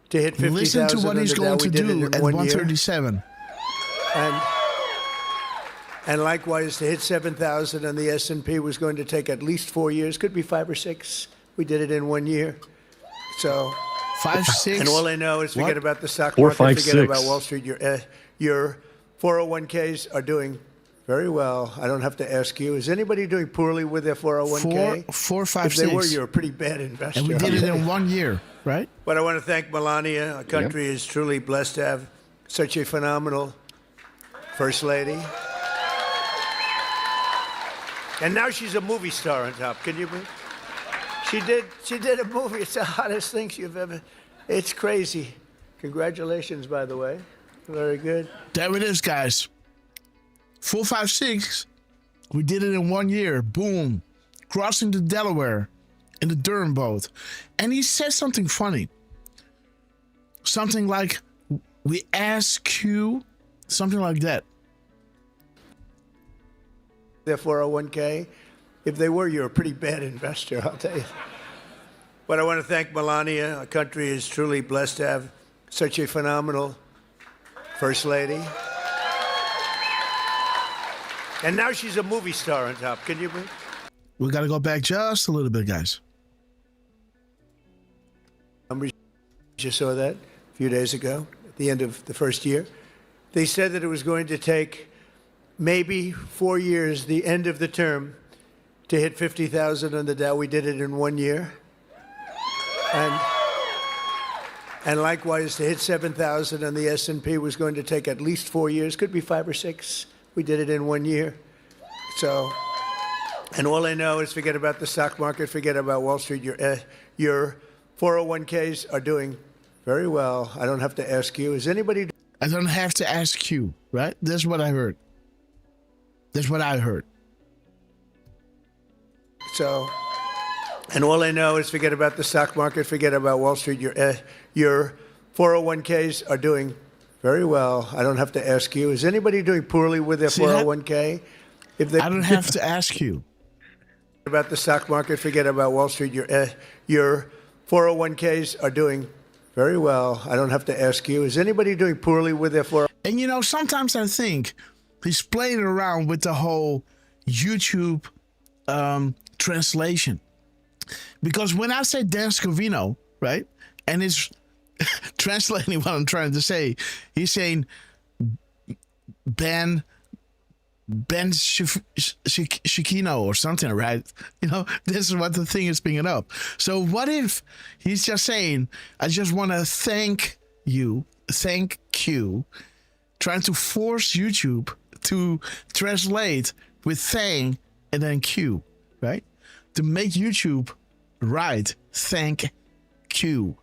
to hit 50,000. Listen to what he's on the going Dow. to We did it do in at 1 year. 137. And likewise, to hit 7,000 on the S&P was going to take at least 4 years, could be 5 or 6. We did it in 1 year. So 5, 6. And all I know is forget about the stock 4, market, 5, forget 6. about Wall Street. Your 401ks are doing very well. I don't have to ask you. Is anybody doing poorly with their 401k? 4, 5, If they were, 6. you're a pretty bad investor. And we did it in 1 year, right? But I want to thank Melania. Our country is truly blessed to have such a phenomenal First Lady. And now she's a movie star on top. Can you believe? She did a movie. It's the hottest thing you've ever. It's crazy. Congratulations, by the way. Very good. There it is, guys. 4, 5, 6. We did it in 1 year. Boom. Crossing the Delaware in the Durham boat. And he said something funny. Something like, We ask you something like that. Their 401k. If they were, you're a pretty bad investor, I'll tell you. But I want to thank Melania. Our country is truly blessed to have such a phenomenal First Lady. And now she's a movie star on top. Can you believe? We got to go back just a little bit, guys. Just saw that a few days ago, at the end of the first year. They said that it was going to take maybe 4 years, the end of the term, to hit 50,000 on the Dow. We did it in 1 year. And likewise, to hit 7,000 on the S&P was going to take at least 4 years, could be 5 or 6. We did it in 1 year. So, and all I know is forget about the stock market, forget about Wall Street. Your 401ks are doing very well. I don't have to ask you. Is anybody? I don't have to ask you, right? That's what I heard. That's what I heard. So, and all I know is forget about the stock market, forget about Wall Street. Your 401ks are doing very well. I don't have to ask you. Is anybody doing poorly with their 401k? If they, I don't have to ask you. About the stock market, forget about Wall Street. Your 401ks are doing very well. I don't have to ask you. Is anybody doing poorly with their 401k? And you know, sometimes I think he's playing around with the whole YouTube translation. Because when I say Dan Scavino, right, and it's translating what I'm trying to say, he's saying Ben Shikino or something, right? You know, this is what the thing is picking up. So what if he's just saying, I just want to thank you, trying to force YouTube to translate with thank and then Q, right? To make YouTube right, thank you.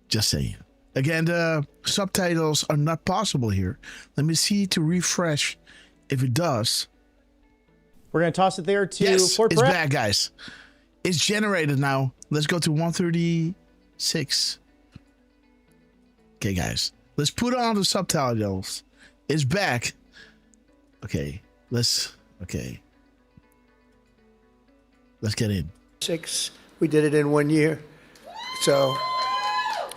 Just saying. Again, the subtitles are not possible here. Let me see to refresh if it does. We're going to toss it there to yes, Fort it's Bragg. back, guys. It's generated now. Let's go to 136. Okay, guys. Let's put on the subtitles. It's back. Okay, let's get in. 6. We did it in 1 year. So,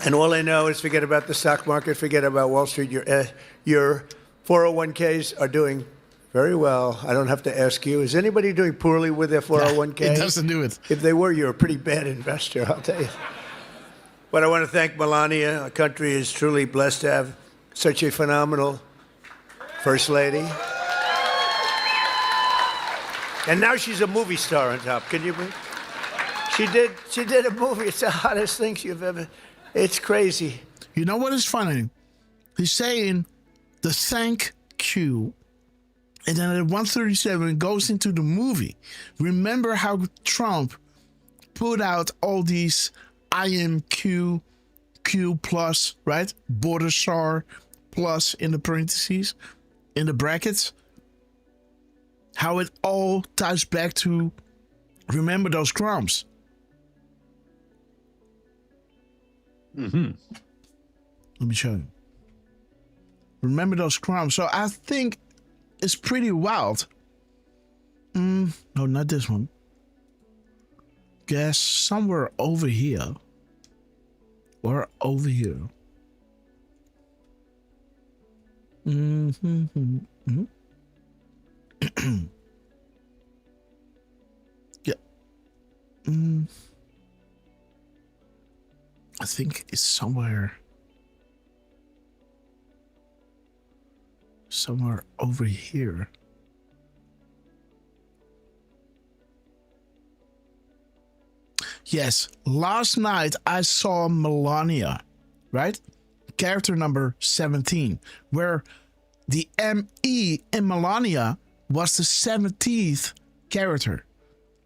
and all I know is forget about the stock market, forget about Wall Street. Your 401ks are doing very well. I don't have to ask you. Is anybody doing poorly with their 401k? It doesn't do it. If they were, you're a pretty bad investor, I'll tell you. But I want to thank Melania. Our country is truly blessed to have such a phenomenal First Lady. And now she's a movie star on top. Can you believe? She did a movie. It's the hottest thing you've ever. It's crazy. You know what is funny? He's saying the thank you, and then at 137 it goes into the movie. Remember how Trump put out all these IMQ, Q plus, right? Border SAR plus in the parentheses, in the brackets. How it all ties back to remember those crumbs. Mm-hmm. Let me show you. Remember those crumbs. So I think it's pretty wild. No, not this one. Guess somewhere over here. Or over here. Yeah. I think it's somewhere over here. Yes, last night I saw Melania, right? Character number 17, where the ME in Melania was the 17th character.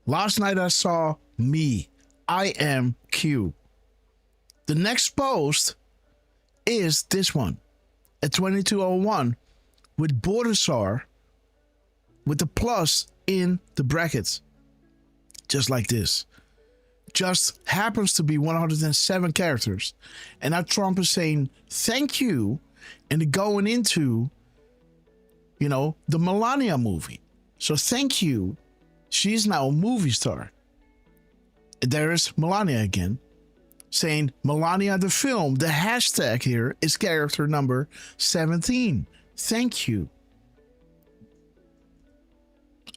Last night I saw me. I am Q. The next post is this one at 2201 with border SAR with the plus in the brackets. Just like this. just happens to be 107 characters. And now Trump is saying thank you and going into, the Melania movie. So thank you. She's now a movie star. There is Melania again saying Melania the film. The hashtag here is character number 17. Thank you.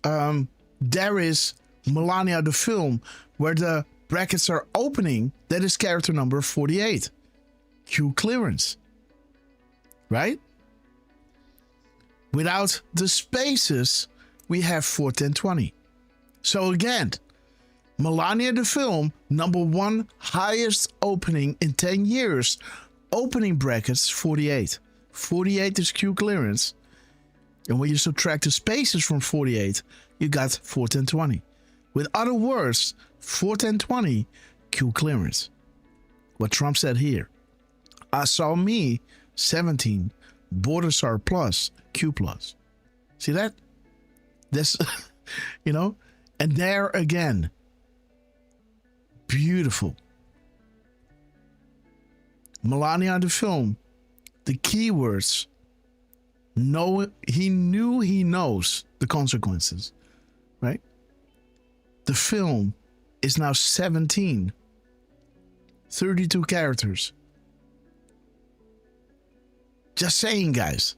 There is Melania the film where the brackets are opening. That is character number 48. Q clearance. Right? Without the spaces, we have 41020. So again, Melania the film, number 1 highest opening in 10 years. Opening brackets 48. 48 is Q clearance. And when you subtract the spaces from 48, you got 41020. With other words, 41020 Q clearance. What Trump said here. I saw me 17 borders are plus Q plus. See that? This, and there again, beautiful. Melania the film, the keywords. He knows the consequences, right? The film is now 17, 32 characters. Just saying, guys.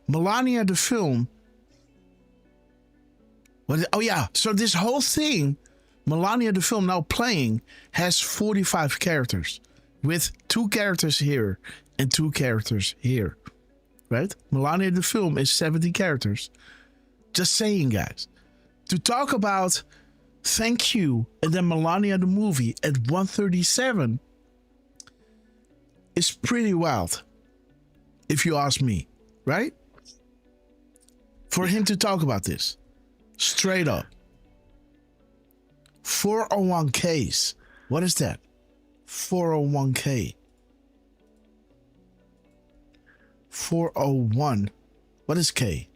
Melania the film. So this whole thing, Melania the film now playing, has 45 characters. With 2 characters here and 2 characters here. Right? Melania the film is 70 characters. Just saying, guys. To talk about thank you and then Melania the movie at 137 is pretty wild. If you ask me, right? For him to talk about this. Straight up. 401ks. What is that? 401k. 401. What is K?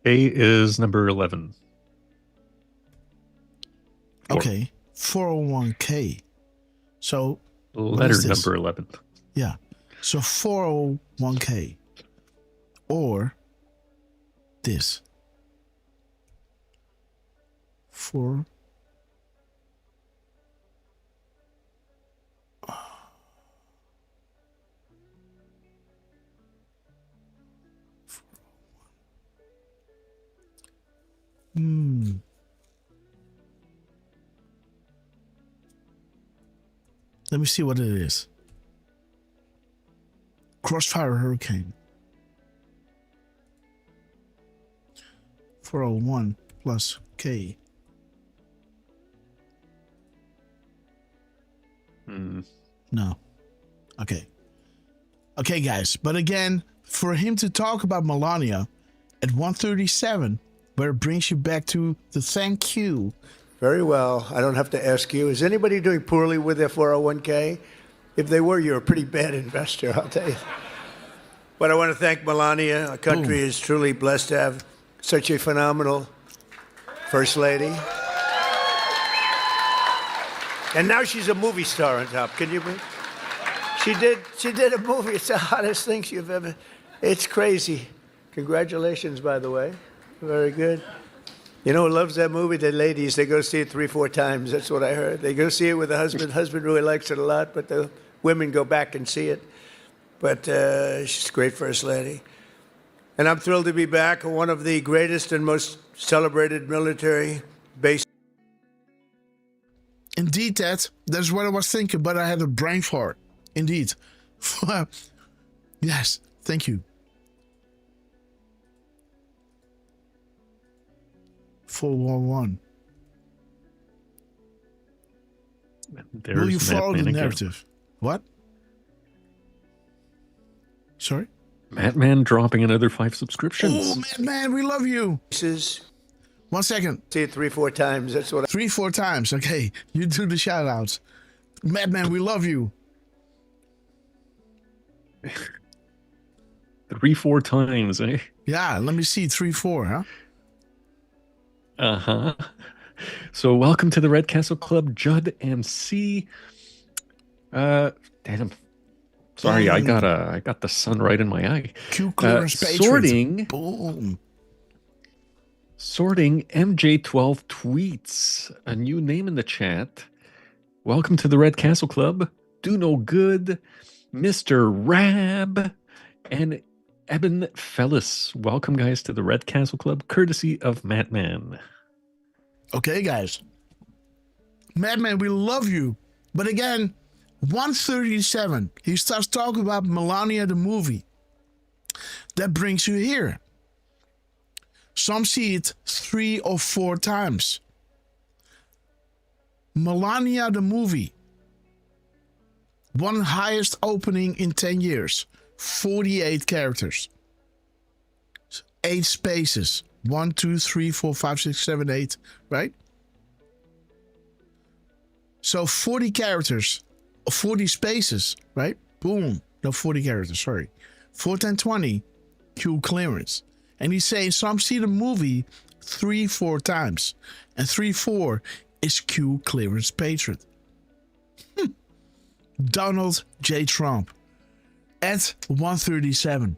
A is number 11. Okay. 401k. So letter number 11. Yeah. So 401k. Or this. 4. Let me see what it is. Crossfire Hurricane. 401 plus K. No. Okay. Okay, guys. But again, for him to talk about Melania at 137, where it brings you back to the thank you. Very well. I don't have to ask you. Is anybody doing poorly with their 401k? If they were, you're a pretty bad investor, I'll tell you. But I want to thank Melania. Our country is truly blessed to have such a phenomenal First Lady. And now she's a movie star on top. Can you believe? She did a movie. It's the hottest thing you've ever. It's crazy. Congratulations, by the way. Very good. You know who loves that movie? The ladies. They go see it 3-4 times. That's what I heard. They go see it with the husband. Husband really likes it a lot, but the women go back and see it. But she's a great First Lady. And I'm thrilled to be back on one of the greatest and most celebrated military bases. Indeed, that's what I was thinking, but I had a brain fart. Indeed. Yes, thank you. 411. Will you follow the narrative? What? Sorry? Madman dropping another 5 subscriptions. Oh, Madman, we love you. 1 second. See it 3-4 times. That's what 3-4 times. Okay. You do the shout outs. Madman, we love you. 3-4 times, eh? Yeah, let me see 3-4, huh? Uh-huh. So welcome to the Red Castle Club, Judd MC. Damn. Sorry, I got the sun right in my eye. Q clearance Sorting MJ12 tweets. A new name in the chat. Welcome to the Red Castle Club. Do No Good, Mr. Rab, and Eben Fellis. Welcome, guys, to the Red Castle Club, courtesy of Madman. Okay, guys. Madman, we love you. But again, 137, he starts talking about Melania the movie. That brings you here. Some see it 3 or 4 times. Melania the movie. One highest opening in 10 years. 48 characters. 8 spaces. 1, 2, 3, 4, 5, 6, 7, 8. Right? So 40 characters. 40 spaces. Right? Boom. No, 40 characters. Sorry. 4, 10, 20. Q clearance. And he's saying some see the movie 3, 4 times. And 3, 4 is Q clearance patron. Donald J. Trump. At 137.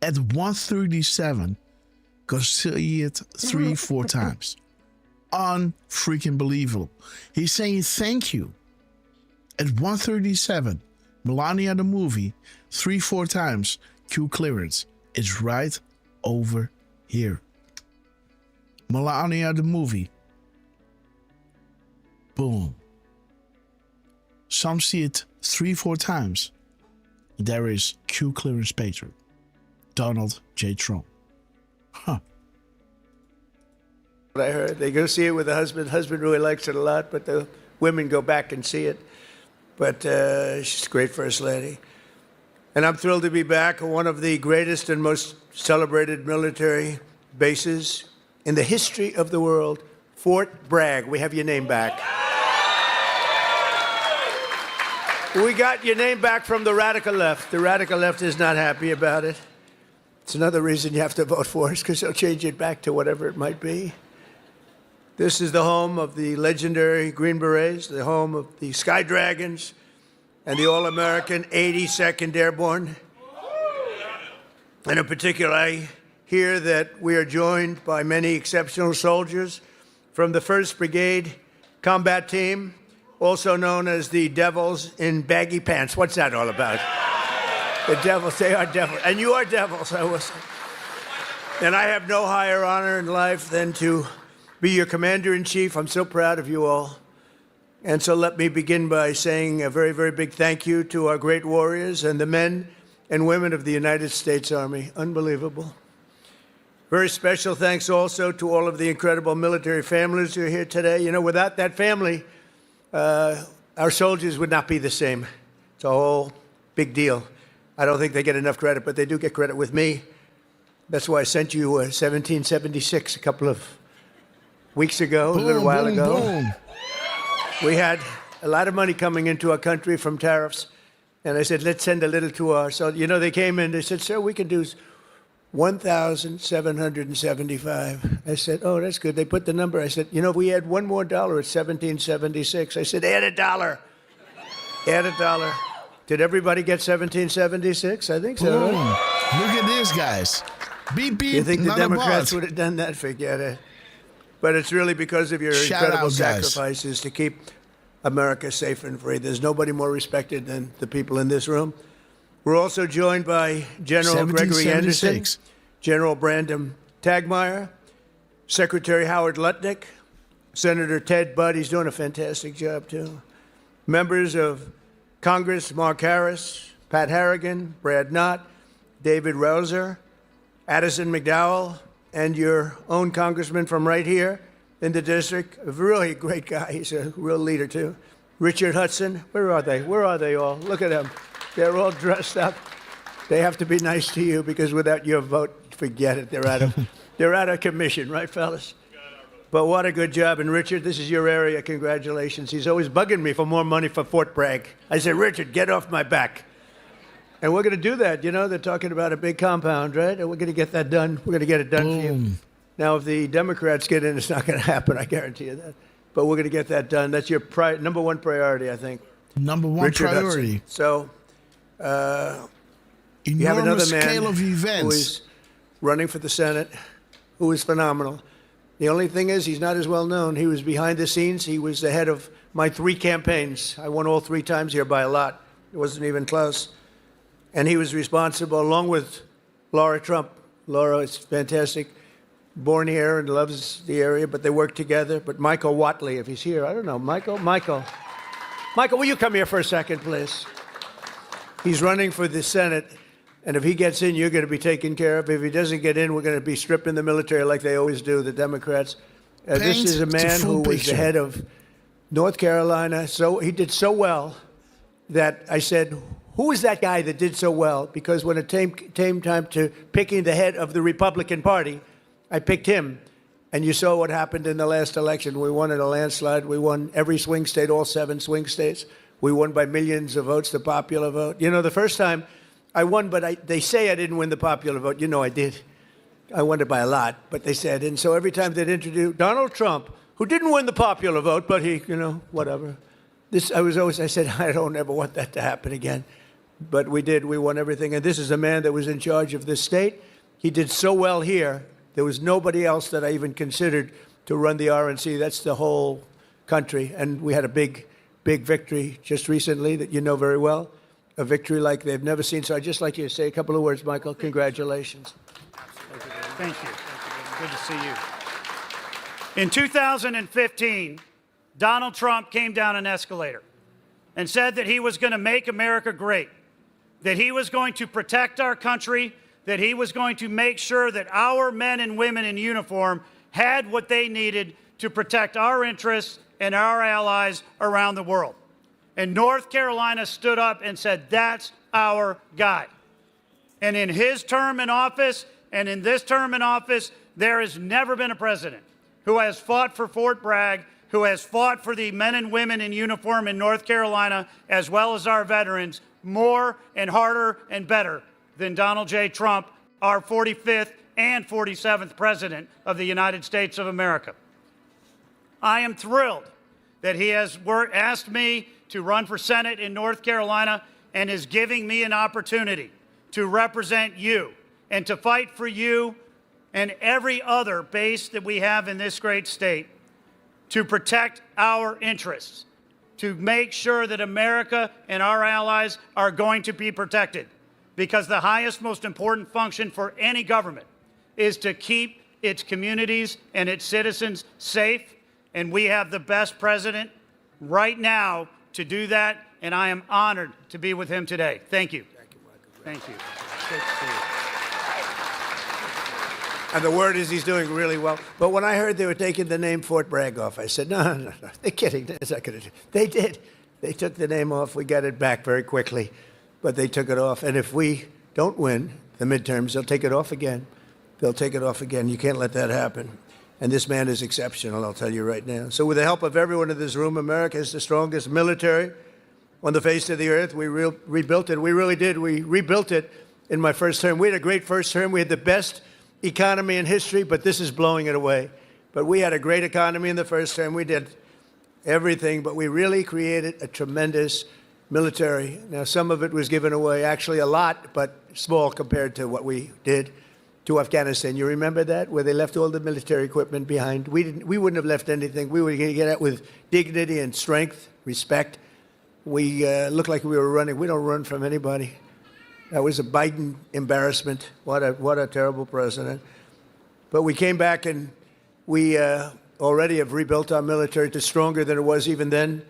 At 137. Go see it 3, 4 times. Unfreaking believable. He's saying thank you. At 137. Melania the movie 3, 4 times. Q clearance is right over here. Melania the movie. Boom. Some see it 3, 4 times. There is Q clearance patron. Donald J. Trump. Huh. What I heard, they go see it with the husband. Husband really likes it a lot, but the women go back and see it. But she's a great first lady. And I'm thrilled to be back on one of the greatest and most celebrated military bases in the history of the world, Fort Bragg. We have your name back. We got your name back from the radical left. The radical left is not happy about it. It's another reason you have to vote for us, because they'll change it back to whatever it might be. This is the home of the legendary Green Berets, the home of the Sky Dragons, and the All-American 82nd Airborne. And in particular, I hear that we are joined by many exceptional soldiers from the 1st Brigade Combat Team, also known as the Devils in Baggy Pants. What's that all about? The Devils, they are devils. And you are devils, I will say. And I have no higher honor in life than to be your commander-in-chief. I'm so proud of you all. And so let me begin by saying a very, very big thank you to our great warriors and the men and women of the United States Army. Unbelievable. Very special thanks also to all of the incredible military families who are here today. You know, without that family, our soldiers would not be the same. It's a whole big deal. I don't think they get enough credit, but they do get credit with me. That's why I sent you 1776 a couple of weeks ago, a little while ago. Boom. We had a lot of money coming into our country from tariffs. And I said, let's send a little to our soldiers. You know, they came in, they said, sir, we can do 1,775. I said, oh, that's good. They put the number. I said, you know, if we add $1 more, it's 1776. I said, add $1. Add $1. Did everybody get 1776? I think so. Boom. Right? Look at this, guys. Beep, beep. You think the not Democrats would have done that? Forget it. But it's really because of your incredible sacrifices to keep America safe and free. There's nobody more respected than the people in this room. We're also joined by General Gregory Anderson, General Brandon Tagmeyer, Secretary Howard Lutnick, Senator Ted Budd. He's doing a fantastic job, too. Members of Congress, Mark Harris, Pat Harrigan, Brad Knott, David Rouser, Addison McDowell, and your own congressman from right here in the district, a really great guy. He's a real leader, too. Richard Hudson. Where are they? Where are they all? Look at them. They're all dressed up. They have to be nice to you, because without your vote, forget it. They're out of commission, right, fellas? But what a good job. And Richard, this is your area. Congratulations. He's always bugging me for more money for Fort Bragg. I said, Richard, get off my back. And we're going to do that. You know, they're talking about a big compound, right? And we're going to get that done. We're going to get it done for you. Now, if the Democrats get in, it's not going to happen. I guarantee you that. But we're going to get that done. That's your number one priority, I think. Number one Richard priority. Hudson. So, you have another man scale of events. who is running for the Senate, who is phenomenal. The only thing is he's not as well known. He was behind the scenes. He was the head of my 3 campaigns. I won all 3 times here by a lot. It wasn't even close. And he was responsible, along with Laura Trump. Laura is fantastic, born here and loves the area, but they work together. But Michael Whatley, if he's here, I don't know. Michael, will you come here for a second, please? He's running for the Senate. And if he gets in, you're going to be taken care of. If he doesn't get in, we're going to be stripping the military like they always do, the Democrats. This is a man who was the head of North Carolina. So he did so well that I said, who is that guy that did so well? Because when it came time to picking the head of the Republican Party, I picked him. And you saw what happened in the last election. We won in a landslide. We won every swing state, all 7 swing states. We won by millions of votes, the popular vote. You know, the first time I won, but they say I didn't win the popular vote. You know I did. I won it by a lot, but they said. And so every time they'd introduce Donald Trump, who didn't win the popular vote, but he, whatever. I said, I don't ever want that to happen again. But we did. We won everything. And this is a man that was in charge of this state. He did so well here. There was nobody else that I even considered to run the RNC. That's the whole country. And we had a big victory just recently that you know very well. A victory like they've never seen. So I'd just like you to say a couple of words, Michael. Congratulations. Thank you. Good to see you. In 2015, Donald Trump came down an escalator and said that he was going to make America great, that he was going to protect our country, that he was going to make sure that our men and women in uniform had what they needed to protect our interests and our allies around the world. And North Carolina stood up and said, that's our guy. And in his term in office and in this term in office, there has never been a president who has fought for Fort Bragg, who has fought for the men and women in uniform in North Carolina, as well as our veterans, more and harder and better than Donald J. Trump, our 45th and 47th president of the United States of America. I am thrilled that he has asked me to run for Senate in North Carolina and is giving me an opportunity to represent you and to fight for you and every other base that we have in this great state to protect our interests, to make sure that America and our allies are going to be protected. Because the highest, most important function for any government is to keep its communities and its citizens safe. And we have the best president right now to do that, and I am honored to be with him today. Thank you. Thank you. Good to see you. And the word is he's doing really well. But when I heard they were taking the name Fort Bragg off, I said, no. They're kidding. That's not gonna do. They did. They took the name off. We got it back very quickly, but they took it off. And if we don't win the midterms, they'll take it off again. They'll take it off again. You can't let that happen. And this man is exceptional, I'll tell you right now. So with the help of everyone in this room, America is the strongest military on the face of the earth. We rebuilt it. We really did. We rebuilt it in my first term. We had a great first term. We had the best economy in history, but this is blowing it away. But we had a great economy in the first term. We did everything, but we really created a tremendous military. Now, some of it was given away, actually a lot, but small compared to what we did to Afghanistan. You remember that, where they left all the military equipment behind? We wouldn't have left anything. We would get out with dignity and strength, respect. We looked like we were running. We don't run from anybody. That was a Biden embarrassment. What a terrible president. But we came back and we already have rebuilt our military to stronger than it was even then.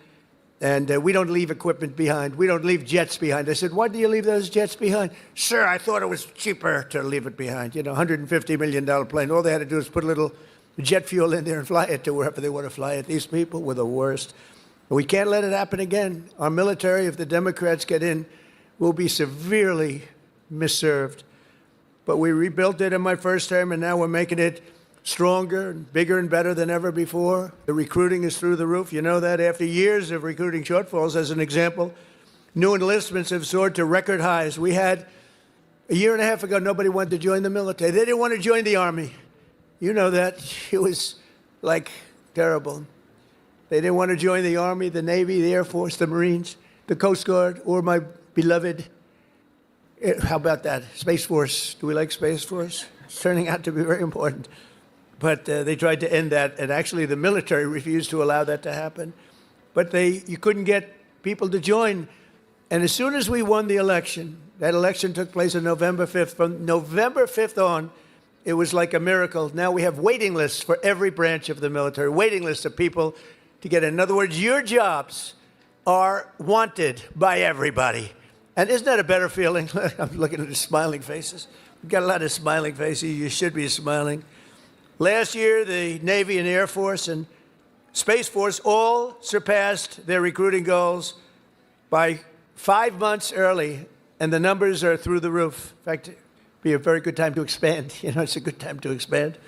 And we don't leave equipment behind. We don't leave jets behind. I said, why do you leave those jets behind? Sir, I thought it was cheaper to leave it behind. You know, $150 million plane. All they had to do is put a little jet fuel in there and fly it to wherever they want to fly it. These people were the worst. We can't let it happen again. Our military, if the Democrats get in, will be severely misserved. But we rebuilt it in my first term, and now we're making it stronger and bigger and better than ever before. The recruiting is through the roof. You know that after years of recruiting shortfalls, as an example, new enlistments have soared to record highs. We had, a year and a half ago, nobody wanted to join the military. They didn't want to join the Army. You know that. It was like terrible. They didn't want to join the Army, the Navy, the Air Force, the Marines, the Coast Guard, or my beloved, how about that, Space Force. Do we like Space Force? It's turning out to be very important. But they tried to end that, and actually the military refused to allow that to happen. But you couldn't get people to join. And as soon as we won the election, that election took place on November 5th. From November 5th on, it was like a miracle. Now we have waiting lists for every branch of the military, waiting lists of people to get in. In other words, your jobs are wanted by everybody. And isn't that a better feeling? I'm looking at the smiling faces. We've got a lot of smiling faces. You should be smiling. Last year, the Navy and the Air Force and Space Force all surpassed their recruiting goals by 5 months early, and the numbers are through the roof. In fact, it'd be a very good time to expand. You know, it's a good time to expand.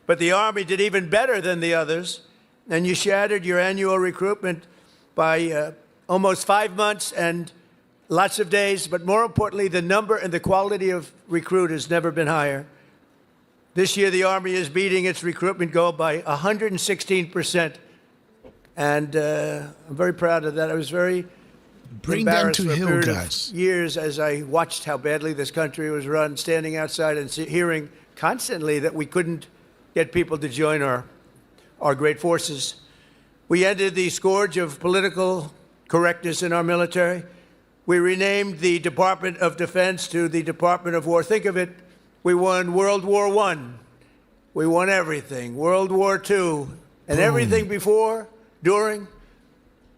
But the Army did even better than the others, and you shattered your annual recruitment by almost 5 months and lots of days. But more importantly, the number and the quality of recruit has never been higher. This year, the Army is beating its recruitment goal by 116%. And I'm very proud of that. I was very embarrassed for a period of years as I watched how badly this country was run, standing outside and hearing constantly that we couldn't get people to join our great forces. We ended the scourge of political correctness in our military. We renamed the Department of Defense to the Department of War. Think of it. We won World War I. We won everything. World War II. And everything before, during,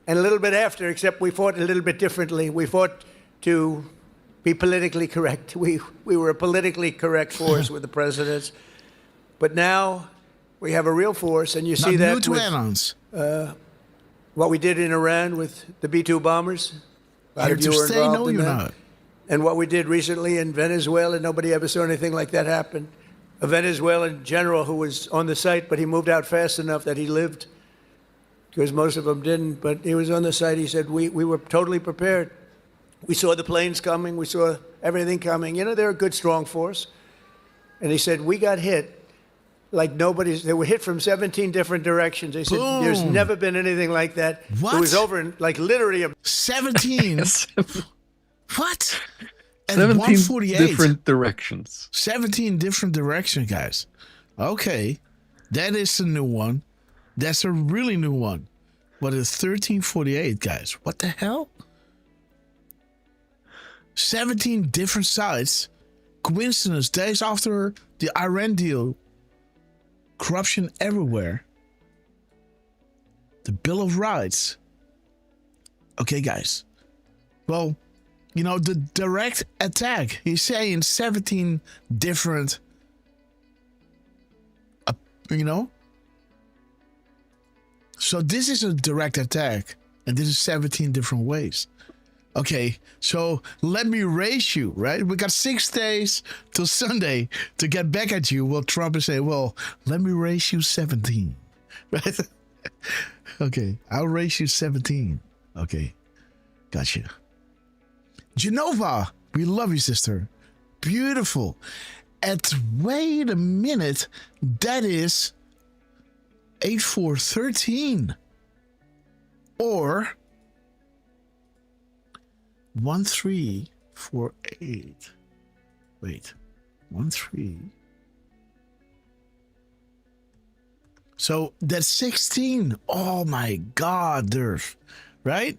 and a little bit after, except we fought a little bit differently. We fought to be politically correct. We were a politically correct force with the presidents. But now we have a real force, and you see that with what we did in Iran with the B-2 bombers. A lot of you were involved in that. And what we did recently in Venezuela, nobody ever saw anything like that happen. A Venezuelan general who was on the site, but he moved out fast enough that he lived, because most of them didn't. But he was on the site. He said, we were totally prepared. We saw the planes coming. We saw everything coming. You know, they're a good, strong force. And he said, we got hit like nobody's. They were hit from 17 different directions. They said, there's never been anything like that. What? It was over in, like, literally 17? What? And 17 different directions. 17 different directions, guys. Okay. That is a new one. That's a really new one. But it's 1348, guys. What the hell? 17 different sides. Coincidence. Days after the Iran deal. Corruption everywhere. The Bill of Rights. Okay, guys. Well, you know, the direct attack. He's saying 17 different, you know. So this is a direct attack. And this is 17 different ways. Okay, so let me raise you, right? We got 6 days till Sunday to get back at you. Well, Trump is saying, well, let me raise you 17. Right? Okay, I'll raise you 17. Okay, gotcha. Genova, we love you, sister. Beautiful. Wait a minute. That is 8413. Or 1348. Wait. 13. So that's 16. Oh my God, Derf. Right?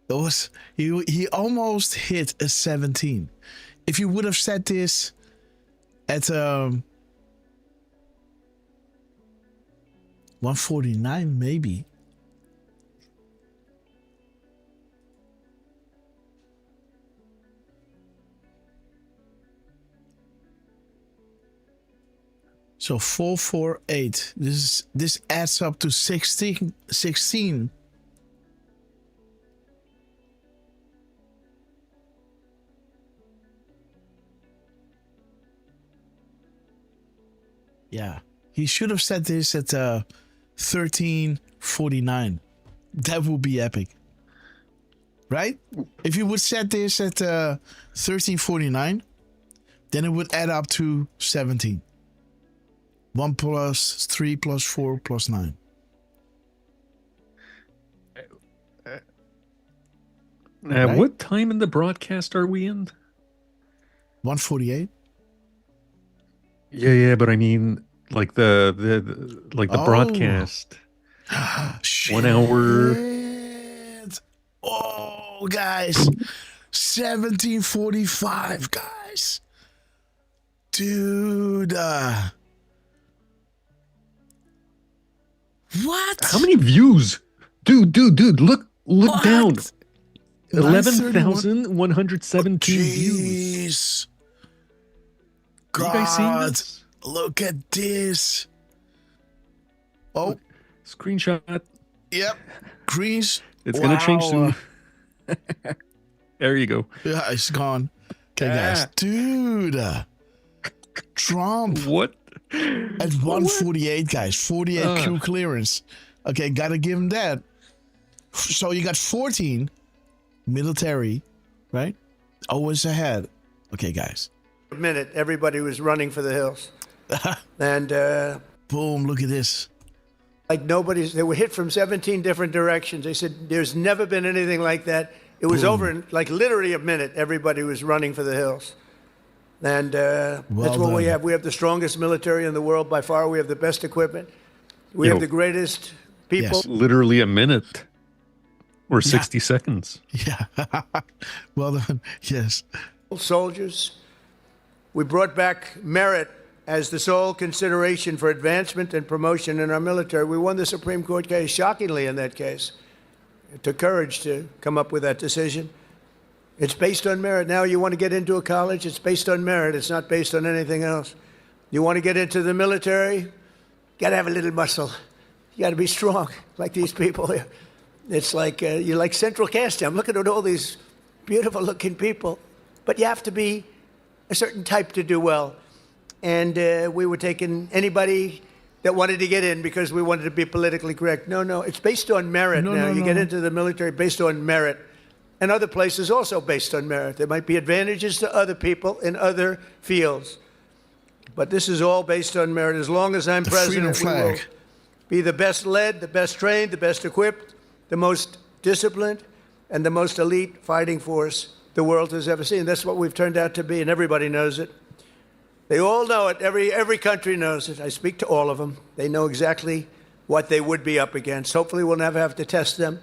It was he almost hit a 17. If you would have said this at 149, maybe. So 448. This adds up to 16. Yeah, he should have said this at 1349. That would be epic, right? If you would set this at 1349, then it would add up to 17. 1 plus 3 plus 4 plus 9. Right? What time in the broadcast are we in? 1:48. Yeah, but I mean, like the broadcast. 1 hour. Oh, guys, 17:45, guys. Dude, what? How many views? Dude, look What? down. 11,117 views. God, you guys seen this? Look at this. Oh, screenshot. Yep, greens. It's gonna change soon. There you go. Yeah, it's gone. Okay, guys, dude, Trump. What? At 148, guys, 48 Q clearance. Okay, gotta give him that. So you got 14 military, right? Always ahead. Okay, guys. A minute, everybody was running for the hills. And boom, look at this. Like they were hit from 17 different directions. They said, there's never been anything like that. It was over in like literally a minute. Everybody was running for the hills. And that's what we have. We have the strongest military in the world by far. We have the best equipment. We have the greatest people. Yes. Literally a minute or 60 seconds. Yeah. Well done. Yes. Soldiers. We brought back merit as the sole consideration for advancement and promotion in our military. We won the Supreme Court case shockingly in that case. It took courage to come up with that decision. It's based on merit. Now you want to get into a college, it's based on merit. It's not based on anything else. You want to get into the military, you got to have a little muscle. You got to be strong, like these people here. It's like you're like central casting. I'm looking at all these beautiful-looking people, but you have to be a certain type to do well. And we were taking anybody that wanted to get in because we wanted to be politically correct. No, it's based on merit now. You get into the military based on merit. And other places also based on merit. There might be advantages to other people in other fields. But this is all based on merit. As long as I'm president, we will be the best led, the best trained, the best equipped, the most disciplined, and the most elite fighting force the world has ever seen. That's what we've turned out to be, and everybody knows it. They all know it. Every country knows it. I speak to all of them. They know exactly what they would be up against. Hopefully we'll never have to test them.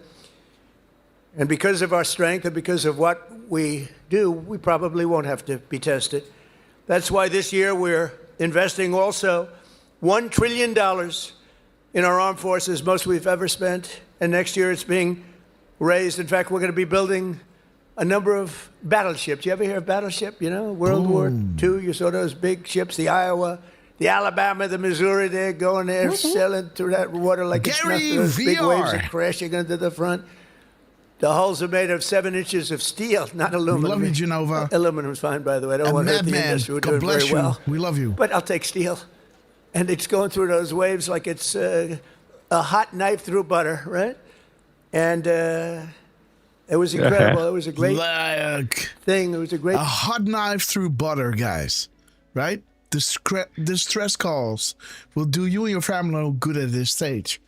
And because of our strength and because of what we do, we probably won't have to be tested. That's why this year we're investing also $1 trillion in our armed forces, most we've ever spent. And next year it's being raised. In fact, we're going to be building a number of battleships. You ever hear of battleship? You know, World War II, you saw those big ships, the Iowa, the Alabama, the Missouri, they're going there, sailing through that water like it's nothing. Those big waves are crashing into the front. The hulls are made of 7 inches of steel, not aluminum. We love you, Genova. Aluminum's fine, by the way. I don't want to hurt the industry. We're doing very well. We love you. But I'll take steel. And it's going through those waves like it's a hot knife through butter, right? And it was incredible. It was a great thing. It was a hot knife through butter, guys. Right? The stress calls will do you and your family no good at this stage.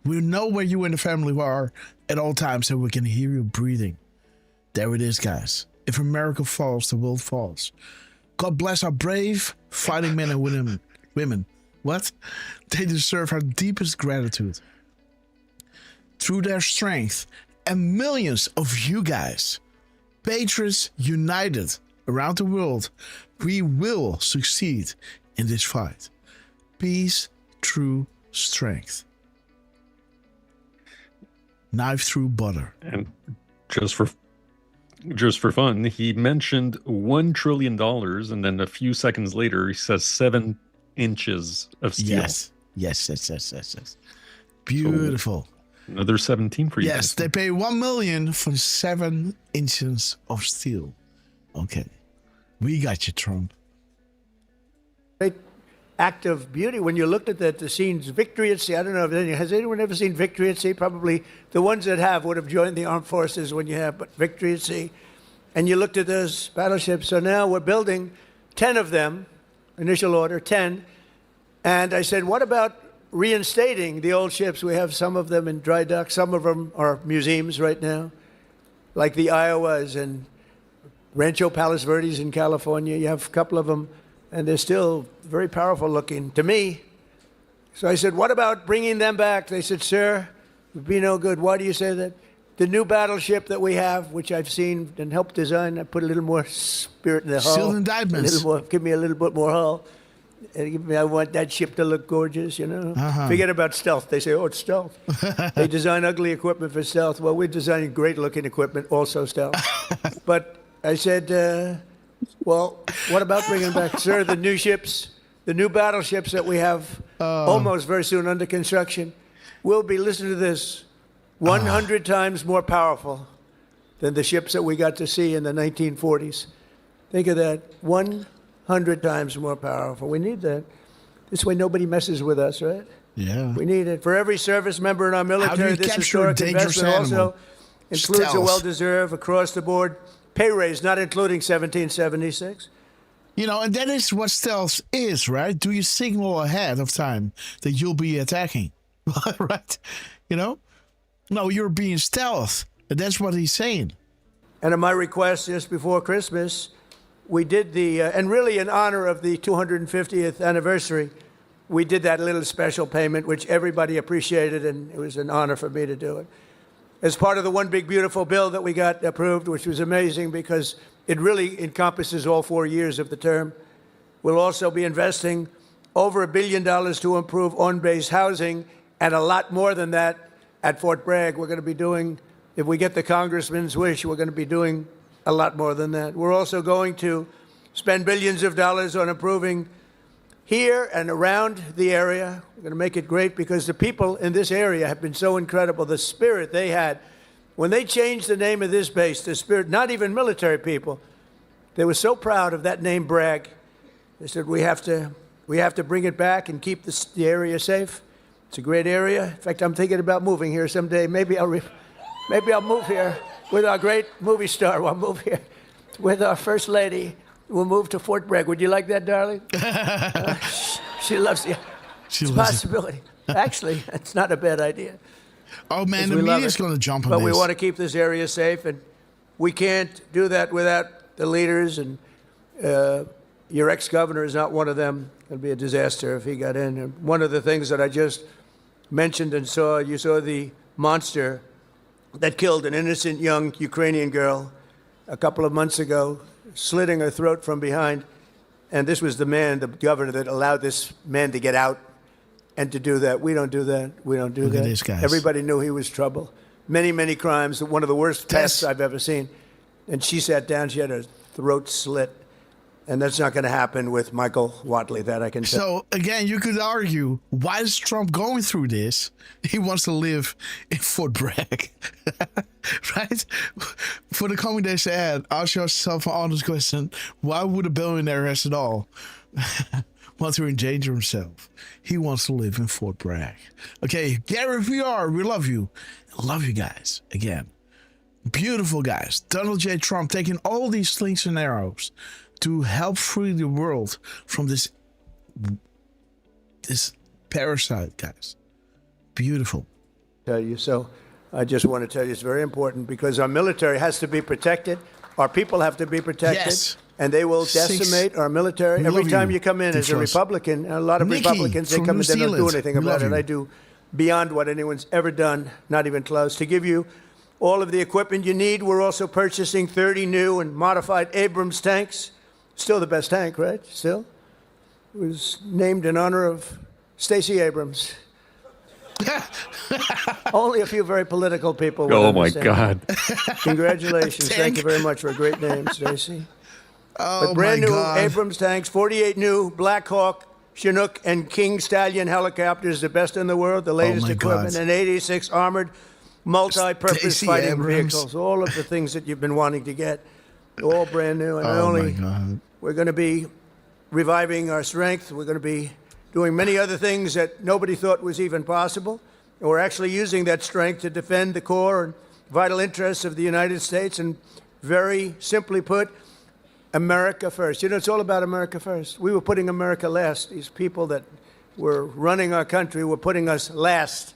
We know where you and the family are at all times, so we can hear you breathing. There it is, guys. If America falls, the world falls. God bless our brave fighting men and women. What? They deserve our deepest gratitude. Through their strength and millions of you guys, patriots united around the world, we will succeed in this fight. Peace through strength. Knife through butter. And just for fun, he mentioned $1 trillion, and then a few seconds later, he says 7 inches of steel. Yes. Beautiful. So another 17 for you. Yes, guys. they pay $1 million for 7 inches of steel. Okay, we got you, Trump. great act of beauty when you looked at the scenes. Victory at Sea. I don't know if has anyone ever seen Victory at Sea? Probably the ones that have would have joined the armed forces when you have, but Victory at Sea. And you looked at those battleships. So now we're building 10 of them, initial order, 10. And I said, what about reinstating the old ships? We have some of them in dry dock. Some of them are museums right now, like the Iowas and Rancho Palos Verdes in California. You have a couple of them, and they're still very powerful looking to me. So I said, what about bringing them back? They said, sir, it would be no good. Why do you say that? The new battleship that we have, which I've seen and helped design, I put a little more spirit in the hull. Still indictments. Give me a little bit more hull. I want that ship to look gorgeous, you know. Forget about stealth. They say, oh, it's stealth. They design ugly equipment for stealth. Well, we're designing great-looking equipment, also stealth. But I said, well, what about bringing back, sir, the new ships, the new battleships that we have almost very soon under construction will be, listen to this, 100 times more powerful than the ships that we got to see in the 1940s. Think of that, 100 times more powerful. We need that. This way nobody messes with us, right? Yeah. We need it. For every service member in our military, this historic investment also includes a well-deserved, across-the-board pay raise, not including 1776. You know, and that is what stealth is, right? Do you signal ahead of time that you'll be attacking? Right? You know? No, you're being stealth. And that's what he's saying. And at my request just before Christmas, we did the, and really in honor of the 250th anniversary, we did that little special payment, which everybody appreciated, and it was an honor for me to do it. As part of the one big beautiful bill that we got approved, which was amazing because it really encompasses all 4 years of the term, we'll also be investing over $1 billion to improve on-base housing, and a lot more than that at Fort Bragg. We're going to be doing, if we get the congressman's wish, we're going to be doing a lot more than that. We're also going to spend billions of dollars on improving here and around the area. We're going to make it great because the people in this area have been so incredible. The spirit they had. When they changed the name of this base, the spirit, not even military people, they were so proud of that name, Bragg. They said, we have to bring it back and keep the area safe. It's a great area. In fact, I'm thinking about moving here someday. Maybe I'll move here with our great movie star. We'll move here with our first lady. We'll move to Fort Bragg. Would you like that, darling? She loves you. It's a possibility. Actually, it's not a bad idea. Oh, man, the media's going to jump on this. But we want to keep this area safe, and we can't do that without the leaders, and your ex-governor is not one of them. It would be a disaster if he got in. And one of the things that I just mentioned and saw, you saw the monster that killed an innocent young Ukrainian girl a couple of months ago, slitting her throat from behind. And this was the man, the governor, that allowed this man to get out and to do that. We don't do that. We don't do that. Look at these guys. Everybody knew he was trouble. Many, many crimes. One of the worst tests I've ever seen. And she sat down. She had her throat slit. And that's not going to happen with Michael Watley, that I can tell. So, again, you could argue, why is Trump going through this? He wants to live in Fort Bragg. Right? For the coming days ahead, ask yourself an honest question. Why would a billionaire as it all want to endanger himself? He wants to live in Fort Bragg. Okay, Gary VR, we love you. Love you guys. Again, beautiful guys. Donald J. Trump taking all these slings and arrows to help free the world from this parasite, guys. Beautiful. Tell you so. I just want to tell you it's very important because our military has to be protected. Our people have to be protected. Yes. And they will decimate our military. Every time you come in as a Republican, a lot of Republicans, they come in, they don't do anything about it. I do beyond what anyone's ever done, not even close. To give you all of the equipment you need, we're also purchasing 30 new and modified Abrams tanks. Still the best tank, right? Still? It was named in honor of Stacey Abrams. Only a few very political people will understand. God. Congratulations. Thank you very much for a great name, Stacey. Oh, but brand new Abrams tanks, 48 new Black Hawk, Chinook, and King Stallion helicopters, the best in the world, the latest equipment, and 86 armored multi-purpose fighting vehicles. All of the things that you've been wanting to get, all brand new. And we're going to be reviving our strength. We're going to be doing many other things that nobody thought was even possible. And we're actually using that strength to defend the core and vital interests of the United States. And very simply put, America first. You know, it's all about America first. We were putting America last. These people that were running our country were putting us last.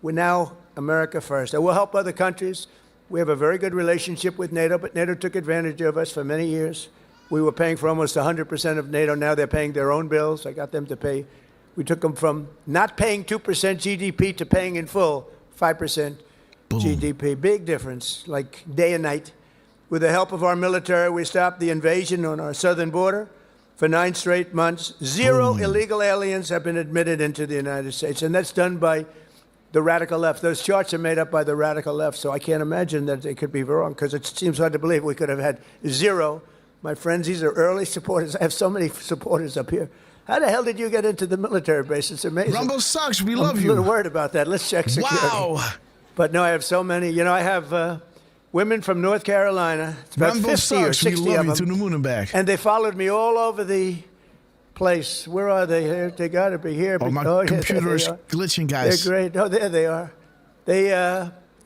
We're now America first. And we'll help other countries. We have a very good relationship with NATO, but NATO took advantage of us for many years. We were paying for almost 100% of NATO. Now they're paying their own bills. I got them to pay. We took them from not paying 2% GDP to paying in full 5% GDP. Big difference, like day and night. With the help of our military, we stopped the invasion on our southern border for 9 straight months. 0 illegal aliens have been admitted into the United States, and that's done by the radical left. Those charts are made up by the radical left, so I can't imagine that they could be wrong, because it seems hard to believe we could have had 0. My friends, these are early supporters. I have so many supporters up here. How the hell did you get into the military base? It's amazing. Rumble sucks. We love you. I'm a little worried about that. Let's check security. Wow. But no, I have so many. You know, I have women from North Carolina. It's about Rumble 50 or sucks. We 60 love of you them. to the moon and back. And they followed me all over the place. Where are they? Here? They got to be here. Oh, my yeah, computer is glitching, guys. They're great. Oh, there they are.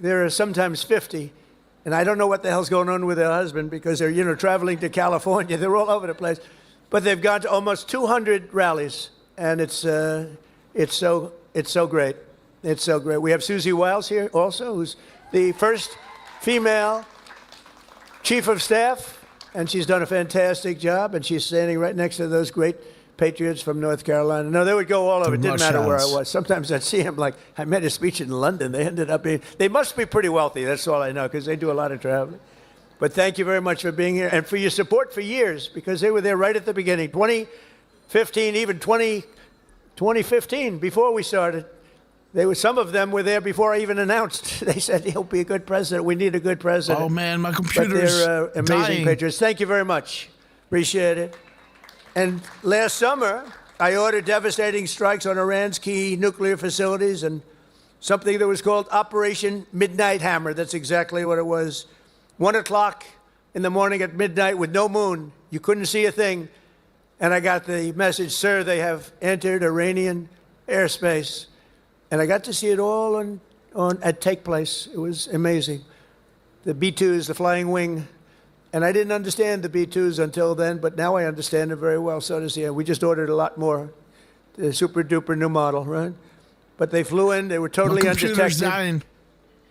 There are sometimes 50. And I don't know what the hell's going on with their husband, because they're, you know, traveling to California. They're all over the place. But they've gone to almost 200 rallies. And it's so great. It's so great. We have Susie Wiles here also, who's the first female chief of staff, and she's done a fantastic job, and she's standing right next to those great patriots from North Carolina. No, they would go all over. It didn't matter where I was. Sometimes I'd see them, like, I made a speech in London. They ended up being, they must be pretty wealthy. That's all I know, because they do a lot of traveling. But thank you very much for being here and for your support for years, because they were there right at the beginning. 2015, even 2015, before we started. Some of them were there before I even announced. They said, he'll be a good president. We need a good president. Oh, man, my computer's But they're amazing dying. patriots. Thank you very much. Appreciate it. And last summer, I ordered devastating strikes on Iran's key nuclear facilities and something that was called Operation Midnight Hammer. That's exactly what it was. 1 o'clock in the morning at midnight with no moon. You couldn't see a thing. And I got the message, sir, they have entered Iranian airspace. And I got to see it all take place. It was amazing. The B-2s, the flying wing. And I didn't understand the B-2s until then, but now I understand them very well. So does he. We just ordered a lot more. The super-duper new model, right? But they flew in. They were totally undetected. Dying.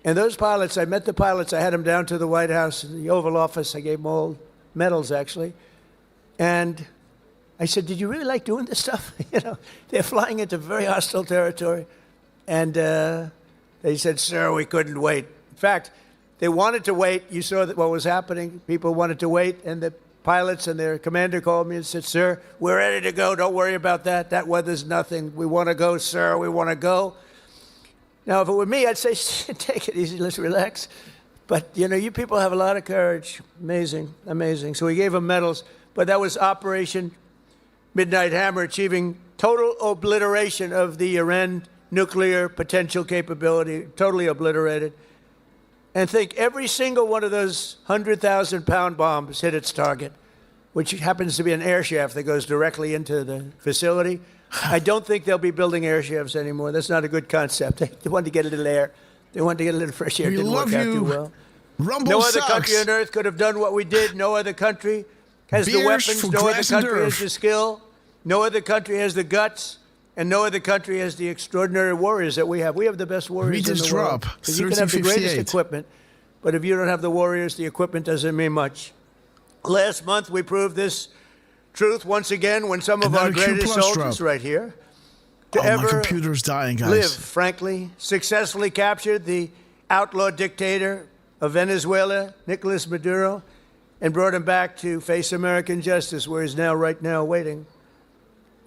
And those pilots, I met the pilots. I had them down to the White House, the Oval Office. I gave them all medals, actually. And I said, did you really like doing this stuff? You know, they're flying into very hostile territory. And they said, sir, we couldn't wait. In fact, they wanted to wait. You saw that what was happening. People wanted to wait. And the pilots and their commander called me and said, sir, we're ready to go. Don't worry about that. That weather's nothing. We want to go, sir. We want to go. Now, if it were me, I'd say, take it easy. Let's relax. But, you know, you people have a lot of courage. Amazing, amazing. So we gave them medals. But that was Operation Midnight Hammer, achieving total obliteration of the Iran nuclear potential capability, totally obliterated. And think every single one of those 100,000-pound bombs hit its target, which happens to be an air shaft that goes directly into the facility. I don't think they'll be building air shafts anymore. That's not a good concept. They want to get a little air. They want to get a little fresh air. It didn't work out too well. Rumble no sucks. other country on earth could have done what we did. No other country has the weapons. No other country has the skill. No other country has the guts. And no other country has the extraordinary warriors that we have. We have the best warriors in the world. Because you can have the greatest equipment, but if you don't have the warriors, the equipment doesn't mean much. Last month, we proved this truth once again when some of our greatest soldiers right here to ever my computer's dying, guys. live, frankly, successfully captured the outlaw dictator of Venezuela, Nicolas Maduro, and brought him back to face American justice, where he's now, right now, waiting.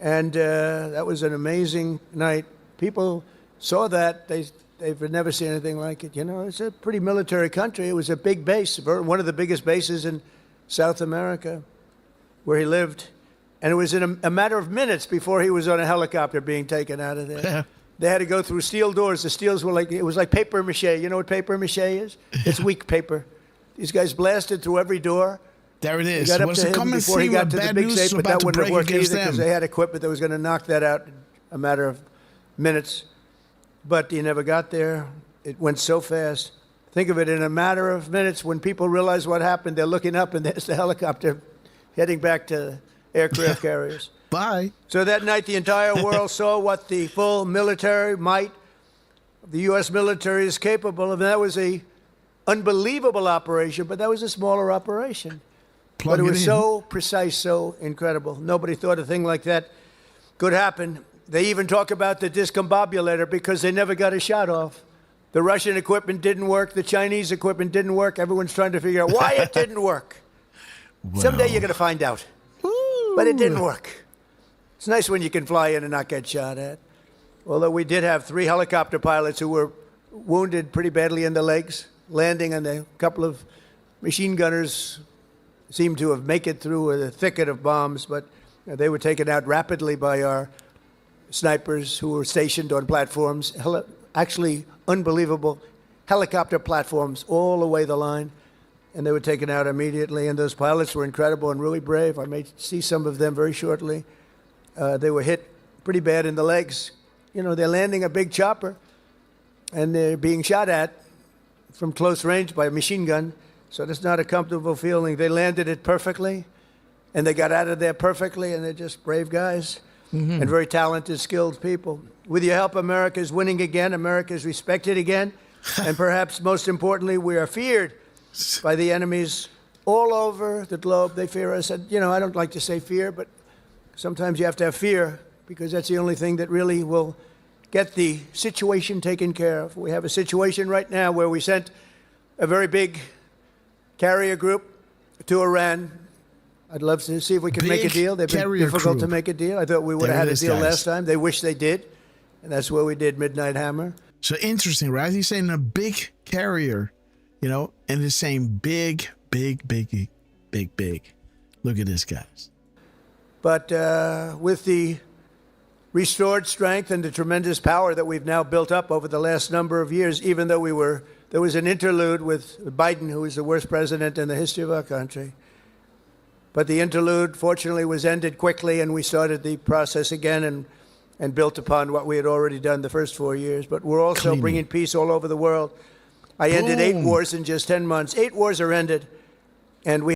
And that was an amazing night. People saw that. They've never seen anything like it. You know, it's a pretty military country. It was a big base, one of the biggest bases in South America, where he lived. And it was in a matter of minutes before he was on a helicopter being taken out of there. They had to go through steel doors. The steels were like, it was like paper mache. You know what paper mache is? It's weak paper. These guys blasted through every door. There it is. Got up to him before he got to the big safe, but that wouldn't have worked either because they had equipment that was going to knock that out in a matter of minutes. But he never got there. It went so fast. Think of it, in a matter of minutes, when people realize what happened, they're looking up and there's the helicopter heading back to aircraft carriers. Bye. So that night, the entire world saw what the full military might of the U.S. military is capable of. That was a unbelievable operation, but that was a smaller operation. But it was so precise, so incredible. Nobody thought a thing like that could happen. They even talk about the discombobulator because they never got a shot off. The Russian equipment didn't work. The Chinese equipment didn't work. Everyone's trying to figure out why it didn't work. Someday you're going to find out. But it didn't work. It's nice when you can fly in and not get shot at. Although we did have 3 helicopter pilots who were wounded pretty badly in the legs, landing, and a couple of machine gunners seemed to have made it through a thicket of bombs, but they were taken out rapidly by our snipers who were stationed on platforms, actually unbelievable helicopter platforms all the way the line, and they were taken out immediately. And those pilots were incredible and really brave. I may see some of them very shortly. They were hit pretty bad in the legs. You know, they're landing a big chopper, and they're being shot at from close range by a machine gun, so that's not a comfortable feeling. They landed it perfectly, and they got out of there perfectly, and they're just brave guys and very talented, skilled people. With your help, America is winning again. America is respected again. And perhaps most importantly, we are feared by the enemies all over the globe. They fear us. And, you know, I don't like to say fear, but sometimes you have to have fear because that's the only thing that really will get the situation taken care of. We have a situation right now where we sent a very big carrier group to Iran. I'd love to see if we can make a deal. They've been difficult to make a deal. I thought we would have had a deal last time. They wish they did. And that's where we did Midnight Hammer. So interesting, right? He's saying a big carrier, you know, and he's saying big, big, big, big, big. Look at this, guys. But with the restored strength and the tremendous power that we've now built up over the last number of years, even though there was an interlude with Biden, who is the worst president in the history of our country. But the interlude, fortunately, was ended quickly, and we started the process again and built upon what we had already done the first 4 years. But we're also bringing peace all over the world. I ended 8 wars in just 10 months. 8 wars are ended, and we